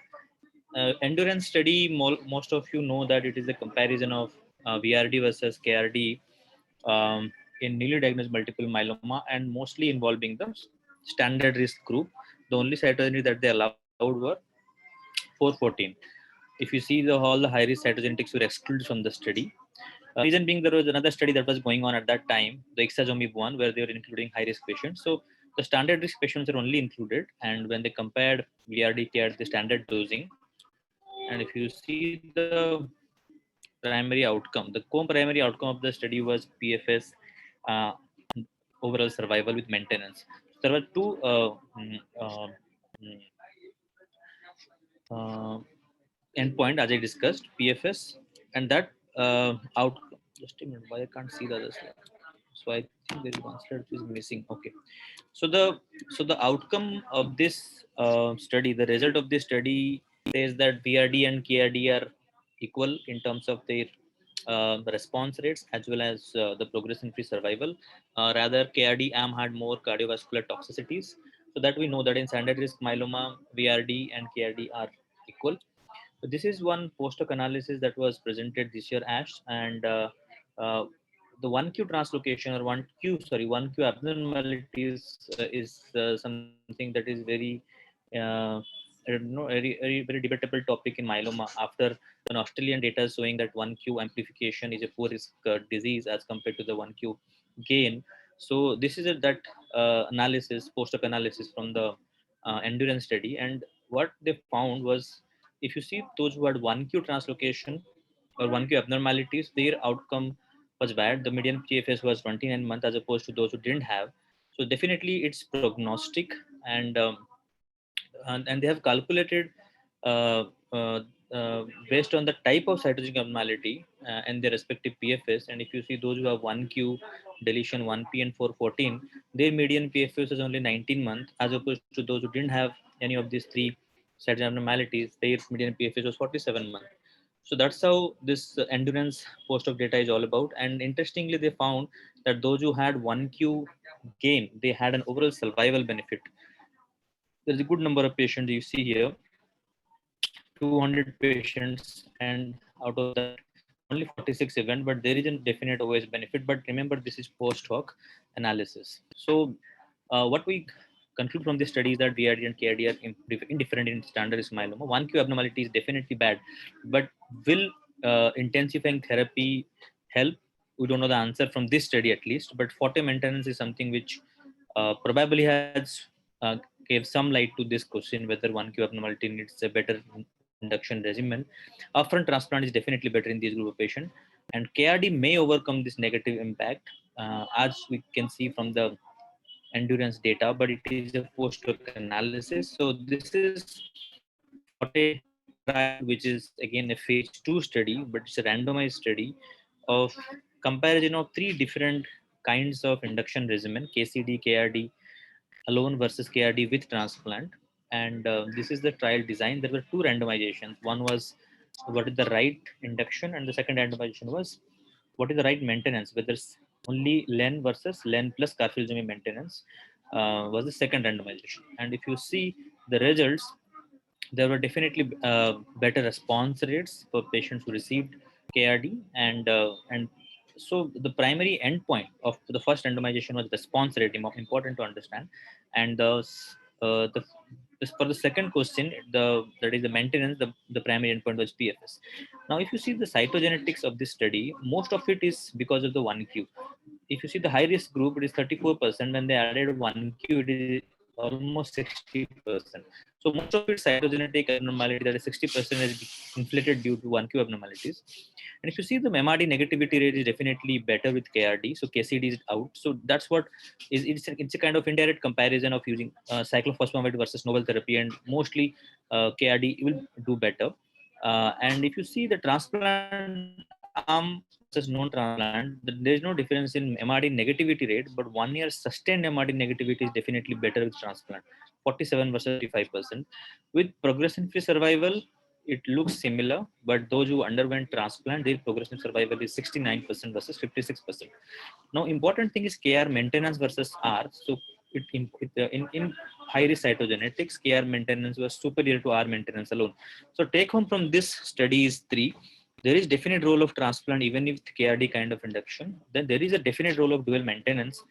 Endurance study, most of you know that it is a comparison of VRD versus KRD in newly diagnosed multiple myeloma, and mostly involving the standard risk group. The only cytogenetics that they allowed were 414. If you see all the high risk cytogenetics were excluded from the study. Reason being, there was another study that was going on at that time, the Ixazomib one, where they were including high risk patients. So the standard risk patients are only included, and when they compared VRD care, the standard dosing, and if you see the primary outcome, the co-primary outcome of the study was PFS, uh, overall survival with maintenance. So there were 2 endpoint, as I discussed, PFS, and that outcome. Just a minute, why I can't see the other slide? So I think there is one slide which is missing. Okay, so the outcome of this study, the result of this study says that VRD and KRD are equal in terms of their response rates as well as the progression-free survival. Rather, KRD AM had more cardiovascular toxicities. So that we know that in standard risk myeloma, VRD and KRD are equal. So this is one post-hoc analysis that was presented this year ASH, and uh, the 1Q translocation or 1Q abnormalities is something that is very uh, very debatable topic in myeloma after an Australian data showing that 1Q amplification is a poor risk disease as compared to the 1Q gain. So this is that analysis, post-hoc analysis from the endurance study, and what they found was, if you see those who had 1Q translocation or 1Q abnormalities, their outcome was bad. The median PFS was 29 months as opposed to those who didn't have. So definitely it's prognostic, and and they have calculated uh, uh, based on the type of cytogenic abnormality and their respective PFS. And if you see those who have 1Q deletion, 1P and 414, their median PFS is only 19 months as opposed to those who didn't have any of these 3 cytogenic abnormalities, their median PFS was 47 months. So that's how this endurance post-hoc data is all about. And interestingly, they found that those who had 1Q gain, they had an overall survival benefit. There's a good number of patients you see here, 200 patients, and out of that only 46 event, but there is a definite OS benefit. But remember, this is post hoc analysis. So what we conclude from this study is that VRD and KRD are indifferent in standard risk myeloma. 1Q abnormality is definitely bad, but will intensifying therapy help? We don't know the answer from this study at least, but forte maintenance is something which probably has gave some light to this question whether 1Q abnormality needs a better induction regimen. Upfront transplant is definitely better in this group of patients, and KRD may overcome this negative impact as we can see from the endurance data, but it is a post-hoc analysis. So this is Forte trial, which is again a phase 2 study, but it's a randomized study of comparison of 3 different kinds of induction regimen: KCD, KRD alone versus KRD with transplant. And this is the trial design. There were 2 randomizations. One was what is the right induction, and the second randomization was what is the right maintenance, whether it's only len versus len plus carfilzomib maintenance was the second randomization. And if you see the results, there were definitely better response rates for patients who received KRD, and so the primary endpoint of the first randomization was response rate, important to understand. And the for the second question, that is the maintenance, the primary endpoint was PFS. Now, if you see the cytogenetics of this study, most of it is because of the 1Q. If you see the high risk group, it is 34%. When they added 1Q, it is almost 60%. So most of it cytogenetic abnormality, that is 60%, is inflated due to 1Q abnormalities. And if you see the MRD negativity rate is definitely better with KRD, so KCD is out. So that's what is, it's a kind of indirect comparison of using cyclophosphamide versus novel therapy, and mostly KRD will do better. And if you see the transplant arm versus non-transplant, there is no difference in MRD negativity rate, but 1 year sustained MRD negativity is definitely better with transplant, 47 versus 55%. With progression-free survival, it looks similar, but those who underwent transplant, their progression survival is 69% versus 56%. Now, important thing is KR maintenance versus R. So in high risk cytogenetics, KR maintenance was superior to R maintenance alone. So take home from this study is 3. There is definite role of transplant even if KRD kind of induction. Then there is a definite role of dual maintenance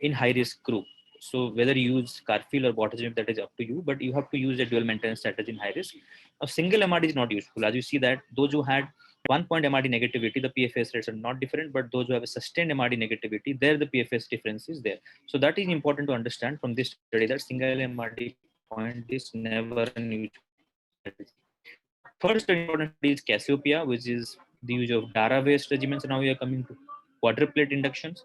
in high risk group. So whether you use Carfil or bortezomib, that is up to you, but you have to use a dual maintenance strategy in high risk. A single MRD is not useful. As you see that those who had 1 point MRD negativity, the PFS rates are not different, but those who have a sustained MRD negativity, there the PFS difference is there. So that is important to understand from this study, that single MRD point is never an useful strategy. Third study, important study is Cassiopeia, which is the use of DARA-based regimens. Now we are coming to quadruplet inductions,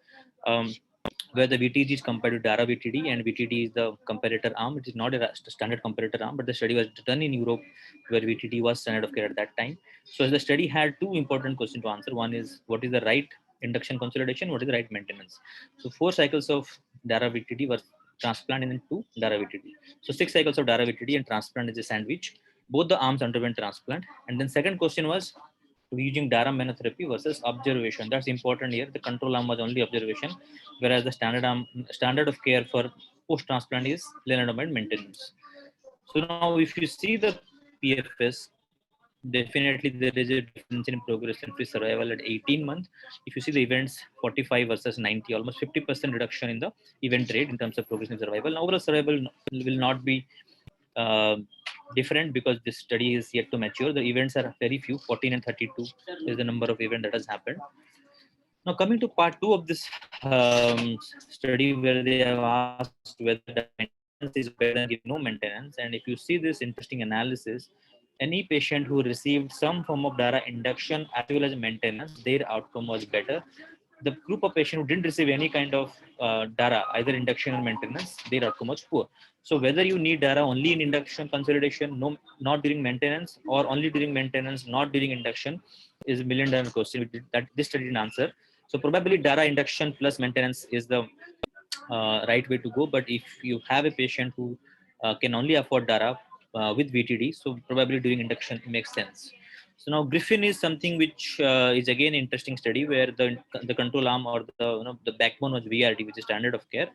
where the VTG is compared to DARA VTD, and VTD is the comparator arm. It is not a standard comparator arm, but the study was done in Europe, where VTD was standard of care at that time. So the study had 2 important questions to answer. One is, what is the right induction consolidation? What is the right maintenance? So 4 cycles of DARA VTD were transplant, and then 2 DARA VTD. So 6 cycles of DARA VTD, and transplant is a sandwich. Both the arms underwent transplant. And then second question was using DARA monotherapy versus observation. That's important here. The control arm was only observation, whereas the standard of care for post-transplant is lenalidomide maintenance. So now if you see the PFS, definitely there is a difference in progression-free survival at 18 months. If you see the events 45 versus 90, almost 50% reduction in the event rate in terms of progression survival. Now, overall survival will not be different because this study is yet to mature. The events are very few, 14 and 32 is the number of events that has happened. Now coming to part 2 of this study, where they have asked whether the maintenance is better than give no maintenance. And if you see this interesting analysis, any patient who received some form of DARA induction as well as maintenance, their outcome was better. The group of patients who didn't receive any kind of DARA, either induction or maintenance, their outcome was poor. So whether you need DARA only in induction consolidation, no, not during maintenance, or only during maintenance, not during induction, is a $1 million question that this study didn't answer. So probably DARA induction plus maintenance is the right way to go. But if you have a patient who can only afford DARA with VTD, so probably during induction makes sense. So now Griffin is something which is again interesting study, where the control arm or the backbone was VRD, which is standard of care.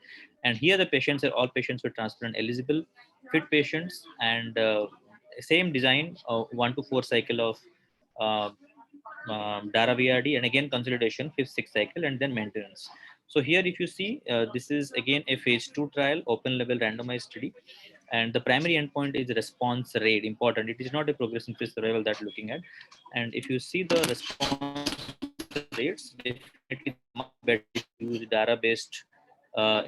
And here the patients are all patients were transplant eligible, fit patients, and same design, 1 to 4 cycle of DARA VRD, and again consolidation, 5th, 6th cycle, and then maintenance. So here if you see, this is again a phase 2 trial, open label randomized study. And the primary endpoint is response rate, important. It is not a progression-free survival that we're looking at. And if you see the response rates, definitely much better if you use DARA-based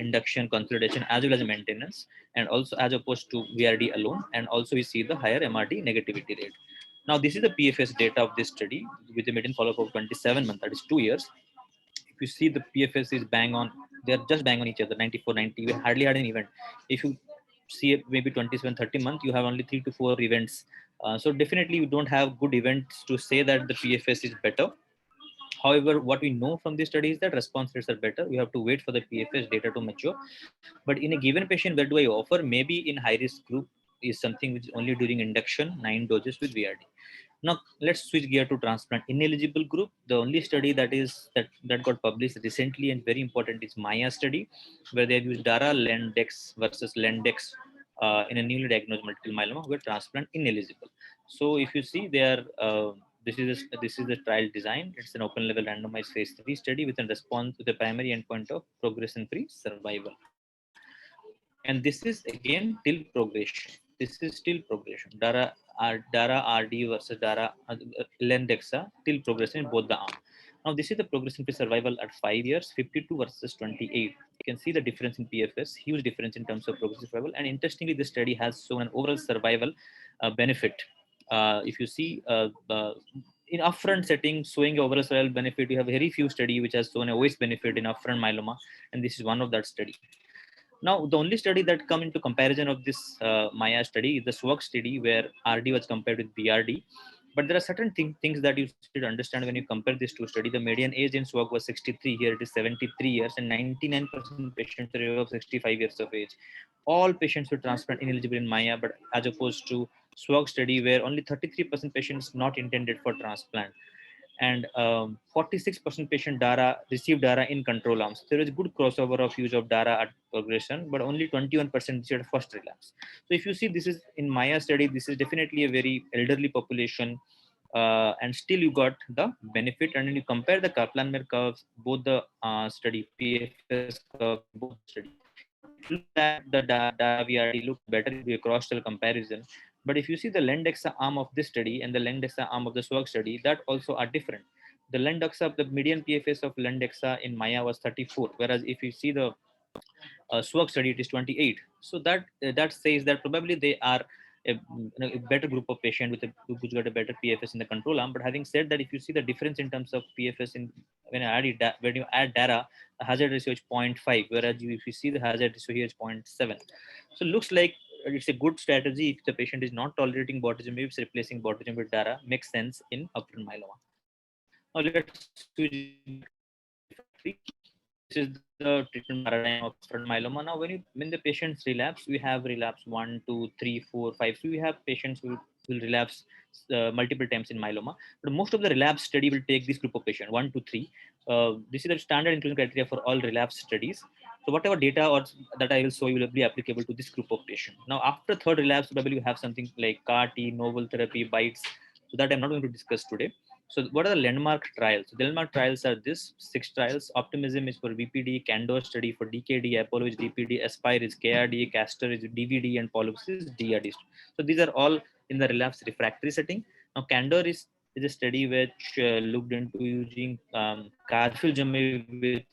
induction, consolidation, as well as maintenance, and also as opposed to VRD alone. And also we see the higher MRD negativity rate. Now this is the PFS data of this study with a median follow-up of 27 months, that is 2 years. If you see the PFS is bang on, they're just bang on each other, 94, 90, we hardly had an event. If you see maybe 27, 30 months, you have only 3 to 4 events. So definitely you don't have good events to say that the PFS is better. However, what we know from this study is that response rates are better. We have to wait for the PFS data to mature. But in a given patient, where do I offer? Maybe in high risk group is something which is only during induction, 9 doses with VRD. Now let's switch gear to transplant ineligible group. The only study that got published recently and very important is Maya study, where they have used Dara Lendex versus Lendex in a newly diagnosed multiple myeloma who were transplant ineligible. So if you see there, this is the trial design. It's an open label randomized phase 3 study with a response to the primary endpoint of progression free survival. And this is again till progression. This is still progression. Dara RD versus Dara Lendexa till progression in both the arms. Now this is the progression-free survival at 5 years, 52 versus 28. You can see the difference in PFS, huge difference in terms of progression survival. And interestingly, this study has shown an overall survival benefit. If you see in upfront setting, showing overall survival benefit, you have very few study which has shown a OS benefit in upfront myeloma, and this is one of that study. Now, the only study that come into comparison of this Maya study is the SWOG study, where RD was compared with BRD. But there are certain things that you should understand when you compare these two studies. The median age in SWOG was 63, here it is 73 years, and 99% patients are above 65 years of age. All patients were transplant ineligible in Maya, but as opposed to SWOG study, where only 33% patients not intended for transplant. And 46% patient Dara received Dara in control arms. There is good crossover of use of Dara at progression, but only 21% received first relapse. So if you see, this is in Maya study, this is definitely a very elderly population, and still you got the benefit. And when you compare the Kaplan-Meier curves, both the study PFS curve, both study, look at the Dara VRD look better if you cross-trial comparison. But if you see the Lendexa arm of this study and the Lendexa arm of the SWOG study, that also are different. The Lendexa, the median PFS of Lendexa in Maya was 34, whereas if you see the SWOG study, it is 28. So that says that probably they are a better group of patients with who's got a better PFS in the control arm. But having said that, if you see the difference in terms of PFS in when you add Dara, the hazard ratio is 0.5, whereas if you see the hazard ratio here is 0.7. So looks like it's a good strategy if the patient is not tolerating bortezomib, replacing bortezomib with Dara makes sense in upfront myeloma. Now let's switch. This is the treatment paradigm of upfront myeloma. Now, when the patients relapse, we have relapse 1, 2, 3, 4, 5. So we have patients who will relapse multiple times in myeloma. But most of the relapse study will take this group of patients, 1 to 3. This is the standard inclusion criteria for all relapse studies. So whatever data or that I will show you will be applicable to this group of patients. Now, after third relapse, probably you have something like CAR-T, novel therapy, BiTEs. So that I'm not going to discuss today. So what are the landmark trials? The landmark trials are this 6 trials. Optimism is for VPD, Candor study for DKD, Apollo is DPD, Aspire is KRD, Castor is DVD, and Pollux is DRD. So these are all in the relapse refractory setting. Now Candor is a study which looked into using carfilzomib with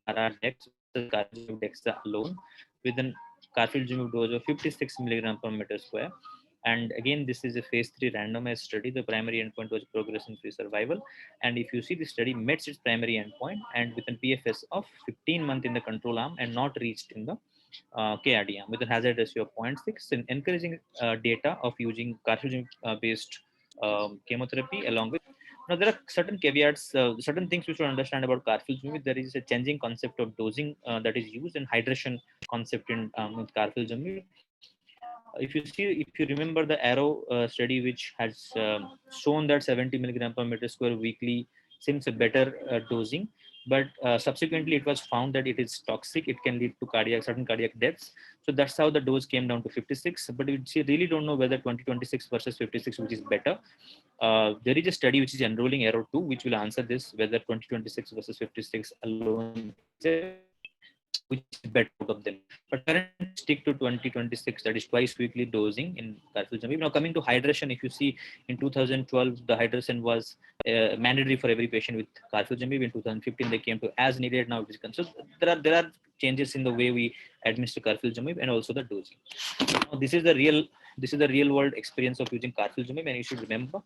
Dara-Dex, carfilzomib Dexa alone, with an carfilzomib dose of 56 milligram per meter square. And again, this is a phase 3 randomized study. The primary endpoint was progression-free survival. And if you see, the study met its primary endpoint and with an PFS of 15 months in the control arm and not reached in the KRD arm with a hazard ratio of 0.6, and encouraging data of using carfilzomib-based chemotherapy along with. Now, there are certain caveats, certain things we should understand about carfilzomib. There is a changing concept of dosing that is used, and hydration concept in with carfilzomib. If you remember the Arrow study, which has shown that 70 milligram per meter square weekly seems a better dosing, but subsequently it was found that it is toxic. It can lead to certain cardiac deaths. So that's how the dose came down to 56. But we really don't know whether 2026 versus 56, which is better. There is a study which is enrolling Arrow 2, which will answer this, whether 2026 versus 56 alone which is better out of them. But currently stick to 2026, that is twice weekly dosing in carfilzomib. Now coming to hydration, if you see in 2012, the hydration was mandatory for every patient with carfilzomib. In 2015, they came to as needed. Now it is so there are changes in the way we administer carfilzomib and also the dosing. Now, this is the real world experience of using carfilzomib, and you should remember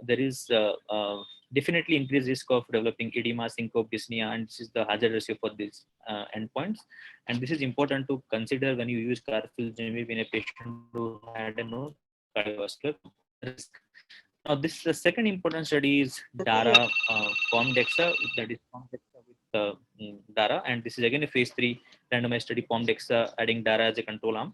there is definitely increased risk of developing edema, syncope, dyspnea, and this is the hazard ratio for these endpoints. And this is important to consider when you use carfilzomib in a patient who had a no cardiovascular risk. Now, this the second important study is Dara POMDEXA, that is POMDEXA with Dara, and this is again a phase 3 randomized study, POMDEXA adding Dara as a control arm.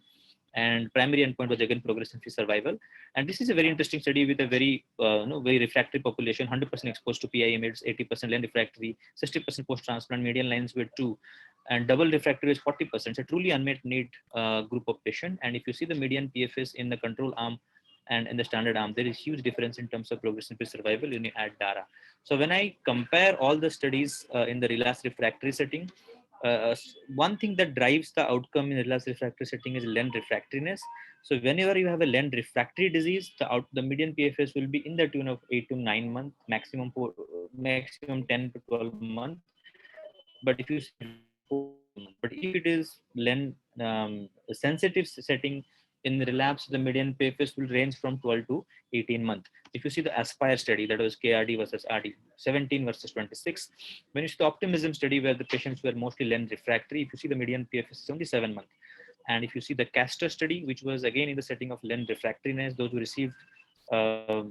and primary endpoint was again progression-free survival. And this is a very interesting study with a very very refractory population, 100% exposed to PI emitters, 80% len refractory, 60% post-transplant, median lines were 2, and double refractory is 40%. It's a truly unmet need group of patient. And if you see the median PFS in the control arm and in the standard arm, there is huge difference in terms of progression-free survival when you add DARA. So when I compare all the studies in the relapsed refractory setting, one thing that drives the outcome in relapsed refractory setting is len refractoriness. So whenever you have a len refractory disease, the median PFS will be in the tune of 8 to 9 months, maximum 10 to 12 months. But if it is len sensitive setting, in relapse, the median PFS will range from 12 to 18 months. If you see the Aspire study, that was KRD versus RD, 17 versus 26. When you see the Optimism study, where the patients were mostly len refractory, if you see the median PFS is only 7 months. And if you see the Castor study, which was again in the setting of len refractoriness, those who received those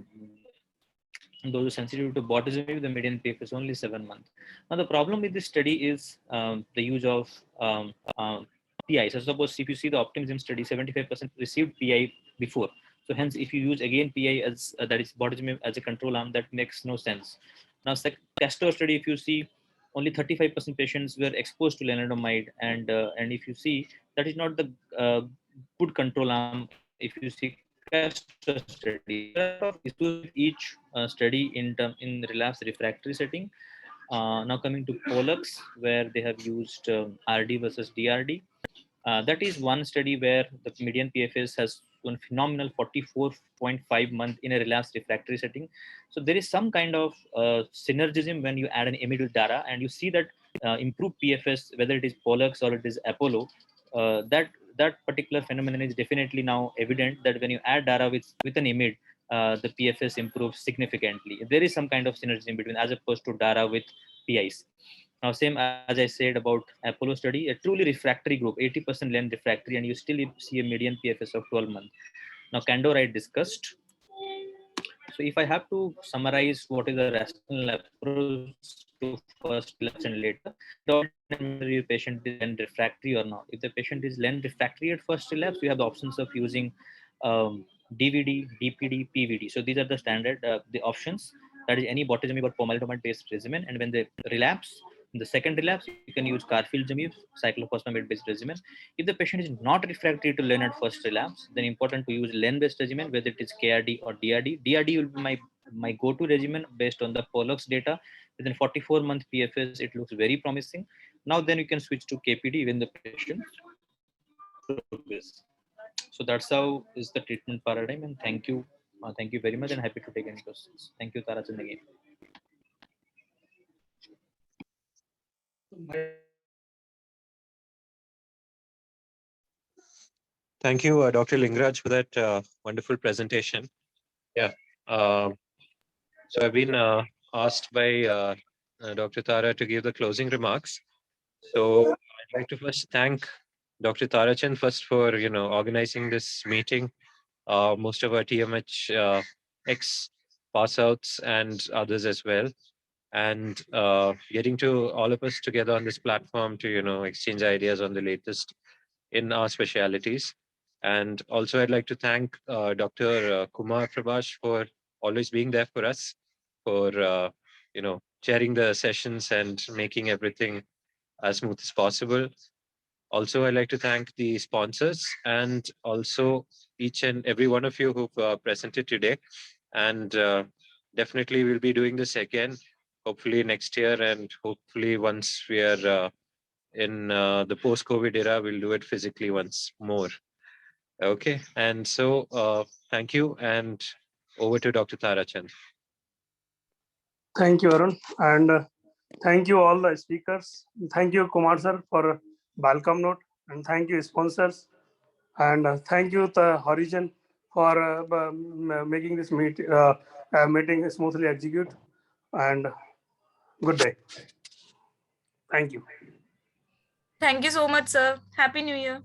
who sensitive to bortezomib, the median PFS is only 7 months. Now the problem with this study is the use of PI. So suppose if you see the Optimism study, 75% received PI before. So hence, if you use again PI as that is bortezomib as a control arm, that makes no sense. Now, Castor study, if you see, only 35% patients were exposed to lenalidomide, and if you see, that is not the good control arm. If you see Castor study, each study in relapse refractory setting. Now coming to Pollux, where they have used RD versus DRD. That is one study where the median PFS has one phenomenal 44.5 months in a relapsed refractory setting. So there is some kind of synergism when you add an IMiD with DARA, and you see that improved PFS, whether it is Pollux or it is Apollo, that particular phenomenon is definitely now evident that when you add DARA with an IMiD, the PFS improves significantly. There is some kind of synergism between as opposed to DARA with PIs. Now, same as I said about Apollo study, a truly refractory group, 80% len refractory, and you still see a median PFS of 12 months. Now, Candor I discussed. So if I have to summarize what is the rational approach to first relapse and later, whether your patient is len refractory or not. If the patient is len refractory at first relapse, you have the options of using DVD, DPD, PVD. So these are the standard the options. That is any bortezomib or pomalidomide based regimen. And when they relapse, in the second relapse, you can use carfilzomib, cyclophosphamide based regimen. If the patient is not refractory to len at first relapse, then important to use len based regimen, whether it is KRD or DRD. DRD will be my go-to regimen based on the Pollux data. Within 44-month PFS, it looks very promising. Now then you can switch to KPD when the patient progresses. So that's how is the treatment paradigm. And thank you very much, and happy to take any questions. Thank you, Tarachan, again. Thank you, Dr. Lingraj, for that wonderful presentation. Yeah. So I've been asked by Dr. Tara to give the closing remarks. So I'd like to first thank Dr. Tarachan first for organizing this meeting. Most of our TMH ex pass outs and others as well, and getting to all of us together on this platform to exchange ideas on the latest in our specialities. And also I'd like to thank Dr. Kumar Prabhash for always being there for us, for chairing the sessions and making everything as smooth as possible. Also, I'd like to thank the sponsors and also each and every one of you who've presented today. And definitely we'll be doing this again, hopefully next year, and hopefully once we are in the post-COVID era, we'll do it physically once more. Okay, and so thank you, and over to Dr. Tarachan. Thank you, Arun, and thank you all the speakers. Thank you, Kumar sir, for welcome note, and thank you sponsors, and thank you the Horizon for making this meeting smoothly execute. And good day. Thank you. Thank you so much, sir. Happy New Year.